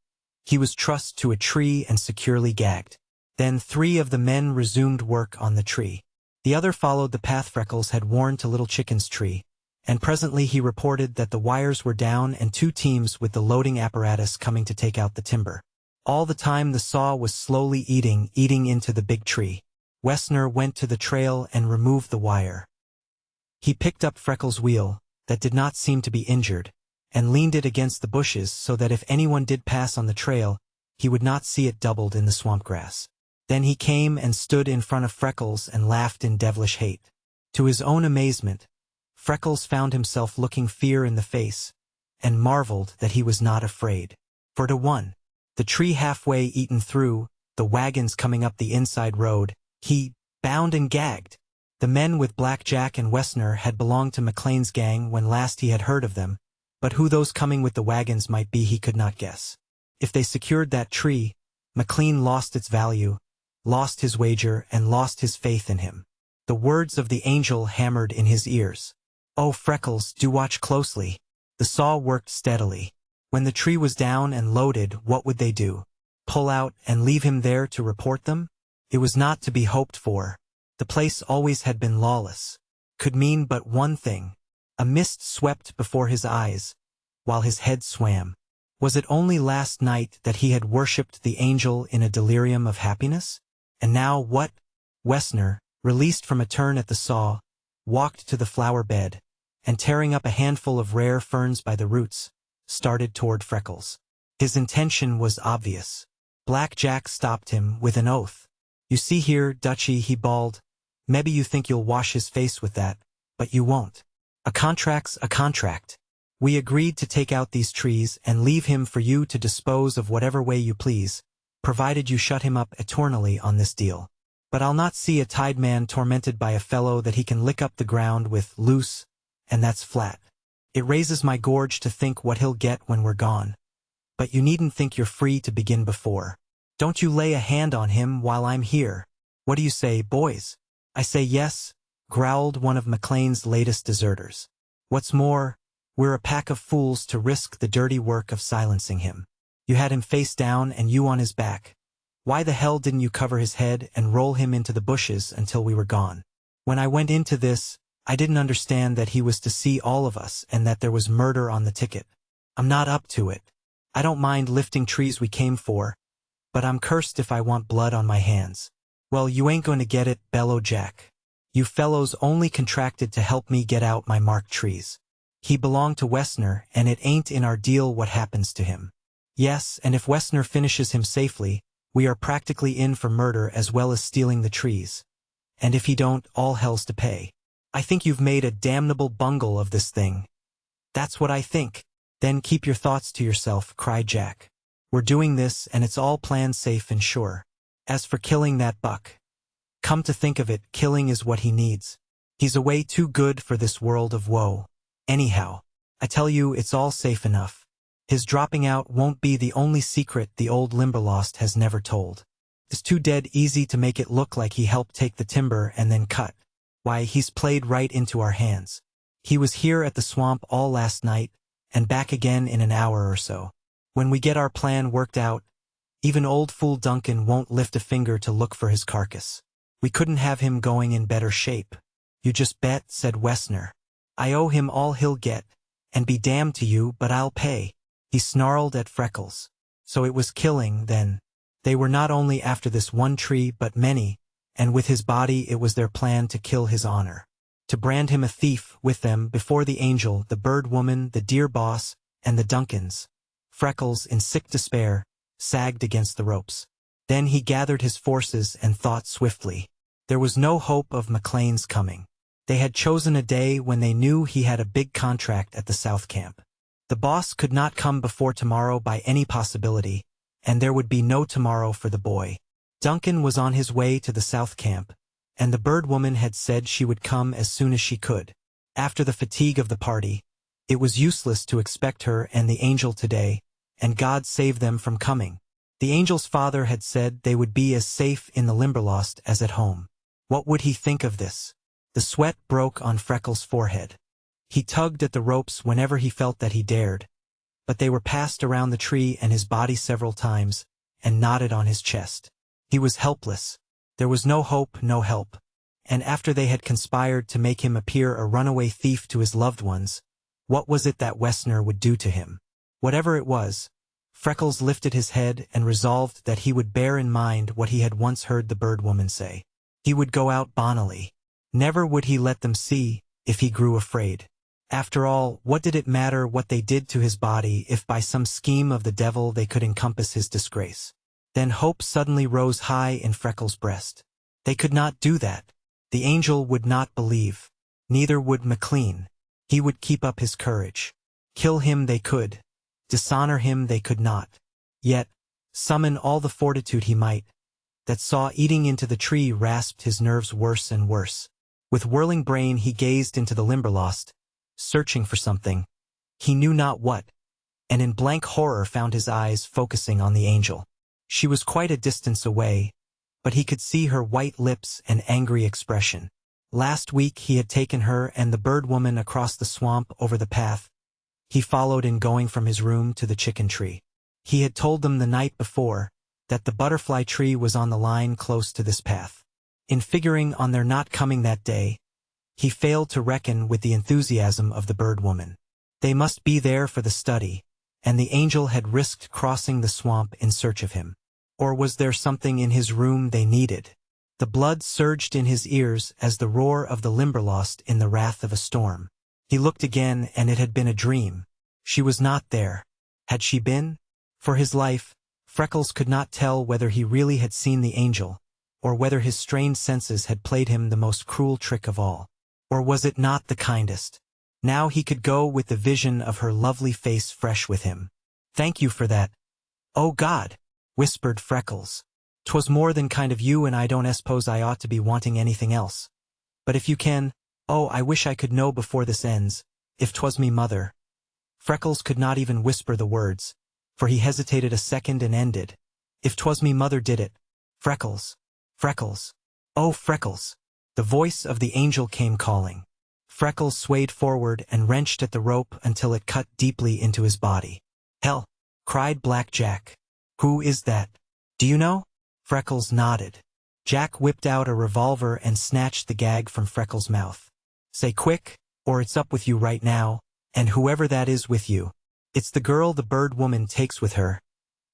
he was trussed to a tree and securely gagged. Then 3 of the men resumed work on the tree. The other followed the path Freckles had worn to Little Chicken's tree, and presently he reported that the wires were down and 2 teams with the loading apparatus coming to take out the timber. All the time the saw was slowly eating into the big tree. Wessner went to the trail and removed the wire. He picked up Freckles' wheel, that did not seem to be injured, and leaned it against the bushes so that if anyone did pass on the trail, he would not see it doubled in the swamp grass. Then he came and stood in front of Freckles and laughed in devilish hate. To his own amazement, Freckles found himself looking fear in the face, and marveled that he was not afraid. For to one, the tree halfway eaten through, the wagons coming up the inside road, he, bound and gagged. The men with Black Jack and Wessner had belonged to McLean's gang when last he had heard of them, but who those coming with the wagons might be he could not guess. If they secured that tree, McLean lost its value, lost his wager, and lost his faith in him. The words of the angel hammered in his ears. "Oh, Freckles, do watch closely." The saw worked steadily. When the tree was down and loaded, what would they do? Pull out and leave him there to report them? It was not to be hoped for. The place always had been lawless. Could mean but one thing. A mist swept before his eyes, while his head swam. Was it only last night that he had worshipped the angel in a delirium of happiness? And now what? Wessner, released from a turn at the saw, walked to the flower bed, and tearing up a handful of rare ferns by the roots, started toward Freckles. His intention was obvious. Black Jack stopped him with an oath. "You see here, Dutchie," he bawled, "maybe you think you'll wash his face with that, but you won't. A contract's a contract. We agreed to take out these trees and leave him for you to dispose of whatever way you please, provided you shut him up eternally on this deal. But I'll not see a tied man tormented by a fellow that he can lick up the ground with loose, and that's flat. It raises my gorge to think what he'll get when we're gone. But you needn't think you're free to begin before. Don't you lay a hand on him while I'm here. What do you say, boys?" "I say yes," growled one of McLean's latest deserters. "What's more, we're a pack of fools to risk the dirty work of silencing him. You had him face down and you on his back. Why the hell didn't you cover his head and roll him into the bushes until we were gone? When I went into this, I didn't understand that he was to see all of us and that there was murder on the ticket. I'm not up to it. I don't mind lifting trees we came for, but I'm cursed if I want blood on my hands." "Well, you ain't going to get it," bellowed Jack. "You fellows only contracted to help me get out my marked trees. He belonged to Wessner, and it ain't in our deal what happens to him. Yes, and if Wessner finishes him safely, we are practically in for murder as well as stealing the trees. And if he don't, all hell's to pay. I think you've made a damnable bungle of this thing." "That's what I think." "Then keep your thoughts to yourself," cried Jack. "We're doing this, and it's all planned safe and sure. As for killing that buck, come to think of it, killing is what he needs. He's away too good for this world of woe. Anyhow, I tell you it's all safe enough. His dropping out won't be the only secret the old Limberlost has never told. It's too dead easy to make it look like he helped take the timber and then cut. Why, he's played right into our hands. He was here at the swamp all last night, and back again in an hour or so. When we get our plan worked out, even old fool Duncan won't lift a finger to look for his carcass. We couldn't have him going in better shape." "You just bet," said Wessner. "I owe him all he'll get, and be damned to you, but I'll pay." He snarled at Freckles. So it was killing, then. They were not only after this one tree but many, and with his body it was their plan to kill his honor. To brand him a thief with them before the angel, the bird woman, the dear boss, and the Duncans. Freckles, in sick despair, sagged against the ropes. Then he gathered his forces and thought swiftly. There was no hope of McLean's coming. They had chosen a day when they knew he had a big contract at the South Camp. The boss could not come before tomorrow by any possibility, and there would be no tomorrow for the boy. Duncan was on his way to the South Camp, and the bird woman had said she would come as soon as she could. After the fatigue of the party, it was useless to expect her and the angel today, and God save them from coming. The angel's father had said they would be as safe in the Limberlost as at home. What would he think of this? The sweat broke on Freckles' forehead. He tugged at the ropes whenever he felt that he dared, but they were passed around the tree and his body several times, and knotted on his chest. He was helpless. There was no hope, no help. And after they had conspired to make him appear a runaway thief to his loved ones, what was it that Wessner would do to him? Whatever it was, Freckles lifted his head and resolved that he would bear in mind what he had once heard the bird woman say. He would go out bonnily. Never would he let them see, if he grew afraid. After all, what did it matter what they did to his body if by some scheme of the devil they could encompass his disgrace? Then hope suddenly rose high in Freckles' breast. They could not do that. The angel would not believe. Neither would McLean. He would keep up his courage. Kill him they could. Dishonor him they could not. Yet, summon all the fortitude he might, that saw eating into the tree rasped his nerves worse and worse. With whirling brain he gazed into the Limberlost, searching for something, he knew not what, and in blank horror found his eyes focusing on the angel. She was quite a distance away, but he could see her white lips and angry expression. Last week he had taken her and the bird woman across the swamp over the path he followed in going from his room to the chicken tree. He had told them the night before that the butterfly tree was on the line close to this path. In figuring on their not coming that day, he failed to reckon with the enthusiasm of the bird woman. They must be there for the study, and the angel had risked crossing the swamp in search of him. Or was there something in his room they needed? The blood surged in his ears as the roar of the Limberlost in the wrath of a storm. He looked again, and it had been a dream. She was not there. Had she been? For his life, Freckles could not tell whether he really had seen the angel, or whether his strained senses had played him the most cruel trick of all. Or was it not the kindest? Now he could go with the vision of her lovely face fresh with him. "Thank you for that. Oh God," whispered Freckles. "'Twas more than kind of you, and I don't suppose I ought to be wanting anything else. But if you can, oh, I wish I could know before this ends, if 'twas me mother." Freckles could not even whisper the words, for he hesitated a second and ended. "If 'twas me mother did it. Freckles. Freckles. Oh, Freckles." The voice of the angel came calling. Freckles swayed forward and wrenched at the rope until it cut deeply into his body. "Hell!" cried Black Jack. "Who is that? Do you know?" Freckles nodded. Jack whipped out a revolver and snatched the gag from Freckles' mouth. "Say quick, or it's up with you right now, and whoever that is with you." "It's the girl the bird woman takes with her,"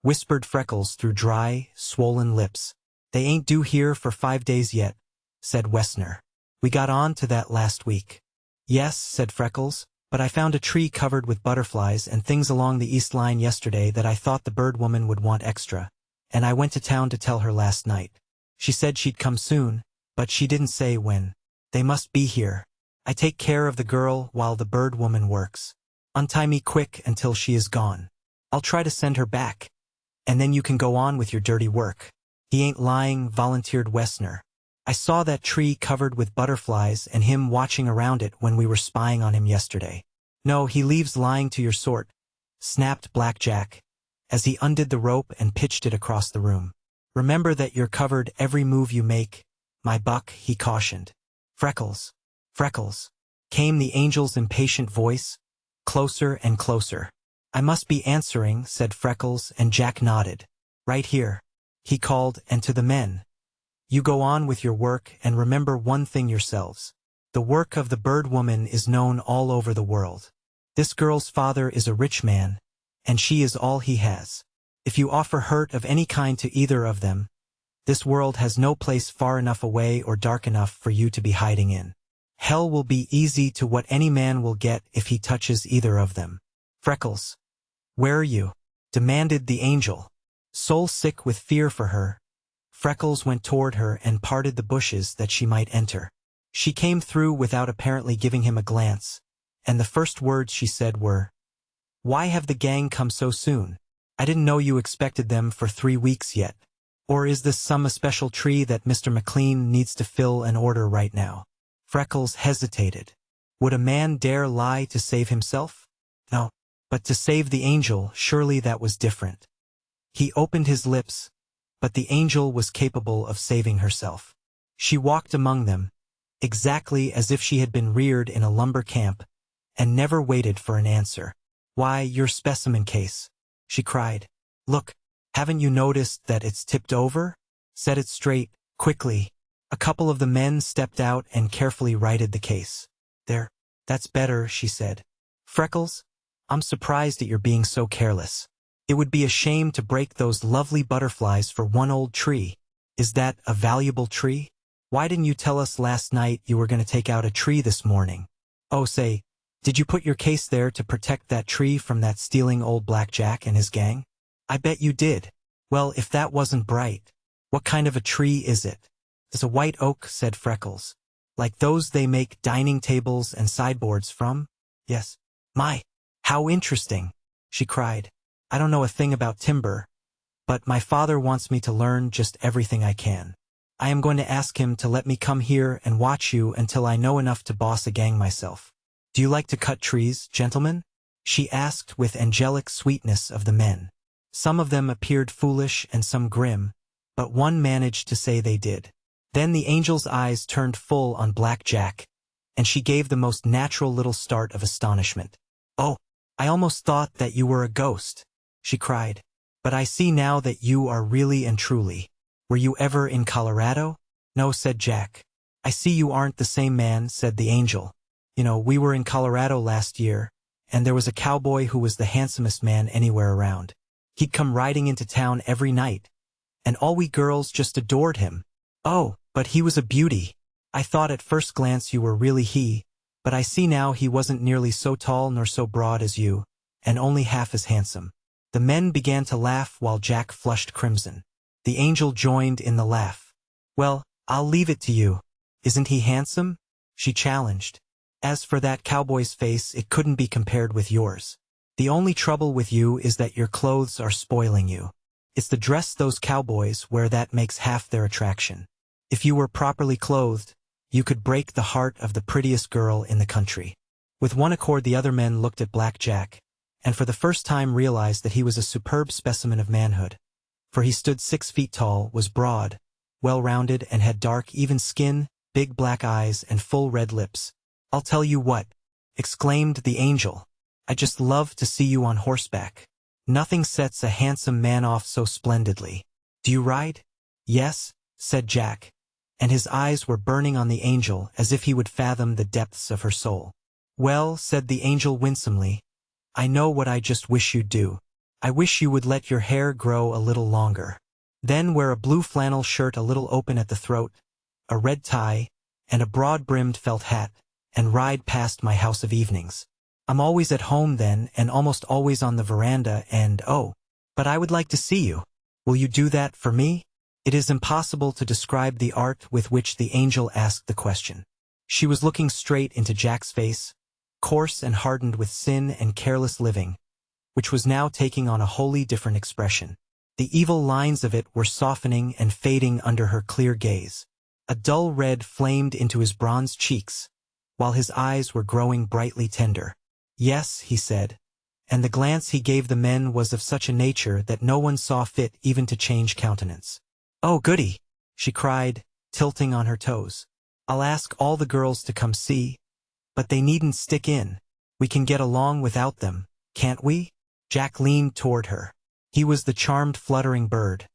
whispered Freckles through dry, swollen lips. "They ain't due here for 5 days yet," said Wessner. "We got on to that last week." "Yes," said Freckles, "but I found a tree covered with butterflies and things along the east line yesterday that I thought the bird woman would want extra, and I went to town to tell her last night. She said she'd come soon, but she didn't say when. They must be here. I take care of the girl while the bird woman works. Untie me quick until she is gone. I'll try to send her back, and then you can go on with your dirty work." "He ain't lying," volunteered Wessner. "I saw that tree covered with butterflies and him watching around it when we were spying on him yesterday." "No, he leaves lying to your sort," snapped Black Jack, as he undid the rope and pitched it across the room. "Remember that you're covered every move you make, my buck," he cautioned. "Freckles. Freckles," came the angel's impatient voice, closer and closer. "I must be answering," said Freckles, and Jack nodded. "Right here," he called, and to the men, "You go on with your work and remember one thing yourselves. The work of the bird woman is known all over the world. This girl's father is a rich man, and she is all he has. If you offer hurt of any kind to either of them, this world has no place far enough away or dark enough for you to be hiding in. Hell will be easy to what any man will get if he touches either of them." "Freckles, where are you?" demanded the angel. Soul sick with fear for her, Freckles went toward her and parted the bushes that she might enter. She came through without apparently giving him a glance, and the first words she said were, "Why have the gang come so soon? I didn't know you expected them for 3 weeks yet. Or is this some special tree that Mr. McLean needs to fill an order right now?" Freckles hesitated. Would a man dare lie to save himself? No, but to save the angel, surely that was different. He opened his lips, but the angel was capable of saving herself. She walked among them, exactly as if she had been reared in a lumber camp, and never waited for an answer. "Why, your specimen case," she cried. "Look, haven't you noticed that it's tipped over? Set it straight, quickly." A couple of the men stepped out and carefully righted the case. "There, that's better," she said. "Freckles, I'm surprised at your being so careless. It would be a shame to break those lovely butterflies for one old tree. Is that a valuable tree? Why didn't you tell us last night you were going to take out a tree this morning? Oh, say, did you put your case there to protect that tree from that stealing old Black Jack and his gang? I bet you did. Well, if that wasn't bright, what kind of a tree is it?" "It's a white oak," said Freckles. "Like those they make dining tables and sideboards from?" "Yes." "My, how interesting," she cried. "I don't know a thing about timber, but my father wants me to learn just everything I can. I am going to ask him to let me come here and watch you until I know enough to boss a gang myself. Do you like to cut trees, gentlemen? She asked with angelic sweetness of the men. Some of them appeared foolish and some grim, but one managed to say they did. Then the angel's eyes turned full on Black Jack, and she gave the most natural little start of astonishment. "Oh, I almost thought that you were a ghost," she cried. "But I see now that you are really and truly. Were you ever in Colorado?" "No," said Jack. "I see you aren't the same man," said the angel. "You know, we were in Colorado last year, and there was a cowboy who was the handsomest man anywhere around. He'd come riding into town every night, and all we girls just adored him. Oh, but he was a beauty. I thought at first glance you were really he, but I see now he wasn't nearly so tall nor so broad as you, and only half as handsome." The men began to laugh while Jack flushed crimson. The angel joined in the laugh. "Well, I'll leave it to you. Isn't he handsome?" she challenged. "As for that cowboy's face, it couldn't be compared with yours. The only trouble with you is that your clothes are spoiling you. It's the dress those cowboys wear that makes half their attraction. If you were properly clothed, you could break the heart of the prettiest girl in the country." With one accord the other men looked at Black Jack, and for the first time realized that he was a superb specimen of manhood. For he stood 6 feet tall, was broad, well-rounded, and had dark, even skin, big black eyes, and full red lips. "I'll tell you what," exclaimed the angel. "I just love to see you on horseback. Nothing sets a handsome man off so splendidly. Do you ride?" "Yes," said Jack, and his eyes were burning on the angel as if he would fathom the depths of her soul. "Well," said the angel winsomely, "I know what I just wish you'd do. I wish you would let your hair grow a little longer. Then wear a blue flannel shirt a little open at the throat, a red tie, and a broad-brimmed felt hat, and ride past my house of evenings. I'm always at home then and almost always on the veranda and oh, but I would like to see you. Will you do that for me?" It is impossible to describe the art with which the angel asked the question. She was looking straight into Jack's face, coarse and hardened with sin and careless living, which was now taking on a wholly different expression. The evil lines of it were softening and fading under her clear gaze. A dull red flamed into his bronzed cheeks, while his eyes were growing brightly tender. "Yes," he said, and the glance he gave the men was of such a nature that no one saw fit even to change countenance. "Oh, goody," she cried, tilting on her toes. "I'll ask all the girls to come see, but they needn't stick in. We can get along without them, can't we?" Jack leaned toward her. He was the charmed fluttering bird,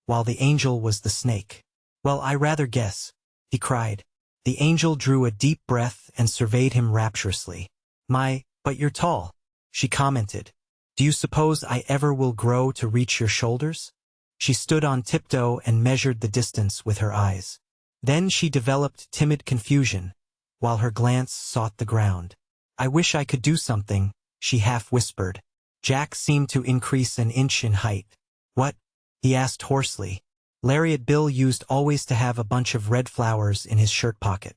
while the angel was the snake. "Well, I rather guess," he cried. The angel drew a deep breath and surveyed him rapturously. But you're tall," she commented. "Do you suppose I ever will grow to reach your shoulders?" She stood on tiptoe and measured the distance with her eyes. Then she developed timid confusion, while her glance sought the ground. "I wish I could do something," she half whispered. Jack seemed to increase an inch in height. "What?" he asked hoarsely. Lariat Bill used always to have a bunch of red flowers in his shirt pocket.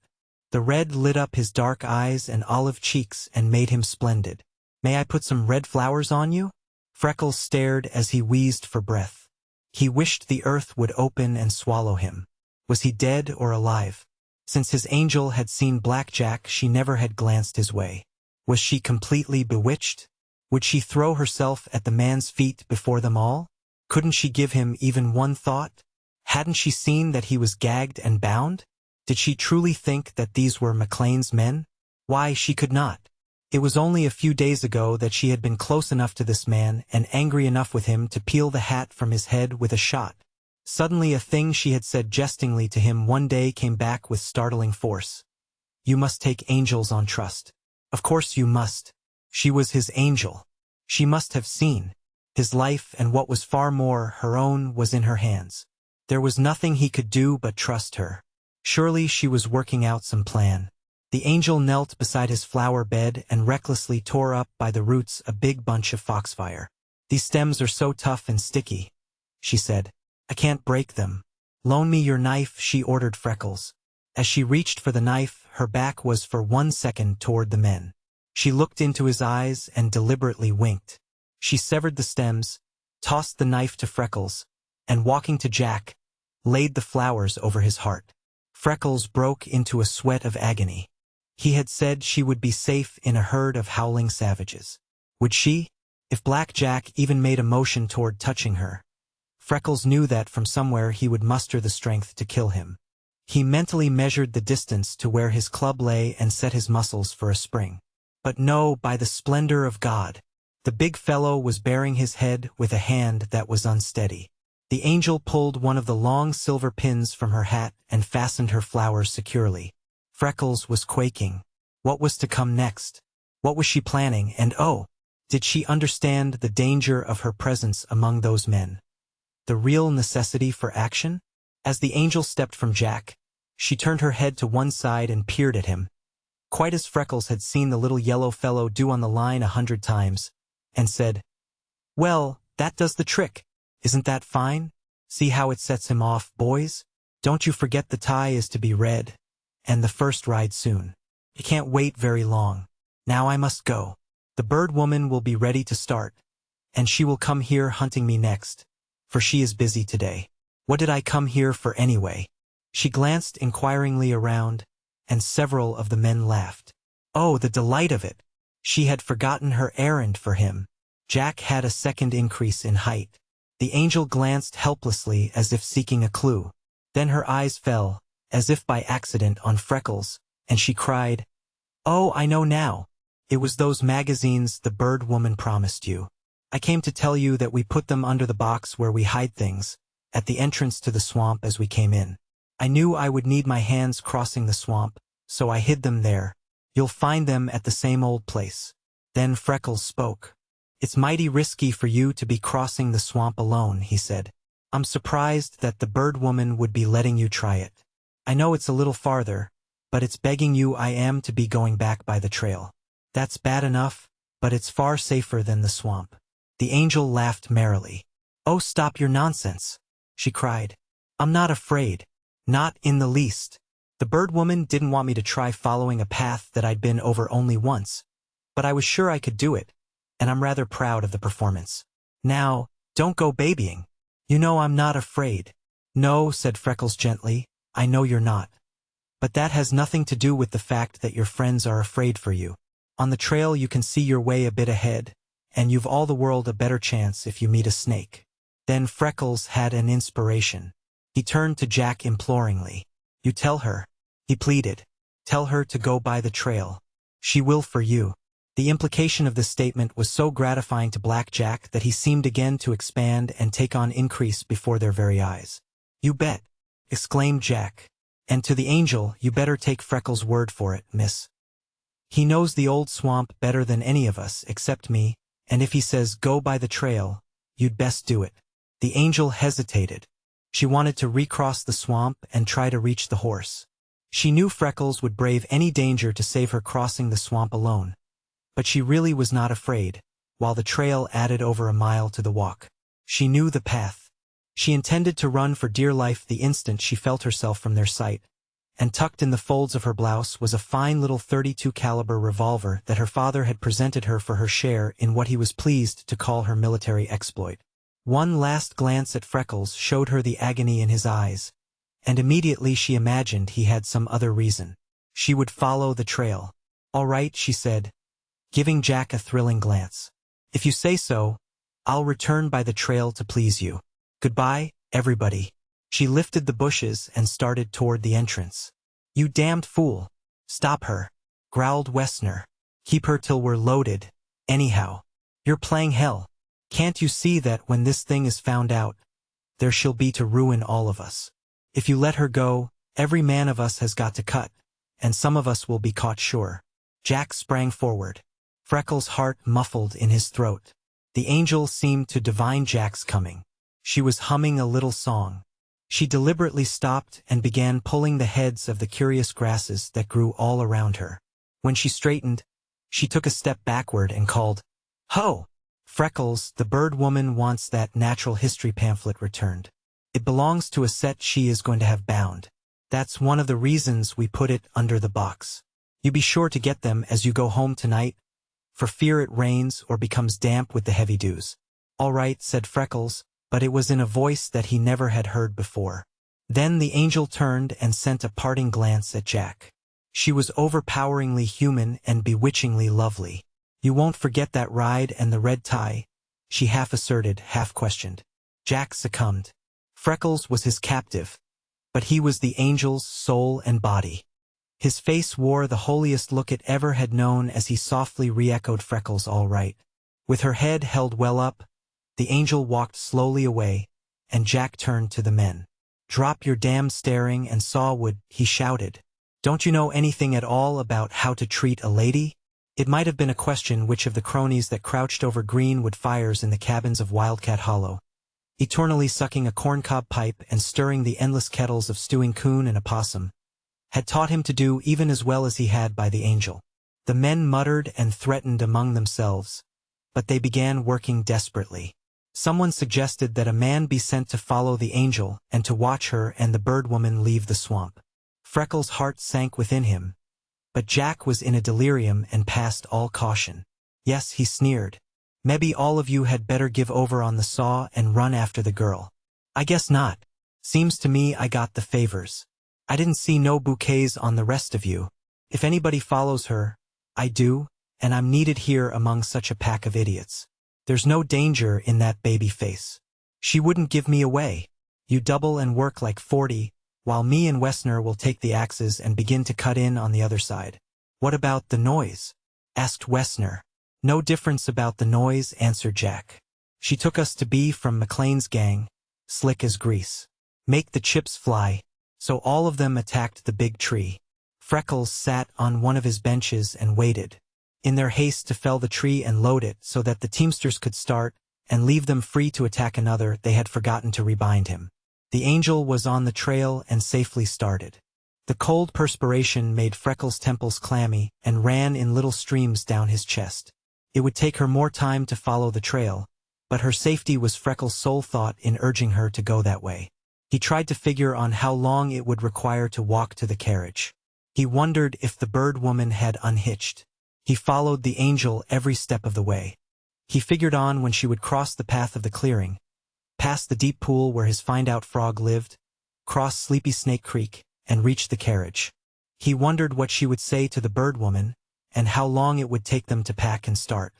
The red lit up his dark eyes and olive cheeks and made him splendid. "May I put some red flowers on you?" Freckles stared as he wheezed for breath. He wished the earth would open and swallow him. Was he dead or alive? Since his angel had seen Black Jack, she never had glanced his way. Was she completely bewitched? Would she throw herself at the man's feet before them all? Couldn't she give him even one thought? Hadn't she seen that he was gagged and bound? Did she truly think that these were McLean's men? Why, she could not. It was only a few days ago that she had been close enough to this man and angry enough with him to peel the hat from his head with a shot. Suddenly a thing she had said jestingly to him one day came back with startling force. "You must take angels on trust." Of course you must. She was his angel. She must have seen. His life and what was far more, her own, was in her hands. There was nothing he could do but trust her. Surely she was working out some plan. The angel knelt beside his flower bed and recklessly tore up by the roots a big bunch of foxfire. "These stems are so tough and sticky," she said. "I can't break them." "Loan me your knife," she ordered Freckles. As she reached for the knife, her back was for 1 second toward the men. She looked into his eyes and deliberately winked. She severed the stems, tossed the knife to Freckles, and walking to Jack, laid the flowers over his heart. Freckles broke into a sweat of agony. He had said she would be safe in a herd of howling savages. Would she? If Black Jack even made a motion toward touching her. Freckles knew that from somewhere he would muster the strength to kill him. He mentally measured the distance to where his club lay and set his muscles for a spring. But no, by the splendor of God. The big fellow was bearing his head with a hand that was unsteady. The angel pulled one of the long silver pins from her hat and fastened her flowers securely. Freckles was quaking. What was to come next? What was she planning? And oh, did she understand the danger of her presence among those men? The real necessity for action? As the angel stepped from Jack, she turned her head to one side and peered at him, quite as Freckles had seen the little yellow fellow do on the line 100 times, and said, "Well, that does the trick. Isn't that fine? See how it sets him off, boys? Don't you forget the tie is to be red, and the first ride soon. I can't wait very long. Now I must go. The bird woman will be ready to start, and she will come here hunting me next, for she is busy today. What did I come here for anyway?" She glanced inquiringly around, and several of the men laughed. Oh, the delight of it! She had forgotten her errand for him. Jack had a second increase in height. The angel glanced helplessly as if seeking a clue. Then her eyes fell, as if by accident, on Freckles, and she cried, "Oh, I know now. It was those magazines the bird woman promised you. I came to tell you that we put them under the box where we hide things, at the entrance to the swamp as we came in. I knew I would need my hands crossing the swamp, so I hid them there. You'll find them at the same old place." Then Freckles spoke. "It's mighty risky for you to be crossing the swamp alone," he said. "I'm surprised that the bird woman would be letting you try it. I know it's a little farther, but it's begging you I am to be going back by the trail. That's bad enough, but it's far safer than the swamp." The angel laughed merrily. "Oh, stop your nonsense," she cried. "I'm not afraid. Not in the least. The bird woman didn't want me to try following a path that I'd been over only once, but I was sure I could do it, and I'm rather proud of the performance. Now, don't go babying. You know I'm not afraid." "No," said Freckles gently, "I know you're not. But that has nothing to do with the fact that your friends are afraid for you. On the trail you can see your way a bit ahead, and you've all the world a better chance if you meet a snake." Then Freckles had an inspiration. He turned to Jack imploringly. "You tell her," he pleaded. "Tell her to go by the trail. She will for you." The implication of this statement was so gratifying to Black Jack that he seemed again to expand and take on increase before their very eyes. "You bet!" exclaimed Jack. "And to the angel, you better take Freckles' word for it, miss. He knows the old swamp better than any of us except me, and if he says go by the trail, you'd best do it." The angel hesitated. She wanted to recross the swamp and try to reach the horse. She knew Freckles would brave any danger to save her crossing the swamp alone. But she really was not afraid, while the trail added over a mile to the walk. She knew the path. She intended to run for dear life the instant she felt herself from their sight, and tucked in the folds of her blouse was a fine little .32 caliber revolver that her father had presented her for her share in what he was pleased to call her military exploit. One last glance at Freckles showed her the agony in his eyes, and immediately she imagined he had some other reason. She would follow the trail. "All right," she said, giving Jack a thrilling glance. "If you say so, I'll return by the trail to please you. Goodbye, everybody." She lifted the bushes and started toward the entrance. "You damned fool. Stop her," growled Wessner. "Keep her till we're loaded, anyhow. You're playing hell. Can't you see that when this thing is found out, there she'll be to ruin all of us? If you let her go, every man of us has got to cut, and some of us will be caught sure." Jack sprang forward. Freckles' heart muffled in his throat. The angel seemed to divine Jack's coming. She was humming a little song. She deliberately stopped and began pulling the heads of the curious grasses that grew all around her. When she straightened, she took a step backward and called, "Ho! Freckles, the bird woman wants that natural history pamphlet returned. It belongs to a set she is going to have bound. That's one of the reasons we put it under the box. You be sure to get them as you go home tonight, for fear it rains or becomes damp with the heavy dews." "All right," said Freckles, but it was in a voice that he never had heard before. Then the angel turned and sent a parting glance at Jack. She was overpoweringly human and bewitchingly lovely. "You won't forget that ride and the red tie?" she half asserted, half questioned. Jack succumbed. Freckles was his captive, but he was the angel's soul and body. His face wore the holiest look it ever had known as he softly re-echoed Freckles all right. With her head held well up, the angel walked slowly away, and Jack turned to the men. "Drop your damn staring and sawwood," he shouted. "Don't you know anything at all about how to treat a lady?" It might have been a question which of the cronies that crouched over greenwood fires in the cabins of Wildcat Hollow, eternally sucking a corncob pipe and stirring the endless kettles of stewing coon and opossum, had taught him to do even as well as he had by the angel. The men muttered and threatened among themselves, but they began working desperately. Someone suggested that a man be sent to follow the angel and to watch her and the bird woman leave the swamp. Freckles' heart sank within him, but Jack was in a delirium and past all caution. "Yes," he sneered. "Maybe all of you had better give over on the saw and run after the girl." "I guess not. Seems to me I got the favors. I didn't see no bouquets on the rest of you. If anybody follows her, I do, and I'm needed here among such a pack of idiots. There's no danger in that baby face. She wouldn't give me away. You double and work like 40, while me and Wessner will take the axes and begin to cut in on the other side." "What about the noise?" asked Wessner. "No difference about the noise," answered Jack. "She took us to be from McLean's gang, slick as grease. Make the chips fly." So all of them attacked the big tree. Freckles sat on one of his benches and waited. In their haste to fell the tree and load it so that the teamsters could start and leave them free to attack another, they had forgotten to rebind him. The angel was on the trail and safely started. The cold perspiration made Freckles' temples clammy and ran in little streams down his chest. It would take her more time to follow the trail, but her safety was Freckles' sole thought in urging her to go that way. He tried to figure on how long it would require to walk to the carriage. He wondered if the bird woman had unhitched. He followed the angel every step of the way. He figured on when she would cross the path of the clearing, past the deep pool where his find-out frog lived, cross Sleepy Snake Creek, and reach the carriage. He wondered what she would say to the bird woman, and how long it would take them to pack and start.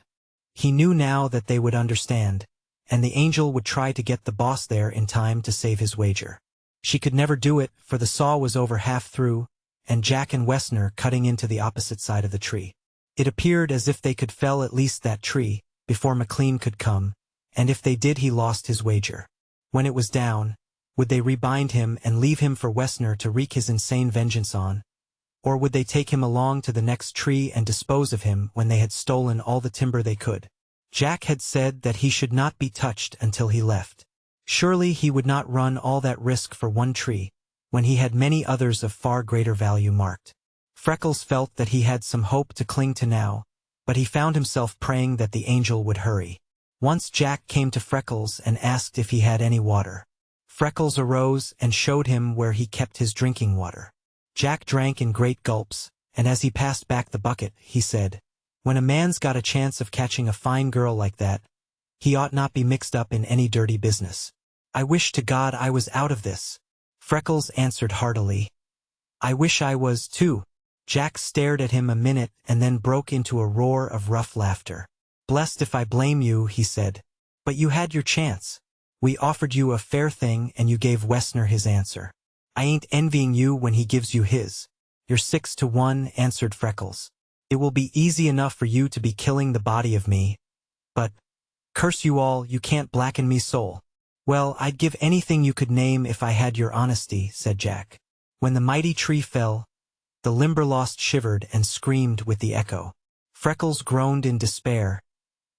He knew now that they would understand, and the angel would try to get the boss there in time to save his wager. She could never do it, for the saw was over half through, and Jack and Wessner cutting into the opposite side of the tree. It appeared as if they could fell at least that tree before McLean could come, and if they did he lost his wager. When it was down, would they rebind him and leave him for Wessner to wreak his insane vengeance on? Or would they take him along to the next tree and dispose of him when they had stolen all the timber they could? Jack had said that he should not be touched until he left. Surely he would not run all that risk for one tree, when he had many others of far greater value marked. Freckles felt that he had some hope to cling to now, but he found himself praying that the angel would hurry. Once Jack came to Freckles and asked if he had any water. Freckles arose and showed him where he kept his drinking water. Jack drank in great gulps, and as he passed back the bucket, he said, "When a man's got a chance of catching a fine girl like that, he ought not be mixed up in any dirty business. I wish to God I was out of this." Freckles answered heartily, "I wish I was, too." Jack stared at him a minute and then broke into a roar of rough laughter. "Blessed if I blame you," he said. "But you had your chance. We offered you a fair thing and you gave Wessner his answer. I ain't envying you when he gives you his." "You're 6-1, answered Freckles. "It will be easy enough for you to be killing the body of me. But, curse you all, you can't blacken me soul." "Well, I'd give anything you could name if I had your honesty," said Jack. When the mighty tree fell, the Limberlost shivered and screamed with the echo. Freckles groaned in despair,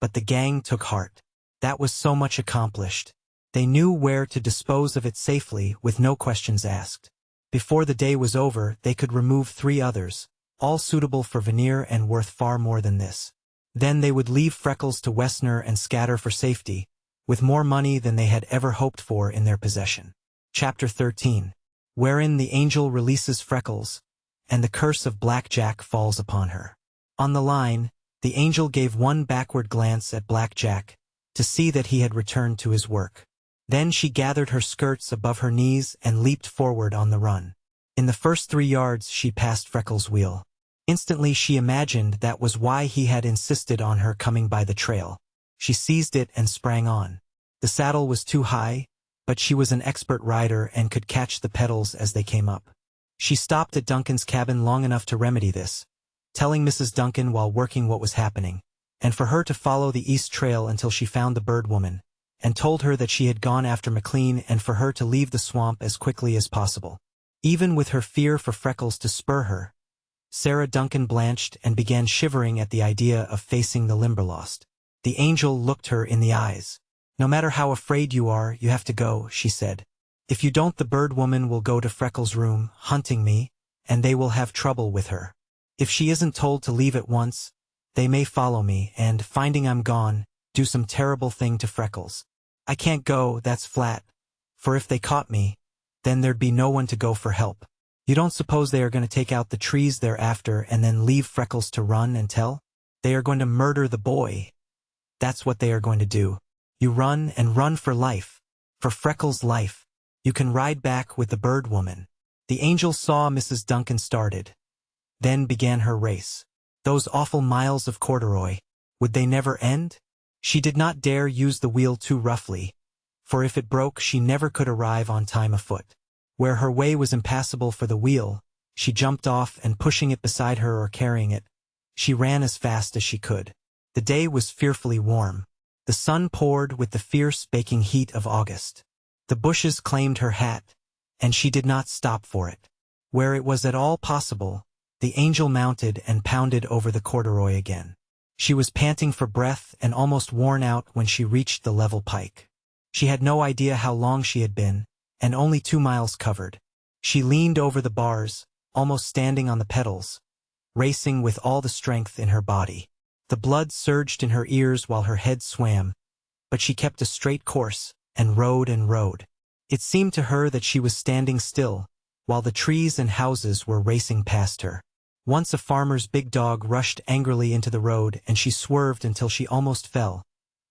but the gang took heart. That was so much accomplished. They knew where to dispose of it safely with no questions asked. Before the day was over, they could remove 3 others, all suitable for veneer and worth far more than this. Then they would leave Freckles to Wessner and scatter for safety, with more money than they had ever hoped for in their possession. Chapter 13, wherein the angel releases Freckles, and the curse of Black Jack falls upon her. On the line, the angel gave one backward glance at Black Jack, to see that he had returned to his work. Then she gathered her skirts above her knees and leaped forward on the run. In the first 3 yards she passed Freckles' wheel. Instantly she imagined that was why he had insisted on her coming by the trail. She seized it and sprang on. The saddle was too high, but she was an expert rider and could catch the pedals as they came up. She stopped at Duncan's cabin long enough to remedy this, telling Mrs. Duncan while working what was happening, and for her to follow the east trail until she found the bird woman, and told her that she had gone after McLean and for her to leave the swamp as quickly as possible. Even with her fear for Freckles to spur her, Sarah Duncan blanched and began shivering at the idea of facing the Limberlost. The angel looked her in the eyes. "No matter how afraid you are, you have to go," she said. "If you don't, the bird woman will go to Freckles' room, hunting me, and they will have trouble with her. If she isn't told to leave at once, they may follow me and, finding I'm gone, do some terrible thing to Freckles. I can't go, that's flat, for if they caught me, then there'd be no one to go for help. You don't suppose they are going to take out the trees they're after and then leave Freckles to run and tell? They are going to murder the boy. That's what they are going to do. You run and run for life. For Freckles' life. You can ride back with the bird woman." The angel saw Mrs. Duncan started, then began her race. Those awful miles of corduroy, would they never end? She did not dare use the wheel too roughly, for if it broke she never could arrive on time afoot. Where her way was impassable for the wheel, she jumped off and pushing it beside her or carrying it, she ran as fast as she could. The day was fearfully warm. The sun poured with the fierce baking heat of August. The bushes claimed her hat, and she did not stop for it. Where it was at all possible, the angel mounted and pounded over the corduroy again. She was panting for breath and almost worn out when she reached the level pike. She had no idea how long she had been, and only 2 miles covered. She leaned over the bars, almost standing on the pedals, racing with all the strength in her body. The blood surged in her ears while her head swam, but she kept a straight course, and rode and rode. It seemed to her that she was standing still, while the trees and houses were racing past her. Once a farmer's big dog rushed angrily into the road and she swerved until she almost fell,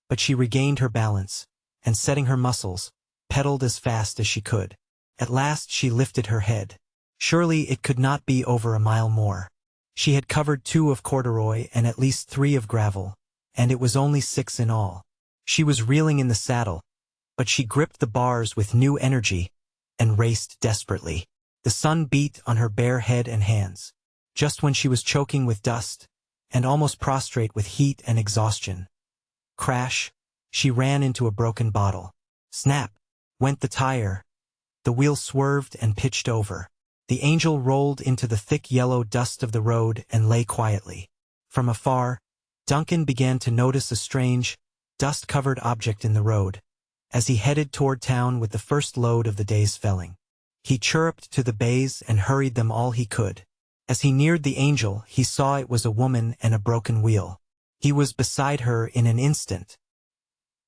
but she regained her balance, and setting her muscles, pedaled as fast as she could. At last she lifted her head. Surely it could not be over a mile more. She had covered 2 of corduroy and at least 3 of gravel, and it was only 6 in all. She was reeling in the saddle, but she gripped the bars with new energy and raced desperately. The sun beat on her bare head and hands. Just when she was choking with dust and almost prostrate with heat and exhaustion. Crash! She ran into a broken bottle. Snap! Went the tire. The wheel swerved and pitched over. The angel rolled into the thick yellow dust of the road and lay quietly. From afar, Duncan began to notice a strange, dust-covered object in the road, as he headed toward town with the first load of the day's felling. He chirruped to the bays and hurried them all he could. As he neared the angel, he saw it was a woman and a broken wheel. He was beside her in an instant.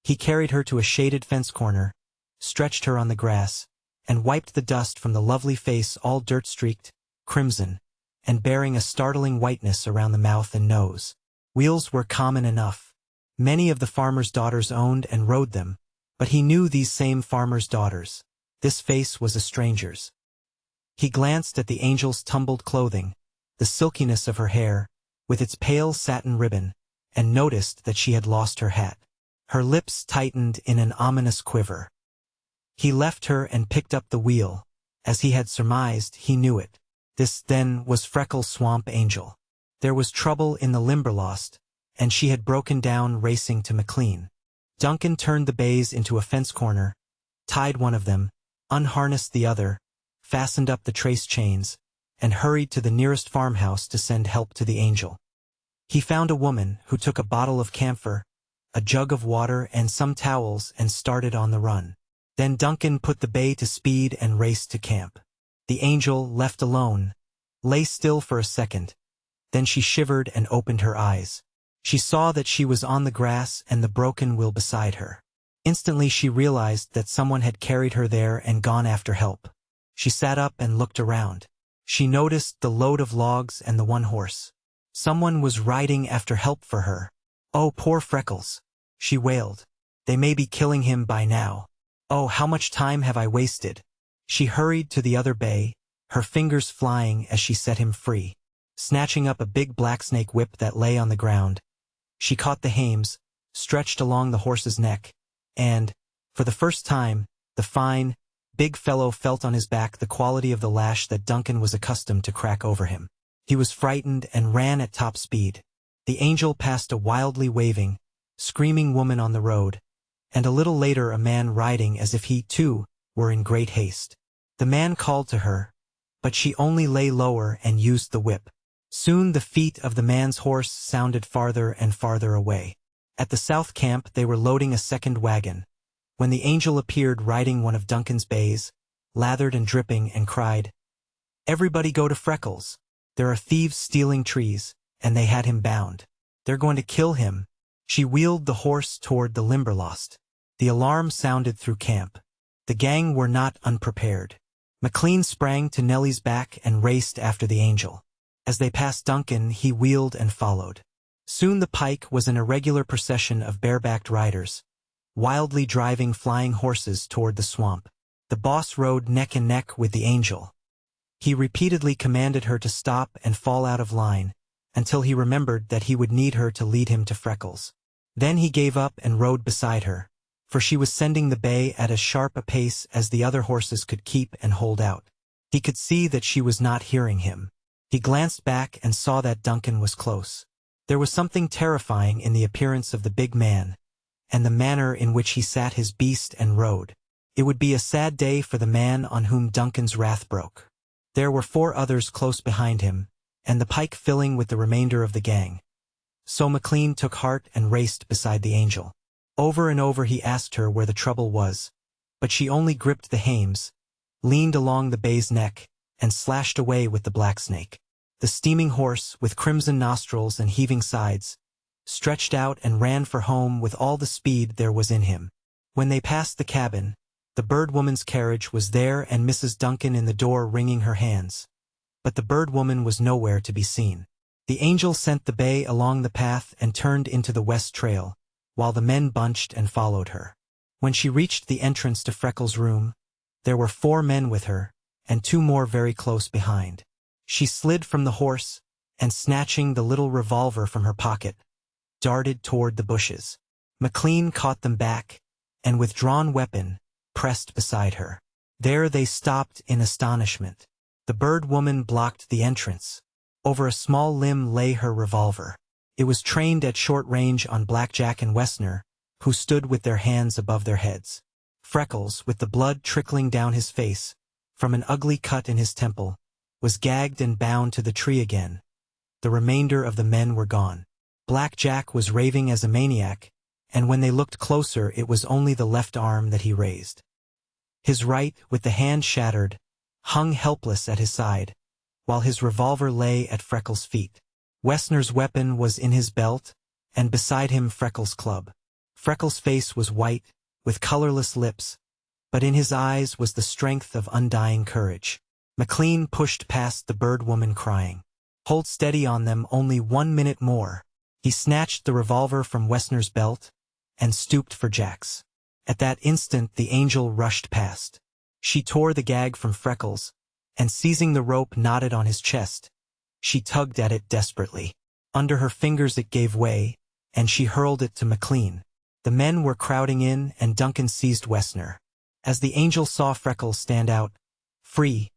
He carried her to a shaded fence corner, stretched her on the grass, and wiped the dust from the lovely face all dirt-streaked, crimson, and bearing a startling whiteness around the mouth and nose. Wheels were common enough. Many of the farmers' daughters owned and rode them, but he knew these same farmers' daughters. This face was a stranger's. He glanced at the angel's tumbled clothing, the silkiness of her hair, with its pale satin ribbon, and noticed that she had lost her hat. Her lips tightened in an ominous quiver. He left her and picked up the wheel. As he had surmised, he knew it. This, then, was Freckles' swamp angel. There was trouble in the Limberlost, and she had broken down racing to McLean. Duncan turned the bays into a fence corner, tied one of them, unharnessed the other, fastened up the trace chains, and hurried to the nearest farmhouse to send help to the angel. He found a woman who took a bottle of camphor, a jug of water and some towels and started on the run. Then Duncan put the bay to speed and raced to camp. The angel, left alone, lay still for a second. Then she shivered and opened her eyes. She saw that she was on the grass and the broken wheel beside her. Instantly she realized that someone had carried her there and gone after help. She sat up and looked around. She noticed the load of logs and the one horse. Someone was riding after help for her. "Oh, poor Freckles," she wailed. "They may be killing him by now." Oh, how much time have I wasted? She hurried to the other bay, her fingers flying as she set him free. Snatching up a big blacksnake whip that lay on the ground, she caught the hames, stretched along the horse's neck, and, for the first time, the fine, big fellow felt on his back the quality of the lash that Duncan was accustomed to crack over him. He was frightened and ran at top speed. The angel passed a wildly waving, screaming woman on the road, and a little later a man riding as if he, too, were in great haste. The man called to her, but she only lay lower and used the whip. Soon the feet of the man's horse sounded farther and farther away. At the south camp they were loading a second wagon, when the angel appeared riding one of Duncan's bays, lathered and dripping, and cried, "Everybody go to Freckles. There are thieves stealing trees, and they had him bound. They're going to kill him." She wheeled the horse toward the Limberlost. The alarm sounded through camp. The gang were not unprepared. McLean sprang to Nellie's back and raced after the angel. As they passed Duncan, he wheeled and followed. Soon the pike was an irregular procession of barebacked riders, wildly driving flying horses toward the swamp. The boss rode neck and neck with the angel. He repeatedly commanded her to stop and fall out of line, until he remembered that he would need her to lead him to Freckles. Then he gave up and rode beside her, for she was sending the bay at as sharp a pace as the other horses could keep and hold out. He could see that she was not hearing him. He glanced back and saw that Duncan was close. There was something terrifying in the appearance of the big man, and the manner in which he sat his beast and rode. It would be a sad day for the man on whom Duncan's wrath broke. There were 4 others close behind him, and the pike filling with the remainder of the gang. So McLean took heart and raced beside the angel. Over and over he asked her where the trouble was, but she only gripped the hames, leaned along the bay's neck, and slashed away with the blacksnake. The steaming horse, with crimson nostrils and heaving sides, stretched out and ran for home with all the speed there was in him. When they passed the cabin, the bird woman's carriage was there and Mrs. Duncan in the door wringing her hands. But the bird woman was nowhere to be seen. The angel sent the bay along the path and turned into the west trail, while the men bunched and followed her. When she reached the entrance to Freckles' room, there were 4 men with her, and 2 more very close behind. She slid from the horse, and snatching the little revolver from her pocket, darted toward the bushes. McLean caught them back, and with drawn weapon, pressed beside her. There they stopped in astonishment. The bird woman blocked the entrance. Over a small limb lay her revolver. It was trained at short range on Blackjack and Wessner, who stood with their hands above their heads. Freckles, with the blood trickling down his face, from an ugly cut in his temple, was gagged and bound to the tree again. The remainder of the men were gone. Blackjack was raving as a maniac, and when they looked closer it was only the left arm that he raised. His right, with the hand shattered, hung helpless at his side, while his revolver lay at Freckles' feet. Wessner's weapon was in his belt, and beside him Freckles' club. Freckles' face was white, with colorless lips, but in his eyes was the strength of undying courage. McLean pushed past the bird woman crying, "Hold steady on them, only 1 minute more." He snatched the revolver from Wessner's belt and stooped for Jack's. At that instant the angel rushed past. She tore the gag from Freckles, and seizing the rope knotted on his chest, she tugged at it desperately. Under her fingers it gave way, and she hurled it to McLean. The men were crowding in, and Duncan seized Wessner. As the angel saw Freckles stand out, free,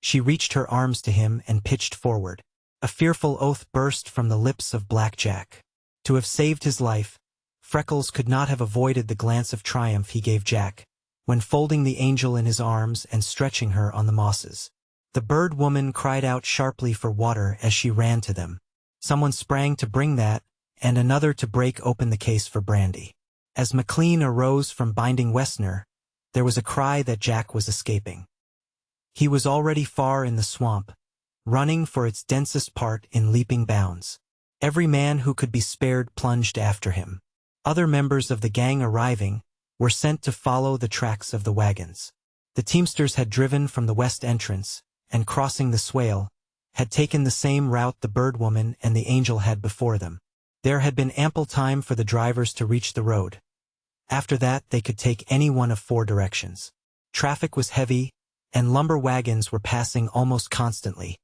she reached her arms to him and pitched forward. A fearful oath burst from the lips of Blackjack. To have saved his life, Freckles could not have avoided the glance of triumph he gave Jack, when folding the angel in his arms and stretching her on the mosses. The bird woman cried out sharply for water as she ran to them. Someone sprang to bring that, and another to break open the case for brandy. As McLean arose from binding Wessner, there was a cry that Jack was escaping. He was already far in the swamp, running for its densest part in leaping bounds. Every man who could be spared plunged after him. Other members of the gang arriving were sent to follow the tracks of the wagons. The teamsters had driven from the west entrance, and crossing the swale, had taken the same route the bird woman and the angel had before them. There had been ample time for the drivers to reach the road. After that they could take any one of 4 directions. Traffic was heavy, and lumber wagons were passing almost constantly,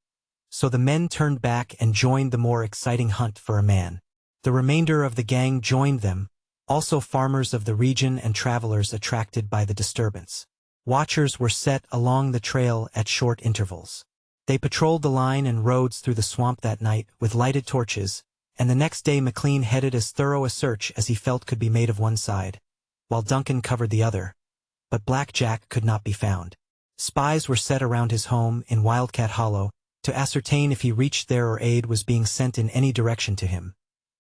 so the men turned back and joined the more exciting hunt for a man. The remainder of the gang joined them, also farmers of the region and travelers attracted by the disturbance. Watchers were set along the trail at short intervals. They patrolled the line and roads through the swamp that night with lighted torches, and the next day McLean headed as thorough a search as he felt could be made of one side, while Duncan covered the other. But Black Jack could not be found. Spies were set around his home in Wildcat Hollow to ascertain if he reached there or aid was being sent in any direction to him.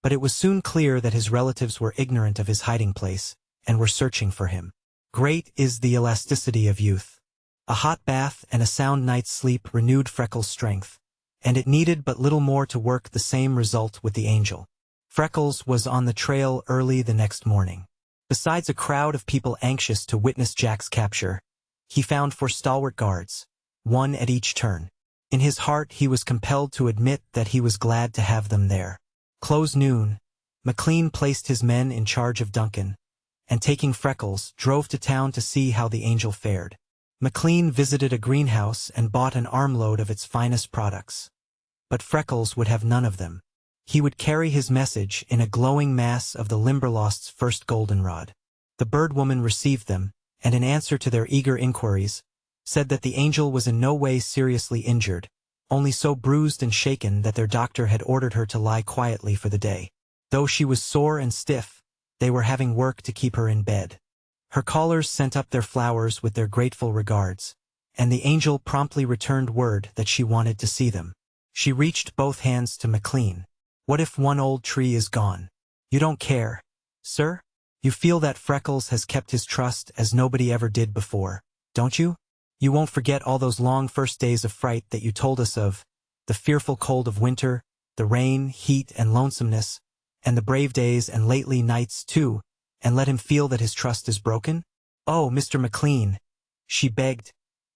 But it was soon clear that his relatives were ignorant of his hiding place and were searching for him. Great is the elasticity of youth. A hot bath and a sound night's sleep renewed Freckles' strength, and it needed but little more to work the same result with the angel. Freckles was on the trail early the next morning. Besides a crowd of people anxious to witness Jack's capture, he found 4 stalwart guards, 1 at each turn. In his heart he was compelled to admit that he was glad to have them there. Close noon, McLean placed his men in charge of Duncan, and taking Freckles, drove to town to see how the angel fared. McLean visited a greenhouse and bought an armload of its finest products. But Freckles would have none of them. He would carry his message in a glowing mass of the Limberlost's first goldenrod. The bird woman received them, and in answer to their eager inquiries, said that the angel was in no way seriously injured, only so bruised and shaken that their doctor had ordered her to lie quietly for the day. Though she was sore and stiff, they were having work to keep her in bed. Her callers sent up their flowers with their grateful regards, and the angel promptly returned word that she wanted to see them. She reached both hands to McLean. What if one old tree is gone? You don't care, sir? You feel that Freckles has kept his trust as nobody ever did before, don't you? You won't forget all those long first days of fright that you told us of, the fearful cold of winter, the rain, heat, and lonesomeness, and the brave days and lately nights too, and let him feel that his trust is broken? Oh, Mr. McLean, she begged,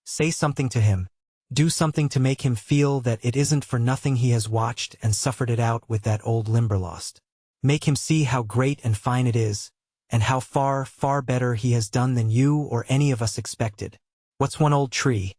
say something to him. Do something to make him feel that it isn't for nothing he has watched and suffered it out with that old Limberlost. Make him see how great and fine it is, and how far, far better he has done than you or any of us expected. What's one old tree,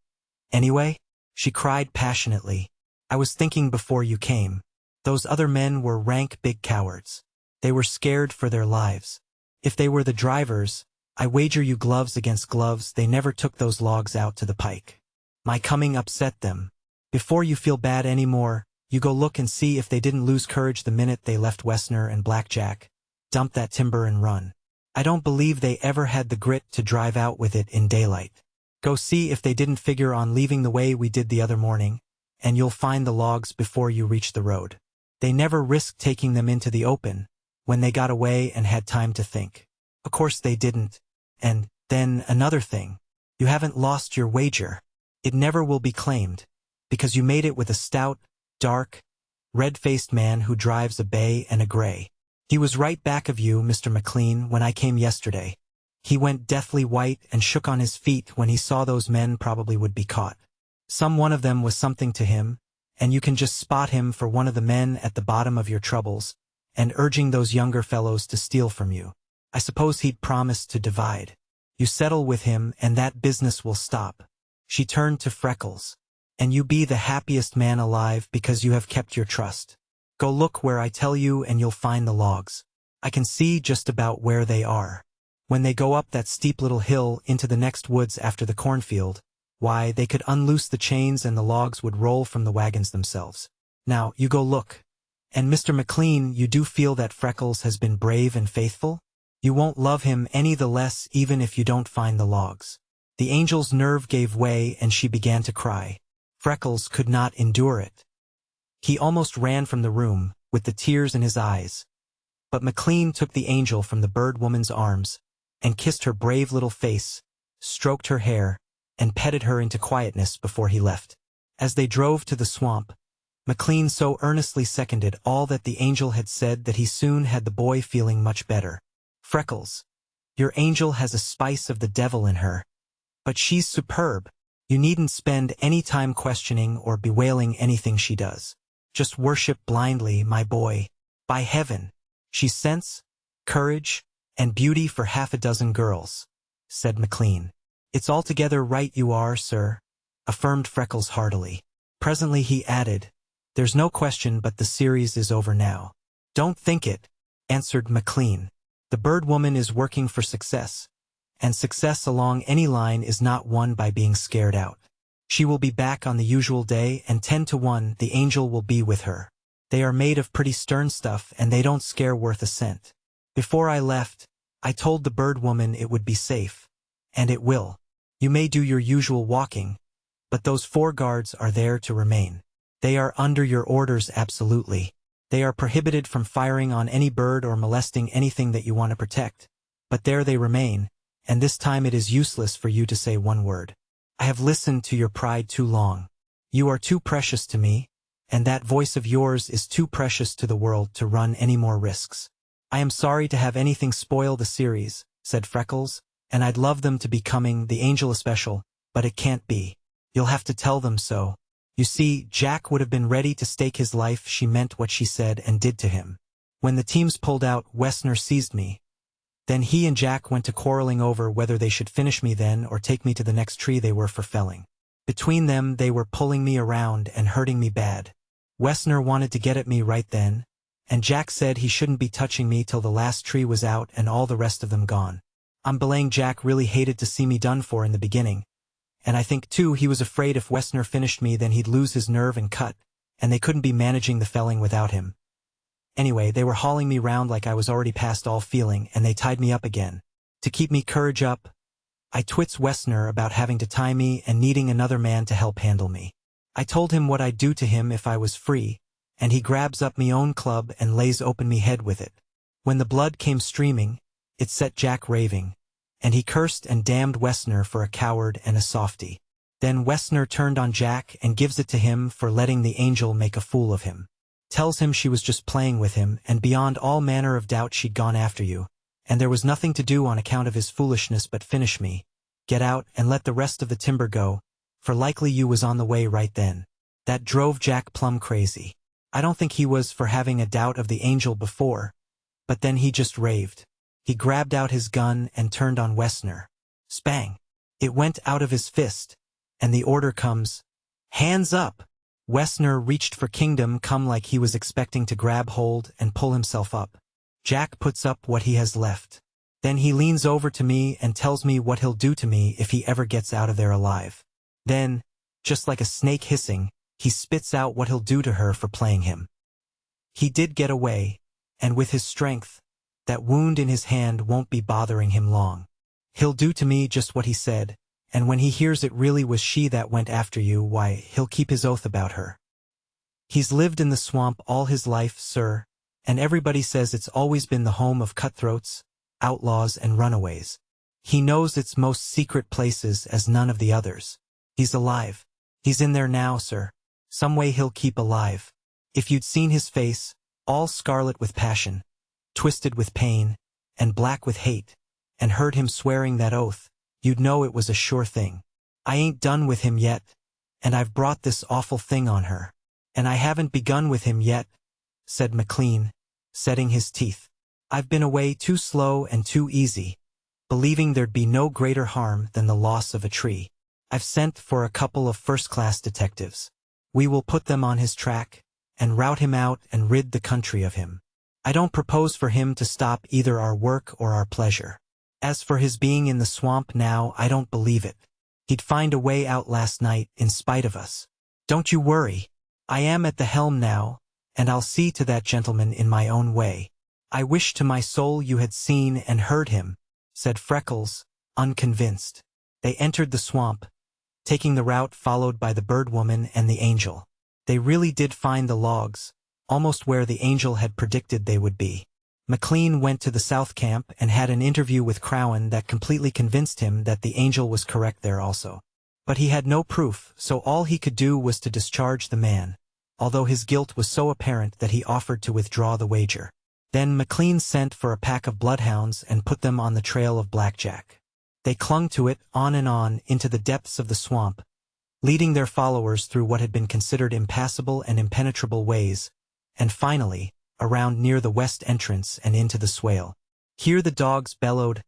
anyway? She cried passionately. I was thinking before you came. Those other men were rank big cowards. They were scared for their lives. If they were the drivers, I wager you gloves against gloves they never took those logs out to the pike. My coming upset them. Before you feel bad anymore, you go look and see if they didn't lose courage the minute they left Wessner and Black Jack, dump that timber and run. I don't believe they ever had the grit to drive out with it in daylight. Go see if they didn't figure on leaving the way we did the other morning, and you'll find the logs before you reach the road. They never risked taking them into the open, when they got away and had time to think. Of course they didn't. And then another thing. You haven't lost your wager. It never will be claimed, because you made it with a stout, dark, red-faced man who drives a bay and a gray. He was right back of you, Mr. McLean, when I came yesterday. He went deathly white and shook on his feet when he saw those men probably would be caught. Some one of them was something to him, and you can just spot him for one of the men at the bottom of your troubles, and urging those younger fellows to steal from you. I suppose he'd promised to divide. You settle with him and that business will stop. She turned to Freckles. And you be the happiest man alive because you have kept your trust. Go look where I tell you and you'll find the logs. I can see just about where they are. When they go up that steep little hill into the next woods after the cornfield, why, they could unloose the chains and the logs would roll from the wagons themselves. Now, you go look. And Mr. McLean, you do feel that Freckles has been brave and faithful? You won't love him any the less even if you don't find the logs. The angel's nerve gave way and she began to cry. Freckles could not endure it. He almost ran from the room, with the tears in his eyes. But McLean took the angel from the bird woman's arms, and kissed her brave little face, stroked her hair, and petted her into quietness before he left. As they drove to the swamp, McLean so earnestly seconded all that the angel had said that he soon had the boy feeling much better. Freckles, your angel has a spice of the devil in her. But she's superb. You needn't spend any time questioning or bewailing anything she does. Just worship blindly, my boy. By heaven, she's sense, courage, "And beauty for half a dozen girls," said McLean. "It's altogether right you are, sir," affirmed Freckles heartily. Presently he added, "There's no question but the series is over now." "Don't think it," answered McLean. "The bird woman is working for success, and success along any line is not won by being scared out. She will be back on the usual day, and 10 to 1 the angel will be with her. They are made of pretty stern stuff, and they don't scare worth a cent. Before I left, I told the bird woman it would be safe, and it will. You may do your usual walking, but those 4 guards are there to remain. They are under your orders absolutely. They are prohibited from firing on any bird or molesting anything that you want to protect, but there they remain, and this time it is useless for you to say one word. I have listened to your pride too long. You are too precious to me, and that voice of yours is too precious to the world to run any more risks. I am sorry to have anything spoil the series," said Freckles, "and I'd love them to be coming, the Angel especial, but it can't be. You'll have to tell them so. You see, Jack would have been ready to stake his life she meant what she said and did to him. When the teams pulled out, Wessner seized me. Then he and Jack went to quarreling over whether they should finish me then or take me to the next tree they were for felling. Between them they were pulling me around and hurting me bad. Wessner wanted to get at me right then, and Jack said he shouldn't be touching me till the last tree was out and all the rest of them gone. I'm belaying Jack really hated to see me done for in the beginning, and I think too he was afraid if Wessner finished me then he'd lose his nerve and cut, and they couldn't be managing the felling without him. Anyway, they were hauling me round like I was already past all feeling, and they tied me up again. To keep me courage up, I twits Wessner about having to tie me and needing another man to help handle me. I told him what I'd do to him if I was free, and he grabs up me own club and lays open me head with it. When the blood came streaming, it set Jack raving, and he cursed and damned Wessner for a coward and a softy. Then Wessner turned on Jack and gives it to him for letting the angel make a fool of him. Tells him she was just playing with him, and beyond all manner of doubt she'd gone after you, and there was nothing to do on account of his foolishness but finish me, get out and let the rest of the timber go, for likely you was on the way right then. That drove Jack plumb crazy. I don't think he was for having a doubt of the angel before, but then he just raved. He grabbed out his gun and turned on Wessner. Spang! It went out of his fist, and the order comes, "Hands up!" Wessner reached for kingdom come like he was expecting to grab hold and pull himself up. Jack puts up what he has left. Then he leans over to me and tells me what he'll do to me if he ever gets out of there alive. Then, just like a snake hissing, he spits out what he'll do to her for playing him. He did get away, and with his strength, that wound in his hand won't be bothering him long. He'll do to me just what he said, and when he hears it really was she that went after you, why, he'll keep his oath about her. He's lived in the swamp all his life, sir, and everybody says it's always been the home of cutthroats, outlaws, and runaways. He knows its most secret places as none of the others. He's alive. He's in there now, sir. Some way he'll keep alive. If you'd seen his face, all scarlet with passion, twisted with pain, and black with hate, and heard him swearing that oath, you'd know it was a sure thing. I ain't done with him yet, and I've brought this awful thing on her. And I haven't begun with him yet, said McLean, setting his teeth. I've been away too slow and too easy, believing there'd be no greater harm than the loss of a tree. I've sent for a couple of first-class detectives. We will put them on his track, and rout him out and rid the country of him. I don't propose for him to stop either our work or our pleasure. As for his being in the swamp now, I don't believe it. He'd find a way out last night, in spite of us. Don't you worry. I am at the helm now, and I'll see to that gentleman in my own way. I wish to my soul you had seen and heard him, said Freckles, unconvinced. They entered the swamp, taking the route followed by the bird woman and the angel. They really did find the logs, almost where the angel had predicted they would be. McLean went to the south camp and had an interview with Crowan that completely convinced him that the angel was correct there also. But he had no proof, so all he could do was to discharge the man, although his guilt was so apparent that he offered to withdraw the wager. Then McLean sent for a pack of bloodhounds and put them on the trail of Blackjack. They clung to it on and on into the depths of the swamp, leading their followers through what had been considered impassable and impenetrable ways, and finally, around near the west entrance and into the swale. Here the dogs bellowed,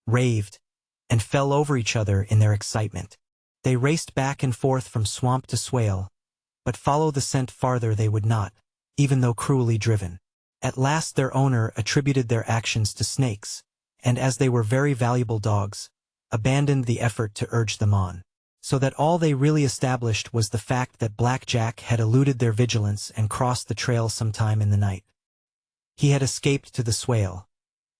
raved, and fell over each other in their excitement. They raced back and forth from swamp to swale, but follow the scent farther they would not, even though cruelly driven. At last their owner attributed their actions to snakes, and as they were very valuable dogs, abandoned the effort to urge them on. So that all they really established was the fact that Black Jack had eluded their vigilance and crossed the trail sometime in the night. He had escaped to the swale.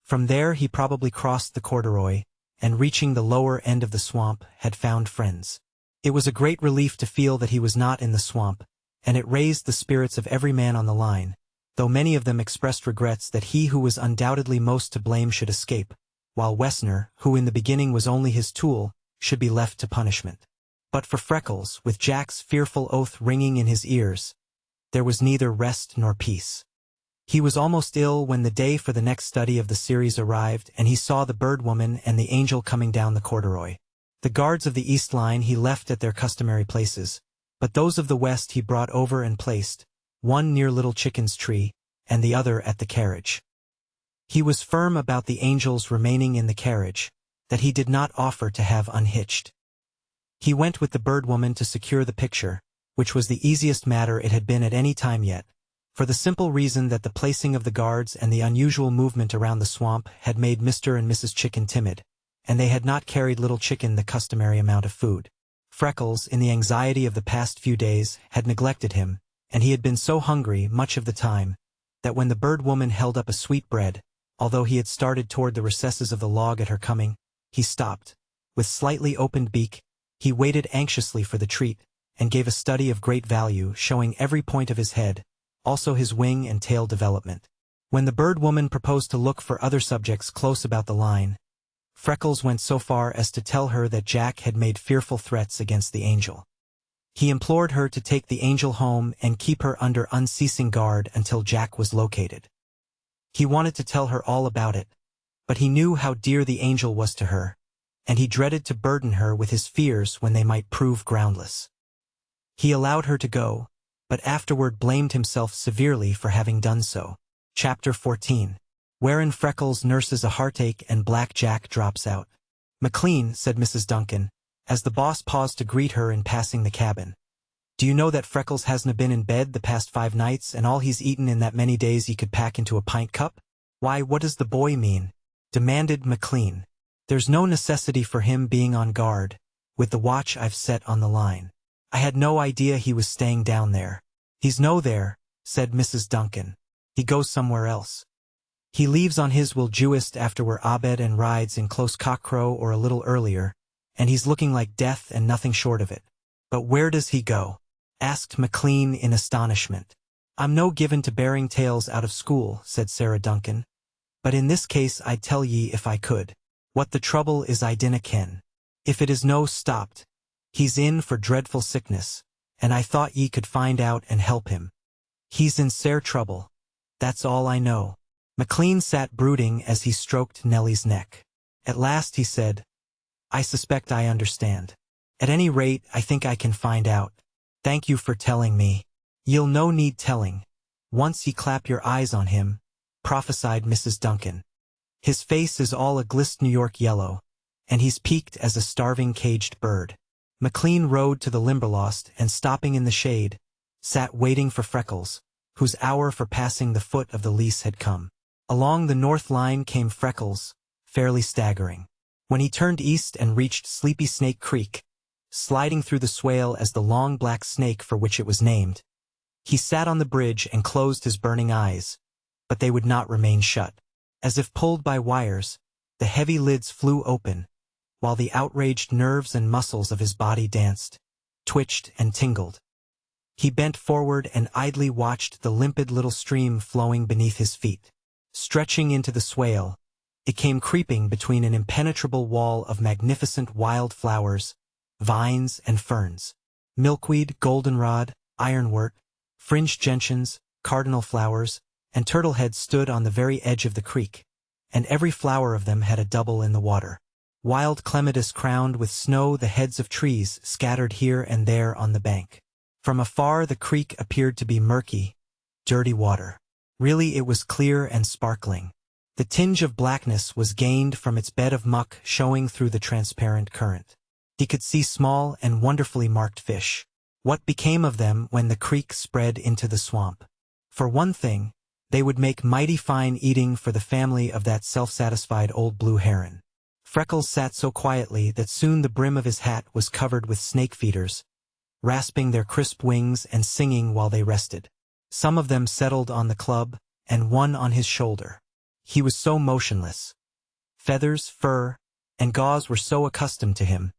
From there he probably crossed the corduroy, and reaching the lower end of the swamp, had found friends. It was a great relief to feel that he was not in the swamp, and it raised the spirits of every man on the line, though many of them expressed regrets that he who was undoubtedly most to blame should escape, while Wessner, who in the beginning was only his tool, should be left to punishment. But for Freckles, with Jack's fearful oath ringing in his ears, there was neither rest nor peace. He was almost ill when the day for the next study of the series arrived, and he saw the bird woman and the angel coming down the corduroy. The guards of the east line he left at their customary places, but those of the west he brought over and placed, one near Little Chicken's tree, and the other at the carriage. He was firm about the angels remaining in the carriage, that he did not offer to have unhitched. He went with the bird woman to secure the picture, which was the easiest matter it had been at any time yet, for the simple reason that the placing of the guards and the unusual movement around the swamp had made Mr. and Mrs. Chicken timid, and they had not carried Little Chicken the customary amount of food. Freckles, in the anxiety of the past few days, had neglected him, and he had been so hungry much of the time, that when the bird woman held up a sweetbread, although he had started toward the recesses of the log at her coming, he stopped. With slightly opened beak, he waited anxiously for the treat, and gave a study of great value, showing every point of his head, also his wing and tail development. When the bird woman proposed to look for other subjects close about the line, Freckles went so far as to tell her that Jack had made fearful threats against the angel. He implored her to take the angel home and keep her under unceasing guard until Jack was located. He wanted to tell her all about it, but he knew how dear the angel was to her, and he dreaded to burden her with his fears when they might prove groundless. He allowed her to go, but afterward blamed himself severely for having done so. Chapter 14. Wherein Freckles nurses a heartache and Black Jack drops out. "McLean," said Mrs. Duncan, as the boss paused to greet her in passing the cabin. "Do you know that Freckles hasn't been in bed the past 5 nights, and all he's eaten in that many days he could pack into a pint cup?" "Why, what does the boy mean?" demanded McLean. "There's no necessity for him being on guard, with the watch I've set on the line. I had no idea he was staying down there." "He's no there," said Mrs. Duncan. "He goes somewhere else. He leaves on his will dewest after we're abed and rides in close cockcrow or a little earlier, and he's looking like death and nothing short of it." "But where does he go?" asked McLean in astonishment. "I'm no given to bearing tales out of school," said Sarah Duncan, "but in this case I'd tell ye if I could. What the trouble is I dinna ken. If it is no stopped, he's in for dreadful sickness, and I thought ye could find out and help him. He's in sair trouble. That's all I know." McLean sat brooding as he stroked Nellie's neck. At last he said, "I suspect I understand. At any rate, I think I can find out. Thank you for telling me." "Ye'll no need telling. Once ye clap your eyes on him," prophesied Mrs. Duncan. "His face is all a glist New York yellow, and he's peaked as a starving caged bird." McLean rode to the Limberlost and, stopping in the shade, sat waiting for Freckles, whose hour for passing the foot of the lease had come. Along the north line came Freckles, fairly staggering. When he turned east and reached Sleepy Snake Creek, sliding through the swale as the long black snake for which it was named, he sat on the bridge and closed his burning eyes, but they would not remain shut. As if pulled by wires, the heavy lids flew open, while the outraged nerves and muscles of his body danced, twitched, and tingled. He bent forward and idly watched the limpid little stream flowing beneath his feet. Stretching into the swale, it came creeping between an impenetrable wall of magnificent wild flowers, vines, and ferns. Milkweed, goldenrod, ironwort, fringed gentians, cardinal flowers, and turtleheads stood on the very edge of the creek, and every flower of them had a double in the water. Wild clematis crowned with snow the heads of trees scattered here and there on the bank. From afar the creek appeared to be murky, dirty water. Really it was clear and sparkling. The tinge of blackness was gained from its bed of muck showing through the transparent current. He could see small and wonderfully marked fish. What became of them when the creek spread into the swamp? For one thing, they would make mighty fine eating for the family of that self-satisfied old blue heron. Freckles sat so quietly that soon the brim of his hat was covered with snake feeders, rasping their crisp wings and singing while they rested. Some of them settled on the club, and one on his shoulder. He was so motionless. Feathers, fur, and gauze were so accustomed to him,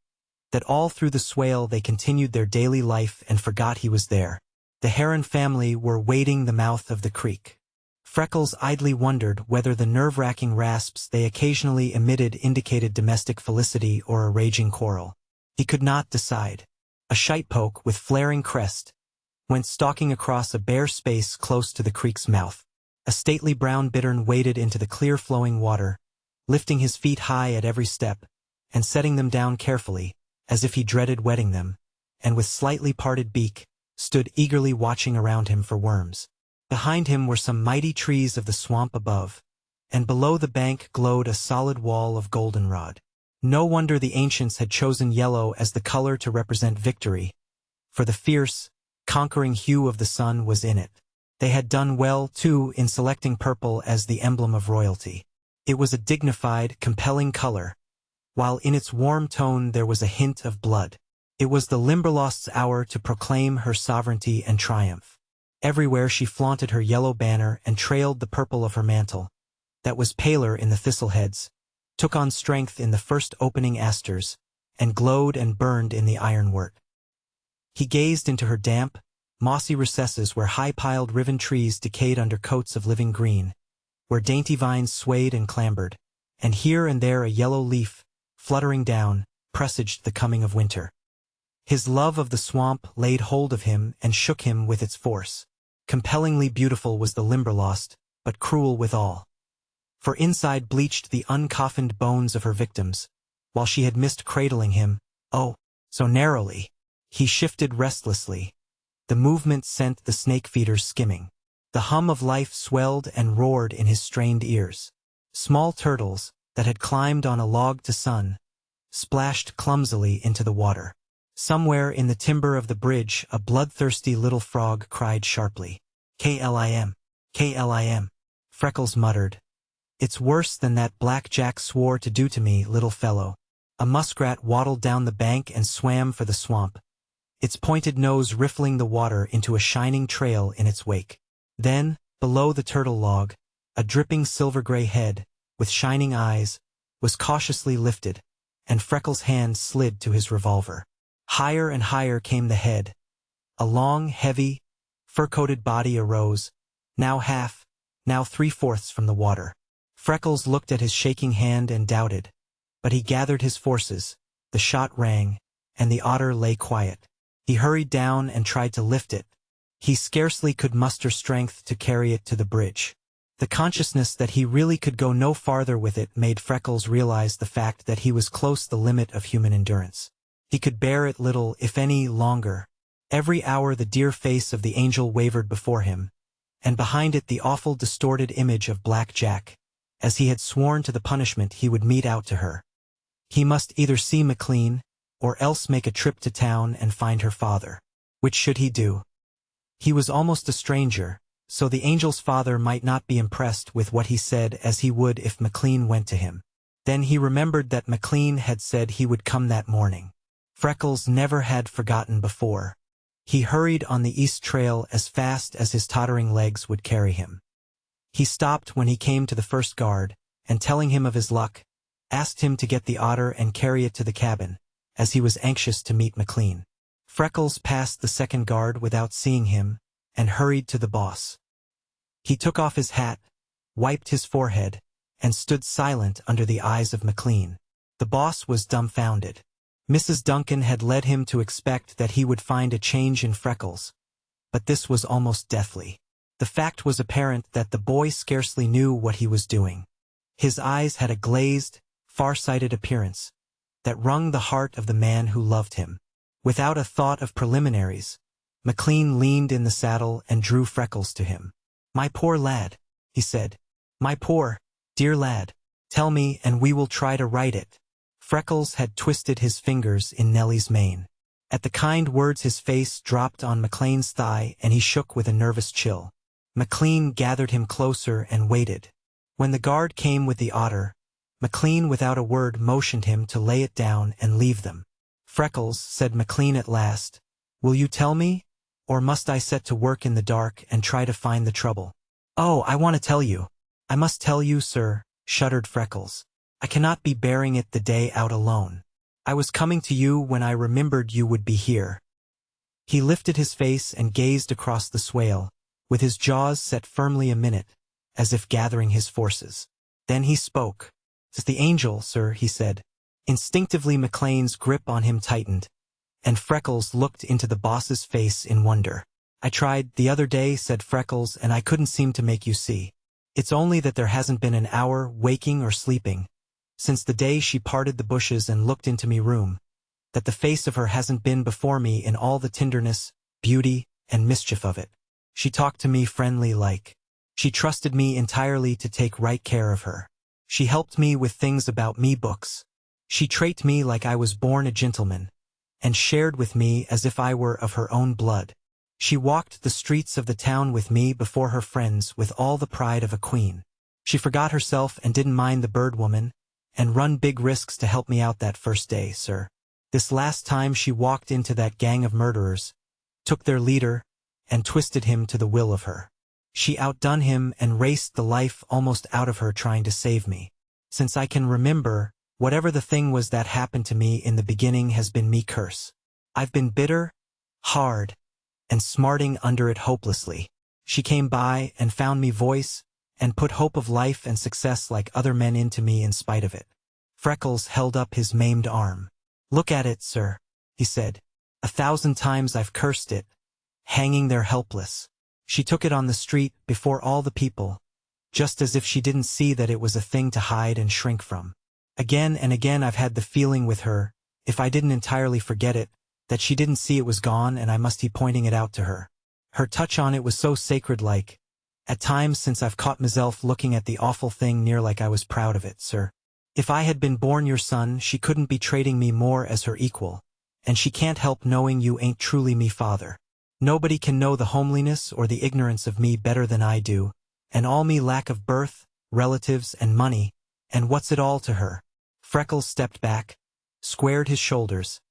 that all through the swale they continued their daily life and forgot he was there. The heron family were wading the mouth of the creek. Freckles idly wondered whether the nerve-wracking rasps they occasionally emitted indicated domestic felicity or a raging quarrel. He could not decide. A shitepoke with flaring crest went stalking across a bare space close to the creek's mouth. A stately brown bittern waded into the clear flowing water, lifting his feet high at every step, and setting them down carefully, as if he dreaded wetting them, and with slightly parted beak, stood eagerly watching around him for worms. Behind him were some mighty trees of the swamp above, and below the bank glowed a solid wall of goldenrod. No wonder the ancients had chosen yellow as the color to represent victory, for the fierce, conquering hue of the sun was in it. They had done well, too, in selecting purple as the emblem of royalty. It was a dignified, compelling color, while in its warm tone there was a hint of blood. It was the Limberlost's hour to proclaim her sovereignty and triumph. Everywhere she flaunted her yellow banner and trailed the purple of her mantle, that was paler in the thistleheads, took on strength in the first opening asters, and glowed and burned in the ironwort. He gazed into her damp, mossy recesses where high-piled riven trees decayed under coats of living green, where dainty vines swayed and clambered, and here and there a yellow leaf, fluttering down, presaged the coming of winter. His love of the swamp laid hold of him and shook him with its force. Compellingly beautiful was the Limberlost, but cruel withal. For inside bleached the uncoffined bones of her victims, while she had missed cradling him, oh, so narrowly. He shifted restlessly. The movement sent the snake feeders skimming. The hum of life swelled and roared in his strained ears. Small turtles, that had climbed on a log to sun, splashed clumsily into the water. Somewhere in the timber of the bridge a bloodthirsty little frog cried sharply. "Klim, Klim," Freckles muttered. "It's worse than that Black Jack swore to do to me, little fellow." A muskrat waddled down the bank and swam for the swamp, its pointed nose riffling the water into a shining trail in its wake. Then, below the turtle log, a dripping silver-gray head, with shining eyes, was cautiously lifted, and Freckles' hand slid to his revolver. Higher and higher came the head. A long, heavy, fur-coated body arose, now half, now three-fourths from the water. Freckles looked at his shaking hand and doubted, but he gathered his forces. The shot rang, and the otter lay quiet. He hurried down and tried to lift it. He scarcely could muster strength to carry it to the bridge. The consciousness that he really could go no farther with it made Freckles realize the fact that he was close the limit of human endurance. He could bear it little, if any, longer. Every hour the dear face of the angel wavered before him, and behind it the awful distorted image of Black Jack, as he had sworn to the punishment he would mete out to her. He must either see McLean, or else make a trip to town and find her father. Which should he do? He was almost a stranger, so the angel's father might not be impressed with what he said as he would if McLean went to him. Then he remembered that McLean had said he would come that morning. Freckles never had forgotten before. He hurried on the east trail as fast as his tottering legs would carry him. He stopped when he came to the first guard, and telling him of his luck, asked him to get the otter and carry it to the cabin, as he was anxious to meet McLean. Freckles passed the second guard without seeing him, and hurried to the boss. He took off his hat, wiped his forehead, and stood silent under the eyes of McLean. The boss was dumbfounded. Mrs. Duncan had led him to expect that he would find a change in Freckles, but this was almost deathly. The fact was apparent that the boy scarcely knew what he was doing. His eyes had a glazed, far-sighted appearance that wrung the heart of the man who loved him. Without a thought of preliminaries, McLean leaned in the saddle and drew Freckles to him. "My poor lad," he said. "My poor, Dear lad, tell me and we will try to right it. Freckles had twisted his fingers in Nellie's mane. At the kind words his face dropped on McLean's thigh and he shook with a nervous chill. McLean gathered him closer and waited. When the guard came with the otter, McLean without a word motioned him to lay it down and leave them. Freckles, said McLean at last, will you tell me? Or must I set to work in the dark and try to find the trouble? Oh, I want to tell you. I must tell you, sir, shuddered Freckles. I cannot be bearing it the day out alone. I was coming to you when I remembered you would be here. He lifted his face and gazed across the swale, with his jaws set firmly a minute, as if gathering his forces. Then he spoke. "'Tis the angel, sir," he said. Instinctively McLean's grip on him tightened, and Freckles looked into the boss's face in wonder. "I tried the other day," said Freckles, "and I couldn't seem to make you see. It's only that there hasn't been an hour, waking or sleeping, since the day she parted the bushes and looked into me room, that the face of her hasn't been before me in all the tenderness, beauty, and mischief of it. She talked to me friendly like. She trusted me entirely to take right care of her. She helped me with things about me books. She treated me like I was born a gentleman, and shared with me as if I were of her own blood. She walked the streets of the town with me before her friends with all the pride of a queen. She forgot herself and didn't mind the bird woman, and run big risks to help me out that first day, sir. This last time she walked into that gang of murderers, took their leader, and twisted him to the will of her. She outdone him and raced the life almost out of her trying to save me. Since I can remember, whatever the thing was that happened to me in the beginning has been me curse. I've been bitter, hard, and smarting under it hopelessly. She came by and found me voice, and put hope of life and success like other men into me in spite of it." Freckles held up his maimed arm. "Look at it, sir," he said. "1,000 times I've cursed it, hanging there helpless. She took it on the street before all the people, just as if she didn't see that it was a thing to hide and shrink from. Again and again I've had the feeling with her, if I didn't entirely forget it, that she didn't see it was gone and I must be pointing it out to her. Her touch on it was so sacred-like. At times since I've caught myself looking at the awful thing near like I was proud of it, sir. If I had been born your son, she couldn't be treating me more as her equal, and she can't help knowing you ain't truly me father. Nobody can know the homeliness or the ignorance of me better than I do, and all me lack of birth, relatives, and money, and what's it all to her?" Freckles stepped back, squared his shoulders,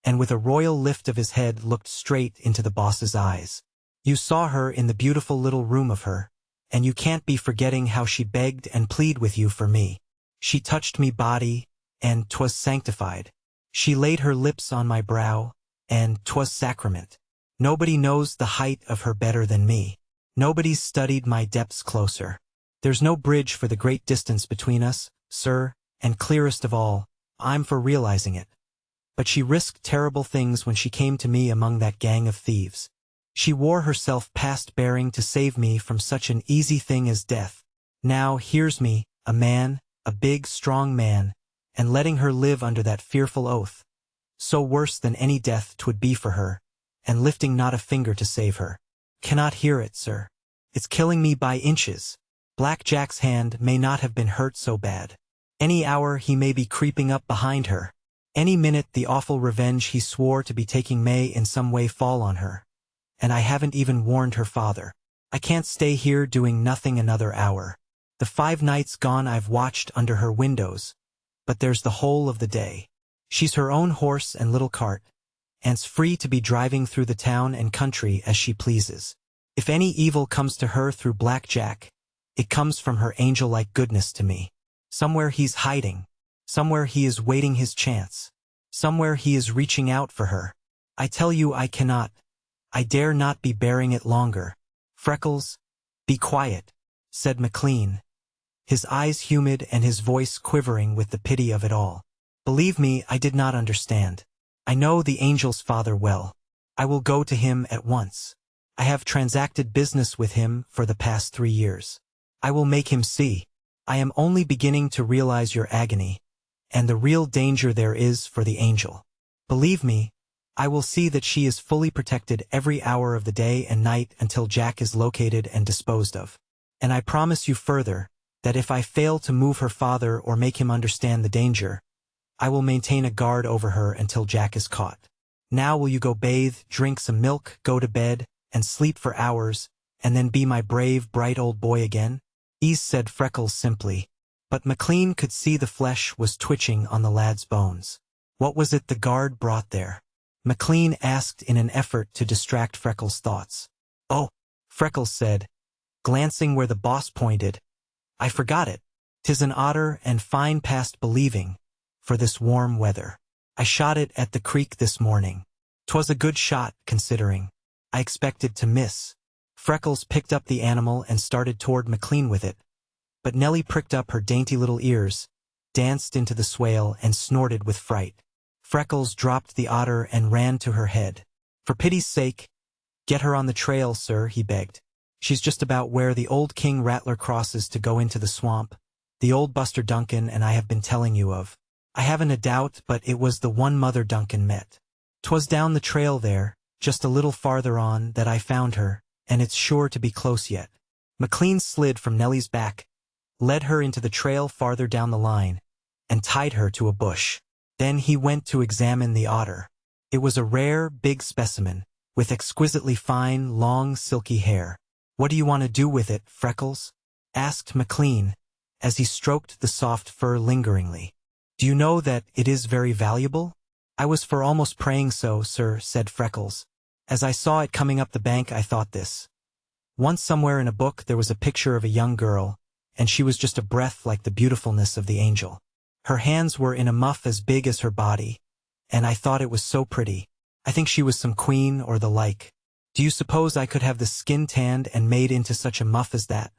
and with a royal lift of his head looked straight into the boss's eyes. "You saw her in the beautiful little room of her, and you can't be forgetting how she begged and pleaded with you for me. She touched me body, and 'twas sanctified. She laid her lips on my brow, and 'twas sacrament. Nobody knows the height of her better than me. Nobody's studied my depths closer. There's no bridge for the great distance between us, sir, and clearest of all, I'm for realizing it. But she risked terrible things when she came to me among that gang of thieves. She wore herself past bearing to save me from such an easy thing as death. Now here's me, a man, a big, strong man, and letting her live under that fearful oath. So worse than any death 'twould be for her, and lifting not a finger to save her. Cannot hear it, sir. It's killing me by inches. Black Jack's hand may not have been hurt so bad. Any hour he may be creeping up behind her. Any minute the awful revenge he swore to be taking may in some way fall on her. And I haven't even warned her father. I can't stay here doing nothing another hour. The 5 nights gone I've watched under her windows, but there's the whole of the day. She's her own horse and little cart, and's free to be driving through the town and country as she pleases. If any evil comes to her through Black Jack, it comes from her angel-like goodness to me. Somewhere he's hiding. Somewhere he is waiting his chance. Somewhere he is reaching out for her. I tell you I cannot. I dare not be bearing it longer. Freckles, be quiet," said McLean, his eyes humid and his voice quivering with the pity of it all. "Believe me, I did not understand. I know the angel's father well. I will go to him at once. I have transacted business with him for the past 3 years. I will make him see. I am only beginning to realize your agony, and the real danger there is for the angel. Believe me, I will see that she is fully protected every hour of the day and night until Jack is located and disposed of. And I promise you further, that if I fail to move her father or make him understand the danger, I will maintain a guard over her until Jack is caught. Now will you go bathe, drink some milk, go to bed, and sleep for hours, and then be my brave, bright old boy again? Ease, said Freckles simply, but McLean could see the flesh was twitching on the lad's bones. What was it the guard brought there? McLean asked in an effort to distract Freckles' thoughts. Oh, Freckles said, glancing where the boss pointed, I forgot it. 'Tis an otter and fine past believing, for this warm weather. I shot it at the creek this morning. 'Twas a good shot, considering. I expected to miss. Freckles picked up the animal and started toward McLean with it, but Nellie pricked up her dainty little ears, danced into the swale, and snorted with fright. Freckles dropped the otter and ran to her head. For pity's sake, get her on the trail, sir, he begged. She's just about where the old King Rattler crosses to go into the swamp, the old Buster Duncan and I have been telling you of. I haven't a doubt but it was the one Mother Duncan met. 'Twas down the trail there, just a little farther on, that I found her, and it's sure to be close yet. McLean slid from Nellie's back, led her into the trail farther down the line, and tied her to a bush. Then he went to examine the otter. It was a rare, big specimen, with exquisitely fine, long, silky hair. What do you want to do with it, Freckles? Asked McLean, as he stroked the soft fur lingeringly. Do you know that it is very valuable? I was for almost praying so, sir, said Freckles. As I saw it coming up the bank, I thought this. Once somewhere in a book there was a picture of a young girl, and she was just a breath like the beautifulness of the angel. Her hands were in a muff as big as her body, and I thought it was so pretty. I think she was some queen or the like. Do you suppose I could have the skin tanned and made into such a muff as that?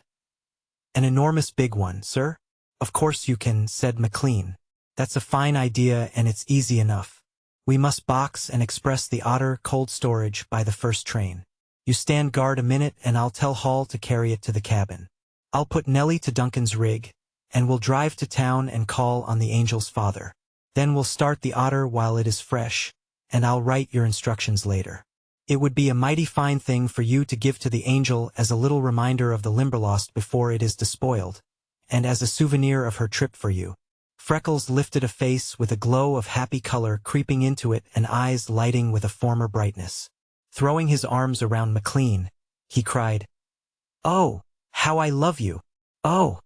An enormous big one, sir? Of course you can, said McLean. That's a fine idea, and it's easy enough. We must box and express the otter cold storage by the first train. You stand guard a minute and I'll tell Hall to carry it to the cabin. I'll put Nellie to Duncan's rig, and we'll drive to town and call on the angel's father. Then we'll start the otter while it is fresh, and I'll write your instructions later. It would be a mighty fine thing for you to give to the angel as a little reminder of the Limberlost before it is despoiled, and as a souvenir of her trip for you. Freckles lifted a face with a glow of happy color creeping into it and eyes lighting with a former brightness. Throwing his arms around McLean, he cried, Oh, how I love you! Oh,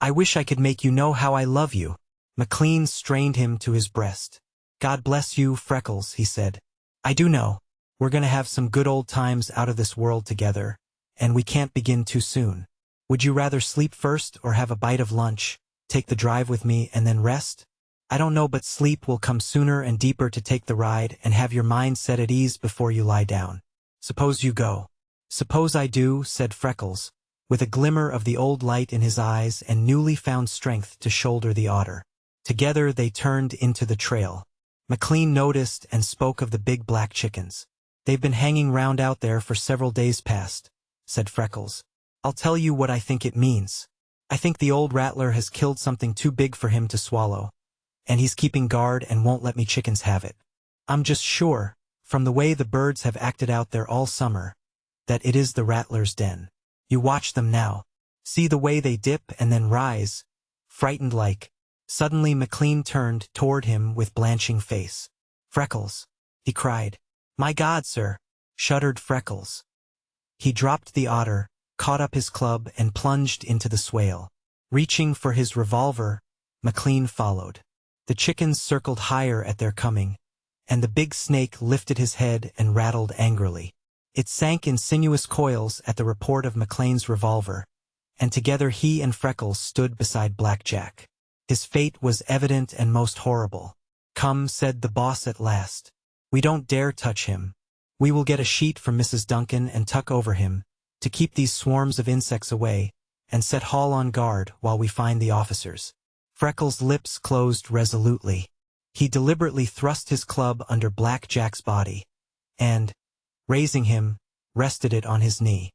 I wish I could make you know how I love you! McLean strained him to his breast. God bless you, Freckles, he said. I do know. We're going to have some good old times out of this world together, and we can't begin too soon. Would you rather sleep first or have a bite of lunch, take the drive with me, and then rest? I don't know, but sleep will come sooner and deeper to take the ride and have your mind set at ease before you lie down. Suppose you go. Suppose I do, said Freckles, with a glimmer of the old light in his eyes and newly found strength to shoulder the otter. Together they turned into the trail. McLean noticed and spoke of the big black chickens. They've been hanging round out there for several days past, said Freckles. I'll tell you what I think it means. I think the old rattler has killed something too big for him to swallow, and he's keeping guard and won't let me chickens have it. I'm just sure, from the way the birds have acted out there all summer, that it is the rattler's den. You watch them now. See the way they dip and then rise, frightened like. Suddenly McLean turned toward him with blanching face. Freckles, he cried. My God, sir, shuddered Freckles. He dropped the otter, caught up his club, and plunged into the swale. Reaching for his revolver, McLean followed. The chickens circled higher at their coming, and the big snake lifted his head and rattled angrily. It sank in sinuous coils at the report of McLean's revolver, and together he and Freckles stood beside Black Jack. His fate was evident and most horrible. Come, said the boss at last. We don't dare touch him. We will get a sheet from Mrs. Duncan and tuck over him, to keep these swarms of insects away, and set Hall on guard while we find the officers. Freckles' lips closed resolutely. He deliberately thrust his club under Black Jack's body, and, raising him, rested it on his knee.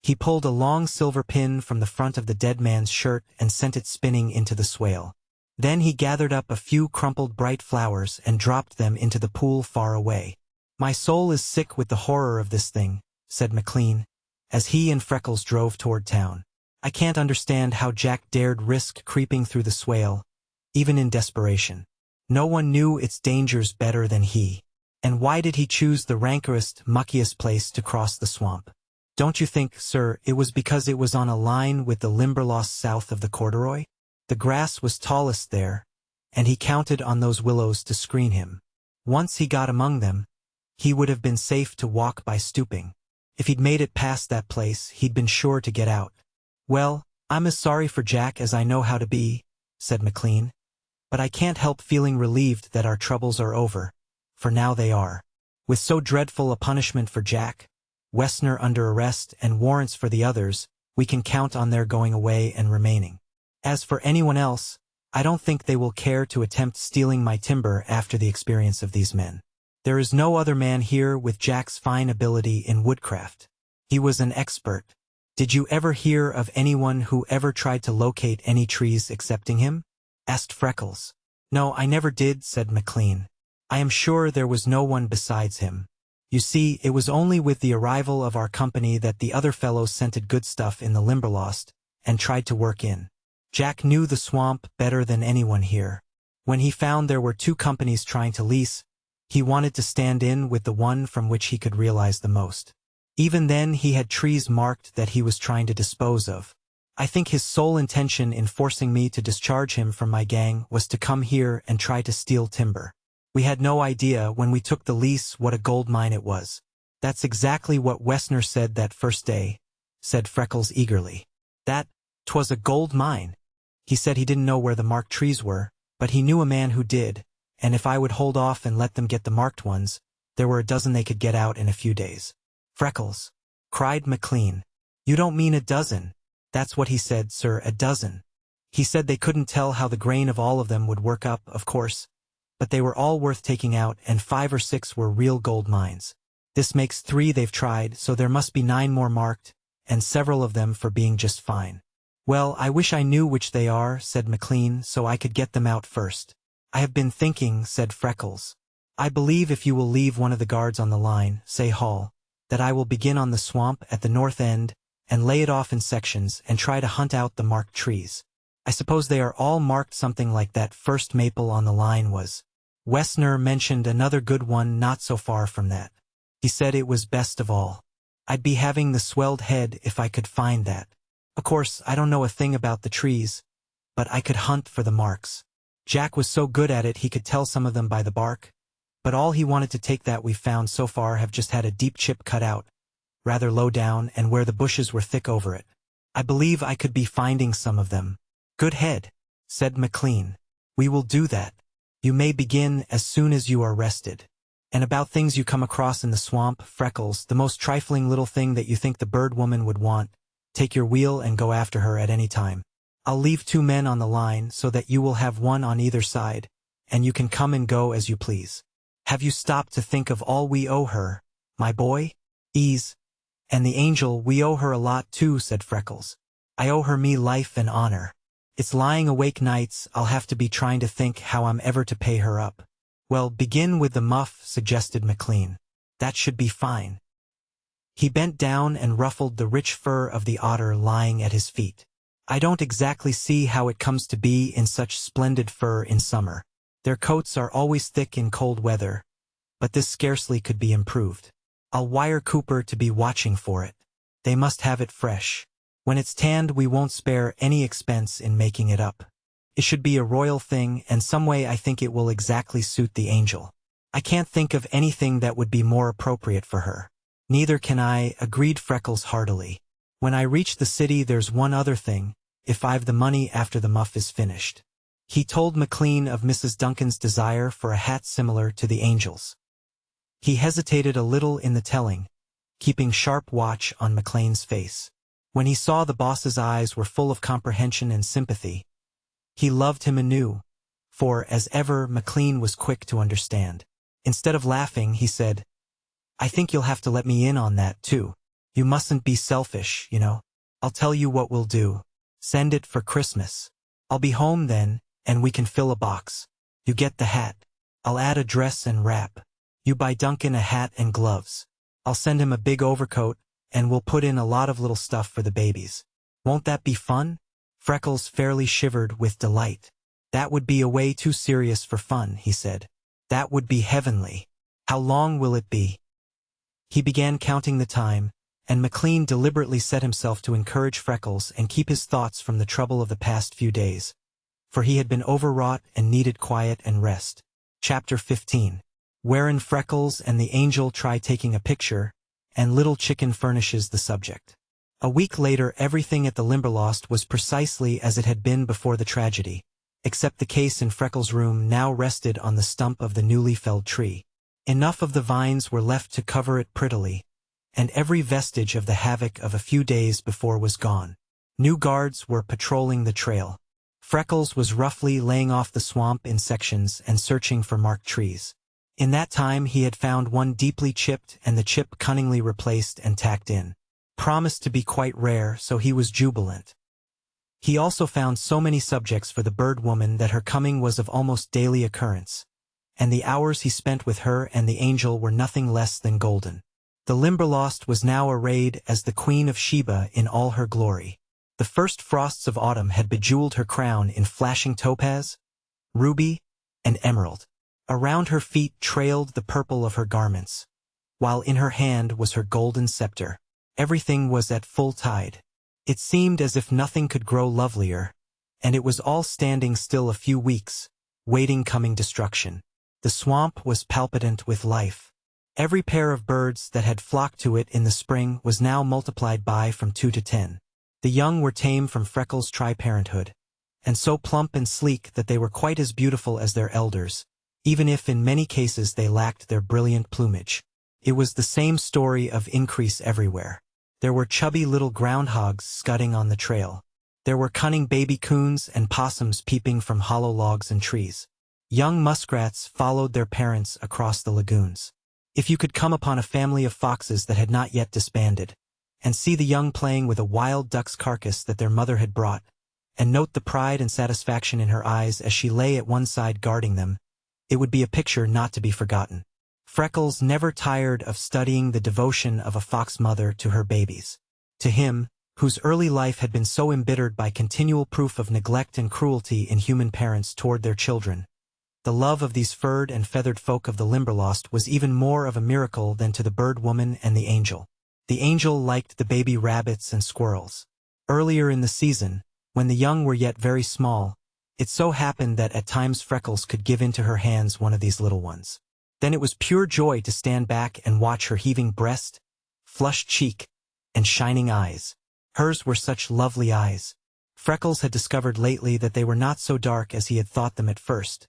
He pulled a long silver pin from the front of the dead man's shirt and sent it spinning into the swale. Then he gathered up a few crumpled bright flowers and dropped them into the pool far away. My soul is sick with the horror of this thing, said McLean, as he and Freckles drove toward town. I can't understand how Jack dared risk creeping through the swale, even in desperation. No one knew its dangers better than he. And why did he choose the rancorest, muckiest place to cross the swamp? Don't you think, sir, it was because it was on a line with the Limberlost south of the corduroy? The grass was tallest there, and he counted on those willows to screen him. Once he got among them, he would have been safe to walk by stooping. If he'd made it past that place, he'd been sure to get out. Well, I'm as sorry for Jack as I know how to be, said McLean, but I can't help feeling relieved that our troubles are over, for now they are. With so dreadful a punishment for Jack, Wessner under arrest and warrants for the others, we can count on their going away and remaining. As for anyone else, I don't think they will care to attempt stealing my timber after the experience of these men. There is no other man here with Jack's fine ability in woodcraft. He was an expert. Did you ever hear of anyone who ever tried to locate any trees excepting him? Asked Freckles. No, I never did, said McLean. I am sure there was no one besides him. You see, it was only with the arrival of our company that the other fellows scented good stuff in the Limberlost, and tried to work in. Jack knew the swamp better than anyone here. When he found there were 2 companies trying to lease, he wanted to stand in with the one from which he could realize the most. Even then he had trees marked that he was trying to dispose of. I think his sole intention in forcing me to discharge him from my gang was to come here and try to steal timber. We had no idea when we took the lease what a gold mine it was. That's exactly what Wessner said that first day, said Freckles eagerly. That 'twas a gold mine. He said he didn't know where the marked trees were, but he knew a man who did, and if I would hold off and let them get the marked ones, there were a dozen they could get out in a few days. Freckles, cried McLean. You don't mean a dozen? That's what he said, sir, a dozen. He said they couldn't tell how the grain of all of them would work up, of course, but they were all worth taking out, and 5 or 6 were real gold mines. This makes 3 they've tried, so there must be 9 more marked, and several of them for being just fine. Well, I wish I knew which they are, said McLean, so I could get them out first. I have been thinking, said Freckles. I believe if you will leave one of the guards on the line, say Hall, that I will begin on the swamp at the north end, and lay it off in sections and try to hunt out the marked trees. I suppose they are all marked something like that first maple on the line was. Wessner mentioned another good one not so far from that. He said it was best of all. I'd be having the swelled head if I could find that. Of course, I don't know a thing about the trees, but I could hunt for the marks. Jack was so good at it he could tell some of them by the bark, but all he wanted to take that we've found so far have just had a deep chip cut out, rather low down and where the bushes were thick over it. I believe I could be finding some of them. Good head, said McLean. We will do that. You may begin as soon as you are rested. And about things you come across in the swamp, Freckles, the most trifling little thing that you think the bird woman would want, take your wheel and go after her at any time. I'll leave 2 men on the line so that you will have one on either side, and you can come and go as you please. Have you stopped to think of all we owe her, my boy? Ease. And the angel, we owe her a lot too, said Freckles. I owe her me life and honor. It's lying awake nights I'll have to be trying to think how I'm ever to pay her up. Well, begin with the muff, suggested McLean. That should be fine. He bent down and ruffled the rich fur of the otter lying at his feet. I don't exactly see how it comes to be in such splendid fur in summer. Their coats are always thick in cold weather, but this scarcely could be improved. I'll wire Cooper to be watching for it. They must have it fresh. When it's tanned, we won't spare any expense in making it up. It should be a royal thing, and some way I think it will exactly suit the angel. I can't think of anything that would be more appropriate for her. Neither can I, agreed Freckles heartily. When I reach the city, there's one other thing, if I've the money after the muff is finished. He told McLean of Mrs. Duncan's desire for a hat similar to the angel's. He hesitated a little in the telling, keeping sharp watch on McLean's face. When he saw the boss's eyes were full of comprehension and sympathy, he loved him anew, for, as ever, McLean was quick to understand. Instead of laughing, he said, I think you'll have to let me in on that, too. You mustn't be selfish, you know. I'll tell you what we'll do. Send it for Christmas. I'll be home then, and we can fill a box. You get the hat. I'll add a dress and wrap. You buy Duncan a hat and gloves. I'll send him a big overcoat, and we'll put in a lot of little stuff for the babies. Won't that be fun? Freckles fairly shivered with delight. That would be a way too serious for fun, he said. That would be heavenly. How long will it be? He began counting the time, and McLean deliberately set himself to encourage Freckles and keep his thoughts from the trouble of the past few days, for he had been overwrought and needed quiet and rest. Chapter 15. Wherein Freckles and the Angel try taking a picture, and Little Chicken furnishes the subject. A week later, everything at the Limberlost was precisely as it had been before the tragedy, except the case in Freckles' room now rested on the stump of the newly felled tree. Enough of the vines were left to cover it prettily, and every vestige of the havoc of a few days before was gone. New guards were patrolling the trail. Freckles was roughly laying off the swamp in sections and searching for marked trees. In that time he had found one deeply chipped and the chip cunningly replaced and tacked in. Promised to be quite rare, so he was jubilant. He also found so many subjects for the bird woman that her coming was of almost daily occurrence, and the hours he spent with her and the Angel were nothing less than golden. The Limberlost was now arrayed as the Queen of Sheba in all her glory. The first frosts of autumn had bejeweled her crown in flashing topaz, ruby, and emerald. Around her feet trailed the purple of her garments, while in her hand was her golden scepter. Everything was at full tide. It seemed as if nothing could grow lovelier, and it was all standing still a few weeks, waiting coming destruction. The swamp was palpitant with life. Every pair of birds that had flocked to it in the spring was now multiplied by from 2 to 10. The young were tame from Freckles' tri-parenthood, and so plump and sleek that they were quite as beautiful as their elders, even if in many cases they lacked their brilliant plumage. It was the same story of increase everywhere. There were chubby little groundhogs scudding on the trail. There were cunning baby coons and possums peeping from hollow logs and trees. Young muskrats followed their parents across the lagoons. If you could come upon a family of foxes that had not yet disbanded, and see the young playing with a wild duck's carcass that their mother had brought, and note the pride and satisfaction in her eyes as she lay at one side guarding them, it would be a picture not to be forgotten. Freckles never tired of studying the devotion of a fox mother to her babies. To him, whose early life had been so embittered by continual proof of neglect and cruelty in human parents toward their children, the love of these furred and feathered folk of the Limberlost was even more of a miracle than to the bird woman and the Angel. The Angel liked the baby rabbits and squirrels. Earlier in the season, when the young were yet very small, it so happened that at times Freckles could give into her hands one of these little ones. Then it was pure joy to stand back and watch her heaving breast, flushed cheek, and shining eyes. Hers were such lovely eyes. Freckles had discovered lately that they were not so dark as he had thought them at first,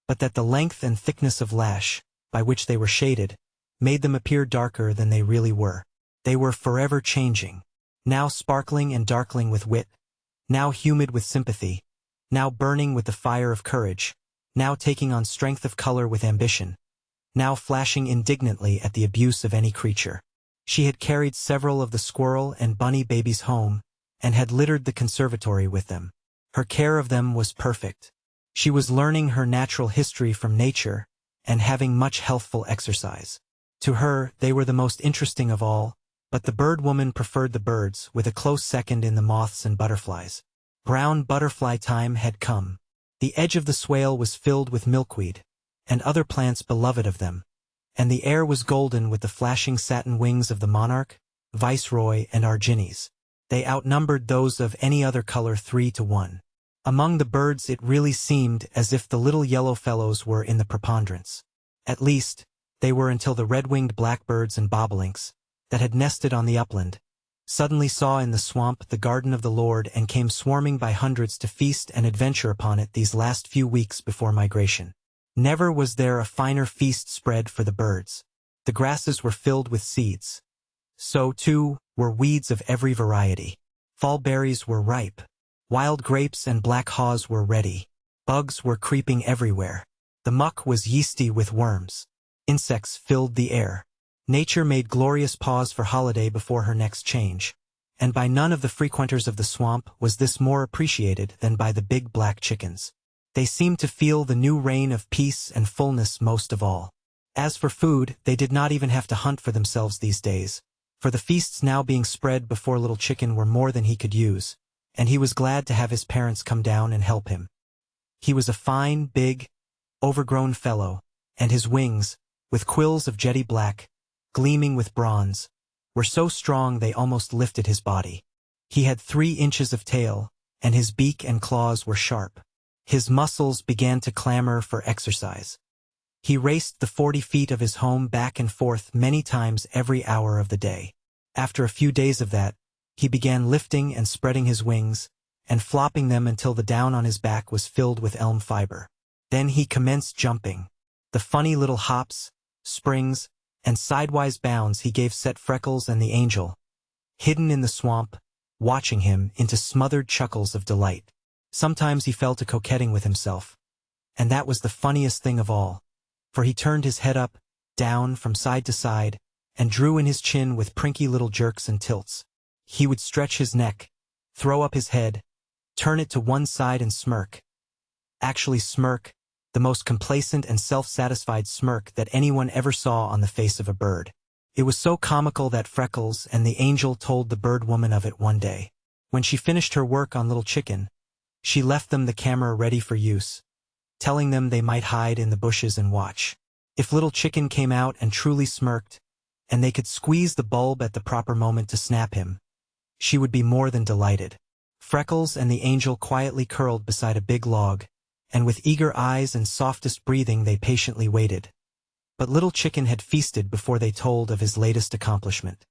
but that the length and thickness of lash, by which they were shaded, made them appear darker than they really were. They were forever changing, now sparkling and darkling with wit, now humid with sympathy, now burning with the fire of courage, now taking on strength of color with ambition, now flashing indignantly at the abuse of any creature. She had carried several of the squirrel and bunny babies home, and had littered the conservatory with them. Her care of them was perfect. She was learning her natural history from nature, and having much healthful exercise. To her, they were the most interesting of all, but the bird woman preferred the birds, with a close second in the moths and butterflies. Brown butterfly time had come. The edge of the swale was filled with milkweed, and other plants beloved of them, and the air was golden with the flashing satin wings of the monarch, viceroy, and arginies. They outnumbered those of any other color 3 to 1. Among the birds it really seemed as if the little yellow fellows were in the preponderance. At least, they were until the red-winged blackbirds and bobolinks, that had nested on the upland, suddenly saw in the swamp the garden of the Lord and came swarming by hundreds to feast and adventure upon it these last few weeks before migration. Never was there a finer feast spread for the birds. The grasses were filled with seeds. So, too, were weeds of every variety. Fall berries were ripe. Wild grapes and black haws were ready. Bugs were creeping everywhere. The muck was yeasty with worms. Insects filled the air. Nature made glorious pause for holiday before her next change, and by none of the frequenters of the swamp was this more appreciated than by the big black chickens. They seemed to feel the new reign of peace and fullness most of all. As for food, they did not even have to hunt for themselves these days, for the feasts now being spread before Little Chicken were more than he could use, and he was glad to have his parents come down and help him. He was a fine, big, overgrown fellow, and his wings, with quills of jetty black, gleaming with bronze, were so strong they almost lifted his body. He had 3 inches of tail, and his beak and claws were sharp. His muscles began to clamor for exercise. He raced the 40 feet of his home back and forth many times every hour of the day. After a few days of that, he began lifting and spreading his wings, and flopping them until the down on his back was filled with elm fiber. Then he commenced jumping. The funny little hops, springs, and sidewise bounds he gave set Freckles and the angel, hidden in the swamp, watching him, into smothered chuckles of delight. Sometimes he fell to coquetting with himself. And that was the funniest thing of all, for he turned his head up, down, from side to side, and drew in his chin with prinky little jerks and tilts. He would stretch his neck, throw up his head, turn it to one side and smirk. Actually smirk, the most complacent and self-satisfied smirk that anyone ever saw on the face of a bird. It was so comical that Freckles and the angel told the bird woman of it one day. When she finished her work on Little Chicken, she left them the camera ready for use, telling them they might hide in the bushes and watch. If Little Chicken came out and truly smirked, and they could squeeze the bulb at the proper moment to snap him, she would be more than delighted. Freckles and the angel quietly curled beside a big log, and with eager eyes and softest breathing they patiently waited. But Little Chicken had feasted before they told of his latest accomplishment.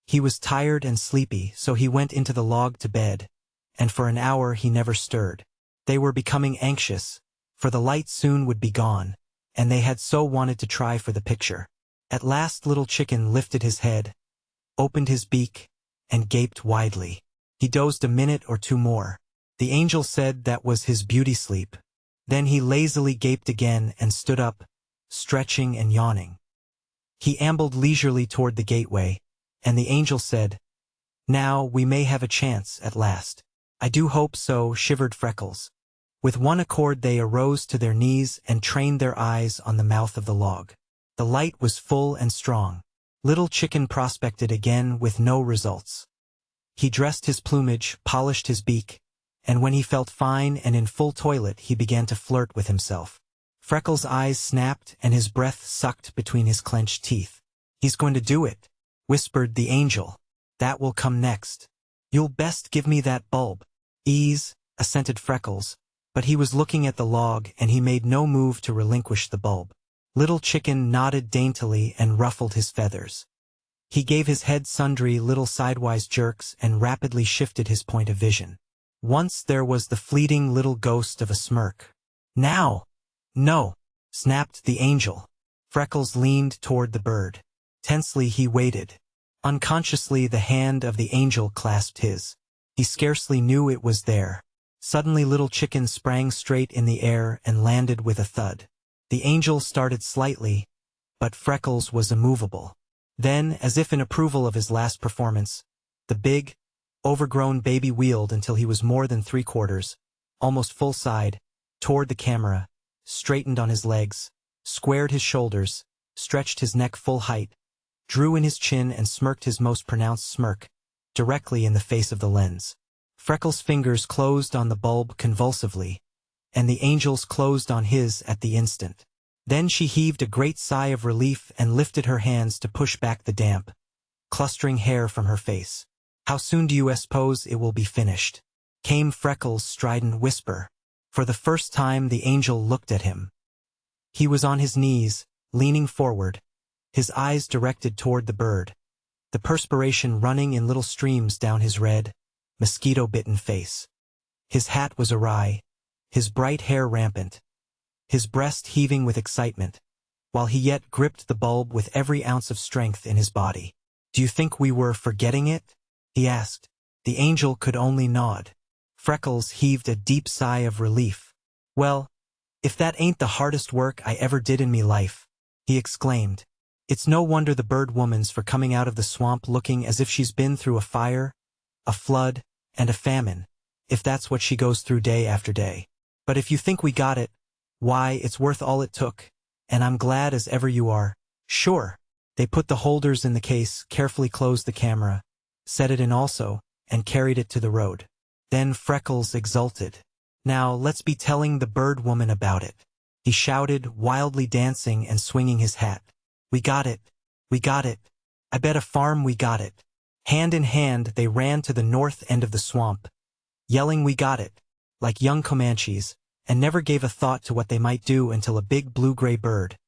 He was tired and sleepy, so he went into the log to bed, and for an hour he never stirred. They were becoming anxious, for the light soon would be gone, and they had so wanted to try for the picture. At last Little Chicken lifted his head, opened his beak, and gaped widely. He dozed a minute or two more. The angel said that was his beauty sleep. Then he lazily gaped again and stood up, stretching and yawning. He ambled leisurely toward the gateway, and the angel said, "Now we may have a chance at last." "I do hope so," shivered Freckles. With one accord they arose to their knees and trained their eyes on the mouth of the log. The light was full and strong. Little Chicken prospected again with no results. He dressed his plumage, polished his beak, and when he felt fine and in full toilet he began to flirt with himself. Freckles' eyes snapped and his breath sucked between his clenched teeth. "He's going to do it," whispered the angel. "That will come next. You'll best give me that bulb." "Ease," assented Freckles, but he was looking at the log and he made no move to relinquish the bulb. Little Chicken nodded daintily and ruffled his feathers. He gave his head sundry little sidewise jerks and rapidly shifted his point of vision. Once there was the fleeting little ghost of a smirk. "Now!" "No!" snapped the angel. Freckles leaned toward the bird. Tensely he waited. Unconsciously the hand of the angel clasped his. He scarcely knew it was there. Suddenly Little Chicken sprang straight in the air and landed with a thud. The angel started slightly, but Freckles was immovable. Then, as if in approval of his last performance, the big, overgrown baby wheeled until he was more than 3/4, almost full side, toward the camera, straightened on his legs, squared his shoulders, stretched his neck full height, drew in his chin and smirked his most pronounced smirk, directly in the face of the lens. Freckles' fingers closed on the bulb convulsively, and the angel's closed on his at the instant. Then she heaved a great sigh of relief and lifted her hands to push back the damp, clustering hair from her face. "How soon do you suppose it will be finished?" came Freckles' strident whisper. For the first time the angel looked at him. He was on his knees, leaning forward, his eyes directed toward the bird, the perspiration running in little streams down his red, mosquito-bitten face. His hat was awry, his bright hair rampant, his breast heaving with excitement, while he yet gripped the bulb with every ounce of strength in his body. "Do you think we were forgetting it?" he asked. The angel could only nod. Freckles heaved a deep sigh of relief. "Well, if that ain't the hardest work I ever did in me life," he exclaimed. "It's no wonder the bird woman's for coming out of the swamp looking as if she's been through a fire, a flood, and a famine, if that's what she goes through day after day. But if you think we got it, why, it's worth all it took, and I'm glad as ever you are." "Sure," They put the holders in the case, carefully closed the camera, set it in also, and carried it to the road. Then Freckles exulted. "Now let's be telling the bird woman about it," he shouted, wildly dancing and swinging his hat. "We got it! We got it! I bet a farm we got it!" Hand in hand they ran to the north end of the swamp, yelling "We got it!" like young Comanches, and never gave a thought to what they might do until a big blue-gray bird,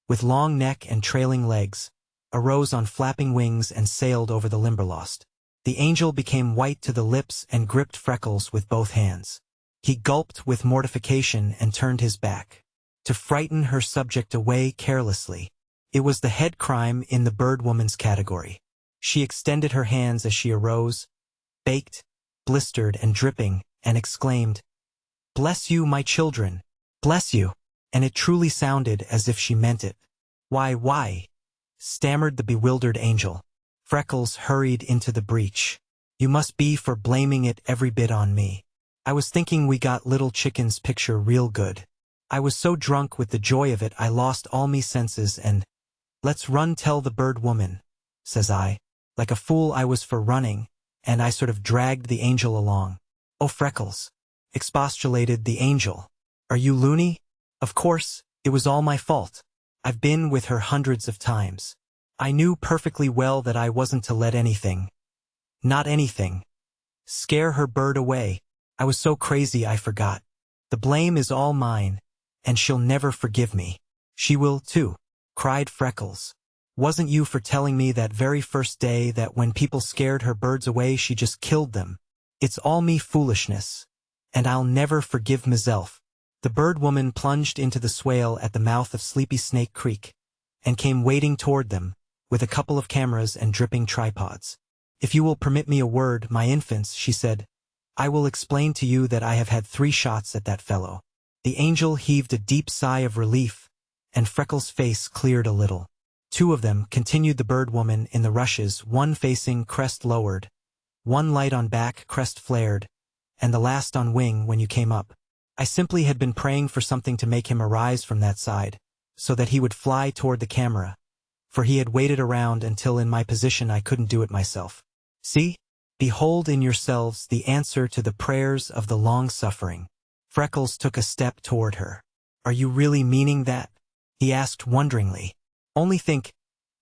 with long neck and trailing legs, arose on flapping wings and sailed over the Limberlost. The angel became white to the lips and gripped Freckles with both hands. He gulped with mortification and turned his back, to frighten her subject away carelessly. It was the head crime in the bird woman's category. She extended her hands as she arose, baked, blistered and dripping, and exclaimed, "Bless you, my children! Bless you!" And it truly sounded as if she meant it. Why, stammered the bewildered angel. Freckles hurried into the breach. "You must be for blaming it every bit on me. I was thinking we got little chicken's picture real good. I was so drunk with the joy of it I lost all me senses and, 'Let's run tell the bird woman,' says I. Like a fool I was for running, and I sort of dragged the angel along." "Oh, Freckles," expostulated the angel. "Are you loony? Of course, it was all my fault. I've been with her hundreds of times. I knew perfectly well that I wasn't to let anything, not anything, scare her bird away. I was so crazy I forgot. The blame is all mine, and she'll never forgive me." "She will too," cried Freckles. "Wasn't you for telling me that very first day that when people scared her birds away she just killed them? It's all me foolishness, and I'll never forgive myself." The bird woman plunged into the swale at the mouth of Sleepy Snake Creek, and came wading toward them, with a couple of cameras and dripping tripods. "If you will permit me a word, my infants," she said, "I will explain to you that I have had 3 shots at that fellow." The angel heaved a deep sigh of relief, and Freckles' face cleared a little. "2 of them," continued the bird woman, "in the rushes, one facing crest lowered, one light on back, crest flared, and the last on wing when you came up. I simply had been praying for something to make him arise from that side, so that he would fly toward the camera, for he had waited around until in my position I couldn't do it myself. See? Behold in yourselves the answer to the prayers of the long-suffering." Freckles took a step toward her. "Are you really meaning that?" he asked wonderingly. "Only think,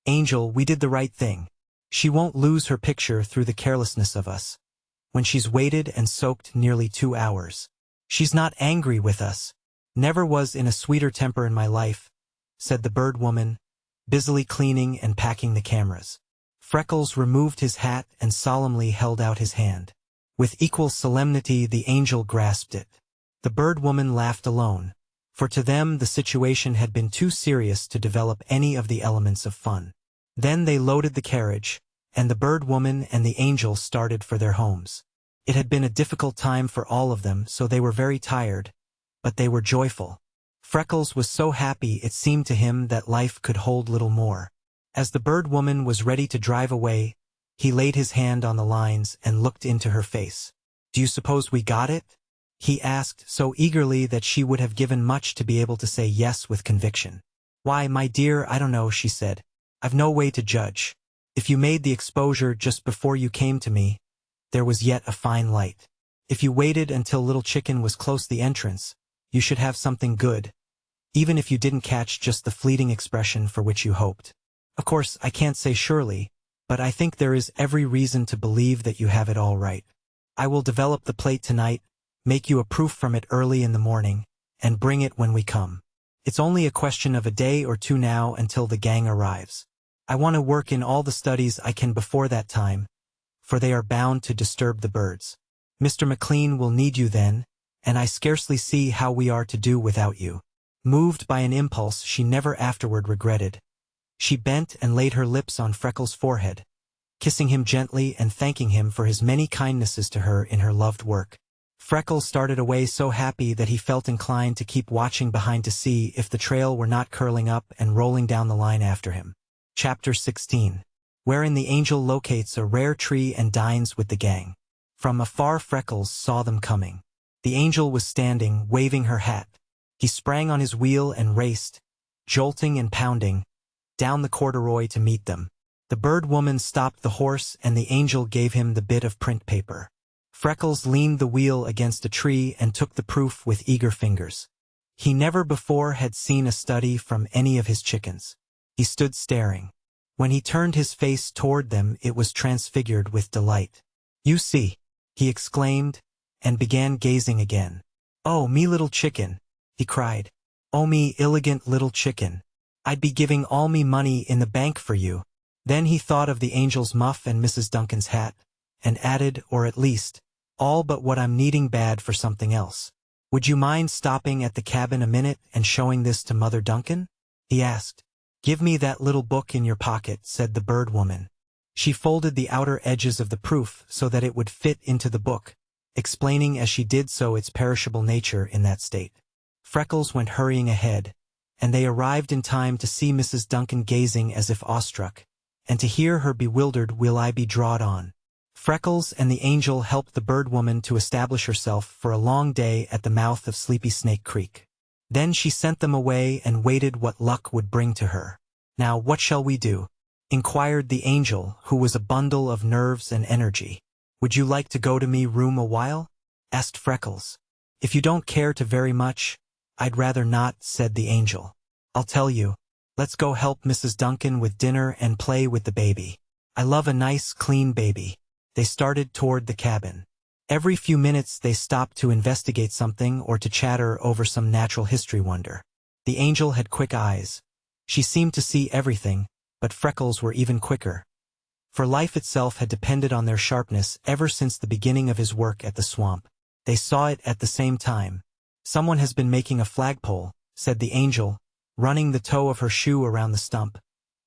Angel, we did the right thing. She won't lose her picture through the carelessness of us, when she's waited and soaked nearly 2 hours. She's not angry with us. Never was in a sweeter temper in my life," said the bird woman, busily cleaning and packing the cameras. Freckles removed his hat and solemnly held out his hand. With equal solemnity the angel grasped it. The bird woman laughed alone, for to them the situation had been too serious to develop any of the elements of fun. Then they loaded the carriage, and the bird woman and the angel started for their homes. It had been a difficult time for all of them, so they were very tired, but they were joyful. Freckles was so happy it seemed to him that life could hold little more. As the bird woman was ready to drive away, he laid his hand on the lines and looked into her face. "Do you suppose we got it?" he asked so eagerly that she would have given much to be able to say yes with conviction. "Why, my dear, I don't know," she said. "I've no way to judge. If you made the exposure just before you came to me, there was yet a fine light. If you waited until Little Chicken was close the entrance, you should have something good, even if you didn't catch just the fleeting expression for which you hoped. Of course, I can't say surely, but I think there is every reason to believe that you have it all right. I will develop the plate tonight, make you a proof from it early in the morning, and bring it when we come. It's only a question of a day or 2 now until the gang arrives. I want to work in all the studies I can before that time, for they are bound to disturb the birds. Mr. McLean will need you then, and I scarcely see how we are to do without you." Moved by an impulse she never afterward regretted, she bent and laid her lips on Freckles' forehead, kissing him gently and thanking him for his many kindnesses to her in her loved work. Freckles started away so happy that he felt inclined to keep watching behind to see if the trail were not curling up and rolling down the line after him. Chapter 16. Wherein the angel locates a rare tree and dines with the gang. From afar Freckles saw them coming. The angel was standing, waving her hat. He sprang on his wheel and raced, jolting and pounding, down the corduroy to meet them. The bird woman stopped the horse and the angel gave him the bit of print paper. Freckles leaned the wheel against a tree and took the proof with eager fingers. He never before had seen a study from any of his chickens. He stood staring. When he turned his face toward them, it was transfigured with delight. "You see," he exclaimed, and began gazing again. "Oh, me little chicken," he cried. "Oh, me elegant little chicken. I'd be giving all me money in the bank for you." Then he thought of the angel's muff and Mrs. Duncan's hat, and added, "or at least, all but what I'm needing bad for something else. Would you mind stopping at the cabin a minute and showing this to Mother Duncan?" he asked. "Give me that little book in your pocket," said the bird woman. She folded the outer edges of the proof so that it would fit into the book, explaining as she did so its perishable nature in that state. Freckles went hurrying ahead, and they arrived in time to see Mrs. Duncan gazing as if awestruck, and to hear her bewildered "Will I be drawed on?" Freckles and the angel helped the bird woman to establish herself for a long day at the mouth of Sleepy Snake Creek. Then she sent them away and waited what luck would bring to her. "Now what shall we do?" inquired the angel, who was a bundle of nerves and energy. "Would you like to go to me room a while?" asked Freckles. "If you don't care to very much, I'd rather not," said the angel. "I'll tell you. Let's go help Mrs. Duncan with dinner and play with the baby. I love a nice, clean baby." They started toward the cabin. Every few minutes they stopped to investigate something or to chatter over some natural history wonder. The angel had quick eyes. She seemed to see everything, but Freckles were even quicker. For life itself had depended on their sharpness ever since the beginning of his work at the swamp. They saw it at the same time. "Someone has been making a flagpole," said the angel, running the toe of her shoe around the stump.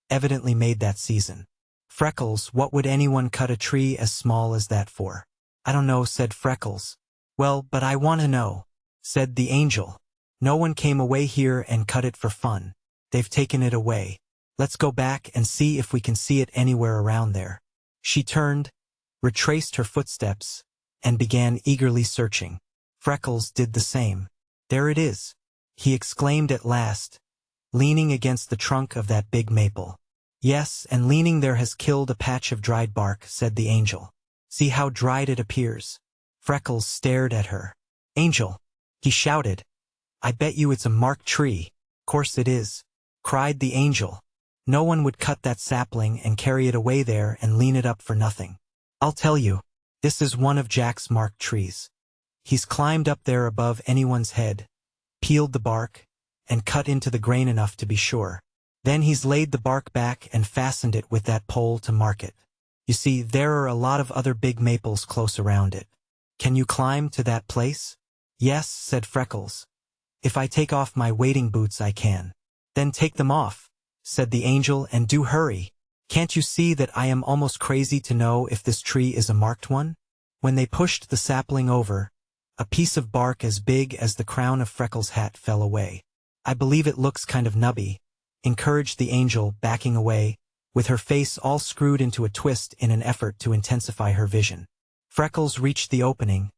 "Evidently made that season." "Freckles, what would anyone cut a tree as small as that for?" "I don't know," said Freckles. "Well, but I want to know," said the angel. "No one came away here and cut it for fun. They've taken it away. Let's go back and see if we can see it anywhere around there." She turned, retraced her footsteps, and began eagerly searching. Freckles did the same. "There it is," he exclaimed at last, leaning against the trunk of that big maple. "Yes, and leaning there has killed a patch of dried bark," said the angel. "See how dried it appears." Freckles stared at her. "Angel," he shouted, "I bet you it's a marked tree." "Course it is," cried the angel. "No one would cut that sapling and carry it away there and lean it up for nothing. I'll tell you, this is one of Jack's marked trees. He's climbed up there above anyone's head, peeled the bark, and cut into the grain enough to be sure. Then he's laid the bark back and fastened it with that pole to mark it. You see, there are a lot of other big maples close around it. Can you climb to that place?" "Yes," said Freckles. "If I take off my wading boots I can." "Then take them off," said the angel, "and do hurry. Can't you see that I am almost crazy to know if this tree is a marked one?" When they pushed the sapling over, a piece of bark as big as the crown of Freckles' hat fell away. "I believe it looks kind of nubby," encouraged the angel, backing away, with her face all screwed into a twist in an effort to intensify her vision. Freckles reached the opening,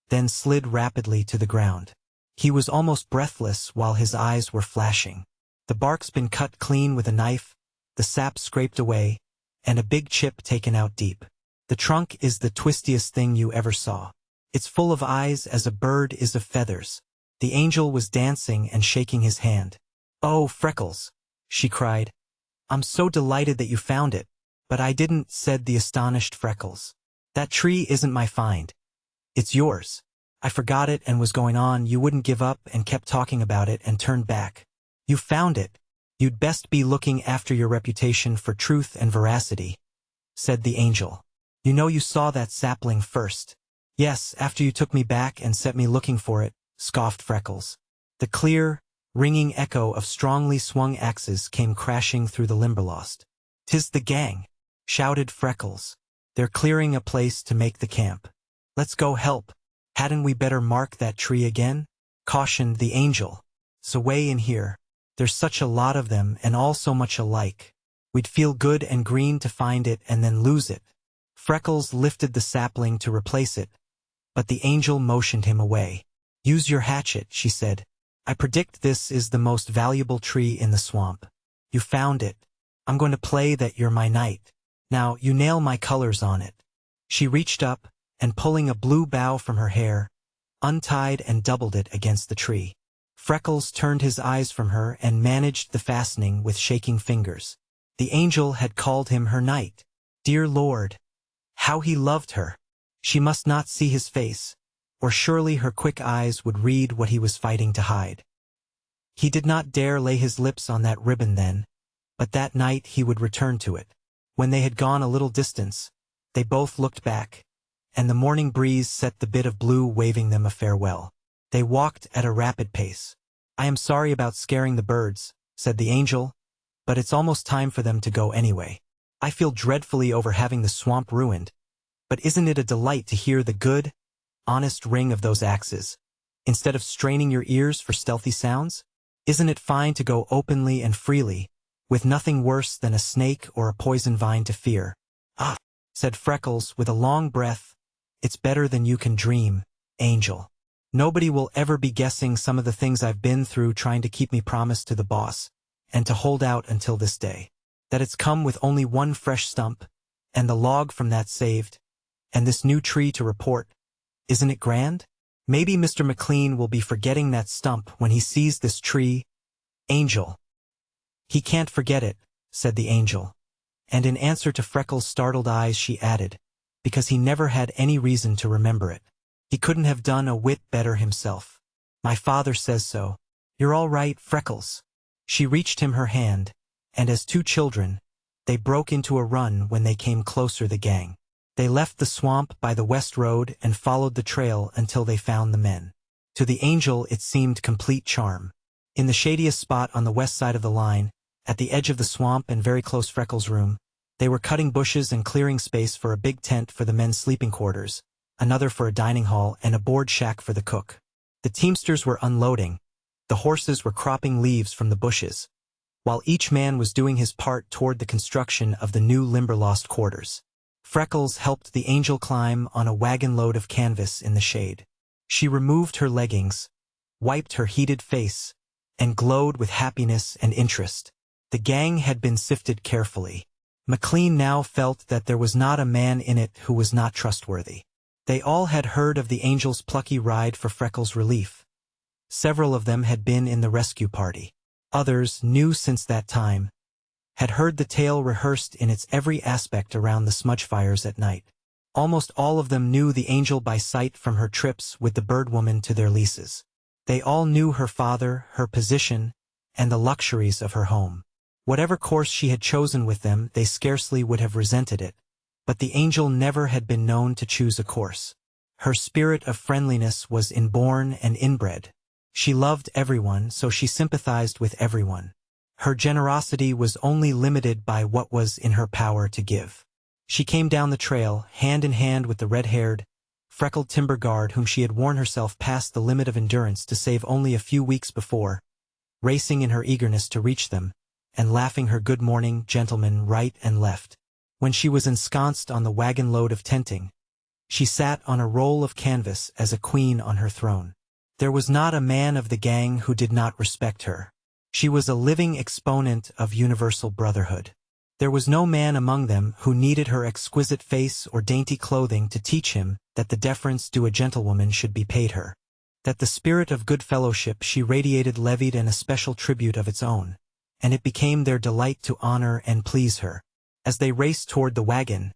then slid rapidly to the ground. He was almost breathless while his eyes were flashing. The bark's been cut clean with a knife, the sap scraped away, and a big chip taken out deep. The trunk is the twistiest thing you ever saw. It's full of eyes as a bird is of feathers. The angel was dancing and shaking his hand. "Oh, Freckles," she cried. "I'm so delighted that you found it." "But I didn't," said the astonished Freckles. "That tree isn't my find. It's yours. I forgot it and was going on. You wouldn't give up and kept talking about it and turned back. You found it. You'd best be looking after your reputation for truth and veracity," said the angel. "You know you saw that sapling first." "Yes, after you took me back and set me looking for it," scoffed Freckles. The clear, ringing echo of strongly swung axes came crashing through the Limberlost. "'Tis the gang," shouted Freckles. "They're clearing a place to make the camp. Let's go help." "Hadn't we better mark that tree again?" cautioned the angel. "So way in here. There's such a lot of them and all so much alike. We'd feel good and green to find it and then lose it." Freckles lifted the sapling to replace it, but the angel motioned him away. "Use your hatchet," she said. "I predict this is the most valuable tree in the swamp. You found it. I'm going to play that you're my knight. Now you nail my colors on it." She reached up, and pulling a blue bough from her hair, untied and doubled it against the tree. Freckles turned his eyes from her and managed the fastening with shaking fingers. The angel had called him her knight. Dear Lord! How he loved her! She must not see his face, or surely her quick eyes would read what he was fighting to hide. He did not dare lay his lips on that ribbon then, but that night he would return to it. When they had gone a little distance, they both looked back, and the morning breeze set the bit of blue waving them a farewell. They walked at a rapid pace. "I am sorry about scaring the birds," said the angel, "but it's almost time for them to go anyway. I feel dreadfully over having the swamp ruined, but isn't it a delight to hear the good, honest ring of those axes, instead of straining your ears for stealthy sounds? Isn't it fine to go openly and freely, with nothing worse than a snake or a poison vine to fear?" "Ah," said Freckles with a long breath, "it's better than you can dream, angel. Nobody will ever be guessing some of the things I've been through trying to keep me promised to the boss, and to hold out until this day. That it's come with only one fresh stump, and the log from that saved, and this new tree to report. Isn't it grand? Maybe Mr. McLean will be forgetting that stump when he sees this tree, angel." "He can't forget it," said the angel, and in answer to Freckles' startled eyes she added, "because he never had any reason to remember it. He couldn't have done a whit better himself. My father says so. You're all right, Freckles." She reached him her hand, and as two children, they broke into a run when they came closer the gang. They left the swamp by the west road and followed the trail until they found the men. To the angel it seemed complete charm. In the shadiest spot on the west side of the line, at the edge of the swamp and very close Freckles' room, they were cutting bushes and clearing space for a big tent for the men's sleeping quarters, another for a dining hall, and a board shack for the cook. The teamsters were unloading. The horses were cropping leaves from the bushes, while each man was doing his part toward the construction of the new Limberlost quarters. Freckles helped the angel climb on a wagon load of canvas in the shade. She removed her leggings, wiped her heated face, and glowed with happiness and interest. The gang had been sifted carefully. McLean now felt that there was not a man in it who was not trustworthy. They all had heard of the angel's plucky ride for Freckles' relief. Several of them had been in the rescue party. Others, new since that time, had heard the tale rehearsed in its every aspect around the smudge fires at night. Almost all of them knew the angel by sight from her trips with the bird woman to their leases. They all knew her father, her position, and the luxuries of her home. Whatever course she had chosen with them, they scarcely would have resented it. But the angel never had been known to choose a course. Her spirit of friendliness was inborn and inbred. She loved everyone, so she sympathized with everyone. Her generosity was only limited by what was in her power to give. She came down the trail, hand in hand with the red-haired, freckled timber guard whom she had worn herself past the limit of endurance to save only a few weeks before, racing in her eagerness to reach them, and laughing her good morning, gentlemen, right and left. When she was ensconced on the wagon load of tenting, she sat on a roll of canvas as a queen on her throne. There was not a man of the gang who did not respect her. She was a living exponent of universal brotherhood. There was no man among them who needed her exquisite face or dainty clothing to teach him that the deference due a gentlewoman should be paid her. That the spirit of good fellowship she radiated levied an especial tribute of its own, and it became their delight to honor and please her. As they raced toward the wagon,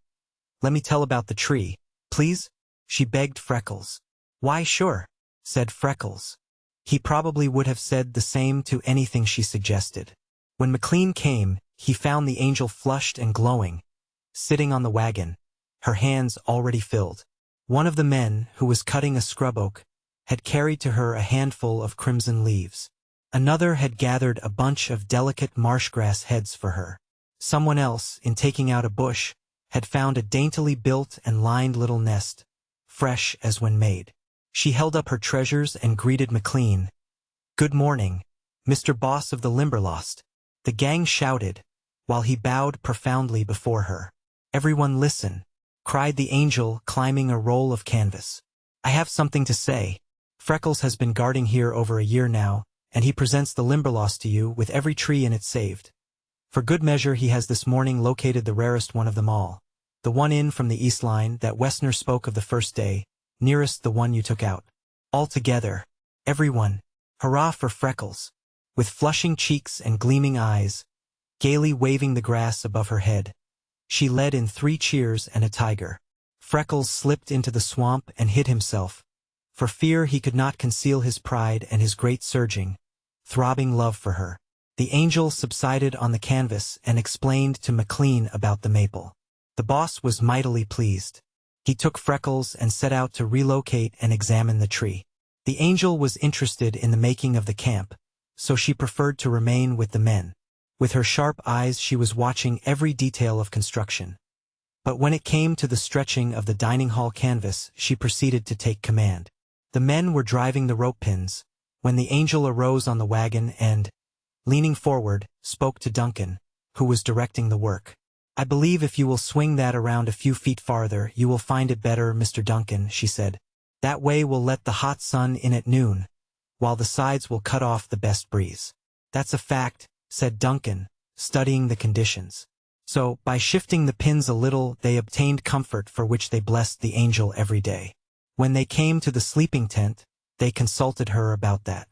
"Let me tell about the tree, please?" she begged Freckles. "Why, sure," said Freckles. He probably would have said the same to anything she suggested. When McLean came, he found the angel flushed and glowing, sitting on the wagon, her hands already filled. One of the men, who was cutting a scrub oak, had carried to her a handful of crimson leaves. Another had gathered a bunch of delicate marsh grass heads for her. Someone else, in taking out a bush, had found a daintily built and lined little nest, fresh as when made. She held up her treasures and greeted McLean. "Good morning, Mr. Boss of the Limberlost." The gang shouted, while he bowed profoundly before her. "Everyone listen," cried the angel, climbing a roll of canvas. "I have something to say. Freckles has been guarding here over a year now, and he presents the Limberlost to you with every tree in it saved. For good measure he has this morning located the rarest one of them all. The one in from the east line that Westner spoke of the first day, nearest the one you took out. All together. Everyone. Hurrah for Freckles. With flushing cheeks and gleaming eyes, gaily waving the grass above her head, she led in 3 cheers and a tiger. Freckles slipped into the swamp and hid himself, for fear he could not conceal his pride and his great surging, throbbing love for her. The angel subsided on the canvas and explained to McLean about the maple. The boss was mightily pleased. He took Freckles and set out to relocate and examine the tree. The angel was interested in the making of the camp, so she preferred to remain with the men. With her sharp eyes she was watching every detail of construction. But when it came to the stretching of the dining hall canvas, she proceeded to take command. The men were driving the rope pins, when the angel arose on the wagon and, leaning forward, spoke to Duncan, who was directing the work. "I believe if you will swing that around a few feet farther, you will find it better, Mr. Duncan," she said. "That way we'll let the hot sun in at noon, while the sides will cut off the best breeze." "That's a fact," said Duncan, studying the conditions. So, by shifting the pins a little, they obtained comfort for which they blessed the angel every day. When they came to the sleeping tent, they consulted her about that.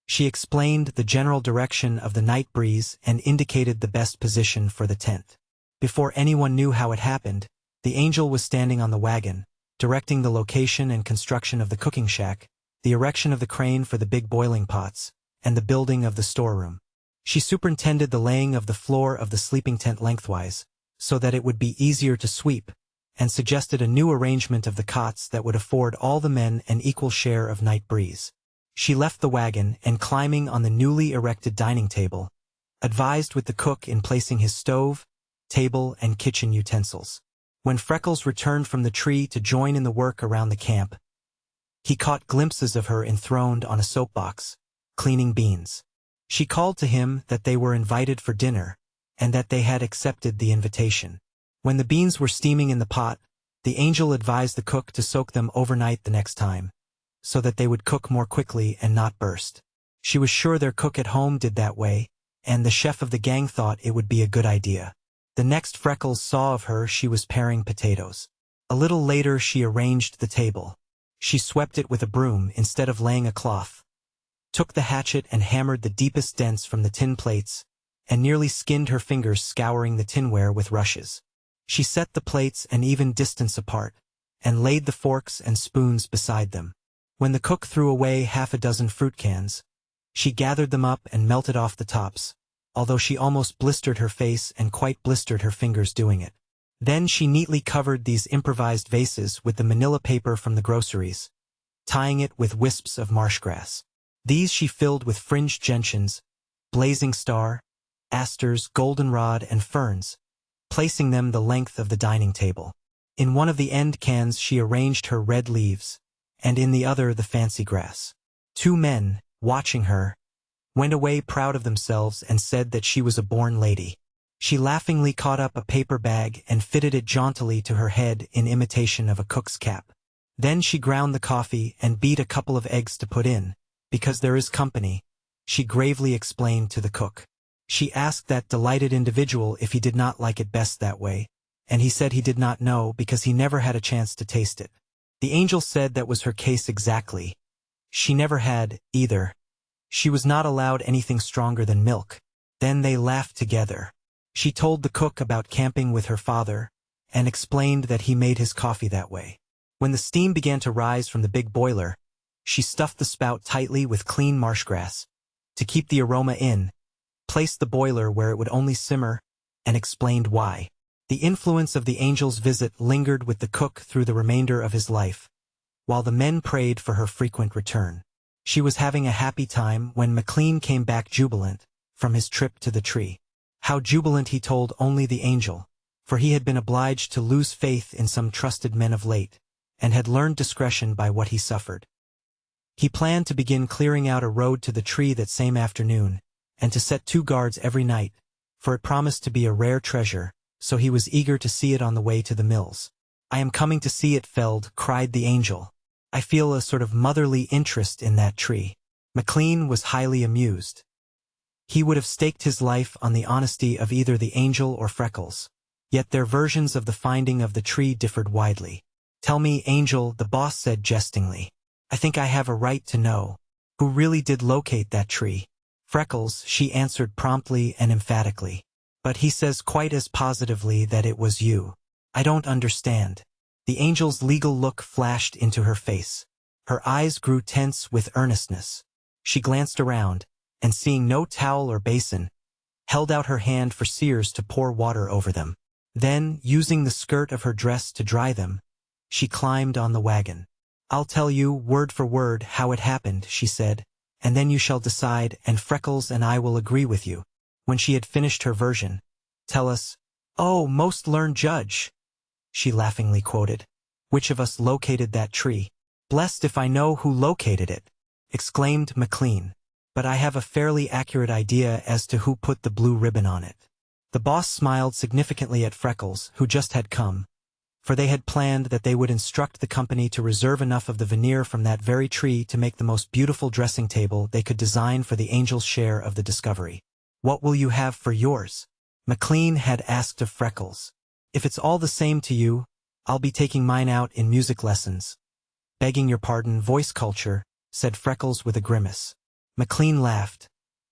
She explained the general direction of the night breeze and indicated the best position for the tent. Before anyone knew how it happened, the angel was standing on the wagon, directing the location and construction of the cooking shack, the erection of the crane for the big boiling pots, and the building of the storeroom. She superintended the laying of the floor of the sleeping tent lengthwise, so that it would be easier to sweep, and suggested a new arrangement of the cots that would afford all the men an equal share of night breeze. She left the wagon and, climbing on the newly erected dining table, advised with the cook in placing his stove, table, and kitchen utensils. When Freckles returned from the tree to join in the work around the camp, he caught glimpses of her enthroned on a soapbox, cleaning beans. She called to him that they were invited for dinner, and that they had accepted the invitation. When the beans were steaming in the pot, the angel advised the cook to soak them overnight the next time, so that they would cook more quickly and not burst. She was sure their cook at home did that way, and the chef of the gang thought it would be a good idea. The next Freckles saw of her, she was paring potatoes. A little later she arranged the table. She swept it with a broom instead of laying a cloth, took the hatchet and hammered the deepest dents from the tin plates, and nearly skinned her fingers scouring the tinware with rushes. She set the plates an even distance apart, and laid the forks and spoons beside them. When the cook threw away 6 fruit cans, she gathered them up and melted off the tops, although she almost blistered her face and quite blistered her fingers doing it. Then she neatly covered these improvised vases with the manila paper from the groceries, tying it with wisps of marsh grass. These she filled with fringed gentians, blazing star, asters, goldenrod, and ferns, placing them the length of the dining table. In one of the end cans she arranged her red leaves, and in the other the fancy grass. 2 men, watching her, went away proud of themselves and said that she was a born lady. She laughingly caught up a paper bag and fitted it jauntily to her head in imitation of a cook's cap. Then she ground the coffee and beat a couple of eggs to put in, because there is company, she gravely explained to the cook. She asked that delighted individual if he did not like it best that way, and he said he did not know because he never had a chance to taste it. The angel said that was her case exactly. She never had, either. She was not allowed anything stronger than milk. Then they laughed together. She told the cook about camping with her father, and explained that he made his coffee that way. When the steam began to rise from the big boiler, she stuffed the spout tightly with clean marsh grass, to keep the aroma in, placed the boiler where it would only simmer, and explained why. The influence of the angel's visit lingered with the cook through the remainder of his life, while the men prayed for her frequent return. She was having a happy time when McLean came back jubilant from his trip to the tree. How jubilant he told only the angel, for he had been obliged to lose faith in some trusted men of late, and had learned discretion by what he suffered. He planned to begin clearing out a road to the tree that same afternoon, and to set 2 guards every night, for it promised to be a rare treasure, so he was eager to see it on the way to the mills. "I am coming to see it felled," cried the angel. "I feel a sort of motherly interest in that tree." McLean was highly amused. He would have staked his life on the honesty of either the angel or Freckles. Yet their versions of the finding of the tree differed widely. "Tell me, Angel," the boss said jestingly. "I think I have a right to know. Who really did locate that tree?" "Freckles," she answered promptly and emphatically. "But he says quite as positively that it was you." "I don't understand." The angel's legal look flashed into her face. Her eyes grew tense with earnestness. She glanced around, and seeing no towel or basin, held out her hand for Sears to pour water over them. Then, using the skirt of her dress to dry them, she climbed on the wagon. "I'll tell you, word for word, how it happened," she said, "and then you shall decide, and Freckles and I will agree with you." When she had finished her version, "Tell us, oh, most learned judge," she laughingly quoted, "which of us located that tree?" "Blessed if I know who located it," exclaimed McLean. "But I have a fairly accurate idea as to who put the blue ribbon on it." The boss smiled significantly at Freckles, who just had come, for they had planned that they would instruct the company to reserve enough of the veneer from that very tree to make the most beautiful dressing table they could design for the angel's share of the discovery. "What will you have for yours?" McLean had asked of Freckles. "If it's all the same to you, I'll be taking mine out in music lessons." "Begging your pardon, voice culture," said Freckles with a grimace. McLean laughed,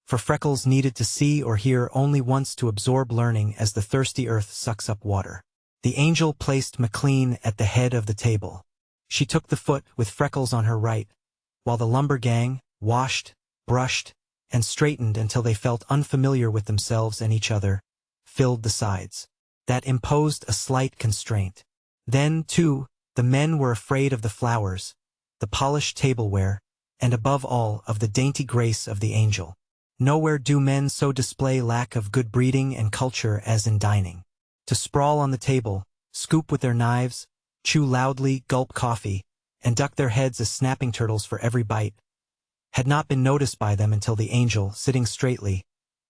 for Freckles needed to see or hear only once to absorb learning as the thirsty earth sucks up water. The angel placed McLean at the head of the table. She took the foot with Freckles on her right, while the lumber gang washed, brushed, and straightened until they felt unfamiliar with themselves and each other, filled the sides. That imposed a slight constraint. Then, too, the men were afraid of the flowers, the polished tableware, and above all of the dainty grace of the angel. Nowhere do men so display lack of good breeding and culture as in dining. To sprawl on the table, scoop with their knives, chew loudly, gulp coffee, and duck their heads as snapping turtles for every bite, had not been noticed by them until the angel, sitting straightly,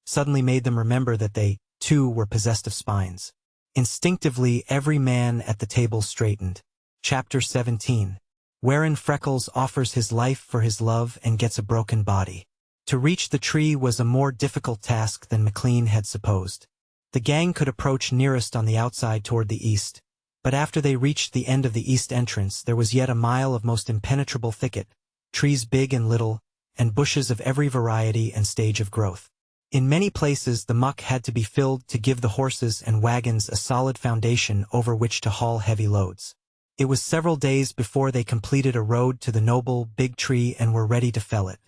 suddenly made them remember that they, too, were possessed of spines. Instinctively, every man at the table straightened. Chapter 17. Wherein Freckles offers his life for his love and gets a broken body. To reach the tree was a more difficult task than McLean had supposed. The gang could approach nearest on the outside toward the east, but after they reached the end of the east entrance there was yet a mile of most impenetrable thicket, trees big and little, and bushes of every variety and stage of growth. In many places the muck had to be filled to give the horses and wagons a solid foundation over which to haul heavy loads. It was several days before they completed a road to the noble, big tree and were ready to fell it.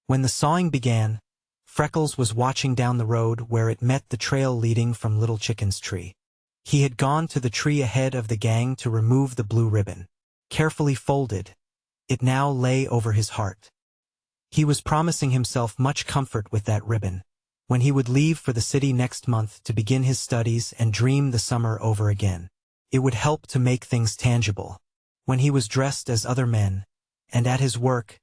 When the sawing began, Freckles was watching down the road where it met the trail leading from Little Chicken's tree. He had gone to the tree ahead of the gang to remove the blue ribbon. Carefully folded, it now lay over his heart. He was promising himself much comfort with that ribbon, when he would leave for the city next month to begin his studies and dream the summer over again. It would help to make things tangible. When he was dressed as other men, and at his work,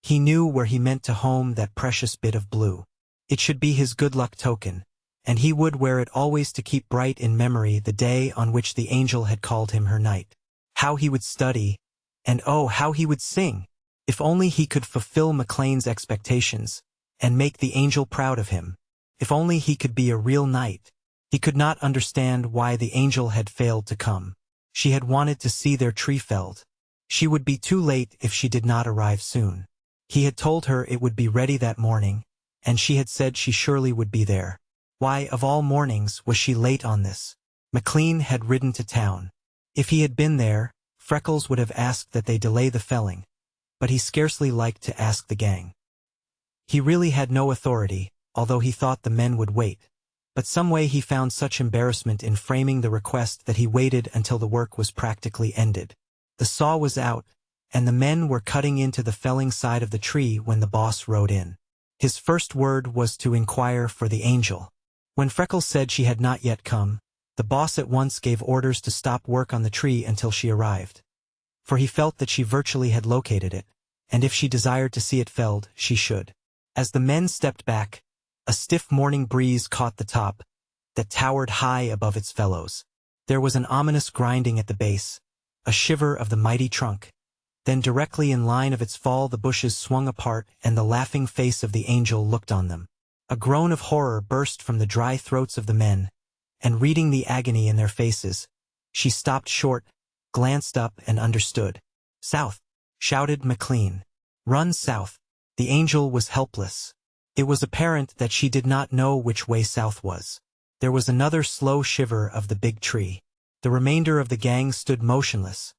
he knew where he meant to home that precious bit of blue. It should be his good luck token, and he would wear it always to keep bright in memory the day on which the angel had called him her knight. How he would study, and oh, how he would sing! If only he could fulfill McLean's expectations, and make the angel proud of him. If only he could be a real knight. He could not understand why the angel had failed to come. She had wanted to see their tree felled. She would be too late if she did not arrive soon. He had told her it would be ready that morning, and she had said she surely would be there. Why, of all mornings, was she late on this? McLean had ridden to town. If he had been there, Freckles would have asked that they delay the felling, but he scarcely liked to ask the gang. He really had no authority, although he thought the men would wait. But some way he found such embarrassment in framing the request that he waited until the work was practically ended. The saw was out, and the men were cutting into the felling side of the tree when the boss rode in. His first word was to inquire for the angel. When Freckles said she had not yet come, the boss at once gave orders to stop work on the tree until she arrived. For he felt that she virtually had located it, and if she desired to see it felled, she should. As the men stepped back, a stiff morning breeze caught the top, that towered high above its fellows. There was an ominous grinding at the base, a shiver of the mighty trunk. Then directly in line of its fall the bushes swung apart and the laughing face of the angel looked on them. A groan of horror burst from the dry throats of the men, and reading the agony in their faces, she stopped short, glanced up and understood. "South!" shouted McLean. "Run south!" The angel was helpless. It was apparent that she did not know which way south was. There was another slow shiver of the big tree. The remainder of the gang stood motionless,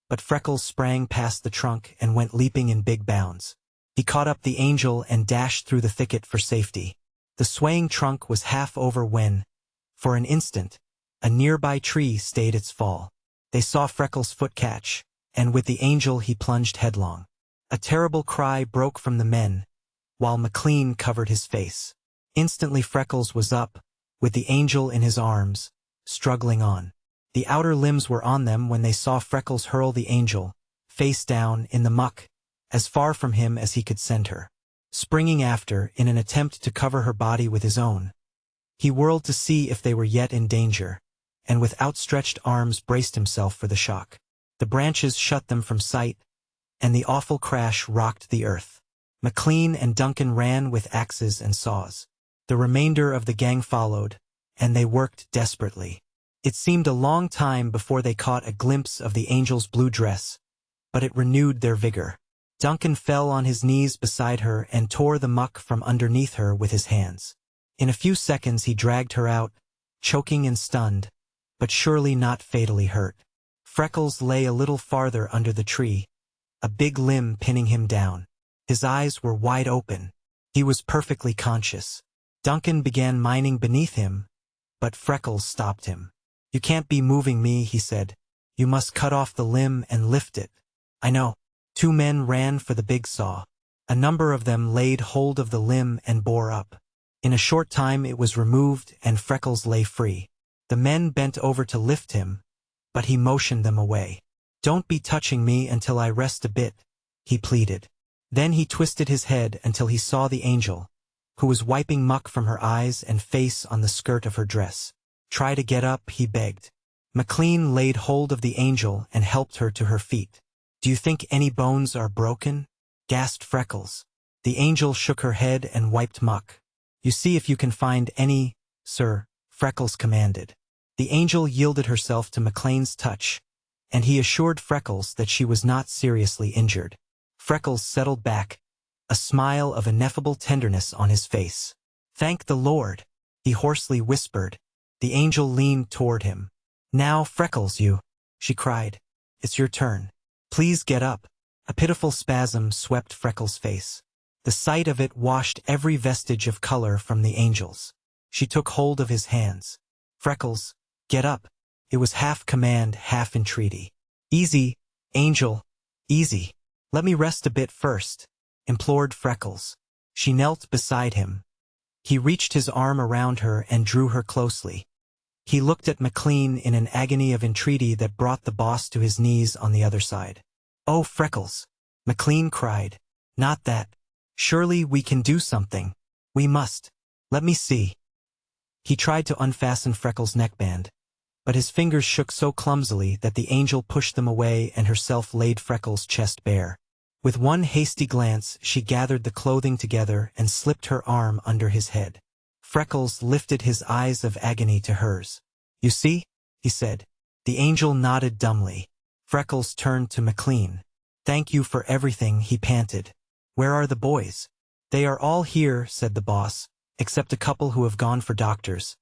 but Freckles sprang past the trunk and went leaping in big bounds. He caught up the angel and dashed through the thicket for safety. The swaying trunk was half over when, for an instant, a nearby tree stayed its fall. They saw Freckles' foot catch, and with the angel he plunged headlong. A terrible cry broke from the men, while McLean covered his face. Instantly Freckles was up, with the angel in his arms, struggling on. The outer limbs were on them when they saw Freckles hurl the angel, face down, in the muck, as far from him as he could send her. Springing after, in an attempt to cover her body with his own, he whirled to see if they were yet in danger, and with outstretched arms braced himself for the shock. The branches shut them from sight, and the awful crash rocked the earth. McLean and Duncan ran with axes and saws. The remainder of the gang followed, and they worked desperately. It seemed a long time before they caught a glimpse of the angel's blue dress, but it renewed their vigor. Duncan fell on his knees beside her and tore the muck from underneath her with his hands. In a few seconds he dragged her out, choking and stunned, but surely not fatally hurt. Freckles lay a little farther under the tree, a big limb pinning him down. His eyes were wide open. He was perfectly conscious. Duncan began mining beneath him, but Freckles stopped him. "You can't be moving me," he said. "You must cut off the limb and lift it." "I know." 2 men ran for the big saw. A number of them laid hold of the limb and bore up. In a short time it was removed and Freckles lay free. The men bent over to lift him, but he motioned them away. "Don't be touching me until I rest a bit," he pleaded. Then he twisted his head until he saw the angel, who was wiping muck from her eyes and face on the skirt of her dress. "Try to get up," he begged. McLean laid hold of the angel and helped her to her feet. "Do you think any bones are broken?" gasped Freckles. The angel shook her head and wiped muck. "You see if you can find any, sir," Freckles commanded. The angel yielded herself to McLean's touch, and he assured Freckles that she was not seriously injured. Freckles settled back, a smile of ineffable tenderness on his face. "Thank the Lord," he hoarsely whispered. The angel leaned toward him. "Now, Freckles, she cried. "It's your turn. Please get up." A pitiful spasm swept Freckles' face. The sight of it washed every vestige of color from the angel's. She took hold of his hands. "Freckles, get up." It was half command, half entreaty. "Easy, angel, easy. Let me rest a bit first," implored Freckles. She knelt beside him. He reached his arm around her and drew her closely. He looked at McLean in an agony of entreaty that brought the boss to his knees on the other side. "Oh, Freckles," McLean cried. "Not that. Surely we can do something. We must. Let me see." He tried to unfasten Freckles' neckband, but his fingers shook so clumsily that the angel pushed them away and herself laid Freckles' chest bare. With one hasty glance, she gathered the clothing together and slipped her arm under his head. Freckles lifted his eyes of agony to hers. "You see?" he said. The angel nodded dumbly. Freckles turned to McLean. "Thank you for everything," he panted. "Where are the boys?" "They are all here," said the boss, "except a couple who have gone for doctors.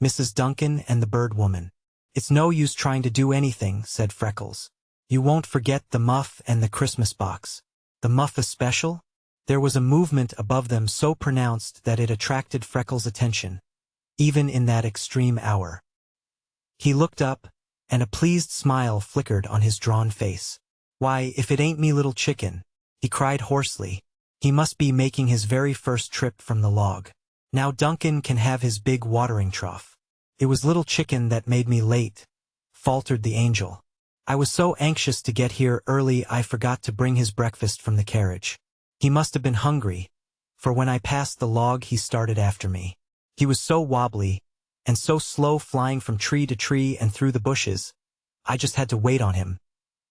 Mrs. Duncan and the bird woman." "It's no use trying to do anything," said Freckles. "You won't forget the muff and the Christmas box." "The muff especial?" There was a movement above them so pronounced that it attracted Freckles' attention, even in that extreme hour. He looked up, and a pleased smile flickered on his drawn face. "Why, if it ain't me little chicken," he cried hoarsely. He must be making his very first trip from the log. Now Duncan can have his big watering trough. "It was little chicken that made me late," faltered the angel. "I was so anxious to get here early I forgot to bring his breakfast from the carriage. He must have been hungry, for when I passed the log he started after me. He was so wobbly, and so slow flying from tree to tree and through the bushes, I just had to wait on him,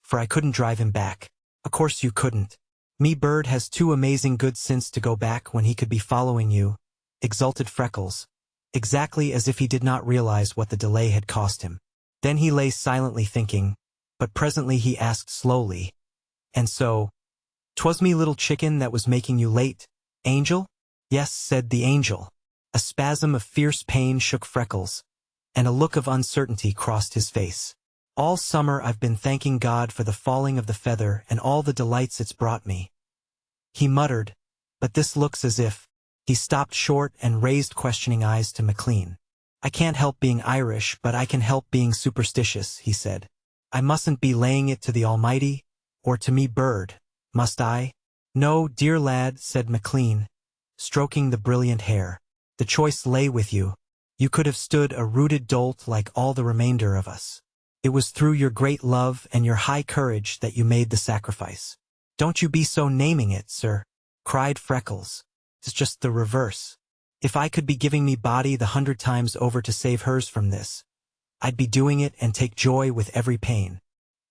for I couldn't drive him back." "Of course you couldn't. Me bird has too amazing good sense to go back when he could be following you. exulted Freckles, exactly as if he did not realize what the delay had cost him. Then he lay silently thinking, but presently he asked slowly, "And so, 'twas me, little chicken, that was making you late, Angel?" "Yes," said the Angel. A spasm of fierce pain shook Freckles, and a look of uncertainty crossed his face. "All summer I've been thanking God for the falling of the feather and all the delights it's brought me," he muttered, "but this looks as if—" He stopped short and raised questioning eyes to McLean. "I can't help being Irish, but I can help being superstitious," he said. "I mustn't be laying it to the Almighty, or to me bird, must I?" "No, dear lad," said McLean, stroking the brilliant hair. "The choice lay with you. You could have stood a rooted dolt like all the remainder of us. It was through your great love and your high courage that you made the sacrifice." "Don't you be so naming it, sir," cried Freckles. "It's just the reverse. If I could be giving me body the 100 times over to save hers from this, I'd be doing it and take joy with every pain."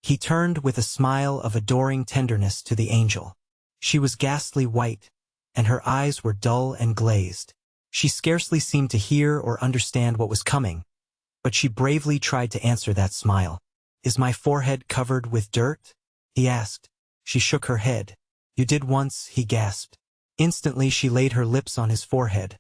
He turned with a smile of adoring tenderness to the Angel. She was ghastly white, and her eyes were dull and glazed. She scarcely seemed to hear or understand what was coming, but she bravely tried to answer that smile. "Is my forehead covered with dirt?" he asked. She shook her head. "You did once," he gasped. Instantly she laid her lips on his forehead,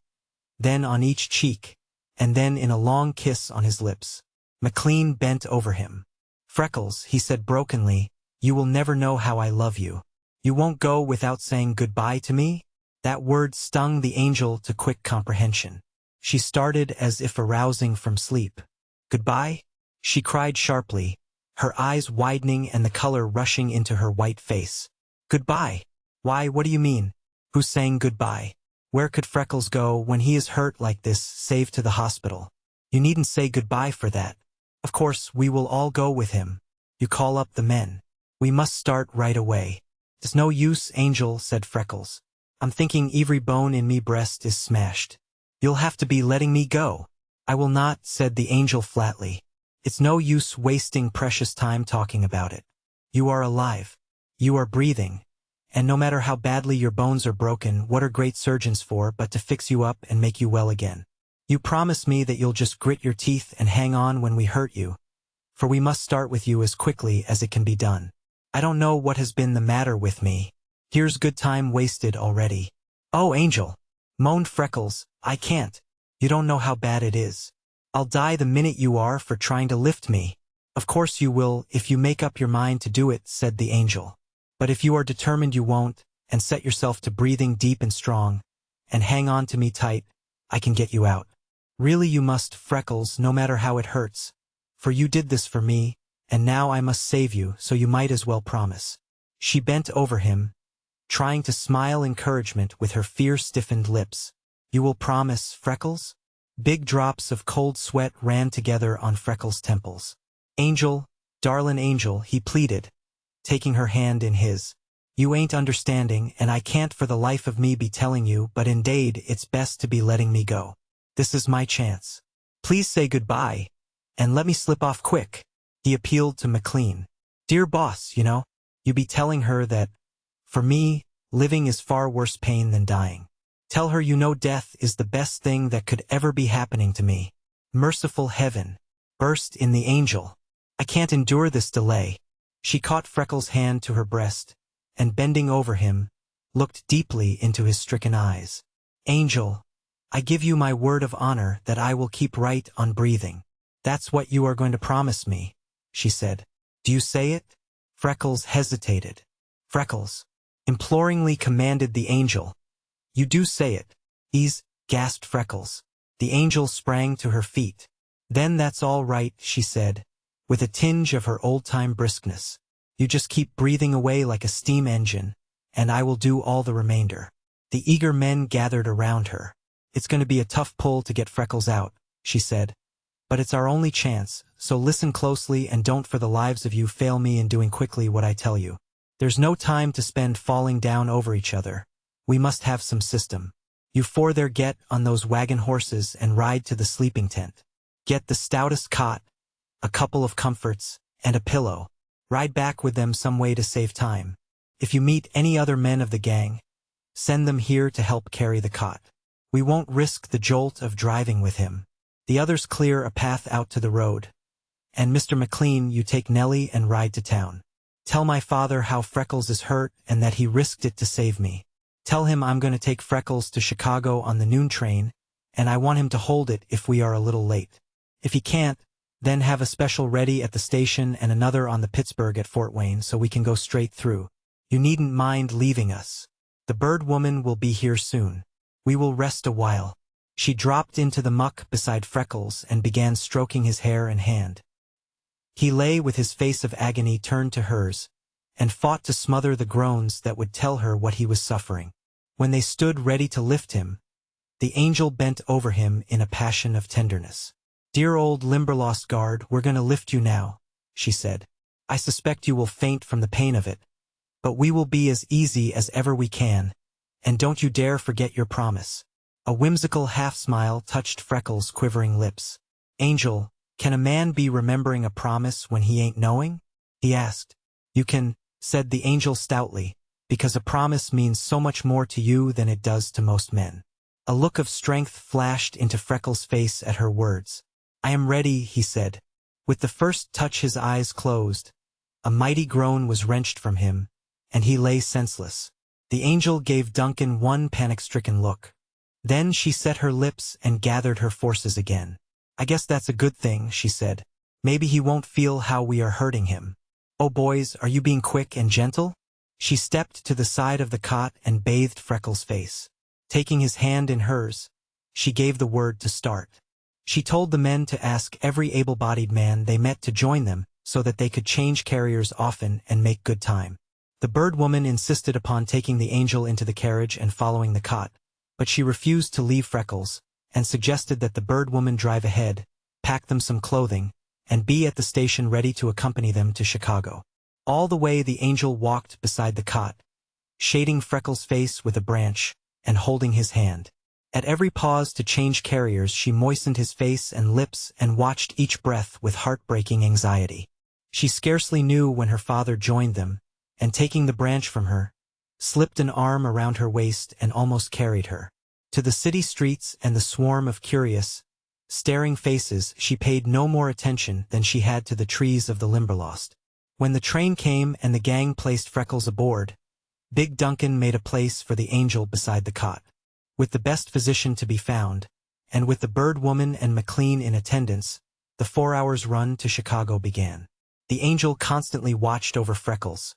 then on each cheek, and then in a long kiss on his lips. McLean bent over him. "Freckles," he said brokenly, "you will never know how I love you. You won't go without saying goodbye to me?" That word stung the Angel to quick comprehension. She started as if arousing from sleep. "Goodbye?" she cried sharply, her eyes widening and the color rushing into her white face. "Goodbye? Why, what do you mean? Who's saying goodbye? Where could Freckles go when he is hurt like this, save to the hospital? You needn't say goodbye for that. Of course, we will all go with him. You call up the men. We must start right away." "It's no use, Angel," said Freckles. "I'm thinking every bone in me breast is smashed. You'll have to be letting me go." "I will not," said the Angel flatly. "It's no use wasting precious time talking about it. You are alive. You are breathing. And no matter how badly your bones are broken, what are great surgeons for but to fix you up and make you well again? You promise me that you'll just grit your teeth and hang on when we hurt you, for we must start with you as quickly as it can be done. I don't know what has been the matter with me. Here's good time wasted already." "Oh, Angel," moaned Freckles, "I can't. You don't know how bad it is. I'll die the minute you are for trying to lift me." "Of course you will if you make up your mind to do it," said the Angel. "But if you are determined you won't, and set yourself to breathing deep and strong, and hang on to me tight, I can get you out. Really you must, Freckles, no matter how it hurts. For you did this for me, and now I must save you, so you might as well promise." She bent over him, trying to smile encouragement with her fear-stiffened lips. "You will promise, Freckles?" Big drops of cold sweat ran together on Freckles' temples. "Angel, darlin' Angel," he pleaded, taking her hand in his. "You ain't understanding, and I can't for the life of me be telling you, but indeed it's best to be letting me go. This is my chance. Please say goodbye, and let me slip off quick." He appealed to McLean. "Dear boss, you know, you be telling her that, for me, living is far worse pain than dying. Tell her you know death is the best thing that could ever be happening to me." "Merciful heaven!" burst in the Angel. "I can't endure this delay." She caught Freckles' hand to her breast, and bending over him, looked deeply into his stricken eyes. "Angel, I give you my word of honor that I will keep right on breathing." "That's what you are going to promise me," she said. "Do you say it?" Freckles hesitated. "Freckles," imploringly commanded the Angel. "You do say it." "Ease," gasped Freckles. The Angel sprang to her feet. "Then that's all right," she said, with a tinge of her old-time briskness. "You just keep breathing away like a steam engine, and I will do all the remainder." The eager men gathered around her. "It's going to be a tough pull to get Freckles out," she said, "but it's our only chance, so listen closely and don't for the lives of you fail me in doing quickly what I tell you. There's no time to spend falling down over each other. We must have some system. You four there get on those wagon horses and ride to the sleeping tent. Get the stoutest cot, a couple of comforts, and a pillow. Ride back with them some way to save time. If you meet any other men of the gang, send them here to help carry the cot. We won't risk the jolt of driving with him. The others clear a path out to the road. And Mr. McLean, you take Nellie and ride to town. Tell my father how Freckles is hurt and that he risked it to save me. Tell him I'm going to take Freckles to Chicago on the noon train, and I want him to hold it if we are a little late. If he can't, then have a special ready at the station and another on the Pittsburgh at Fort Wayne so we can go straight through. You needn't mind leaving us. The bird woman will be here soon. We will rest a while. She dropped into the muck beside Freckles and began stroking his hair and hand. He lay with his face of agony turned to hers, and fought to smother the groans that would tell her what he was suffering. When they stood ready to lift him, the angel bent over him in a passion of tenderness. Dear old Limberlost guard, we're going to lift you now, she said. I suspect you will faint from the pain of it, but we will be as easy as ever we can, and don't you dare forget your promise. A whimsical half-smile touched Freckles' quivering lips. Angel, can a man be remembering a promise when he ain't knowing? He asked. You can, said the angel stoutly, because a promise means so much more to you than it does to most men. A look of strength flashed into Freckles' face at her words. I am ready, he said. With the first touch his eyes closed. A mighty groan was wrenched from him, and he lay senseless. The angel gave Duncan one panic-stricken look. Then she set her lips and gathered her forces again. I guess that's a good thing, she said. Maybe he won't feel how we are hurting him. Oh boys, are you being quick and gentle? She stepped to the side of the cot and bathed Freckles' face. Taking his hand in hers, she gave the word to start. She told the men to ask every able-bodied man they met to join them so that they could change carriers often and make good time. The bird woman insisted upon taking the angel into the carriage and following the cot, but she refused to leave Freckles, and suggested that the bird woman drive ahead, pack them some clothing, and be at the station ready to accompany them to Chicago. All the way the angel walked beside the cot, shading Freckles' face with a branch, and holding his hand. At every pause to change carriers she moistened his face and lips and watched each breath with heartbreaking anxiety. She scarcely knew when her father joined them, and taking the branch from her, slipped an arm around her waist and almost carried her. To the city streets and the swarm of curious, staring faces she paid no more attention than she had to the trees of the Limberlost. When the train came and the gang placed Freckles aboard, Big Duncan made a place for the angel beside the cot. With the best physician to be found, and with the bird woman and McLean in attendance, the 4 hours' run to Chicago began. The angel constantly watched over Freckles,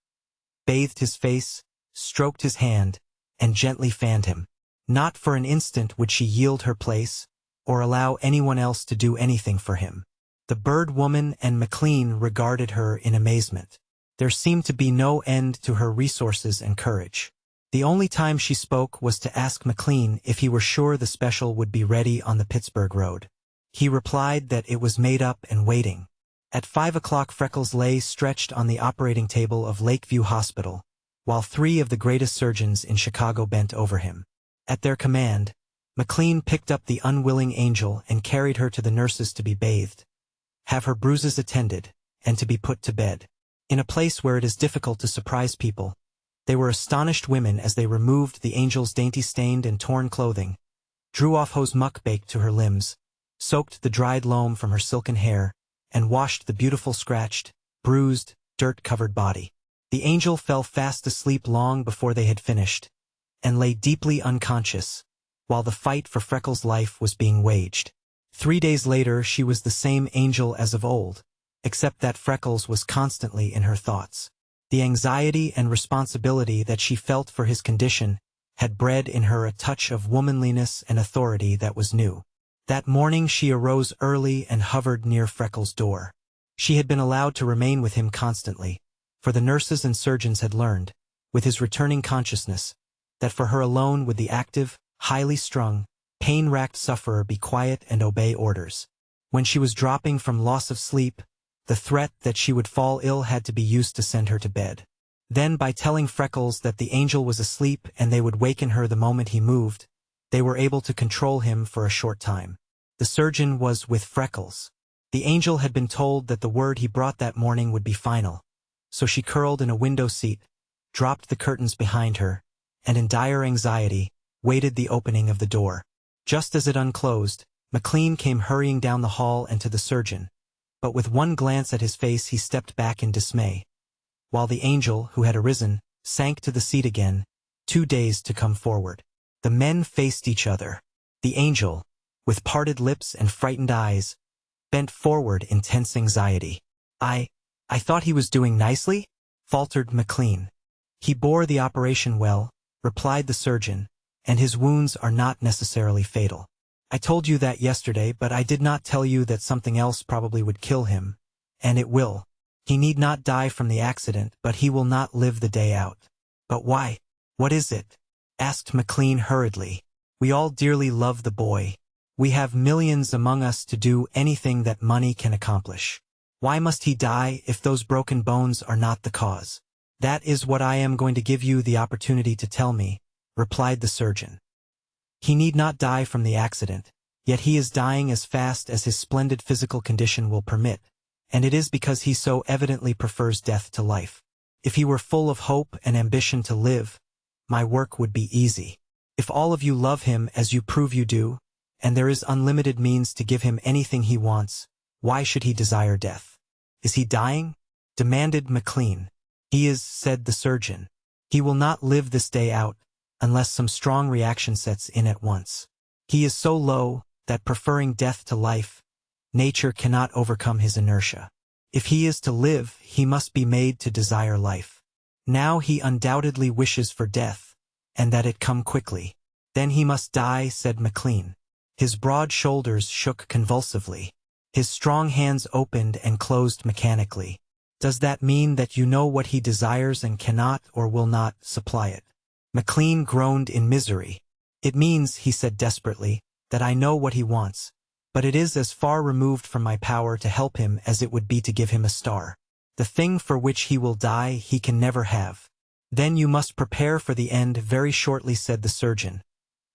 bathed his face, stroked his hand, and gently fanned him. Not for an instant would she yield her place, or allow anyone else to do anything for him. The bird woman and McLean regarded her in amazement. There seemed to be no end to her resources and courage. The only time she spoke was to ask McLean if he were sure the special would be ready on the Pittsburgh road. He replied that it was made up and waiting. At 5 o'clock Freckles lay stretched on the operating table of Lakeview Hospital, while 3 of the greatest surgeons in Chicago bent over him. At their command, McLean picked up the unwilling angel and carried her to the nurses to be bathed, have her bruises attended, and to be put to bed. In a place where it is difficult to surprise people, they were astonished women as they removed the angel's dainty stained and torn clothing, drew off hose muck-baked to her limbs, soaked the dried loam from her silken hair, and washed the beautiful scratched, bruised, dirt-covered body. The angel fell fast asleep long before they had finished, and lay deeply unconscious, while the fight for Freckles' life was being waged. 3 days later she was the same angel as of old, except that Freckles was constantly in her thoughts. The anxiety and responsibility that she felt for his condition had bred in her a touch of womanliness and authority that was new. That morning she arose early and hovered near Freckles' door. She had been allowed to remain with him constantly, for the nurses and surgeons had learned, with his returning consciousness, that for her alone would the active, highly strung, pain-racked sufferer be quiet and obey orders. When she was dropping from loss of sleep, the threat that she would fall ill had to be used to send her to bed. Then by telling Freckles that the angel was asleep and they would waken her the moment he moved, they were able to control him for a short time. The surgeon was with Freckles. The angel had been told that the word he brought that morning would be final, so she curled in a window seat, dropped the curtains behind her, and in dire anxiety, waited the opening of the door. Just as it unclosed, McLean came hurrying down the hall and to the surgeon. But with one glance at his face he stepped back in dismay, while the angel, who had arisen, sank to the seat again, too dazed to come forward. The men faced each other. The angel, with parted lips and frightened eyes, bent forward in tense anxiety. I thought he was doing nicely?" faltered McLean. "He bore the operation well," replied the surgeon, "and his wounds are not necessarily fatal. I told you that yesterday, but I did not tell you that something else probably would kill him, and it will. He need not die from the accident, but he will not live the day out." "But why? What is it?" asked McLean hurriedly. "We all dearly love the boy. We have millions among us to do anything that money can accomplish. Why must he die if those broken bones are not the cause?" "That is what I am going to give you the opportunity to tell me," replied the surgeon. "He need not die from the accident, yet he is dying as fast as his splendid physical condition will permit, and it is because he so evidently prefers death to life. If he were full of hope and ambition to live, my work would be easy. If all of you love him as you prove you do, and there is unlimited means to give him anything he wants, why should he desire death?" "Is he dying?" demanded McLean. "He is," said the surgeon. "He will not live this day out, unless some strong reaction sets in at once. He is so low that, preferring death to life, nature cannot overcome his inertia. If he is to live, he must be made to desire life. Now he undoubtedly wishes for death, and that it come quickly. Then he must die," said McLean. His broad shoulders shook convulsively. His strong hands opened and closed mechanically. "Does that mean that you know what he desires and cannot or will not supply it?" McLean groaned in misery. "It means," he said desperately, "that I know what he wants, but it is as far removed from my power to help him as it would be to give him a star. The thing for which he will die he can never have." "Then you must prepare for the end very shortly," said the surgeon,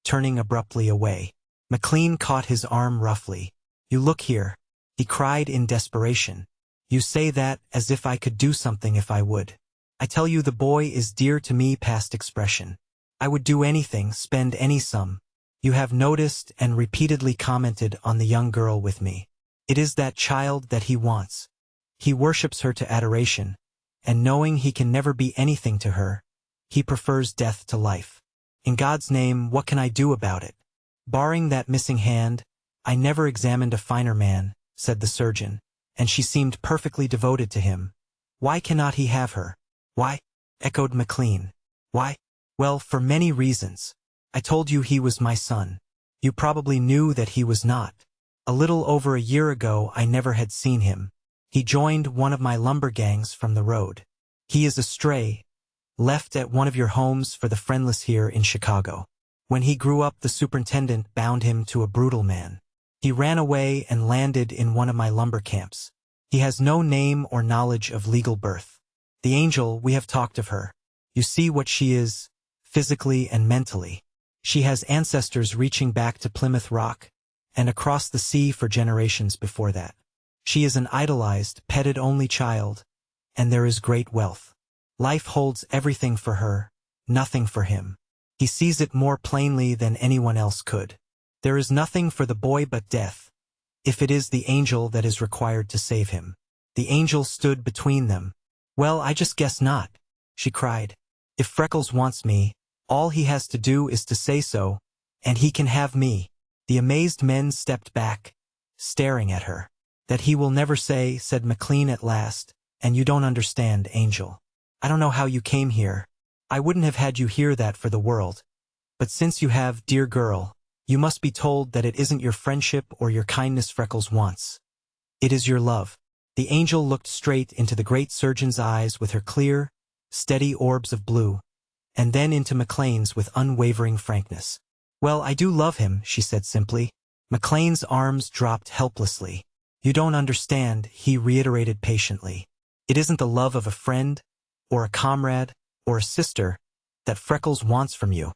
turning abruptly away. McLean caught his arm roughly. "You look here," he cried in desperation. "You say that as if I could do something if I would. I tell you the boy is dear to me past expression. I would do anything, spend any sum. You have noticed and repeatedly commented on the young girl with me. It is that child that he wants. He worships her to adoration, and knowing he can never be anything to her, he prefers death to life. In God's name, what can I do about it? Barring that missing hand, I never examined a finer man," said the surgeon, "and she seemed perfectly devoted to him. Why cannot he have her?" "Why?" echoed McLean. "Why? Well, for many reasons. I told you he was my son. You probably knew that he was not. A little over a year ago I never had seen him. He joined one of my lumber gangs from the road. He is a stray, left at one of your homes for the friendless here in Chicago. When he grew up, the superintendent bound him to a brutal man. He ran away and landed in one of my lumber camps. He has no name or knowledge of legal birth. The angel, we have talked of her. You see what she is, physically and mentally. She has ancestors reaching back to Plymouth Rock, and across the sea for generations before that. She is an idolized, petted only child, and there is great wealth. Life holds everything for her, nothing for him. He sees it more plainly than anyone else could. There is nothing for the boy but death, if it is the angel that is required to save him. The angel stood between them. "Well, I just guess not," she cried. "If Freckles wants me, all he has to do is to say so, and he can have me." The amazed men stepped back, staring at her. "That he will never say," said McLean at last, "and you don't understand, Angel. I don't know how you came here. I wouldn't have had you hear that for the world. But since you have, dear girl, you must be told that it isn't your friendship or your kindness Freckles wants. It is your love." The angel looked straight into the great surgeon's eyes with her clear, steady orbs of blue, and then into McLean's with unwavering frankness. "Well, I do love him," she said simply. McLean's arms dropped helplessly. "You don't understand," he reiterated patiently. "It isn't the love of a friend, or a comrade, or a sister, that Freckles wants from you.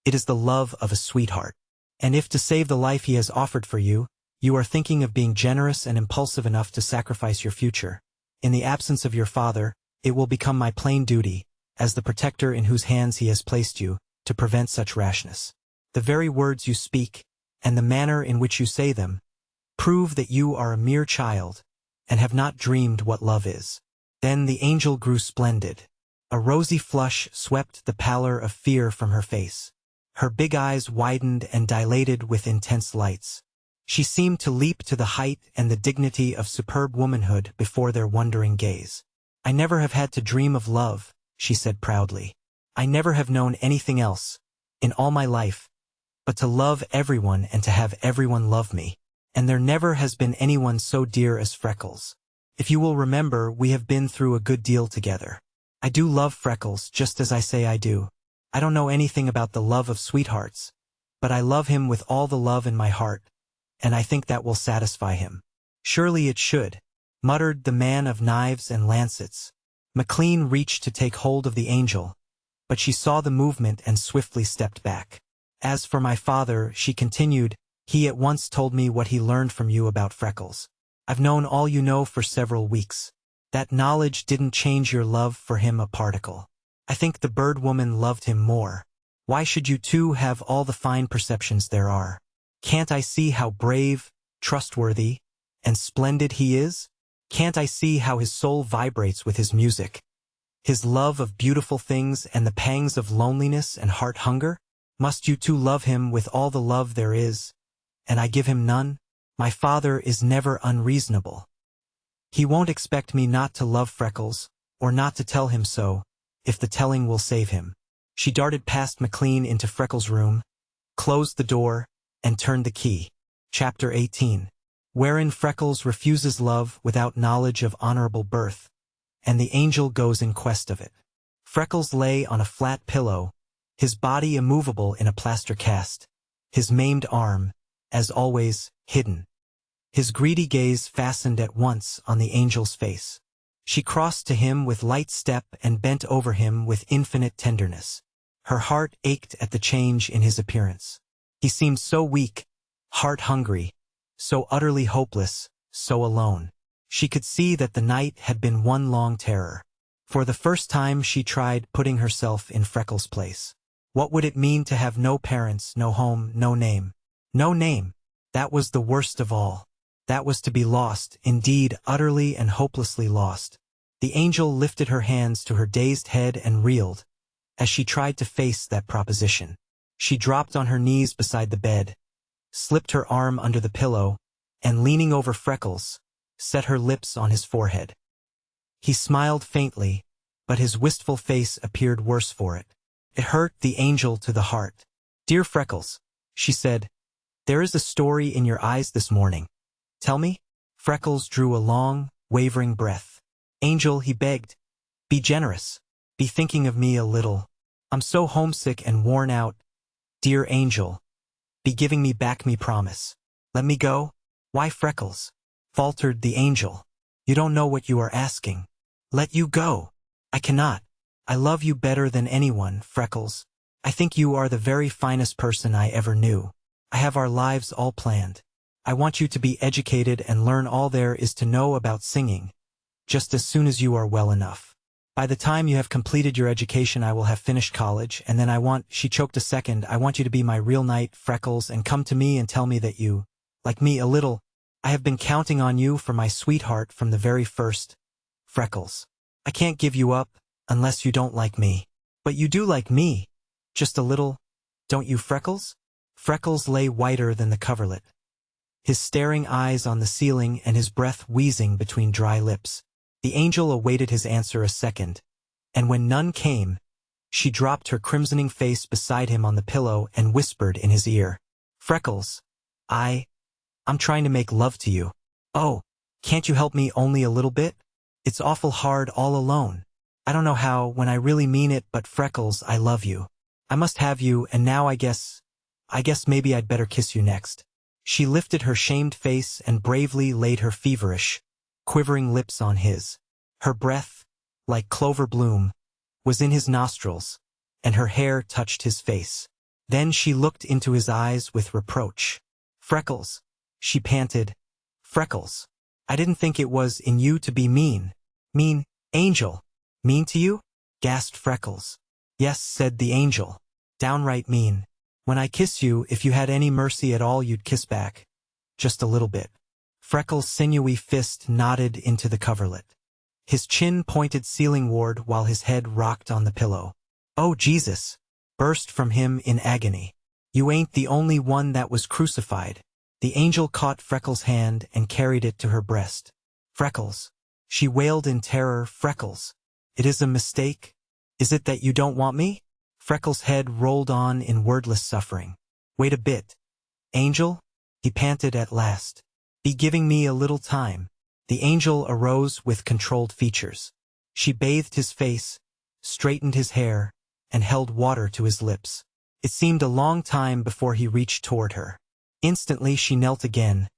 It is the love of a sweetheart. And if to save the life he has offered for you, you are thinking of being generous and impulsive enough to sacrifice your future, in the absence of your father, it will become my plain duty, as the protector in whose hands he has placed you, to prevent such rashness. The very words you speak, and the manner in which you say them, prove that you are a mere child, and have not dreamed what love is." Then the angel grew splendid. A rosy flush swept the pallor of fear from her face. Her big eyes widened and dilated with intense lights. She seemed to leap to the height and the dignity of superb womanhood before their wondering gaze. "I never have had to dream of love," she said proudly. "I never have known anything else, in all my life, but to love everyone and to have everyone love me. And there never has been anyone so dear as Freckles. If you will remember, we have been through a good deal together. I do love Freckles just as I say I do. I don't know anything about the love of sweethearts, but I love him with all the love in my heart, and I think that will satisfy him." "Surely it should," muttered the man of knives and lancets. McLean reached to take hold of the angel, but she saw the movement and swiftly stepped back. "As for my father," she continued, "he at once told me what he learned from you about Freckles. I've known all you know for several weeks. That knowledge didn't change your love for him a particle. I think the bird woman loved him more. Why should you two have all the fine perceptions there are? Can't I see how brave, trustworthy, and splendid he is? Can't I see how his soul vibrates with his music? His love of beautiful things and the pangs of loneliness and heart hunger? Must you two love him with all the love there is, and I give him none? My father is never unreasonable. He won't expect me not to love Freckles, or not to tell him so, if the telling will save him." She darted past McLean into Freckles' room, closed the door, and turned the key. Chapter 18, wherein Freckles refuses love without knowledge of honorable birth, and the angel goes in quest of it. Freckles lay on a flat pillow, his body immovable in a plaster cast, his maimed arm, as always, hidden. His greedy gaze fastened at once on the angel's face. She crossed to him with light step and bent over him with infinite tenderness. Her heart ached at the change in his appearance. He seemed so weak, heart-hungry, so utterly hopeless, so alone. She could see that the night had been one long terror. For the first time she tried putting herself in Freckles' place. What would it mean to have no parents, no home, no name? No name! That was the worst of all. That was to be lost, indeed utterly and hopelessly lost. The angel lifted her hands to her dazed head and reeled, as she tried to face that proposition. She dropped on her knees beside the bed, slipped her arm under the pillow, and leaning over Freckles, set her lips on his forehead. He smiled faintly, but his wistful face appeared worse for it. It hurt the angel to the heart. "Dear Freckles," she said, "there is a story in your eyes this morning. Tell me?" Freckles drew a long, wavering breath. "Angel," he begged, "be generous. Be thinking of me a little. I'm so homesick and worn out. Dear angel, be giving me back me promise. Let me go." "Why, Freckles?" faltered the angel. "You don't know what you are asking. Let you go. I cannot. I love you better than anyone, Freckles. I think you are the very finest person I ever knew. I have our lives all planned. I want you to be educated and learn all there is to know about singing, just as soon as you are well enough. By the time you have completed your education, I will have finished college, and then she choked a second, "I want you to be my real knight, Freckles, and come to me and tell me that you, like me a little. I have been counting on you for my sweetheart from the very first, Freckles. I can't give you up, unless you don't like me. But you do like me, just a little, don't you, Freckles?" Freckles lay whiter than the coverlet, his staring eyes on the ceiling and his breath wheezing between dry lips. The angel awaited his answer a second, and when none came, she dropped her crimsoning face beside him on the pillow and whispered in his ear, "Freckles, I'm trying to make love to you. Oh, can't you help me only a little bit? It's awful hard all alone. I don't know how when I really mean it, but Freckles, I love you. I must have you, and now I guess maybe I'd better kiss you next." She lifted her shamed face and bravely laid her feverish, quivering lips on his. Her breath, like clover bloom, was in his nostrils, and her hair touched his face. Then she looked into his eyes with reproach. "Freckles," she panted, "Freckles, I didn't think it was in you to be mean." "Mean, angel? Mean to you?" gasped Freckles. "Yes," said the angel. "Downright mean. When I kiss you, if you had any mercy at all, you'd kiss back. Just a little bit. Freckles' sinewy fist nodded into the coverlet. His chin pointed ceilingward while his head rocked on the pillow. "Oh, Jesus!" burst from him in agony. "You ain't the only one that was crucified." The angel caught Freckles' hand and carried it to her breast. "Freckles!" she wailed in terror. "Freckles! It is a mistake? Is it that you don't want me?" Freckles' head rolled on in wordless suffering. "Wait a bit. Angel?" he panted at last. "Be giving me a little time." The angel arose with controlled features. She bathed his face, straightened his hair, and held water to his lips. It seemed a long time before he reached toward her. Instantly she knelt again,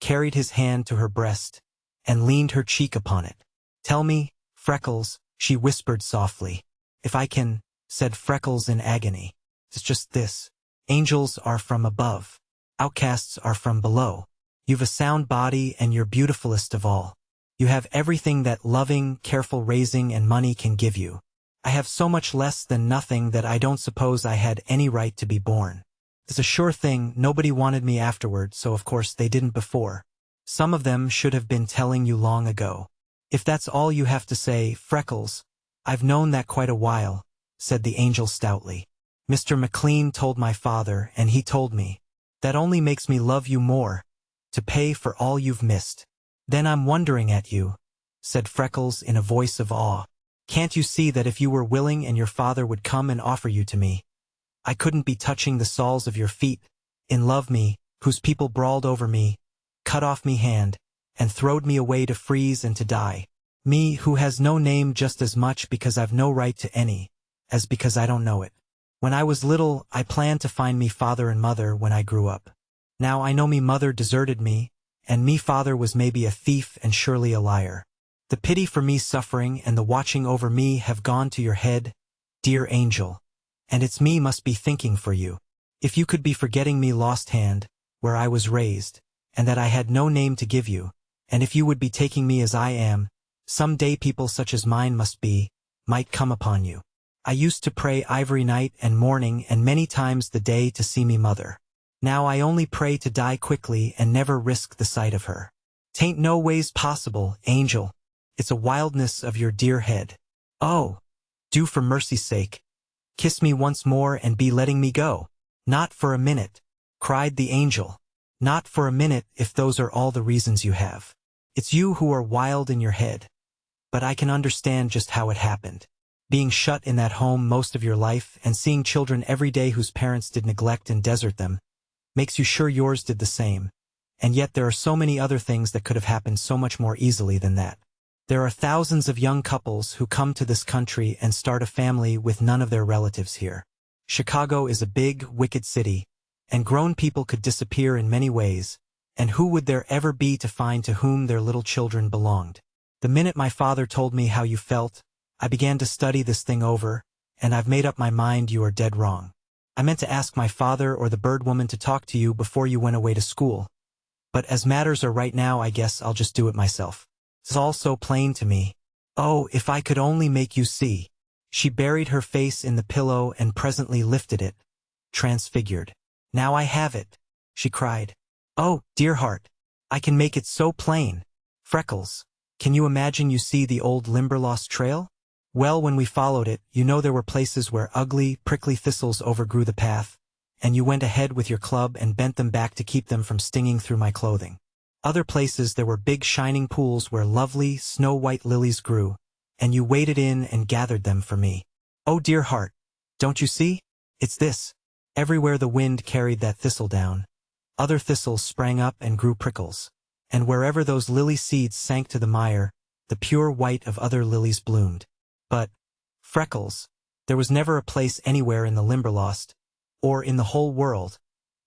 carried his hand to her breast, and leaned her cheek upon it. "Tell me, Freckles," she whispered softly. "If I can," said Freckles in agony. "It's just this. Angels are from above. Outcasts are from below. You've a sound body and you're beautifulest of all. You have everything that loving, careful raising and money can give you. I have so much less than nothing that I don't suppose I had any right to be born. It's a sure thing, nobody wanted me afterward, so of course they didn't before. Some of them should have been telling you long ago. If that's all you have to say, Freckles, I've known that quite a while," said the angel stoutly. "Mr. McLean told my father, and he told me. That only makes me love you more, to pay for all you've missed." "Then I'm wondering at you," said Freckles in a voice of awe. "Can't you see that if you were willing and your father would come and offer you to me, I couldn't be touching the soles of your feet, in love me, whose people brawled over me, cut off me hand, and throwed me away to freeze and to die. Me who has no name just as much because I've no right to any, as because I don't know it. When I was little, I planned to find me father and mother when I grew up. Now I know me mother deserted me, and me father was maybe a thief and surely a liar. The pity for me suffering and the watching over me have gone to your head, dear angel, and it's me must be thinking for you. If you could be forgetting me lost hand, where I was raised, and that I had no name to give you, and if you would be taking me as I am, some day people such as mine must be, might come upon you. I used to pray ivory night and morning and many times the day to see me mother. Now I only pray to die quickly and never risk the sight of her. 'Tain't no ways possible, angel. It's a wildness of your dear head. Oh, do for mercy's sake, kiss me once more and be letting me go." "Not for a minute," cried the angel. "Not for a minute if those are all the reasons you have. It's you who are wild in your head. But I can understand just how it happened. Being shut in that home most of your life and seeing children every day whose parents did neglect and desert them, makes you sure yours did the same. And yet there are so many other things that could have happened so much more easily than that. There are thousands of young couples who come to this country and start a family with none of their relatives here. Chicago is a big, wicked city, and grown people could disappear in many ways, and who would there ever be to find to whom their little children belonged? The minute my father told me how you felt, I began to study this thing over, and I've made up my mind you are dead wrong. I meant to ask my father or the bird woman to talk to you before you went away to school. But as matters are right now, I guess I'll just do it myself. It's all so plain to me. Oh, if I could only make you see." She buried her face in the pillow and presently lifted it, transfigured. "Now I have it," she cried. "Oh, dear heart, I can make it so plain. Freckles, can you imagine you see the old Limberlost trail? Well, when we followed it, you know there were places where ugly, prickly thistles overgrew the path, and you went ahead with your club and bent them back to keep them from stinging through my clothing. Other places there were big shining pools where lovely, snow-white lilies grew, and you waded in and gathered them for me. Oh, dear heart, don't you see? It's this. Everywhere the wind carried that thistle down, other thistles sprang up and grew prickles, and wherever those lily seeds sank to the mire, the pure white of other lilies bloomed. But, Freckles, there was never a place anywhere in the Limberlost, or in the whole world,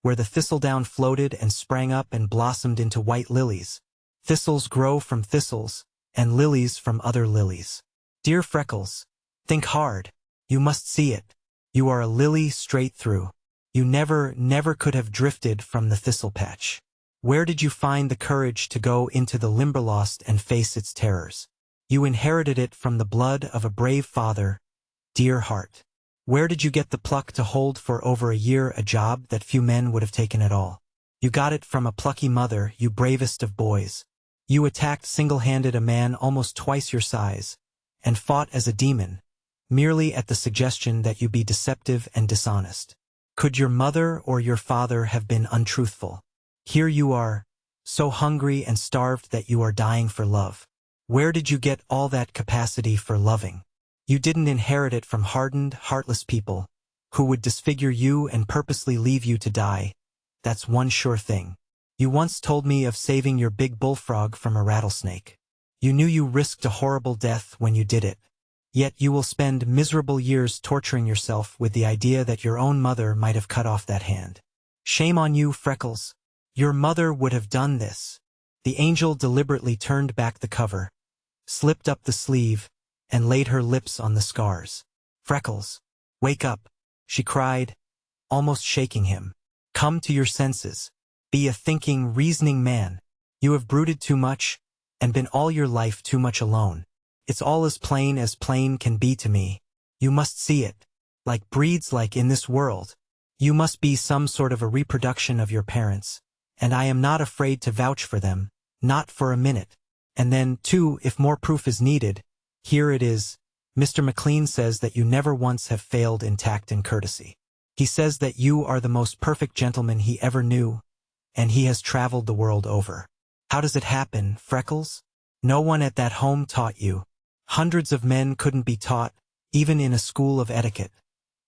where the thistledown floated and sprang up and blossomed into white lilies. Thistles grow from thistles, and lilies from other lilies. Dear Freckles, think hard. You must see it. You are a lily straight through. You never could have drifted from the thistle patch. Where did you find the courage to go into the Limberlost and face its terrors? You inherited it from the blood of a brave father, dear heart. Where did you get the pluck to hold for over a year a job that few men would have taken at all? You got it from a plucky mother, you bravest of boys. You attacked single-handed a man almost twice your size, and fought as a demon, merely at the suggestion that you be deceptive and dishonest. Could your mother or your father have been untruthful? Here you are, so hungry and starved that you are dying for love. Where did you get all that capacity for loving? You didn't inherit it from hardened, heartless people, who would disfigure you and purposely leave you to die. That's one sure thing. You once told me of saving your big bullfrog from a rattlesnake. You knew you risked a horrible death when you did it. Yet you will spend miserable years torturing yourself with the idea that your own mother might have cut off that hand. Shame on you, Freckles. Your mother would have done this. The angel deliberately turned back the cover, slipped up the sleeve, and laid her lips on the scars. Freckles, wake up, she cried, almost shaking him. Come to your senses. Be a thinking, reasoning man. You have brooded too much, and been all your life too much alone. It's all as plain can be to me. You must see it. Like breeds like in this world. You must be some sort of a reproduction of your parents, and I am not afraid to vouch for them, not for a minute. And then, too, if more proof is needed, here it is. Mr. McLean says that you never once have failed in tact and courtesy. He says that you are the most perfect gentleman he ever knew, and he has traveled the world over. How does it happen, Freckles? No one at that home taught you. Hundreds of men couldn't be taught, even in a school of etiquette.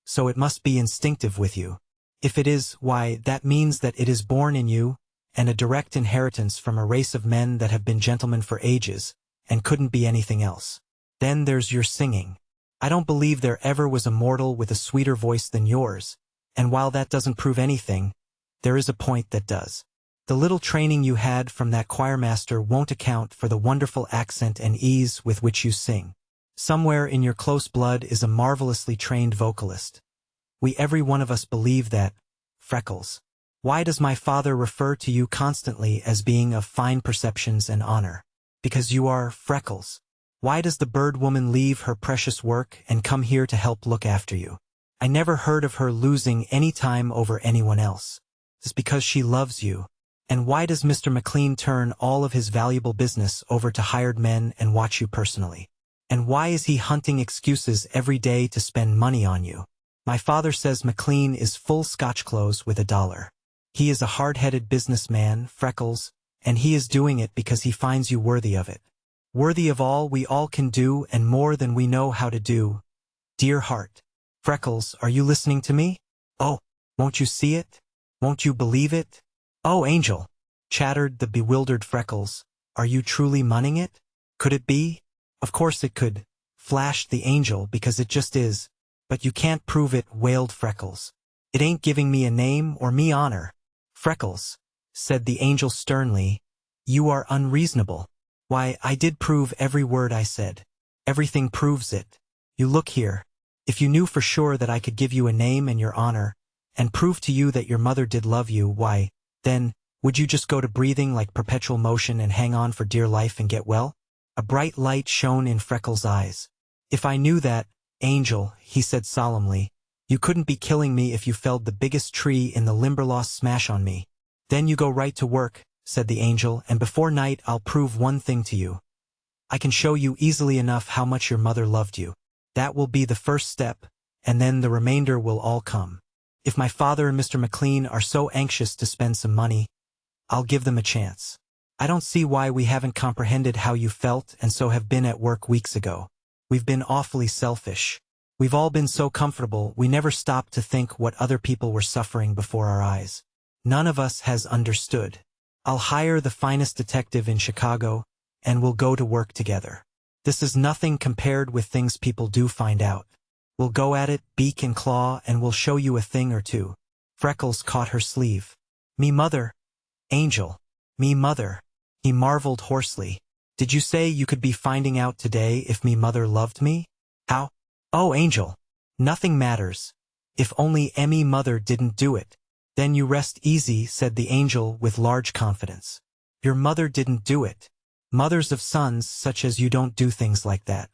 So it must be instinctive with you. If it is, why, that means that it is born in you, and a direct inheritance from a race of men that have been gentlemen for ages, and couldn't be anything else. Then there's your singing. I don't believe there ever was a mortal with a sweeter voice than yours, and while that doesn't prove anything, there is a point that does. The little training you had from that choirmaster won't account for the wonderful accent and ease with which you sing. Somewhere in your close blood is a marvelously trained vocalist. We every one of us believe that, Freckles. Why does my father refer to you constantly as being of fine perceptions and honor? Because you are Freckles. Why does the bird woman leave her precious work and come here to help look after you? I never heard of her losing any time over anyone else. It's because she loves you. And why does Mr. McLean turn all of his valuable business over to hired men and watch you personally? And why is he hunting excuses every day to spend money on you? My father says McLean is full Scotch clothes with $1. He is a hard-headed businessman, Freckles, and he is doing it because he finds you worthy of it. Worthy of all we all can do and more than we know how to do. Dear heart. Freckles, are you listening to me? Oh, won't you see it? Won't you believe it? Oh, Angel, chattered the bewildered Freckles, are you truly munning it? Could it be? Of course it could, flashed the Angel, because it just is. But you can't prove it, wailed Freckles. It ain't giving me a name or me honor. Freckles, said the Angel sternly, you are unreasonable. Why, I did prove every word I said. Everything proves it. You look here. If you knew for sure that I could give you a name and your honor, and prove to you that your mother did love you, why, then, would you just go to breathing like perpetual motion and hang on for dear life and get well? A bright light shone in Freckles' eyes. If I knew that, Angel, he said solemnly, you couldn't be killing me if you felled the biggest tree in the Limberlost smash on me. Then you go right to work, said the Angel, and before night I'll prove one thing to you. I can show you easily enough how much your mother loved you. That will be the first step, and then the remainder will all come. If my father and Mr. McLean are so anxious to spend some money, I'll give them a chance. I don't see why we haven't comprehended how you felt and so have been at work weeks ago. We've been awfully selfish. We've all been so comfortable we never stopped to think what other people were suffering before our eyes. None of us has understood. I'll hire the finest detective in Chicago, and we'll go to work together. This is nothing compared with things people do find out. We'll go at it, beak and claw, and we'll show you a thing or two. Freckles caught her sleeve. Me mother. Angel. Me mother. He marveled hoarsely. Did you say you could be finding out today if me mother loved me? How? Oh, Angel. Nothing matters. If only Emmy mother didn't do it. Then you rest easy, said the Angel with large confidence. Your mother didn't do it. Mothers of sons such as you don't do things like that.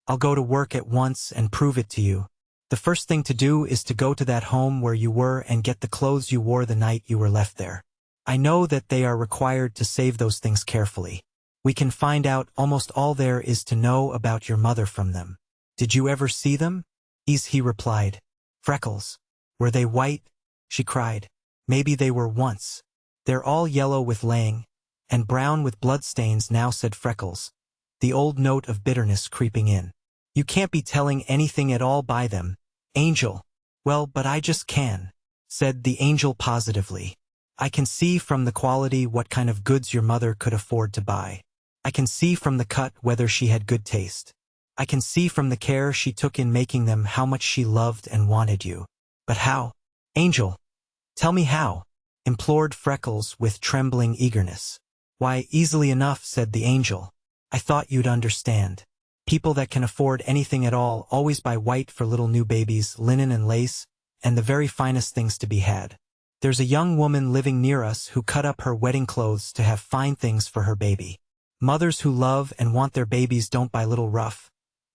I'll go to work at once and prove it to you. The first thing to do is to go to that home where you were and get the clothes you wore the night you were left there. I know that they are required to save those things carefully. We can find out almost all there is to know about your mother from them. Did you ever see them? He replied. Freckles. Were they white? She cried. Maybe they were once. They're all yellow with laying, and brown with bloodstains now, said Freckles, the old note of bitterness creeping in. You can't be telling anything at all by them, Angel. Well, but I just can, said the Angel positively. I can see from the quality what kind of goods your mother could afford to buy. I can see from the cut whether she had good taste. I can see from the care she took in making them how much she loved and wanted you. But how? Angel, tell me how, implored Freckles with trembling eagerness. Why, easily enough, said the Angel. I thought you'd understand. People that can afford anything at all always buy white for little new babies, linen and lace, and the very finest things to be had. There's a young woman living near us who cut up her wedding clothes to have fine things for her baby. Mothers who love and want their babies don't buy little rough,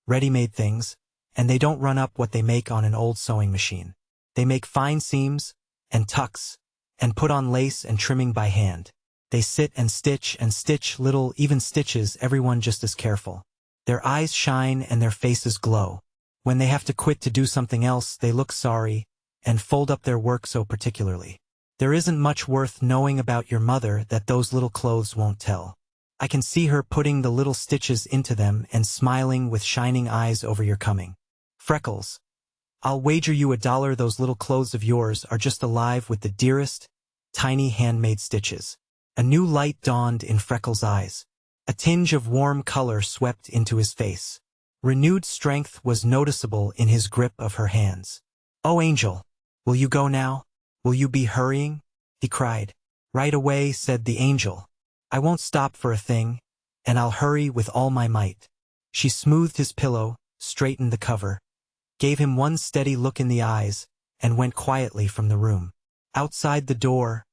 ready-made things, and they don't run up what they make on an old sewing machine. They make fine seams and tucks and put on lace and trimming by hand. They sit and stitch little even stitches, everyone just as careful. Their eyes shine and their faces glow. When they have to quit to do something else, they look sorry and fold up their work so particularly. There isn't much worth knowing about your mother that those little clothes won't tell. I can see her putting the little stitches into them and smiling with shining eyes over your coming. Freckles, I'll wager you $1 those little clothes of yours are just alive with the dearest, tiny handmade stitches. A new light dawned in Freckles' eyes. A tinge of warm color swept into his face. Renewed strength was noticeable in his grip of her hands. Oh, Angel, will you go now? Will you be hurrying? He cried. Right away, said the Angel. I won't stop for a thing, and I'll hurry with all my might. She smoothed his pillow, straightened the cover, gave him one steady look in the eyes, and went quietly from the room. Outside the door,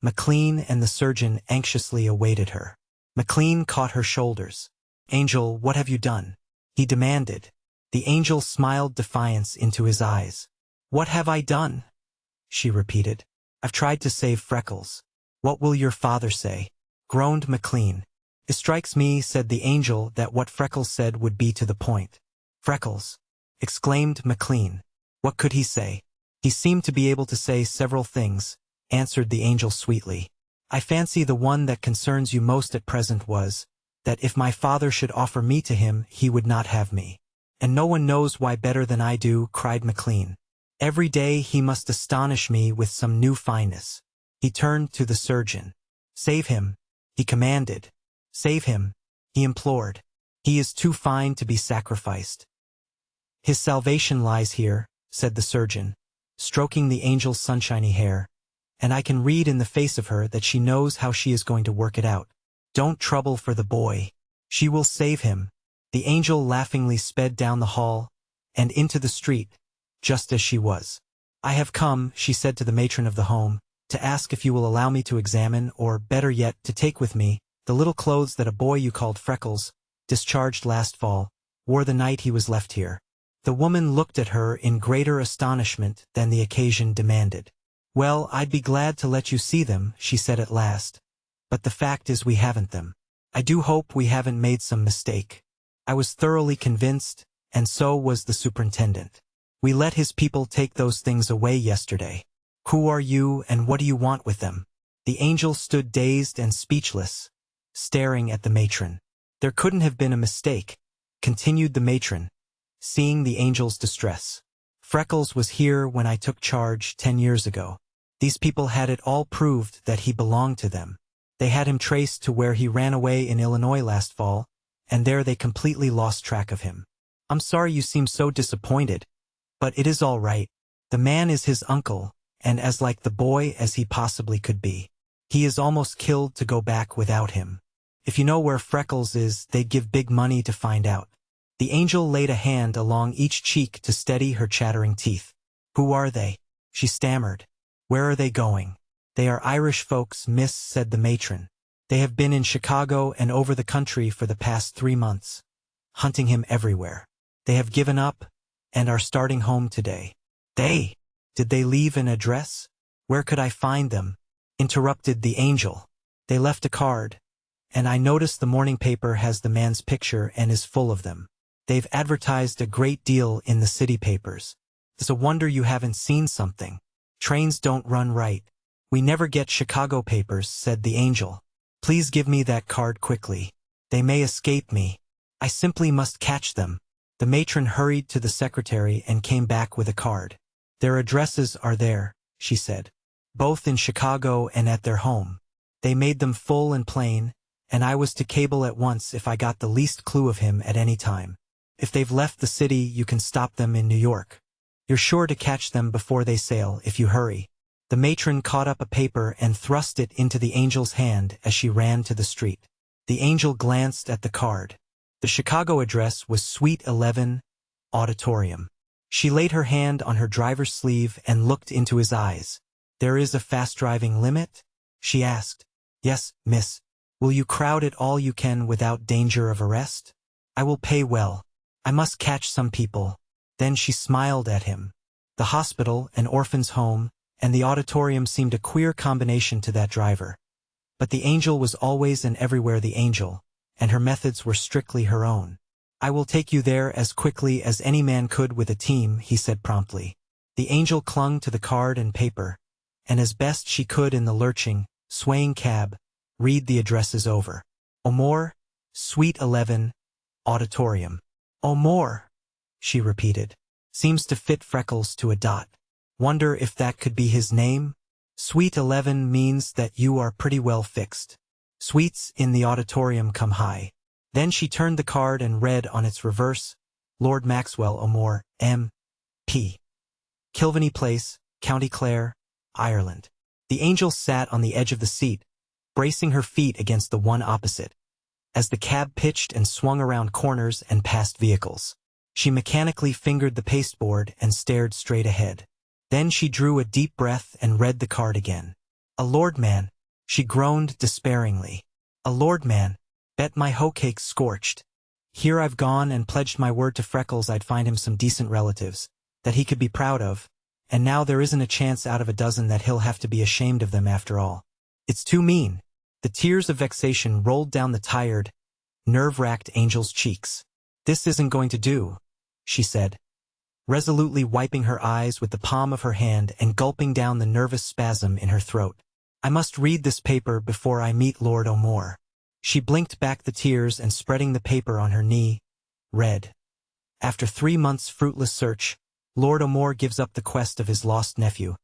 McLean and the surgeon anxiously awaited her. McLean caught her shoulders. Angel, what have you done? He demanded. The Angel smiled defiance into his eyes. What have I done? She repeated. I've tried to save Freckles. What will your father say? Groaned McLean. It strikes me, said the Angel, that what Freckles said would be to the point. Freckles, exclaimed McLean. What could he say? He seemed to be able to say several things, answered the Angel sweetly. I fancy the one that concerns you most at present was, that if my father should offer me to him, he would not have me. And no one knows why better than I do, cried McLean. Every day he must astonish me with some new fineness. He turned to the surgeon. Save him, he commanded. Save him, he implored. He is too fine to be sacrificed. His salvation lies here, said the surgeon, stroking the Angel's sunshiny hair, and I can read in the face of her that she knows how she is going to work it out. Don't trouble for the boy. She will save him. The Angel laughingly sped down the hall and into the street, just as she was. I have come, she said to the matron of the home, to ask if you will allow me to examine, or better yet, to take with me, the little clothes that a boy you called Freckles, discharged last fall, wore the night he was left here. The woman looked at her in greater astonishment than the occasion demanded. Well, I'd be glad to let you see them, she said at last. But the fact is we haven't them. I do hope we haven't made some mistake. I was thoroughly convinced, and so was the superintendent. We let his people take those things away yesterday. Who are you and what do you want with them? The Angel stood dazed and speechless, staring at the matron. There couldn't have been a mistake, continued the matron, seeing the Angel's distress. Freckles was here when I took charge 10 years ago. These people had it all proved that he belonged to them. They had him traced to where he ran away in Illinois last fall, and there they completely lost track of him. I'm sorry you seem so disappointed, but it is all right. The man is his uncle, and as like the boy as he possibly could be. He is almost killed to go back without him. If you know where Freckles is, they'd give big money to find out. The Angel laid a hand along each cheek to steady her chattering teeth. Who are they? She stammered. Where are they going? They are Irish folks, miss, said the matron. They have been in Chicago and over the country for the past 3 months, hunting him everywhere. They have given up, and are starting home today. They? Did they leave an address? Where could I find them? Interrupted the angel. They left a card, and I noticed the morning paper has the man's picture and is full of them. They've advertised a great deal in the city papers. It's a wonder you haven't seen something. Trains don't run right. We never get Chicago papers, said the angel. Please give me that card quickly. They may escape me. I simply must catch them. The matron hurried to the secretary and came back with a card. Their addresses are there, she said. Both in Chicago and at their home. They made them full and plain, and I was to cable at once if I got the least clue of him at any time. If they've left the city, you can stop them in New York. You're sure to catch them before they sail if you hurry. The matron caught up a paper and thrust it into the angel's hand as she ran to the street. The angel glanced at the card. The Chicago address was Suite 11, Auditorium. She laid her hand on her driver's sleeve and looked into his eyes. There is a fast-driving limit? She asked. Yes, miss. Will you crowd it all you can without danger of arrest? I will pay well. I must catch some people. Then she smiled at him. The hospital, an orphan's home, and the auditorium seemed a queer combination to that driver. But the angel was always and everywhere the angel, and her methods were strictly her own. I will take you there as quickly as any man could with a team, he said promptly. The angel clung to the card and paper, and as best she could in the lurching, swaying cab, read the addresses over. O'More, Suite 11, Auditorium. O'More, she repeated. Seems to fit Freckles to a dot. Wonder if that could be his name? Suite 11 means that you are pretty well fixed. Suites in the auditorium come high. Then she turned the card and read on its reverse, Lord Maxwell O'More, M.P. Kilvenny Place, County Clare, Ireland. The angel sat on the edge of the seat, bracing her feet against the one opposite, as the cab pitched and swung around corners and past vehicles. She mechanically fingered the pasteboard and stared straight ahead. Then she drew a deep breath and read the card again. A lord man, she groaned despairingly. A lord man, bet my hoe cake's scorched. Here I've gone and pledged my word to Freckles I'd find him some decent relatives, that he could be proud of, and now there isn't a chance out of a dozen that he'll have to be ashamed of them after all. It's too mean. The tears of vexation rolled down the tired, nerve-racked angel's cheeks. This isn't going to do, she said, resolutely wiping her eyes with the palm of her hand and gulping down the nervous spasm in her throat. I must read this paper before I meet Lord O'More. She blinked back the tears and spreading the paper on her knee, read. After 3 months' fruitless search, Lord O'More gives up the quest of his lost nephew,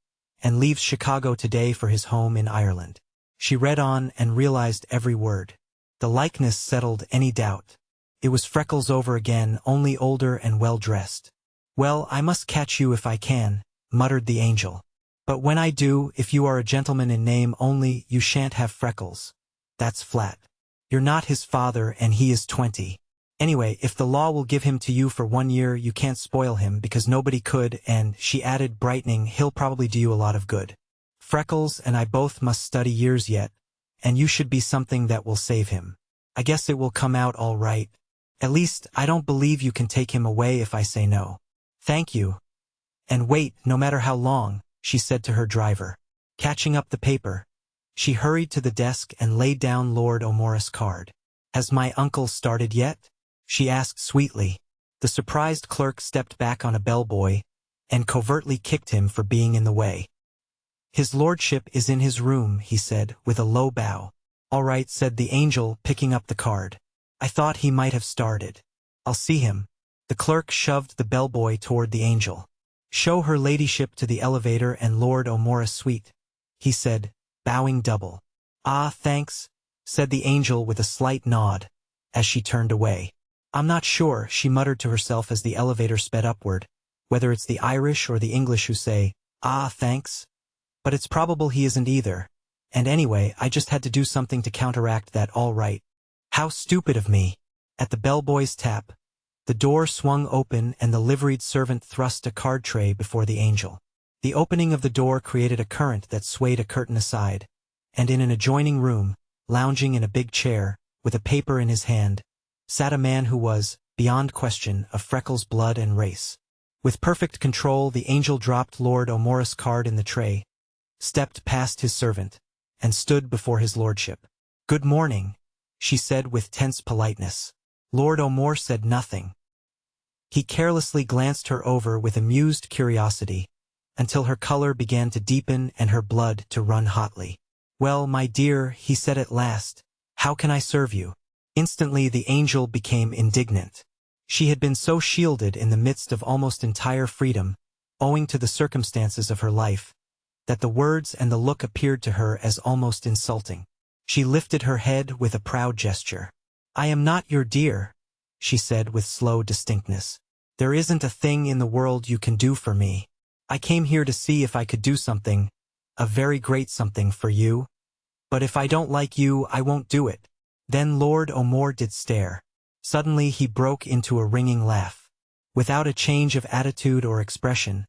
and leaves Chicago today for his home in Ireland. She read on and realized every word. The likeness settled any doubt. It was Freckles over again, only older and well-dressed. Well, I must catch you if I can, muttered the angel. But when I do, if you are a gentleman in name only, you shan't have Freckles. That's flat. You're not his father and he is 20. Anyway, if the law will give him to you for 1 year, you can't spoil him because nobody could, and, she added, brightening, he'll probably do you a lot of good. Freckles and I both must study years yet, and you should be something that will save him. I guess it will come out all right. At least, I don't believe you can take him away if I say no. Thank you. And wait, no matter how long, she said to her driver. Catching up the paper, she hurried to the desk and laid down Lord O'More's card. Has my uncle started yet? She asked sweetly. The surprised clerk stepped back on a bellboy and covertly kicked him for being in the way. His lordship is in his room, he said, with a low bow. All right, said the angel, picking up the card. I thought he might have started. I'll see him. The clerk shoved the bellboy toward the angel. Show her ladyship to the elevator and Lord O'More's suite, he said, bowing double. Ah, thanks, said the angel with a slight nod, as she turned away. I'm not sure, she muttered to herself as the elevator sped upward, whether it's the Irish or the English who say, ah, thanks. But it's probable he isn't either. And anyway, I just had to do something to counteract that all right. How stupid of me. At the bellboy's tap, the door swung open and the liveried servant thrust a card tray before the angel. The opening of the door created a current that swayed a curtain aside, and in an adjoining room, lounging in a big chair, with a paper in his hand, sat a man who was, beyond question, of Freckles' blood and race. With perfect control, the angel dropped Lord O'More's card in the tray, stepped past his servant, and stood before his lordship. "Good morning," she said with tense politeness. Lord O'More said nothing. He carelessly glanced her over with amused curiosity, until her color began to deepen and her blood to run hotly. "Well, my dear," he said at last, "how can I serve you?" Instantly the angel became indignant. She had been so shielded in the midst of almost entire freedom, owing to the circumstances of her life, that the words and the look appeared to her as almost insulting. She lifted her head with a proud gesture. "I am not your dear," she said with slow distinctness. "There isn't a thing in the world you can do for me. I came here to see if I could do something, a very great something for you. But if I don't like you, I won't do it." Then Lord O'More did stare. Suddenly he broke into a ringing laugh. Without a change of attitude or expression,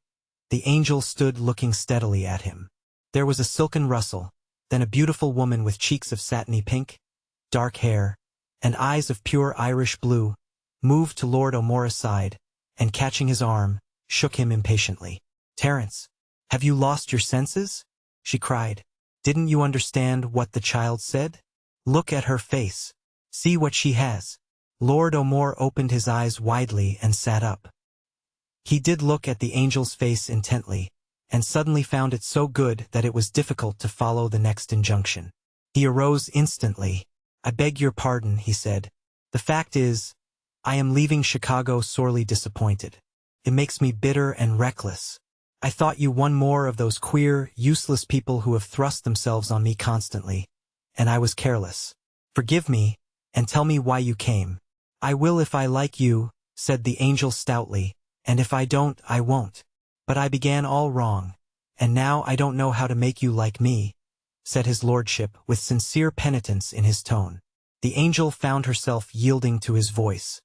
the angel stood looking steadily at him. There was a silken rustle, then a beautiful woman with cheeks of satiny pink, dark hair, and eyes of pure Irish blue, moved to Lord O'More's side, and catching his arm, shook him impatiently. "Terence, have you lost your senses?" she cried. "Didn't you understand what the child said? Look at her face. See what she has." Lord O'More opened his eyes widely and sat up. He did look at the angel's face intently, and suddenly found it so good that it was difficult to follow the next injunction. He arose instantly. "I beg your pardon," he said. "The fact is, I am leaving Chicago sorely disappointed. It makes me bitter and reckless. I thought you one more of those queer, useless people who have thrust themselves on me constantly, and I was careless. Forgive me, and tell me why you came." "I will if I like you," said the angel stoutly, "and if I don't, I won't. But I began all wrong, and now I don't know how to make you like me," said his lordship with sincere penitence in his tone. The angel found herself yielding to his voice.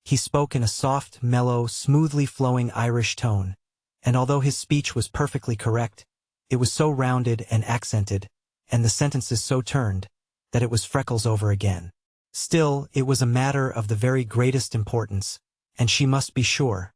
He spoke in a soft, mellow, smoothly flowing Irish tone, and although his speech was perfectly correct, it was so rounded and accented, and the sentences so turned, that it was Freckles over again. Still, it was a matter of the very greatest importance, and she must be sure.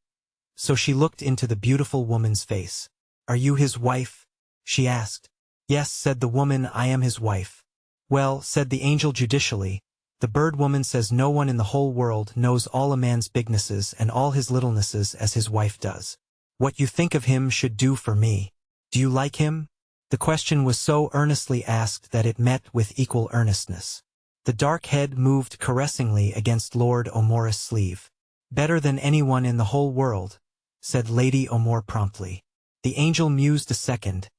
So she looked into the beautiful woman's face. "Are you his wife?" she asked. "Yes," said the woman, "I am his wife." "Well," said the angel judicially, "the bird woman says no one in the whole world knows all a man's bignesses and all his littlenesses as his wife does. What you think of him should do for me. Do you like him?" The question was so earnestly asked that it met with equal earnestness. The dark head moved caressingly against Lord O'More's sleeve. "Better than anyone in the whole world," said Lady O'More promptly. The angel mused a second,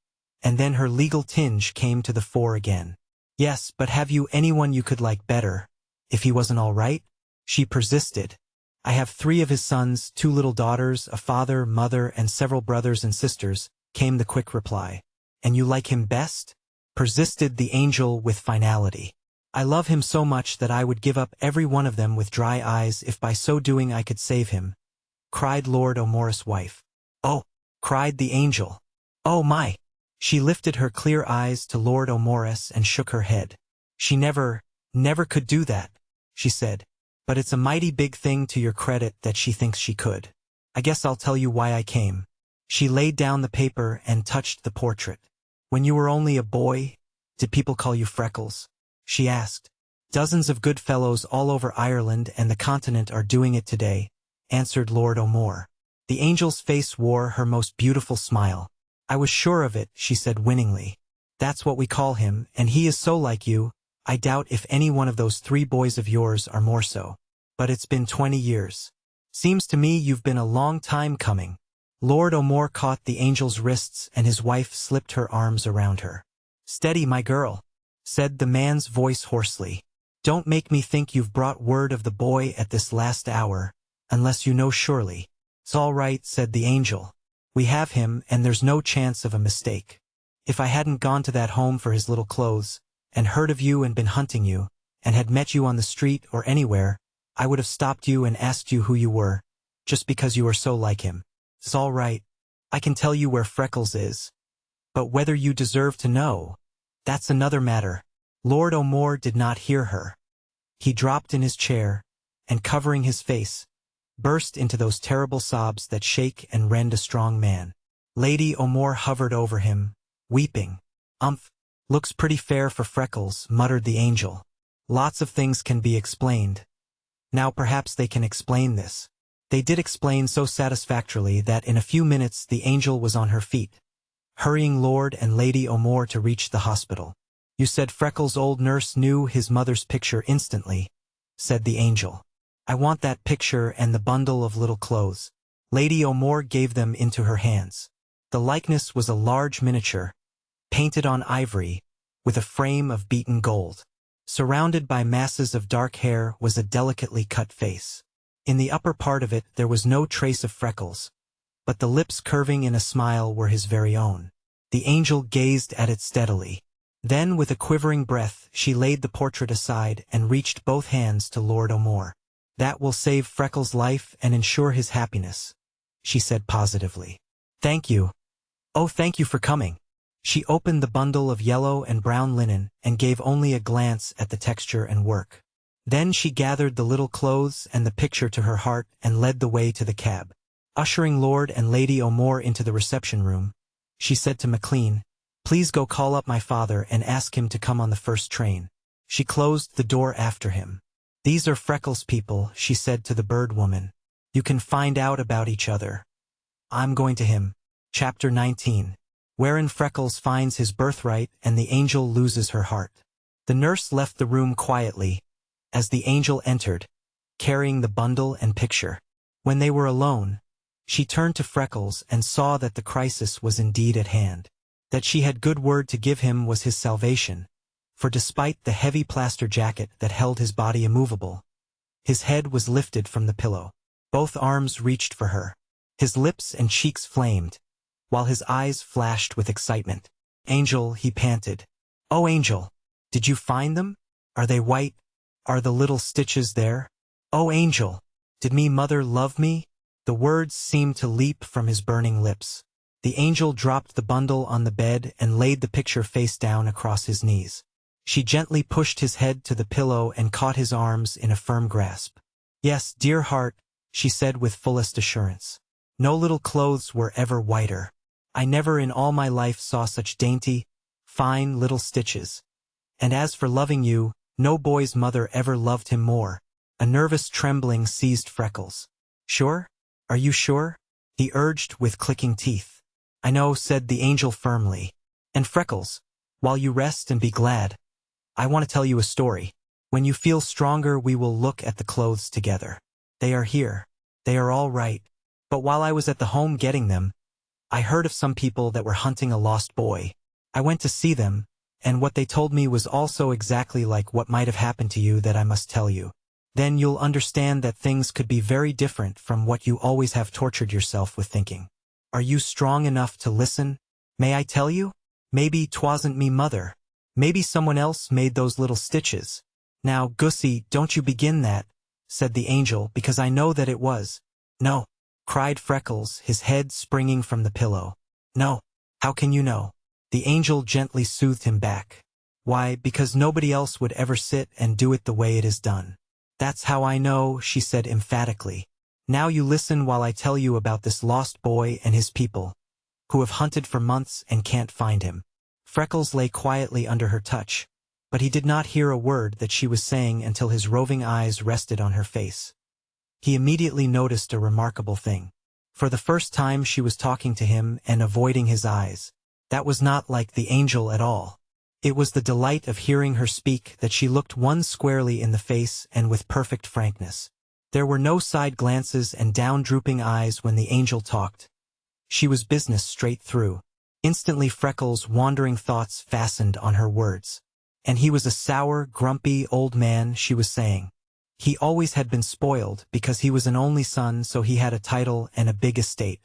and then her legal tinge came to the fore again. "Yes, but have you anyone you could like better, if he wasn't all right?" she persisted. "I have 3 of his sons, 2 little daughters, a father, mother, and several brothers and sisters," came the quick reply. "And you like him best?" persisted the angel with finality. "I love him so much that I would give up every one of them with dry eyes if by so doing I could save him," cried Lord O'More's wife. "Oh!" cried the angel. "Oh my!" She lifted her clear eyes to Lord O'More's and shook her head. "She never could do that," she said. "But it's a mighty big thing to your credit that she thinks she could. I guess I'll tell you why I came." She laid down the paper and touched the portrait. "When you were only a boy, did people call you Freckles?" she asked. "Dozens of good fellows all over Ireland and the continent are doing it today," answered Lord O'More. The angel's face wore her most beautiful smile. "I was sure of it," she said winningly. "That's what we call him, and he is so like you, I doubt if any one of those 3 boys of yours are more so. But it's been 20 years. Seems to me you've been a long time coming." Lord O'More caught the angel's wrists and his wife slipped her arms around her. "Steady, my girl," said the man's voice hoarsely. "Don't make me think you've brought word of the boy at this last hour, unless you know surely." "It's all right," said the angel. "We have him, and there's no chance of a mistake. If I hadn't gone to that home for his little clothes, and heard of you and been hunting you, and had met you on the street or anywhere, I would have stopped you and asked you who you were, just because you are so like him. It's all right. I can tell you where Freckles is. But whether you deserve to know, that's another matter." Lord O'More did not hear her. He dropped in his chair, and covering his face, burst into those terrible sobs that shake and rend a strong man. Lady O'More hovered over him, weeping. Looks pretty fair for Freckles, muttered the angel. Lots of things can be explained. Now perhaps they can explain this. They did explain so satisfactorily that in a few minutes the angel was on her feet, hurrying Lord and Lady O'More to reach the hospital. You said Freckles' old nurse knew his mother's picture instantly, said the angel. I want that picture and the bundle of little clothes. Lady O'More gave them into her hands. The likeness was a large miniature, painted on ivory, with a frame of beaten gold. Surrounded by masses of dark hair was a delicately cut face. In the upper part of it there was no trace of Freckles, but the lips curving in a smile were his very own. The angel gazed at it steadily. Then with a quivering breath she laid the portrait aside and reached both hands to Lord O'More. That will save Freckles' life and ensure his happiness, she said positively. Thank you. Oh, thank you for coming. She opened the bundle of yellow and brown linen and gave only a glance at the texture and work. Then she gathered the little clothes and the picture to her heart and led the way to the cab. Ushering Lord and Lady O'More into the reception room, she said to McLean, Please go call up my father and ask him to come on the first train. She closed the door after him. These are Freckles' people, she said to the bird woman. You can find out about each other. I'm going to him. Chapter 19. Wherein Freckles finds his birthright and the angel loses her heart. The nurse left the room quietly, as the angel entered, carrying the bundle and picture. When they were alone, she turned to Freckles and saw that the crisis was indeed at hand. That she had good word to give him was his salvation, for despite the heavy plaster jacket that held his body immovable, his head was lifted from the pillow. Both arms reached for her. His lips and cheeks flamed, while his eyes flashed with excitement. Angel, he panted. Oh, Angel, did you find them? Are they white? Are the little stitches there? Oh, Angel, did me mother love me? The words seemed to leap from his burning lips. The angel dropped the bundle on the bed and laid the picture face down across his knees. She gently pushed his head to the pillow and caught his arms in a firm grasp. Yes, dear heart, she said with fullest assurance. No little clothes were ever whiter. I never in all my life saw such dainty, fine little stitches. And as for loving you, no boy's mother ever loved him more. A nervous trembling seized Freckles. Sure? Are you sure? He urged with clicking teeth. I know, said the angel firmly. And Freckles, while you rest and be glad, I want to tell you a story. When you feel stronger we will look at the clothes together. They are here. They are all right. But while I was at the home getting them, I heard of some people that were hunting a lost boy. I went to see them, and what they told me was also exactly like what might have happened to you that I must tell you. Then you'll understand that things could be very different from what you always have tortured yourself with thinking. Are you strong enough to listen? May I tell you? Maybe 'twasn't me mother. Maybe someone else made those little stitches. Now, Gussie, don't you begin that, said the angel, because I know that it was. No, cried Freckles, his head springing from the pillow. No, how can you know? The angel gently soothed him back. Why, because nobody else would ever sit and do it the way it is done. That's how I know, she said emphatically. Now you listen while I tell you about this lost boy and his people, who have hunted for months and can't find him. Freckles lay quietly under her touch, but he did not hear a word that she was saying until his roving eyes rested on her face. He immediately noticed a remarkable thing. For the first time she was talking to him and avoiding his eyes. That was not like the angel at all. It was the delight of hearing her speak that she looked one squarely in the face and with perfect frankness. There were no side glances and down-drooping eyes when the angel talked. She was business straight through. Instantly Freckles' wandering thoughts fastened on her words. And he was a sour, grumpy old man, she was saying. He always had been spoiled because he was an only son, so he had a title and a big estate.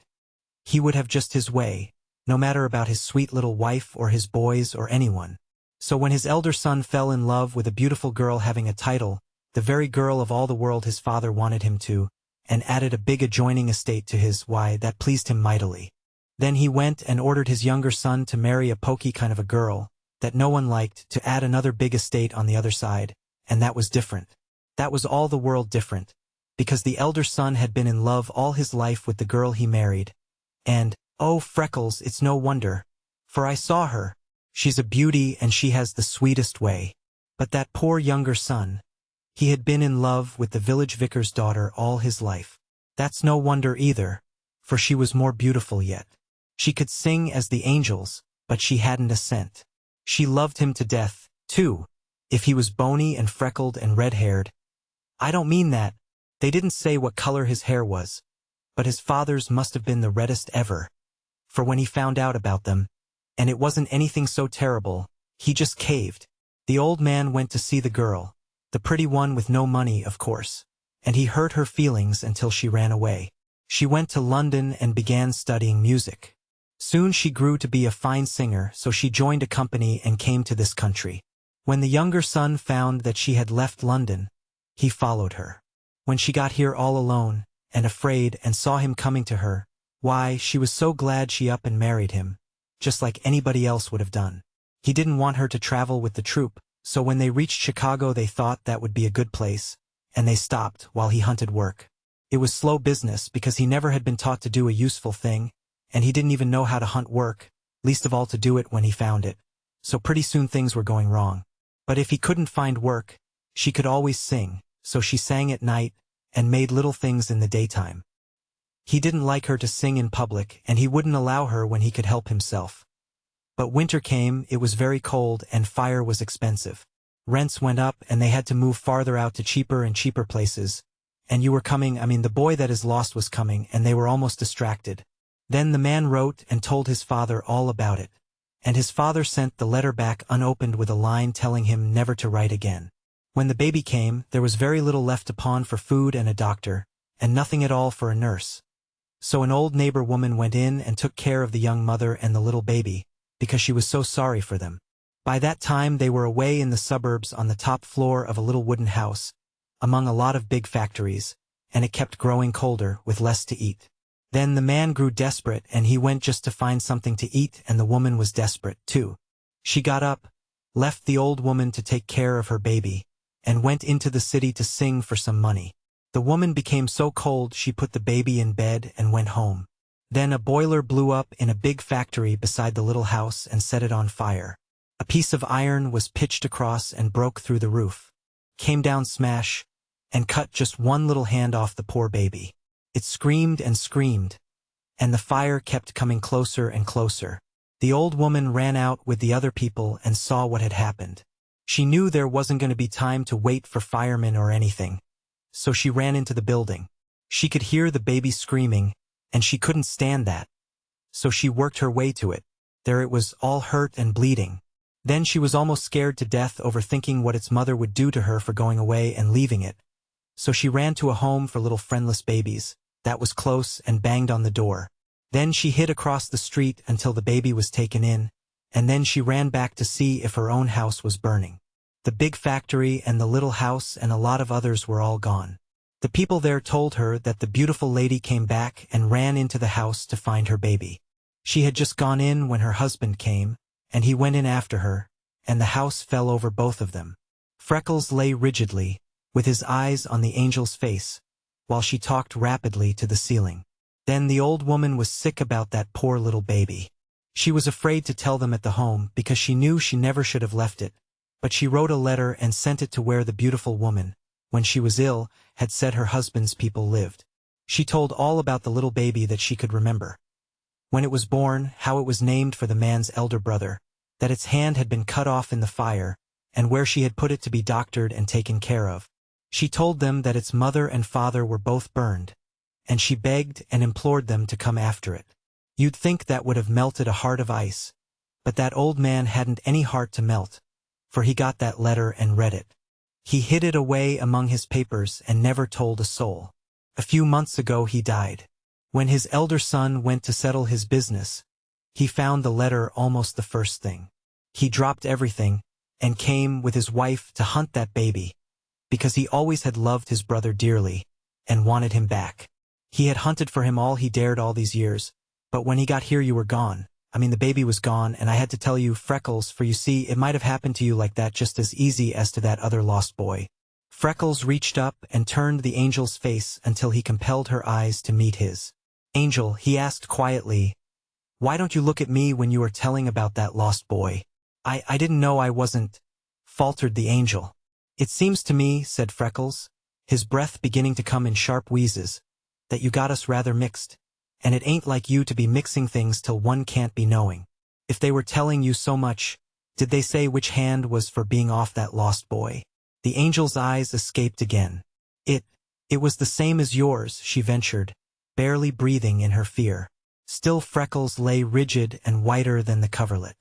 He would have just his way, no matter about his sweet little wife or his boys or anyone. So when his elder son fell in love with a beautiful girl having a title, the very girl of all the world his father wanted him to, and added a big adjoining estate to his, why, that pleased him mightily. Then he went and ordered his younger son to marry a poky kind of a girl, that no one liked, to add another big estate on the other side, and that was different. That was all the world different, because the elder son had been in love all his life with the girl he married. And, oh Freckles, it's no wonder, for I saw her. She's a beauty and she has the sweetest way. But that poor younger son, he had been in love with the village vicar's daughter all his life. That's no wonder either, for she was more beautiful yet. She could sing as the angels, but she hadn't a cent. She loved him to death, too, if he was bony and freckled and red-haired. I don't mean that. They didn't say what color his hair was, but his father's must have been the reddest ever. For when he found out about them, and it wasn't anything so terrible, he just caved. The old man went to see the girl, the pretty one with no money, of course, and he hurt her feelings until she ran away. She went to London and began studying music. Soon she grew to be a fine singer, so she joined a company and came to this country. When the younger son found that she had left London, he followed her. When she got here all alone, and afraid, and saw him coming to her, why, she was so glad she up and married him, just like anybody else would have done. He didn't want her to travel with the troupe, so when they reached Chicago they thought that would be a good place, and they stopped while he hunted work. It was slow business because he never had been taught to do a useful thing, and he didn't even know how to hunt work, least of all to do it when he found it. So pretty soon things were going wrong. But if he couldn't find work, she could always sing, so she sang at night, and made little things in the daytime. He didn't like her to sing in public, and he wouldn't allow her when he could help himself. But winter came, it was very cold, and fire was expensive. Rents went up, and they had to move farther out to cheaper and cheaper places. And you were coming, the boy that is lost was coming, and they were almost distracted. Then the man wrote and told his father all about it. And his father sent the letter back unopened with a line telling him never to write again. When the baby came, there was very little left to pawn for food and a doctor, and nothing at all for a nurse. So an old neighbor woman went in and took care of the young mother and the little baby, because she was so sorry for them. By that time they were away in the suburbs on the top floor of a little wooden house, among a lot of big factories, and it kept growing colder with less to eat. Then the man grew desperate and he went just to find something to eat, and the woman was desperate too. She got up, left the old woman to take care of her baby, and went into the city to sing for some money. The woman became so cold she put the baby in bed and went home. Then a boiler blew up in a big factory beside the little house and set it on fire. A piece of iron was pitched across and broke through the roof, came down smash, and cut just one little hand off the poor baby. It screamed and screamed, and the fire kept coming closer and closer. The old woman ran out with the other people and saw what had happened. She knew there wasn't going to be time to wait for firemen or anything, so she ran into the building. She could hear the baby screaming, and she couldn't stand that. So she worked her way to it. There it was, all hurt and bleeding. Then she was almost scared to death over thinking what its mother would do to her for going away and leaving it. So she ran to a home for little friendless babies that was close and banged on the door. Then she hid across the street until the baby was taken in, and then she ran back to see if her own house was burning. The big factory and the little house and a lot of others were all gone. The people there told her that the beautiful lady came back and ran into the house to find her baby. She had just gone in when her husband came, and he went in after her, and the house fell over both of them. Freckles lay rigidly, with his eyes on the angel's face, while she talked rapidly to the ceiling. Then the old woman was sick about that poor little baby. She was afraid to tell them at the home because she knew she never should have left it, but she wrote a letter and sent it to where the beautiful woman, when she was ill, had said her husband's people lived. She told all about the little baby that she could remember. When it was born, how it was named for the man's elder brother, that its hand had been cut off in the fire, and where she had put it to be doctored and taken care of. She told them that its mother and father were both burned, and she begged and implored them to come after it. You'd think that would have melted a heart of ice, but that old man hadn't any heart to melt, for he got that letter and read it. He hid it away among his papers and never told a soul. A few months ago he died. When his elder son went to settle his business, he found the letter almost the first thing. He dropped everything and came with his wife to hunt that baby, because he always had loved his brother dearly and wanted him back. He had hunted for him all he dared all these years, but when he got here you were gone. The baby was gone, and I had to tell you, Freckles, for you see, it might have happened to you like that just as easy as to that other lost boy. Freckles reached up and turned the angel's face until he compelled her eyes to meet his. Angel, he asked quietly, why don't you look at me when you are telling about that lost boy? I didn't know I wasn't, faltered the angel. It seems to me, said Freckles, his breath beginning to come in sharp wheezes, that you got us rather mixed, and it ain't like you to be mixing things till one can't be knowing. If they were telling you so much, did they say which hand was for being off that lost boy? The angel's eyes escaped again. It was the same as yours, she ventured, barely breathing in her fear. Still Freckles lay rigid and whiter than the coverlet.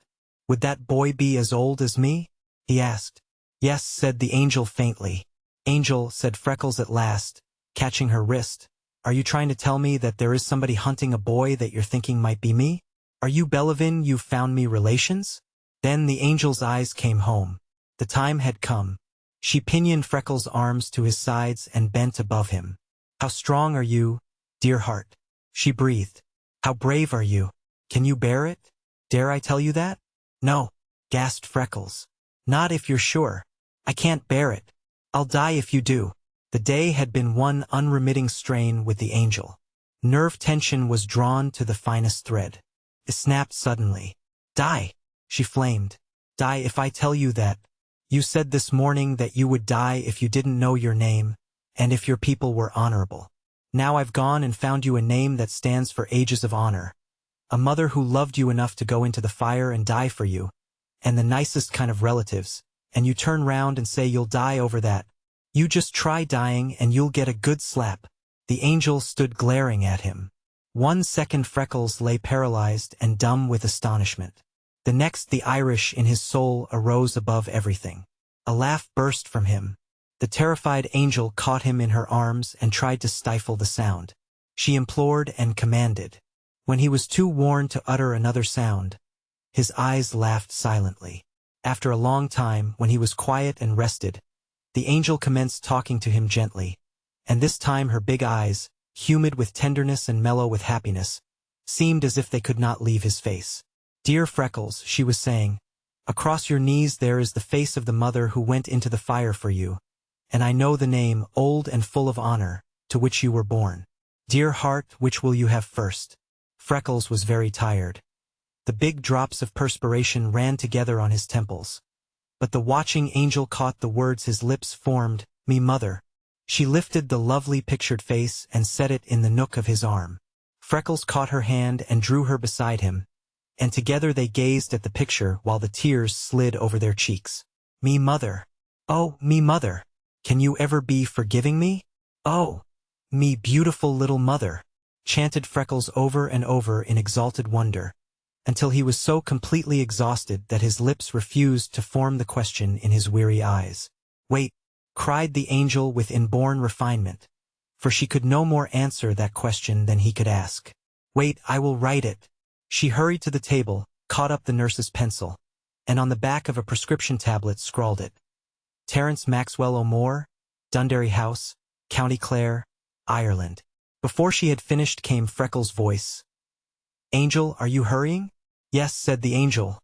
Would that boy be as old as me? He asked. Yes, said the angel faintly. Angel, said Freckles at last, catching her wrist, are you trying to tell me that there is somebody hunting a boy that you're thinking might be me? Are you Bellevin, you've found me relations? Then the angel's eyes came home. The time had come. She pinioned Freckles' arms to his sides and bent above him. How strong are you, dear heart? She breathed. How brave are you? Can you bear it? Dare I tell you that? No, gasped Freckles. Not if you're sure. I can't bear it. I'll die if you do. The day had been one unremitting strain with the angel. Nerve tension was drawn to the finest thread. It snapped suddenly. Die, she flamed. Die if I tell you that. You said this morning that you would die if you didn't know your name, and if your people were honorable. Now I've gone and found you a name that stands for ages of honor. A mother who loved you enough to go into the fire and die for you, and the nicest kind of relatives, and you turn round and say you'll die over that. You just try dying and you'll get a good slap. The angel stood glaring at him. 1 second Freckles lay paralyzed and dumb with astonishment. The next the Irish in his soul arose above everything. A laugh burst from him. The terrified angel caught him in her arms and tried to stifle the sound. She implored and commanded. When he was too worn to utter another sound, his eyes laughed silently. After a long time, when he was quiet and rested, the angel commenced talking to him gently, and this time her big eyes, humid with tenderness and mellow with happiness, seemed as if they could not leave his face. Dear Freckles, she was saying, across your knees there is the face of the mother who went into the fire for you, and I know the name, old and full of honor, to which you were born. Dear heart, which will you have first? Freckles was very tired. The big drops of perspiration ran together on his temples. But the watching angel caught the words his lips formed, me mother. She lifted the lovely pictured face and set it in the nook of his arm. Freckles caught her hand and drew her beside him, and together they gazed at the picture while the tears slid over their cheeks. Me mother. Oh, me mother. Can you ever be forgiving me? Oh, me beautiful little mother, chanted Freckles over and over in exalted wonder, until he was so completely exhausted that his lips refused to form the question in his weary eyes. Wait, cried the angel with inborn refinement, for she could no more answer that question than he could ask. Wait, I will write it. She hurried to the table, caught up the nurse's pencil, and on the back of a prescription tablet scrawled it. Terence Maxwell O'More, Dunderry House, County Clare, Ireland. Before she had finished came Freckles' voice. Angel, are you hurrying? Yes, said the angel.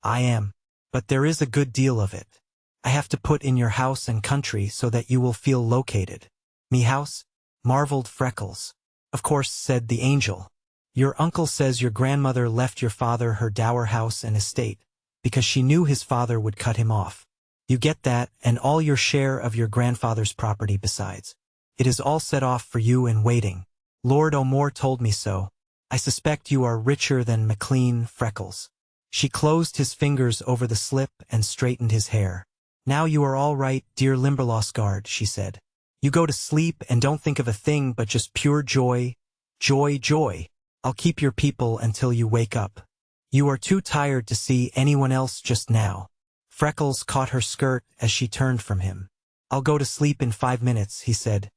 I am. But there is a good deal of it. I have to put in your house and country so that you will feel located. Me house? Marveled Freckles. Of course, said the angel. Your uncle says your grandmother left your father her dower house and estate, because she knew his father would cut him off. You get that, and all your share of your grandfather's property besides. It is all set off for you and waiting. Lord O'More told me so. I suspect you are richer than McLean, Freckles. She closed his fingers over the slip and straightened his hair. Now you are all right, dear Limberlost guard, she said. You go to sleep and don't think of a thing but just pure joy, joy, joy. I'll keep your people until you wake up. You are too tired to see anyone else just now. Freckles caught her skirt as she turned from him. I'll go to sleep in 5 minutes, he said.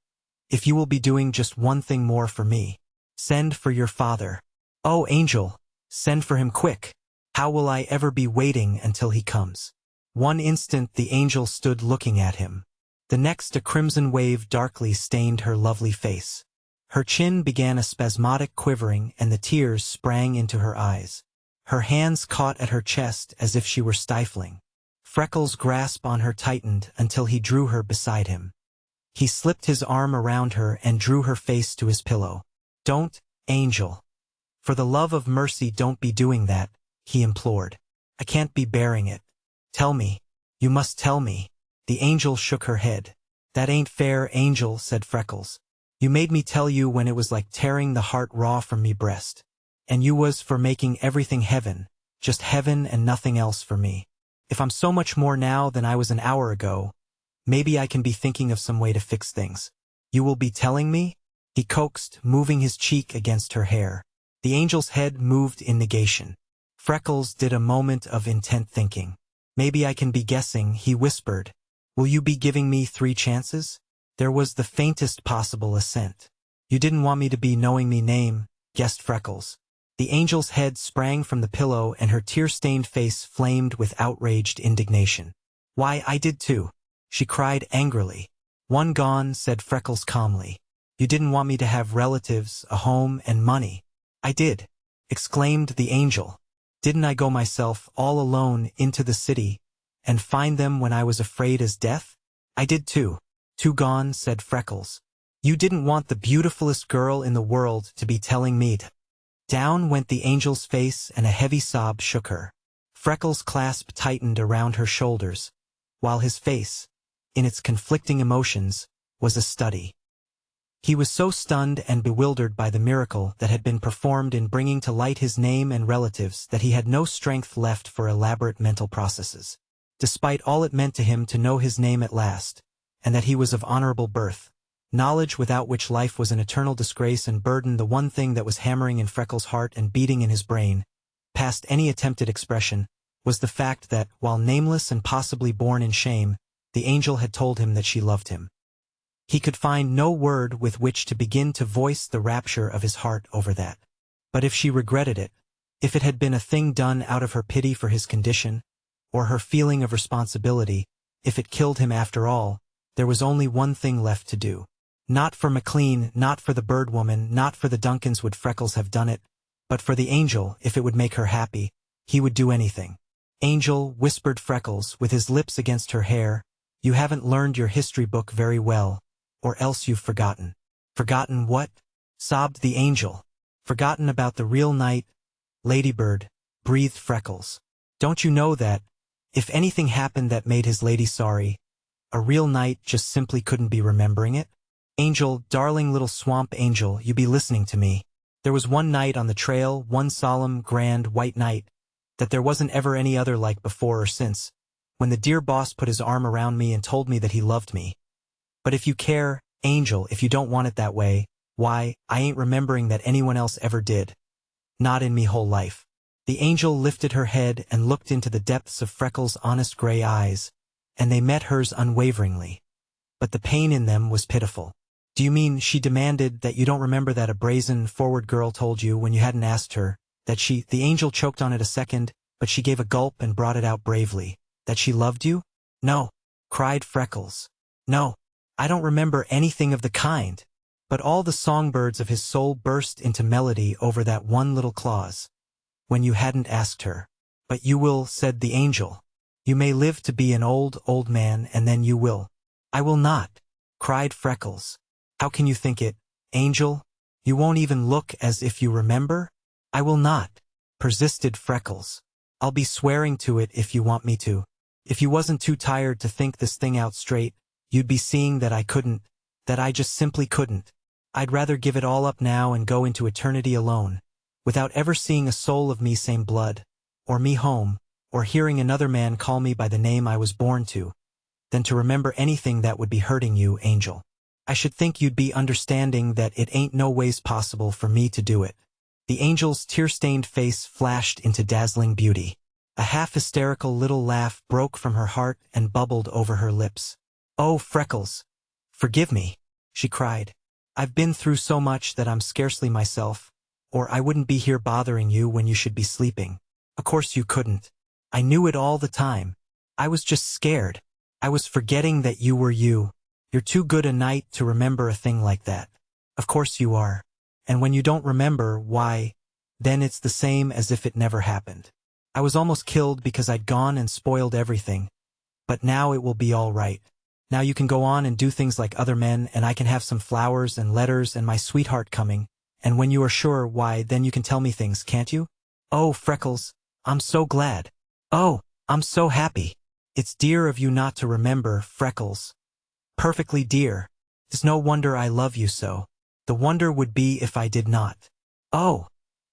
If you will be doing just one thing more for me. Send for your father. Oh, angel, send for him quick. How will I ever be waiting until he comes? One instant the angel stood looking at him. The next a crimson wave darkly stained her lovely face. Her chin began a spasmodic quivering and the tears sprang into her eyes. Her hands caught at her chest as if she were stifling. Freckles' grasp on her tightened until he drew her beside him. He slipped his arm around her and drew her face to his pillow. "Don't, Angel. For the love of mercy, don't be doing that," he implored. "I can't be bearing it. Tell me. You must tell me." The angel shook her head. "That ain't fair, Angel," said Freckles. "You made me tell you when it was like tearing the heart raw from me breast. And you was for making everything heaven, just heaven and nothing else for me. If I'm so much more now than I was an hour ago, maybe I can be thinking of some way to fix things. You will be telling me?" he coaxed, moving his cheek against her hair. The angel's head moved in negation. Freckles did a moment of intent thinking. "Maybe I can be guessing," he whispered. "Will you be giving me 3 chances?" There was the faintest possible assent. "You didn't want me to be knowing me name," guessed Freckles. The angel's head sprang from the pillow and her tear-stained face flamed with outraged indignation. "Why, I did too," she cried angrily. "One gone," said Freckles calmly. "You didn't want me to have relatives, a home, and money." "I did," exclaimed the angel. "Didn't I go myself, all alone, into the city, and find them when I was afraid as death?" "I did too." "Two gone," said Freckles. "You didn't want the beautifulest girl in the world to be telling me to—" Down went the angel's face and a heavy sob shook her. Freckles' clasp tightened around her shoulders, while his face, in its conflicting emotions, was a study. He was so stunned and bewildered by the miracle that had been performed in bringing to light his name and relatives that he had no strength left for elaborate mental processes. Despite all it meant to him to know his name at last, and that he was of honorable birth, knowledge without which life was an eternal disgrace and burden, the one thing that was hammering in Freckles' heart and beating in his brain, past any attempted expression, was the fact that, while nameless and possibly born in shame, the angel had told him that she loved him. He could find no word with which to begin to voice the rapture of his heart over that. But if she regretted it, if it had been a thing done out of her pity for his condition, or her feeling of responsibility, if it killed him after all, there was only one thing left to do. Not for McLean, not for the bird woman, not for the Duncans would Freckles have done it, but for the angel, if it would make her happy, he would do anything. "Angel," whispered Freckles, with his lips against her hair, "you haven't learned your history book very well, or else you've forgotten." "Forgotten what?" sobbed the angel. "Forgotten about the real night, Ladybird," breathed Freckles. "Don't you know that, if anything happened that made his lady sorry, a real night just simply couldn't be remembering it? Angel, darling little swamp angel, you be listening to me. There was one night on the trail, one solemn, grand, white night, that there wasn't ever any other like before or since, when the dear boss put his arm around me and told me that he loved me. But if you care, Angel, if you don't want it that way, why, I ain't remembering that anyone else ever did. Not in me whole life." The angel lifted her head and looked into the depths of Freckles' honest gray eyes, and they met hers unwaveringly. But the pain in them was pitiful. "Do you mean," she demanded, "that you don't remember that a brazen, forward girl told you when you hadn't asked her, that she—" The angel choked on it a second, but she gave a gulp and brought it out bravely. "That she loved you?" "No," cried Freckles. "No. I don't remember anything of the kind." But all the songbirds of his soul burst into melody over that one little clause. "When you hadn't asked her." "But you will," said the angel. "You may live to be an old, old man, and then you will." "I will not," cried Freckles. "How can you think it, Angel? You won't even look as if you remember?" "I will not," persisted Freckles. "I'll be swearing to it if you want me to. If you wasn't too tired to think this thing out straight, you'd be seeing that I couldn't, that I just simply couldn't. I'd rather give it all up now and go into eternity alone, without ever seeing a soul of me same blood, or me home, or hearing another man call me by the name I was born to, than to remember anything that would be hurting you, Angel. I should think you'd be understanding that it ain't no ways possible for me to do it." The angel's tear-stained face flashed into dazzling beauty. A half-hysterical little laugh broke from her heart and bubbled over her lips. "Oh, Freckles, forgive me," she cried. "I've been through so much that I'm scarcely myself, or I wouldn't be here bothering you when you should be sleeping. Of course you couldn't. I knew it all the time. I was just scared. I was forgetting that you were you. You're too good a knight to remember a thing like that. Of course you are. And when you don't remember, why, then it's the same as if it never happened. I was almost killed because I'd gone and spoiled everything. But now it will be all right. Now you can go on and do things like other men, and I can have some flowers and letters and my sweetheart coming, and when you are sure, why, then you can tell me things, can't you? Oh, Freckles, I'm so glad. Oh, I'm so happy. It's dear of you not to remember, Freckles. Perfectly dear. It's no wonder I love you so. The wonder would be if I did not. Oh,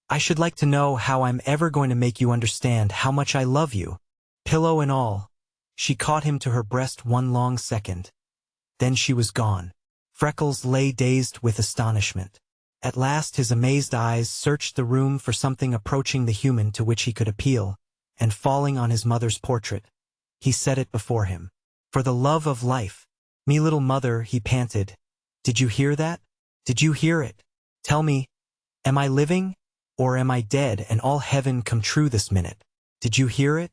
I should like to know how I'm ever going to make you understand how much I love you. Pillow and all. She caught him to her breast one long second. Then she was gone. Freckles lay dazed with astonishment. At last his amazed eyes searched the room for something approaching the human to which he could appeal, and falling on his mother's portrait, he set it before him. For the love of life. Me little mother, he panted. Did you hear that? Did you hear it? Tell me, am I living, or am I dead and all heaven come true this minute? Did you hear it?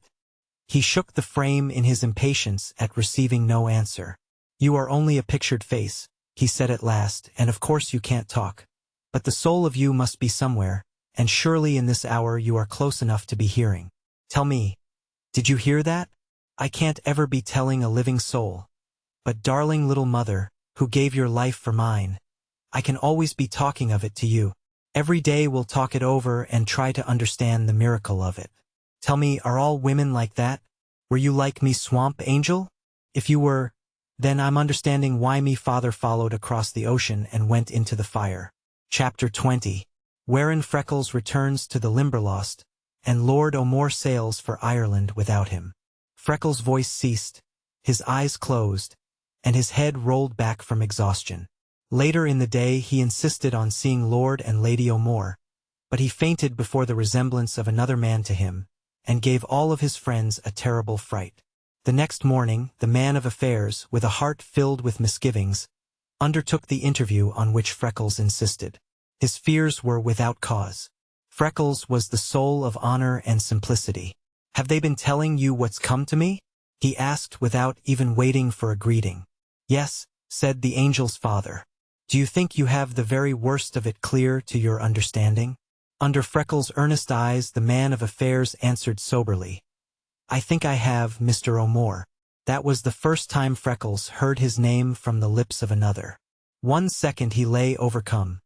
He shook the frame in his impatience at receiving no answer. You are only a pictured face, he said at last, and of course you can't talk. But the soul of you must be somewhere, and surely in this hour you are close enough to be hearing. Tell me, did you hear that? I can't ever be telling a living soul. But darling little mother, who gave your life for mine, I can always be talking of it to you. Every day we'll talk it over and try to understand the miracle of it. Tell me, are all women like that? Were you like me, Swamp Angel? If you were, then I'm understanding why me father followed across the ocean and went into the fire. Chapter 20. Wherein Freckles returns to the Limberlost, and Lord O'More sails for Ireland without him. Freckles' voice ceased, his eyes closed, and his head rolled back from exhaustion. Later in the day he insisted on seeing Lord and Lady O'More, but he fainted before the resemblance of another man to him, and gave all of his friends a terrible fright. The next morning, the man of affairs, with a heart filled with misgivings, undertook the interview on which Freckles insisted. His fears were without cause. Freckles was the soul of honor and simplicity. Have they been telling you what's come to me? He asked without even waiting for a greeting. Yes, said the angel's father. Do you think you have the very worst of it clear to your understanding? Under Freckles' earnest eyes the man of affairs answered soberly. I think I have, Mr. O'More. That was the first time Freckles heard his name from the lips of another. 1 second he lay overcome.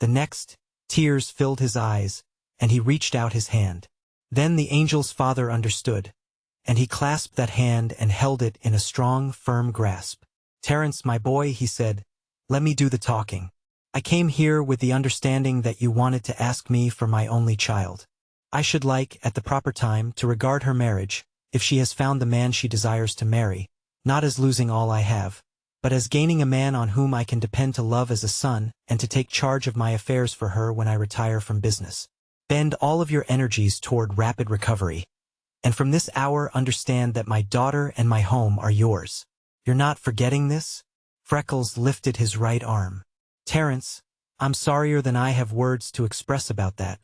The next, tears filled his eyes, and he reached out his hand. Then the angel's father understood, and he clasped that hand and held it in a strong, firm grasp. Terence, my boy, he said, let me do the talking. I came here with the understanding that you wanted to ask me for my only child. I should like, at the proper time, to regard her marriage, if she has found the man she desires to marry, not as losing all I have, but as gaining a man on whom I can depend to love as a son and to take charge of my affairs for her when I retire from business. Bend all of your energies toward rapid recovery, and from this hour understand that my daughter and my home are yours. You're not forgetting this? Freckles lifted his right arm. Terence, I'm sorrier than I have words to express about that,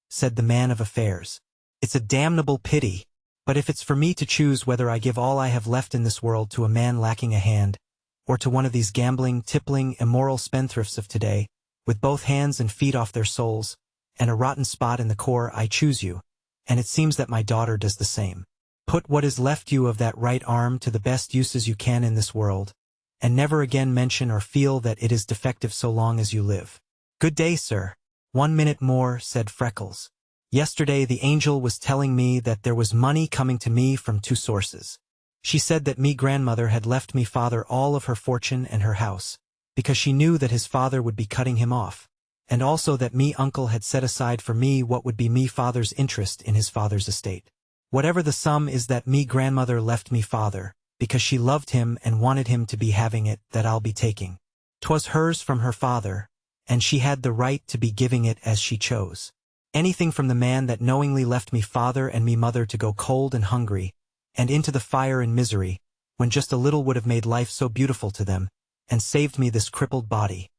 said the man of affairs. It's a damnable pity, but if it's for me to choose whether I give all I have left in this world to a man lacking a hand, or to one of these gambling, tippling, immoral spendthrifts of today, with both hands and feet off their souls, and a rotten spot in the core, I choose you, and it seems that my daughter does the same. Put what is left you of that right arm to the best uses you can in this world, and never again mention or feel that it is defective so long as you live. Good day, sir. 1 minute more, said Freckles. Yesterday the angel was telling me that there was money coming to me from 2 sources. She said that me grandmother had left me father all of her fortune and her house, because she knew that his father would be cutting him off, and also that me uncle had set aside for me what would be me father's interest in his father's estate. Whatever the sum is that me grandmother left me father, because she loved him and wanted him to be having it, that I'll be taking. 'Twas hers from her father, and she had the right to be giving it as she chose. Anything from the man that knowingly left me father and me mother to go cold and hungry, and into the fire and misery, when just a little would have made life so beautiful to them, and saved me this crippled body.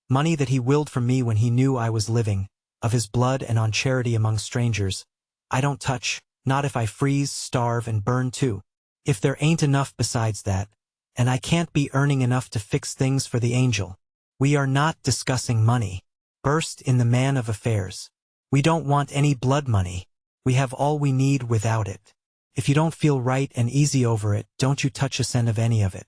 Money that he willed from me when he knew I was living, of his blood and on charity among strangers, I don't touch, not if I freeze, starve, and burn too. If there ain't enough besides that, and I can't be earning enough to fix things for the angel. We are not discussing money, burst in the man of affairs. We don't want any blood money. We have all we need without it. If you don't feel right and easy over it, don't you touch a cent of any of it.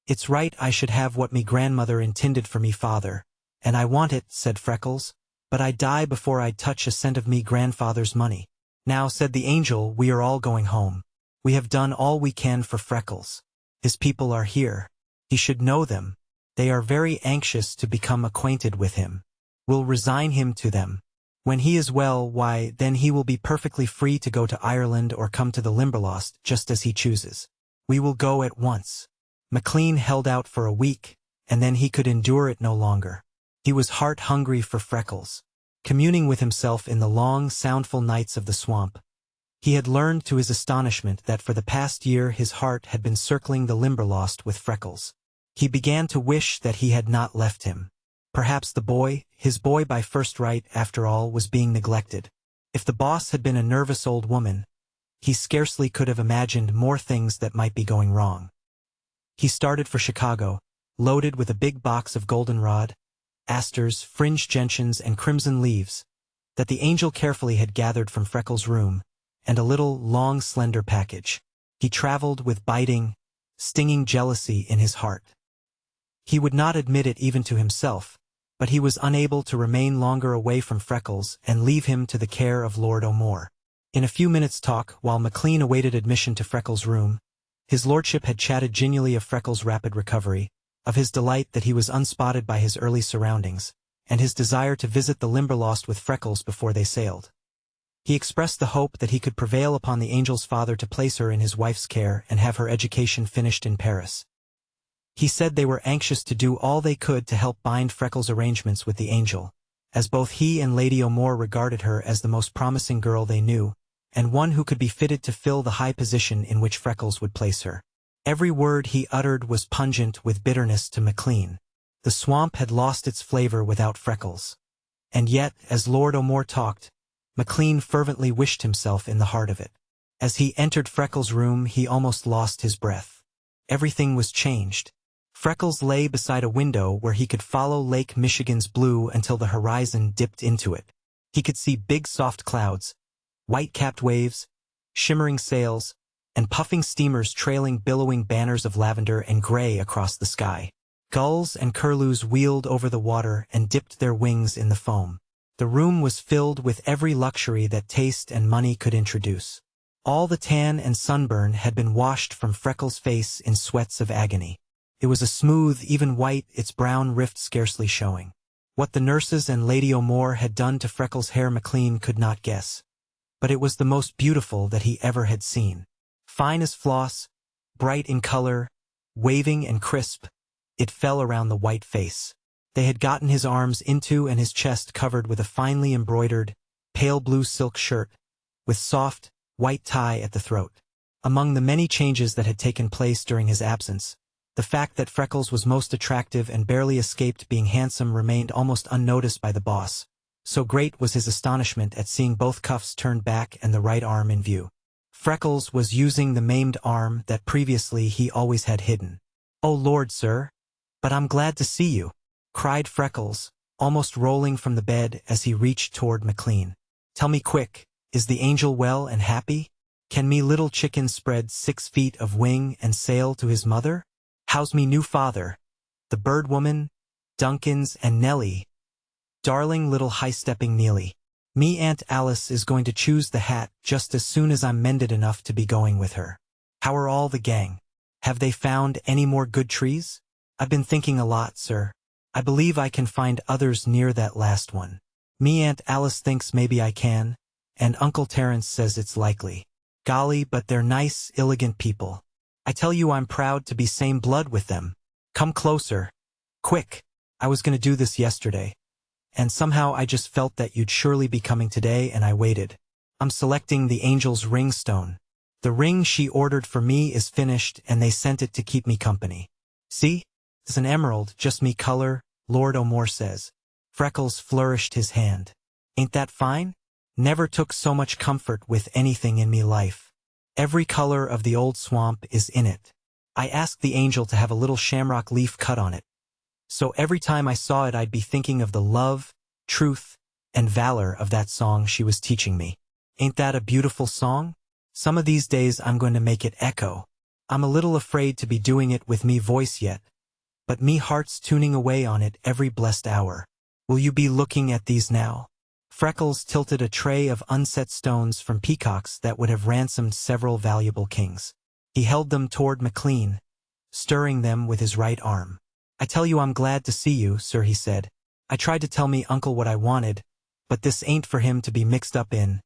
"It's right I should have what me grandmother intended for me father, and I want it," said Freckles, "but I'd die before I'd touch a cent of me grandfather's money." "Now," said the angel, "we are all going home. We have done all we can for Freckles. His people are here. He should know them. They are very anxious to become acquainted with him. We'll resign him to them. When he is well, why, then he will be perfectly free to go to Ireland or come to the Limberlost, just as he chooses. We will go at once." McLean held out for a week, and then he could endure it no longer. He was heart-hungry for Freckles. Communing with himself in the long, soundful nights of the swamp, he had learned to his astonishment that for the past year his heart had been circling the Limberlost with Freckles. He began to wish that he had not left him. Perhaps the boy, his boy by first right, after all, was being neglected. If the boss had been a nervous old woman, he scarcely could have imagined more things that might be going wrong. He started for Chicago, loaded with a big box of goldenrod, asters, fringed gentians, and crimson leaves, that the angel carefully had gathered from Freckles' room, and a little, long, slender package. He traveled with biting, stinging jealousy in his heart. He would not admit it even to himself, but he was unable to remain longer away from Freckles and leave him to the care of Lord O'More. In a few minutes' talk, while McLean awaited admission to Freckles' room, his lordship had chatted genially of Freckles' rapid recovery, of his delight that he was unspotted by his early surroundings, and his desire to visit the Limberlost with Freckles before they sailed. He expressed the hope that he could prevail upon the angel's father to place her in his wife's care and have her education finished in Paris. He said they were anxious to do all they could to help bind Freckles' arrangements with the angel, as both he and Lady O'More regarded her as the most promising girl they knew, and one who could be fitted to fill the high position in which Freckles would place her. Every word he uttered was pungent with bitterness to McLean. The swamp had lost its flavor without Freckles. And yet, as Lord O'More talked, McLean fervently wished himself in the heart of it. As he entered Freckles' room, he almost lost his breath. Everything was changed. Freckles lay beside a window where he could follow Lake Michigan's blue until the horizon dipped into it. He could see big soft clouds, white-capped waves, shimmering sails, and puffing steamers trailing billowing banners of lavender and gray across the sky. Gulls and curlews wheeled over the water and dipped their wings in the foam. The room was filled with every luxury that taste and money could introduce. All the tan and sunburn had been washed from Freckles' face in sweats of agony. It was a smooth, even white, its brown rift scarcely showing. What the nurses and Lady O'More had done to Freckles' hair McLean could not guess, but it was the most beautiful that he ever had seen. Fine as floss, bright in color, waving and crisp, it fell around the white face. They had gotten his arms into and his chest covered with a finely embroidered, pale blue silk shirt, with soft, white tie at the throat. Among the many changes that had taken place during his absence, the fact that Freckles was most attractive and barely escaped being handsome remained almost unnoticed by the boss. So great was his astonishment at seeing both cuffs turned back and the right arm in view. Freckles was using the maimed arm that previously he always had hidden. "Oh Lord, sir! But I'm glad to see you!" cried Freckles, almost rolling from the bed as he reached toward McLean. "Tell me quick, is the angel well and happy? Can me little chicken spread 6 feet of wing and sail to his mother? How's me new father, the bird woman, Dunkins and Nellie? Darling little high-stepping Neely. Me Aunt Alice is going to choose the hat just as soon as I'm mended enough to be going with her. How are all the gang? Have they found any more good trees? I've been thinking a lot, sir. I believe I can find others near that last one. Me Aunt Alice thinks maybe I can, and Uncle Terence says it's likely. Golly, but they're nice, elegant people. I tell you I'm proud to be same blood with them. Come closer. Quick. I was going to do this yesterday. And somehow I just felt that you'd surely be coming today and I waited. I'm selecting the angel's ring stone. The ring she ordered for me is finished and they sent it to keep me company. See? It's an emerald, just me color, Lord O'More says. Freckles flourished his hand. Ain't that fine? Never took so much comfort with anything in me life. Every color of the old swamp is in it. I asked the angel to have a little shamrock leaf cut on it. So every time I saw it I'd be thinking of the love, truth, and valor of that song she was teaching me. Ain't that a beautiful song? Some of these days I'm going to make it echo. I'm a little afraid to be doing it with me voice yet, but me heart's tuning away on it every blessed hour. Will you be looking at these now? Freckles tilted a tray of unset stones from peacocks that would have ransomed several valuable kings. He held them toward McLean, stirring them with his right arm. I tell you I'm glad to see you, sir, he said. I tried to tell me uncle what I wanted, but this ain't for him to be mixed up in.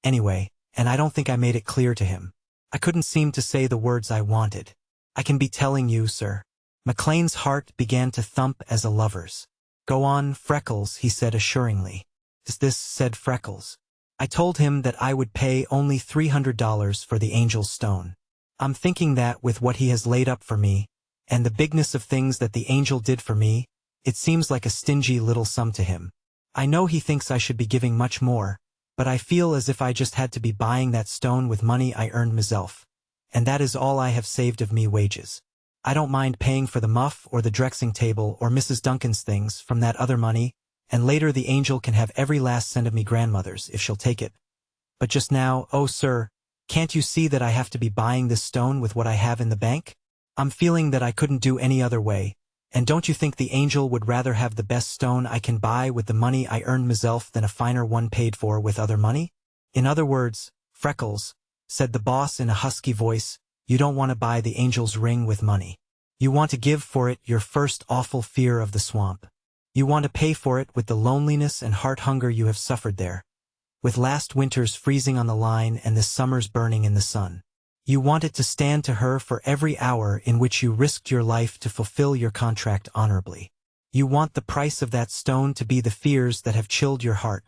Anyway, and I don't think I made it clear to him. I couldn't seem to say the words I wanted. I can be telling you, sir. McLean's heart began to thump as a lover's. Go on, Freckles, he said assuringly. Is this, said Freckles. I told him that I would pay only $300 for the angel's stone. I'm thinking that with what he has laid up for me, and the bigness of things that the angel did for me, it seems like a stingy little sum to him. I know he thinks I should be giving much more, but I feel as if I just had to be buying that stone with money I earned myself, and that is all I have saved of me wages. I don't mind paying for the muff or the dressing table or Mrs. Duncan's things from that other money, and later the angel can have every last cent of me grandmother's if she'll take it. But just now, oh sir, can't you see that I have to be buying this stone with what I have in the bank? I'm feeling that I couldn't do any other way, and don't you think the angel would rather have the best stone I can buy with the money I earned myself than a finer one paid for with other money? In other words, Freckles, said the boss in a husky voice, you don't want to buy the angel's ring with money. You want to give for it your first awful fear of the swamp. You want to pay for it with the loneliness and heart hunger you have suffered there, with last winter's freezing on the line and this summer's burning in the sun. You want it to stand to her for every hour in which you risked your life to fulfill your contract honorably. You want the price of that stone to be the fears that have chilled your heart,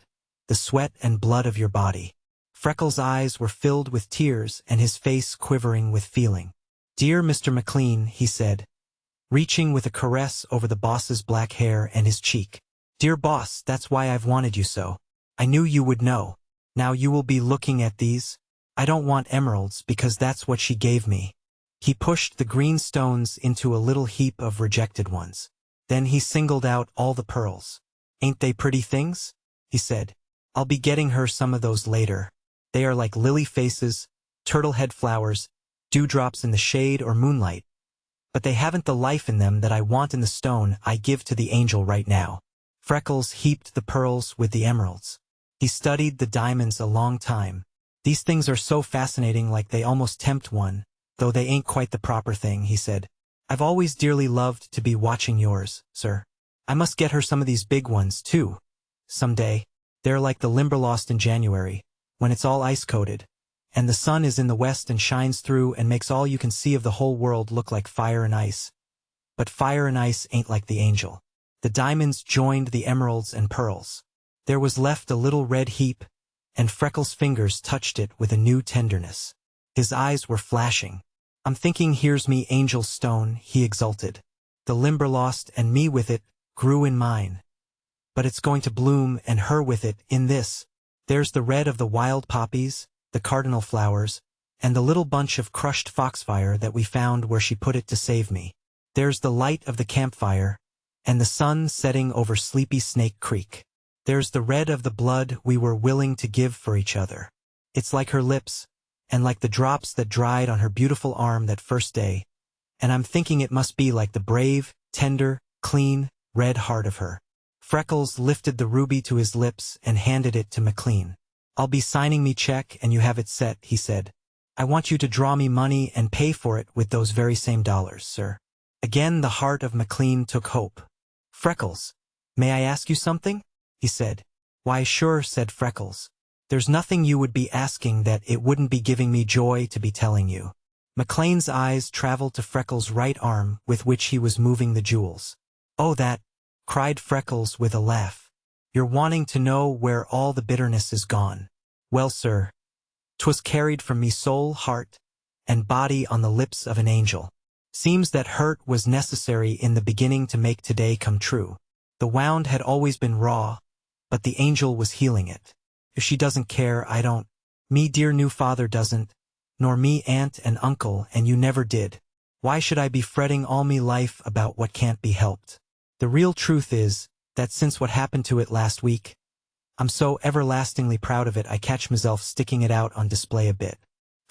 the sweat and blood of your body. Freckles' eyes were filled with tears and his face quivering with feeling. Dear Mr. McLean, he said, reaching with a caress over the boss's black hair and his cheek. Dear boss, that's why I've wanted you so. I knew you would know. Now you will be looking at these. I don't want emeralds because that's what she gave me. He pushed the green stones into a little heap of rejected ones. Then he singled out all the pearls. Ain't they pretty things? He said. I'll be getting her some of those later. They are like lily faces, turtle head flowers, dewdrops in the shade or moonlight. But they haven't the life in them that I want in the stone I give to the angel right now. Freckles heaped the pearls with the emeralds. He studied the diamonds a long time. These things are so fascinating, like they almost tempt one, though they ain't quite the proper thing, he said. I've always dearly loved to be watching yours, sir. I must get her some of these big ones, too. Someday. They're like the Limberlost in January, when it's all ice-coated, and the sun is in the west and shines through and makes all you can see of the whole world look like fire and ice. But fire and ice ain't like the angel. The diamonds joined the emeralds and pearls. There was left a little red heap, and Freckles' fingers touched it with a new tenderness. His eyes were flashing. I'm thinking here's me angel's stone, he exulted. The Limberlost and me with it grew in mine. But it's going to bloom and her with it in this. There's the red of the wild poppies, the cardinal flowers, and the little bunch of crushed foxfire that we found where she put it to save me. There's the light of the campfire, and the sun setting over Sleepy Snake Creek. There's the red of the blood we were willing to give for each other. It's like her lips, and like the drops that dried on her beautiful arm that first day, and I'm thinking it must be like the brave, tender, clean, red heart of her. Freckles lifted the ruby to his lips and handed it to McLean. I'll be signing me check and you have it set, he said. I want you to draw me money and pay for it with those very same dollars, sir. Again the heart of McLean took hope. Freckles, may I ask you something? He said. Why sure, said Freckles. There's nothing you would be asking that it wouldn't be giving me joy to be telling you. McLean's eyes traveled to Freckles' right arm with which he was moving the jewels. Oh that, cried Freckles with a laugh. You're wanting to know where all the bitterness is gone. Well, sir, 'twas carried from me soul, heart, and body on the lips of an angel. Seems that hurt was necessary in the beginning to make today come true. The wound had always been raw, but the angel was healing it. If she doesn't care, I don't. Me dear new father doesn't, nor me aunt and uncle, and you never did. Why should I be fretting all me life about what can't be helped? The real truth is, that since what happened to it last week, I'm so everlastingly proud of it I catch myself sticking it out on display a bit.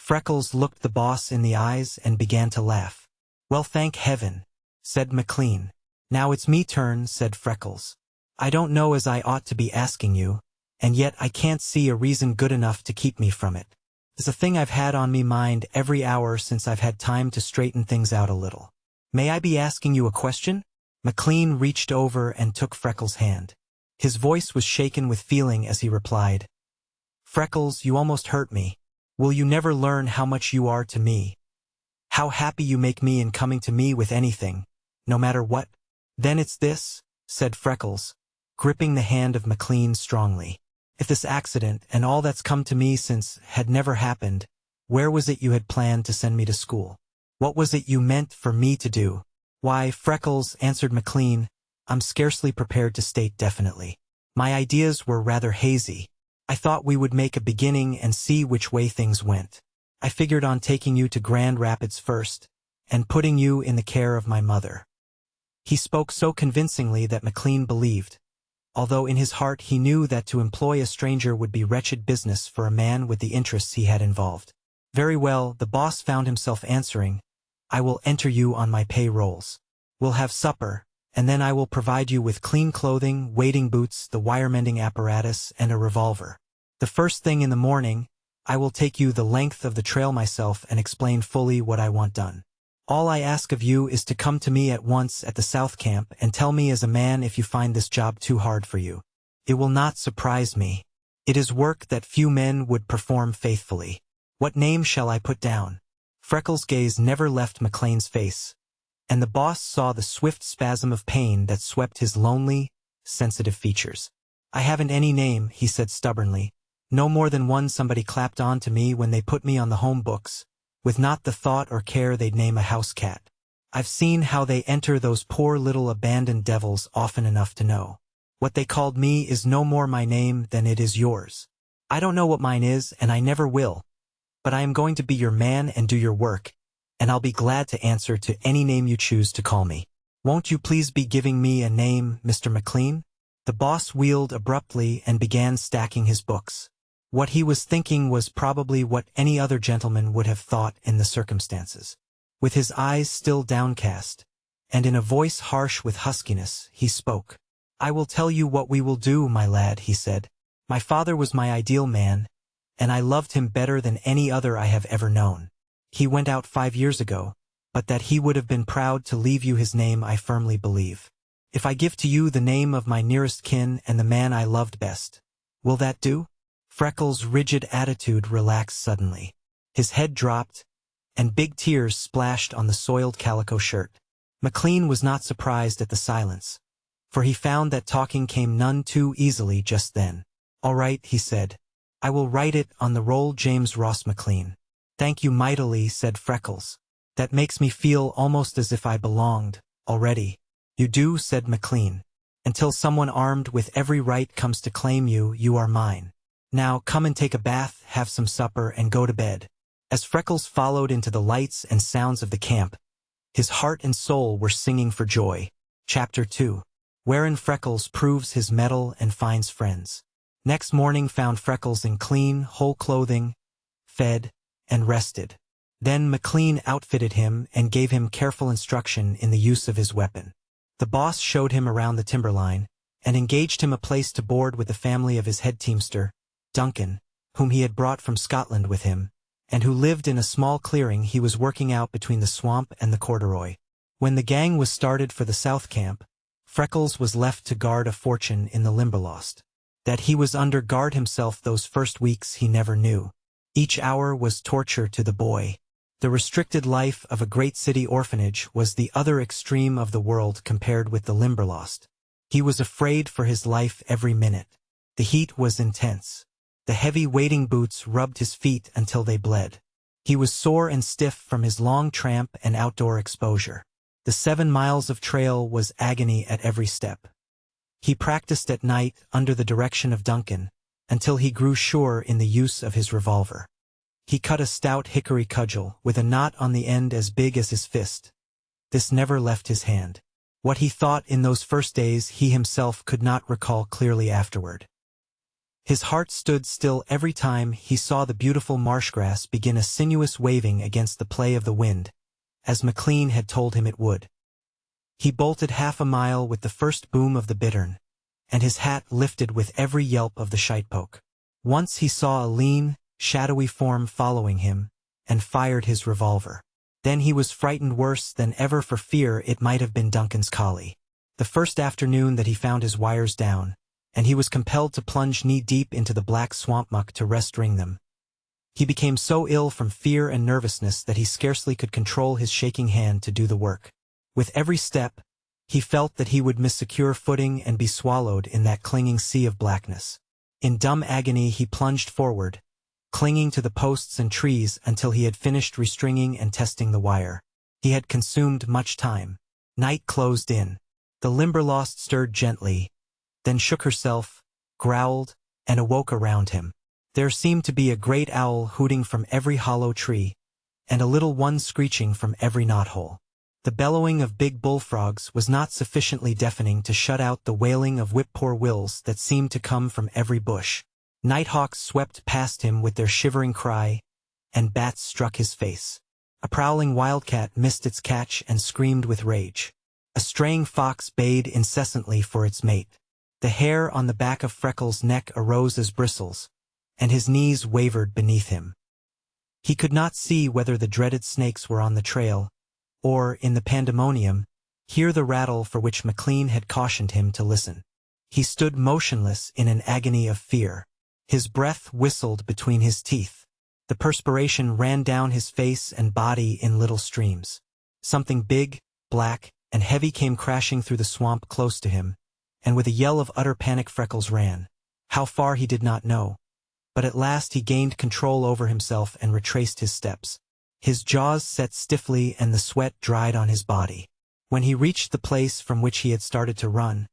Freckles looked the boss in the eyes and began to laugh. "Well, thank heaven," said McLean. "Now it's me turn," said Freckles. "I don't know as I ought to be asking you, and yet I can't see a reason good enough to keep me from it. It's a thing I've had on me mind every hour since I've had time to straighten things out a little. May I be asking you a question?" McLean reached over and took Freckles' hand. His voice was shaken with feeling as he replied, "Freckles, you almost hurt me. Will you never learn how much you are to me? How happy you make me in coming to me with anything, no matter what?" "Then it's this," said Freckles, gripping the hand of McLean strongly. "If this accident and all that's come to me since had never happened, where was it you had planned to send me to school? What was it you meant for me to do?" "Why, Freckles," answered McLean, "I'm scarcely prepared to state definitely. My ideas were rather hazy. I thought we would make a beginning and see which way things went. I figured on taking you to Grand Rapids first, and putting you in the care of my mother." He spoke so convincingly that McLean believed, although in his heart he knew that to employ a stranger would be wretched business for a man with the interests he had involved. "Very well," the boss found himself answering, "I will enter you on my pay rolls. We'll have supper, and then I will provide you with clean clothing, wading boots, the wire-mending apparatus, and a revolver. The first thing in the morning, I will take you the length of the trail myself and explain fully what I want done. All I ask of you is to come to me at once at the South Camp and tell me as a man if you find this job too hard for you. It will not surprise me. It is work that few men would perform faithfully. What name shall I put down?" Freckles' gaze never left McLean's face, and the boss saw the swift spasm of pain that swept his lonely, sensitive features. "I haven't any name," he said stubbornly. "No more than one somebody clapped on to me when they put me on the home books, with not the thought or care they'd name a house cat. I've seen how they enter those poor little abandoned devils often enough to know. What they called me is no more my name than it is yours. I don't know what mine is, and I never will, but I am going to be your man and do your work, and I'll be glad to answer to any name you choose to call me. Won't you please be giving me a name, Mr. McLean?" The boss wheeled abruptly and began stacking his books. What he was thinking was probably what any other gentleman would have thought in the circumstances. With his eyes still downcast, and in a voice harsh with huskiness, he spoke. "I will tell you what we will do, my lad," he said. "My father was my ideal man, and I loved him better than any other I have ever known. He went out 5 years ago, but that he would have been proud to leave you his name I firmly believe. If I give to you the name of my nearest kin and the man I loved best, will that do?" Freckles' rigid attitude relaxed suddenly. His head dropped, and big tears splashed on the soiled calico shirt. McLean was not surprised at the silence, for he found that talking came none too easily just then. "All right," he said. "I will write it on the roll, James Ross McLean." "Thank you mightily," said Freckles. "That makes me feel almost as if I belonged, already." "You do," said McLean. "Until someone armed with every right comes to claim you, you are mine. Now come and take a bath, have some supper, and go to bed." As Freckles followed into the lights and sounds of the camp, his heart and soul were singing for joy. Chapter 2. Wherein Freckles proves his mettle and finds friends. Next morning found Freckles in clean, whole clothing, fed, and rested. Then McLean outfitted him and gave him careful instruction in the use of his weapon. The boss showed him around the timberline, and engaged him a place to board with the family of his head teamster, Duncan, whom he had brought from Scotland with him, and who lived in a small clearing he was working out between the swamp and the corduroy. When the gang was started for the South Camp, Freckles was left to guard a fortune in the Limberlost. That he was under guard himself those first weeks he never knew. Each hour was torture to the boy. The restricted life of a great city orphanage was the other extreme of the world compared with the Limberlost. He was afraid for his life every minute. The heat was intense. The heavy wading boots rubbed his feet until they bled. He was sore and stiff from his long tramp and outdoor exposure. The 7 miles of trail was agony at every step. He practiced at night under the direction of Duncan, until he grew sure in the use of his revolver. He cut a stout hickory cudgel with a knot on the end as big as his fist. This never left his hand. What he thought in those first days he himself could not recall clearly afterward. His heart stood still every time he saw the beautiful marsh grass begin a sinuous waving against the play of the wind, as McLean had told him it would. He bolted 1/2 mile with the first boom of the bittern, and his hat lifted with every yelp of the shitepoke. Once he saw a lean, shadowy form following him, and fired his revolver. Then he was frightened worse than ever for fear it might have been Duncan's collie. The first afternoon that he found his wires down, and he was compelled to plunge knee-deep into the black swamp muck to rest-ring them. He became so ill from fear and nervousness that he scarcely could control his shaking hand to do the work. With every step, he felt that he would miss secure footing and be swallowed in that clinging sea of blackness. In dumb agony he plunged forward, clinging to the posts and trees until he had finished restringing and testing the wire. He had consumed much time. Night closed in. The Limberlost stirred gently, then shook herself, growled, and awoke around him. There seemed to be a great owl hooting from every hollow tree, and a little one screeching from every knothole. The bellowing of big bullfrogs was not sufficiently deafening to shut out the wailing of whip-poor-wills that seemed to come from every bush. Nighthawks swept past him with their shivering cry, and bats struck his face. A prowling wildcat missed its catch and screamed with rage. A straying fox bayed incessantly for its mate. The hair on the back of Freckles' neck arose as bristles, and his knees wavered beneath him. He could not see whether the dreaded snakes were on the trail, or, in the pandemonium, hear the rattle for which McLean had cautioned him to listen. He stood motionless in an agony of fear. His breath whistled between his teeth. The perspiration ran down his face and body in little streams. Something big, black, and heavy came crashing through the swamp close to him, and with a yell of utter panic Freckles ran. How far he did not know, but at last he gained control over himself and retraced his steps. His jaws set stiffly and the sweat dried on his body. When he reached the place from which he had started to run,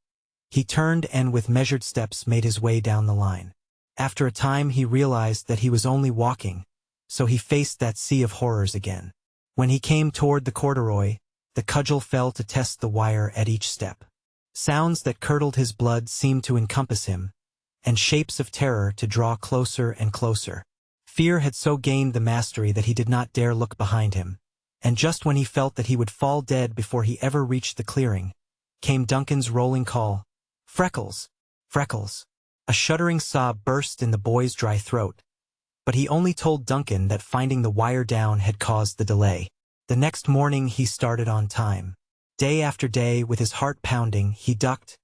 he turned and with measured steps made his way down the line. After a time he realized that he was only walking, so he faced that sea of horrors again. When he came toward the corduroy, the cudgel fell to test the wire at each step. Sounds that curdled his blood seemed to encompass him, and shapes of terror to draw closer and closer. Fear had so gained the mastery that he did not dare look behind him, and just when he felt that he would fall dead before he ever reached the clearing, came Duncan's rolling call, "Freckles! Freckles!" A shuddering sob burst in the boy's dry throat, but he only told Duncan that finding the wire down had caused the delay. The next morning he started on time. Day after day, with his heart pounding, he ducked,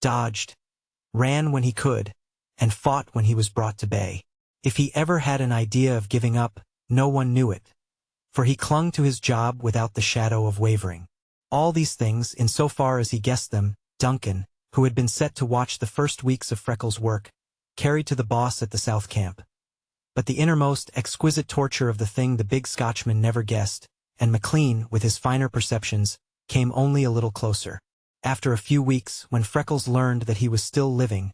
dodged, ran when he could, and fought when he was brought to bay. If he ever had an idea of giving up, no one knew it, for he clung to his job without the shadow of wavering. All these things, insofar as he guessed them, Duncan, who had been set to watch the first weeks of Freckles' work, carried to the boss at the South Camp. But the innermost, exquisite torture of the thing the big Scotchman never guessed, and McLean, with his finer perceptions, came only a little closer. After a few weeks, when Freckles learned that he was still living,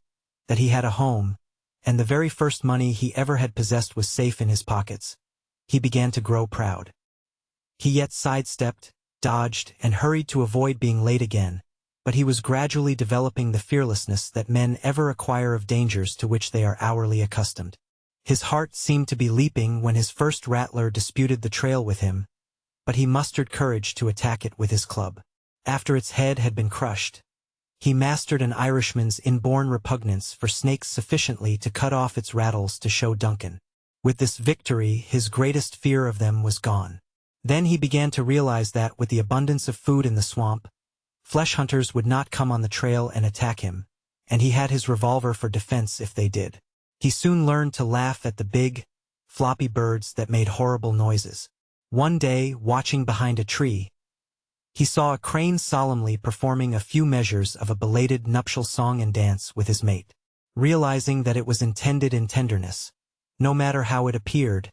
that he had a home, and the very first money he ever had possessed was safe in his pockets, he began to grow proud. He yet sidestepped, dodged, and hurried to avoid being late again, but he was gradually developing the fearlessness that men ever acquire of dangers to which they are hourly accustomed. His heart seemed to be leaping when his first rattler disputed the trail with him, but he mustered courage to attack it with his club. After its head had been crushed, he mastered an Irishman's inborn repugnance for snakes sufficiently to cut off its rattles to show Duncan. With this victory, his greatest fear of them was gone. Then he began to realize that, with the abundance of food in the swamp, flesh hunters would not come on the trail and attack him, and he had his revolver for defense if they did. He soon learned to laugh at the big, floppy birds that made horrible noises. One day, watching behind a tree, he saw a crane solemnly performing a few measures of a belated nuptial song and dance with his mate. Realizing that it was intended in tenderness, no matter how it appeared,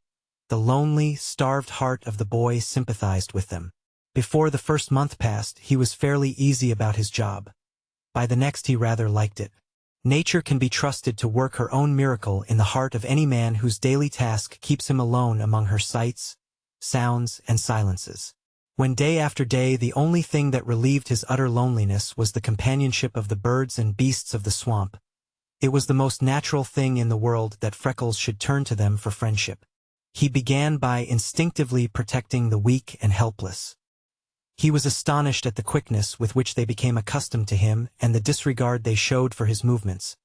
the lonely, starved heart of the boy sympathized with them. Before the first month passed, he was fairly easy about his job. By the next he rather liked it. Nature can be trusted to work her own miracle in the heart of any man whose daily task keeps him alone among her sights, sounds, and silences. When day after day the only thing that relieved his utter loneliness was the companionship of the birds and beasts of the swamp, It was the most natural thing in the world that Freckles should turn to them for friendship. He began by instinctively protecting the weak and helpless. He was astonished at the quickness with which they became accustomed to him and the disregard they showed for his movements.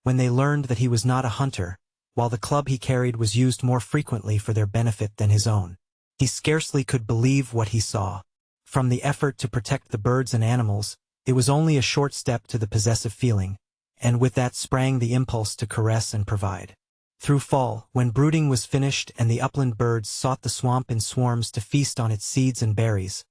When they learned that he was not a hunter, while the club he carried was used more frequently for their benefit than his own, he scarcely could believe what he saw. From the effort to protect the birds and animals, it was only a short step to the possessive feeling, and with that sprang the impulse to caress and provide. Through fall, when brooding was finished and the upland birds sought the swamp in swarms to feast on its seeds and berries,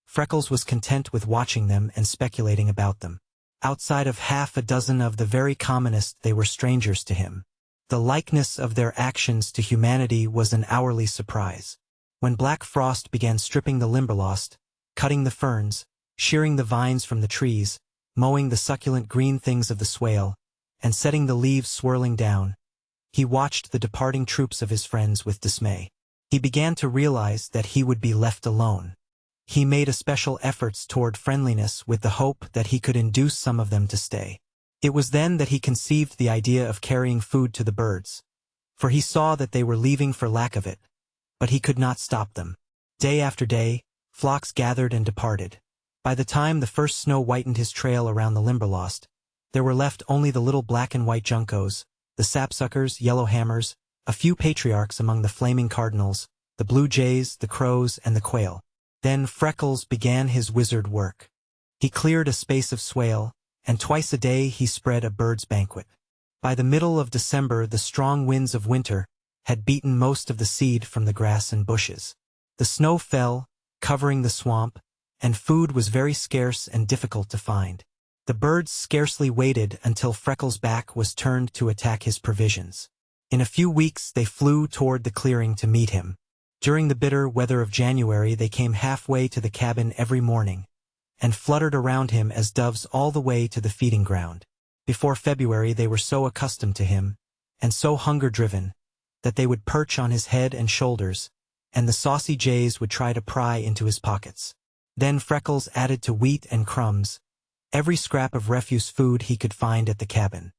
Freckles was content with watching them and speculating about them. Outside of half a dozen of the very commonest, they were strangers to him. The likeness of their actions to humanity was an hourly surprise. When black frost began stripping the Limberlost, cutting the ferns, shearing the vines from the trees, mowing the succulent green things of the swale, and setting the leaves swirling down, he watched the departing troops of his friends with dismay. He began to realize that he would be left alone. He made especial efforts toward friendliness with the hope that he could induce some of them to stay. It was then that he conceived the idea of carrying food to the birds, for he saw that they were leaving for lack of it, but he could not stop them. Day after day, flocks gathered and departed. By the time the first snow whitened his trail around the Limberlost, there were left only the little black and white juncos, the sapsuckers, yellowhammers, a few patriarchs among the flaming cardinals, the blue jays, the crows, and the quail. Then Freckles began his wizard work. He cleared a space of swale, and twice a day he spread a bird's banquet. By the middle of December, the strong winds of winter had beaten most of the seed from the grass and bushes. The snow fell, covering the swamp, and food was very scarce and difficult to find. The birds scarcely waited until Freckles' back was turned to attack his provisions. In a few weeks they flew toward the clearing to meet him. During the bitter weather of January they came halfway to the cabin every morning, and fluttered around him as doves all the way to the feeding ground. Before February they were so accustomed to him, and so hunger-driven, that they would perch on his head and shoulders, and the saucy jays would try to pry into his pockets. Then Freckles added to wheat and crumbs every scrap of refuse food he could find at the cabin.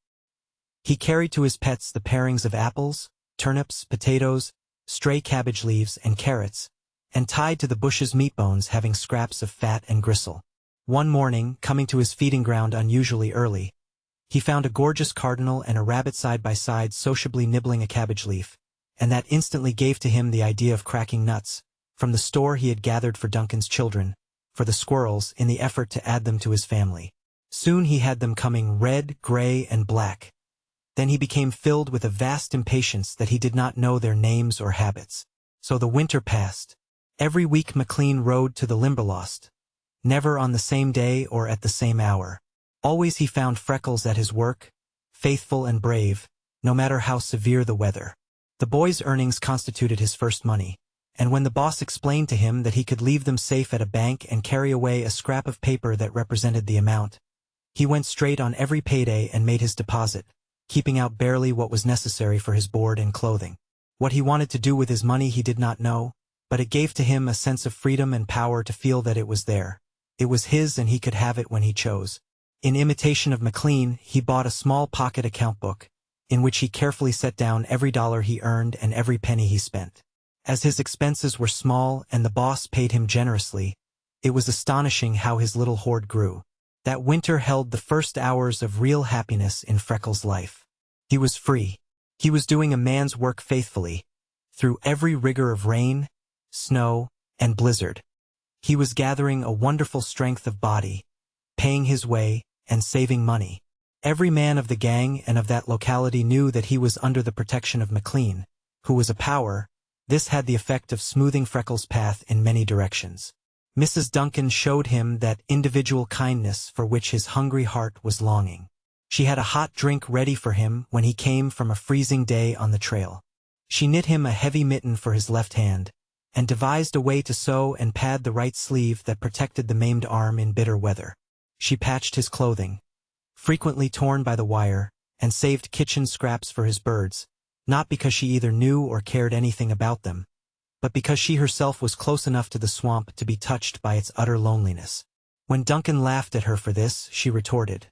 He carried to his pets the parings of apples, turnips, potatoes, stray cabbage leaves, and carrots, and tied to the bushes meat bones having scraps of fat and gristle. One morning, coming to his feeding ground unusually early, he found a gorgeous cardinal and a rabbit side by side sociably nibbling a cabbage leaf, and that instantly gave to him the idea of cracking nuts, from the store he had gathered for Duncan's children, for the squirrels, in the effort to add them to his family. Soon he had them coming red, gray, and black. Then he became filled with a vast impatience that he did not know their names or habits. So the winter passed. Every week McLean rode to the Limberlost, never on the same day or at the same hour. Always he found Freckles at his work, faithful and brave, no matter how severe the weather. The boy's earnings constituted his first money, and when the boss explained to him that he could leave them safe at a bank and carry away a scrap of paper that represented the amount, he went straight on every payday and made his deposit, keeping out barely what was necessary for his board and clothing. What he wanted to do with his money he did not know, but it gave to him a sense of freedom and power to feel that it was there. It was his and he could have it when he chose. In imitation of McLean, he bought a small pocket account book, in which he carefully set down every dollar he earned and every penny he spent. As his expenses were small and the boss paid him generously, it was astonishing how his little hoard grew. That winter held the first hours of real happiness in Freckles' life. He was free. He was doing a man's work faithfully, through every rigor of rain, snow, and blizzard. He was gathering a wonderful strength of body, paying his way, and saving money. Every man of the gang and of that locality knew that he was under the protection of McLean, who was a power. This had the effect of smoothing Freckles' path in many directions. Mrs. Duncan showed him that individual kindness for which his hungry heart was longing. She had a hot drink ready for him when he came from a freezing day on the trail. She knit him a heavy mitten for his left hand, and devised a way to sew and pad the right sleeve that protected the maimed arm in bitter weather. She patched his clothing, frequently torn by the wire, and saved kitchen scraps for his birds, not because she either knew or cared anything about them, but because she herself was close enough to the swamp to be touched by its utter loneliness. When Duncan laughed at her for this, she retorted,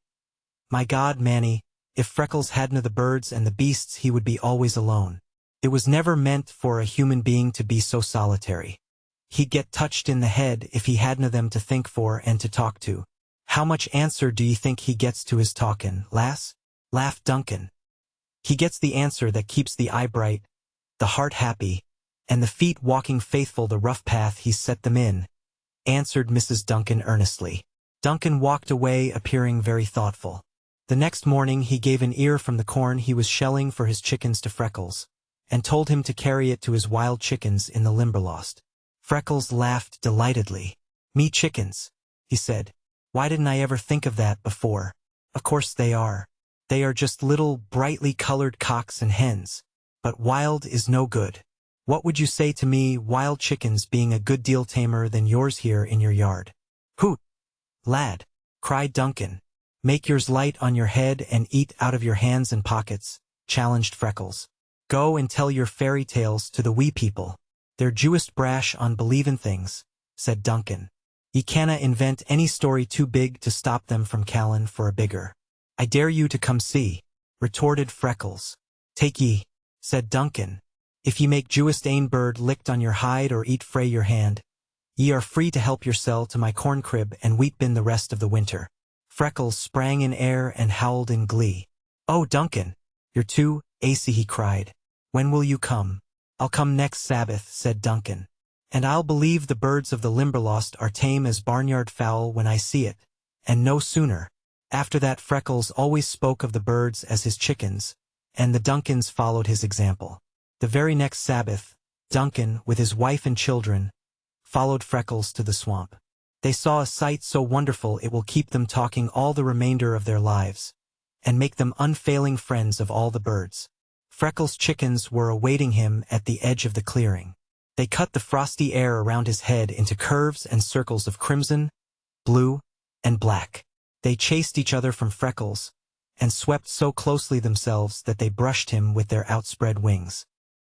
"My God, Manny, If Freckles hadn't the birds and the beasts, he would be always alone. It was never meant for a human being to be so solitary. He'd get touched in the head if he hadn't them to think for and to talk to. How much answer do ye think he gets to his talkin', lass? Laughed Duncan. He gets the answer that keeps the eye bright, the heart happy, and the feet walking faithful the rough path he's set them in, answered Mrs. Duncan earnestly. Duncan walked away, appearing very thoughtful. The next morning he gave an ear from the corn he was shelling for his chickens to Freckles, and told him to carry it to his wild chickens in the Limberlost. Freckles laughed delightedly. "Me chickens," he said. "Why didn't I ever think of that before? Of course they are. They are just little brightly colored cocks and hens. But wild is no good. What would you say to me, wild chickens being a good deal tamer than yours here in your yard?" "Hoot, lad," cried Duncan. "Make yours light on your head and eat out of your hands and pockets," challenged Freckles. "Go and tell your fairy tales to the wee people. They're Jewist brash on believin' things," said Duncan. "Ye canna invent any story too big to stop them from callin' for a bigger." "I dare you to come see," retorted Freckles. "Take ye," said Duncan. "If ye make Jewist ain bird licked on your hide or eat frae your hand, ye are free to help yoursel to my corn crib and wheat bin the rest of the winter." Freckles sprang in air and howled in glee. "Oh, Duncan, you're too acy," he cried. "When will you come?" "I'll come next Sabbath," said Duncan. "And I'll believe the birds of the Limberlost are tame as barnyard fowl when I see it, and no sooner." After that Freckles always spoke of the birds as his chickens, and the Duncans followed his example. The very next Sabbath, Duncan, with his wife and children, followed Freckles to the swamp. They saw a sight so wonderful it will keep them talking all the remainder of their lives, and make them unfailing friends of all the birds. Freckles' chickens were awaiting him at the edge of the clearing. They cut the frosty air around his head into curves and circles of crimson, blue, and black. They chased each other from Freckles, and swept so closely themselves that they brushed him with their outspread wings.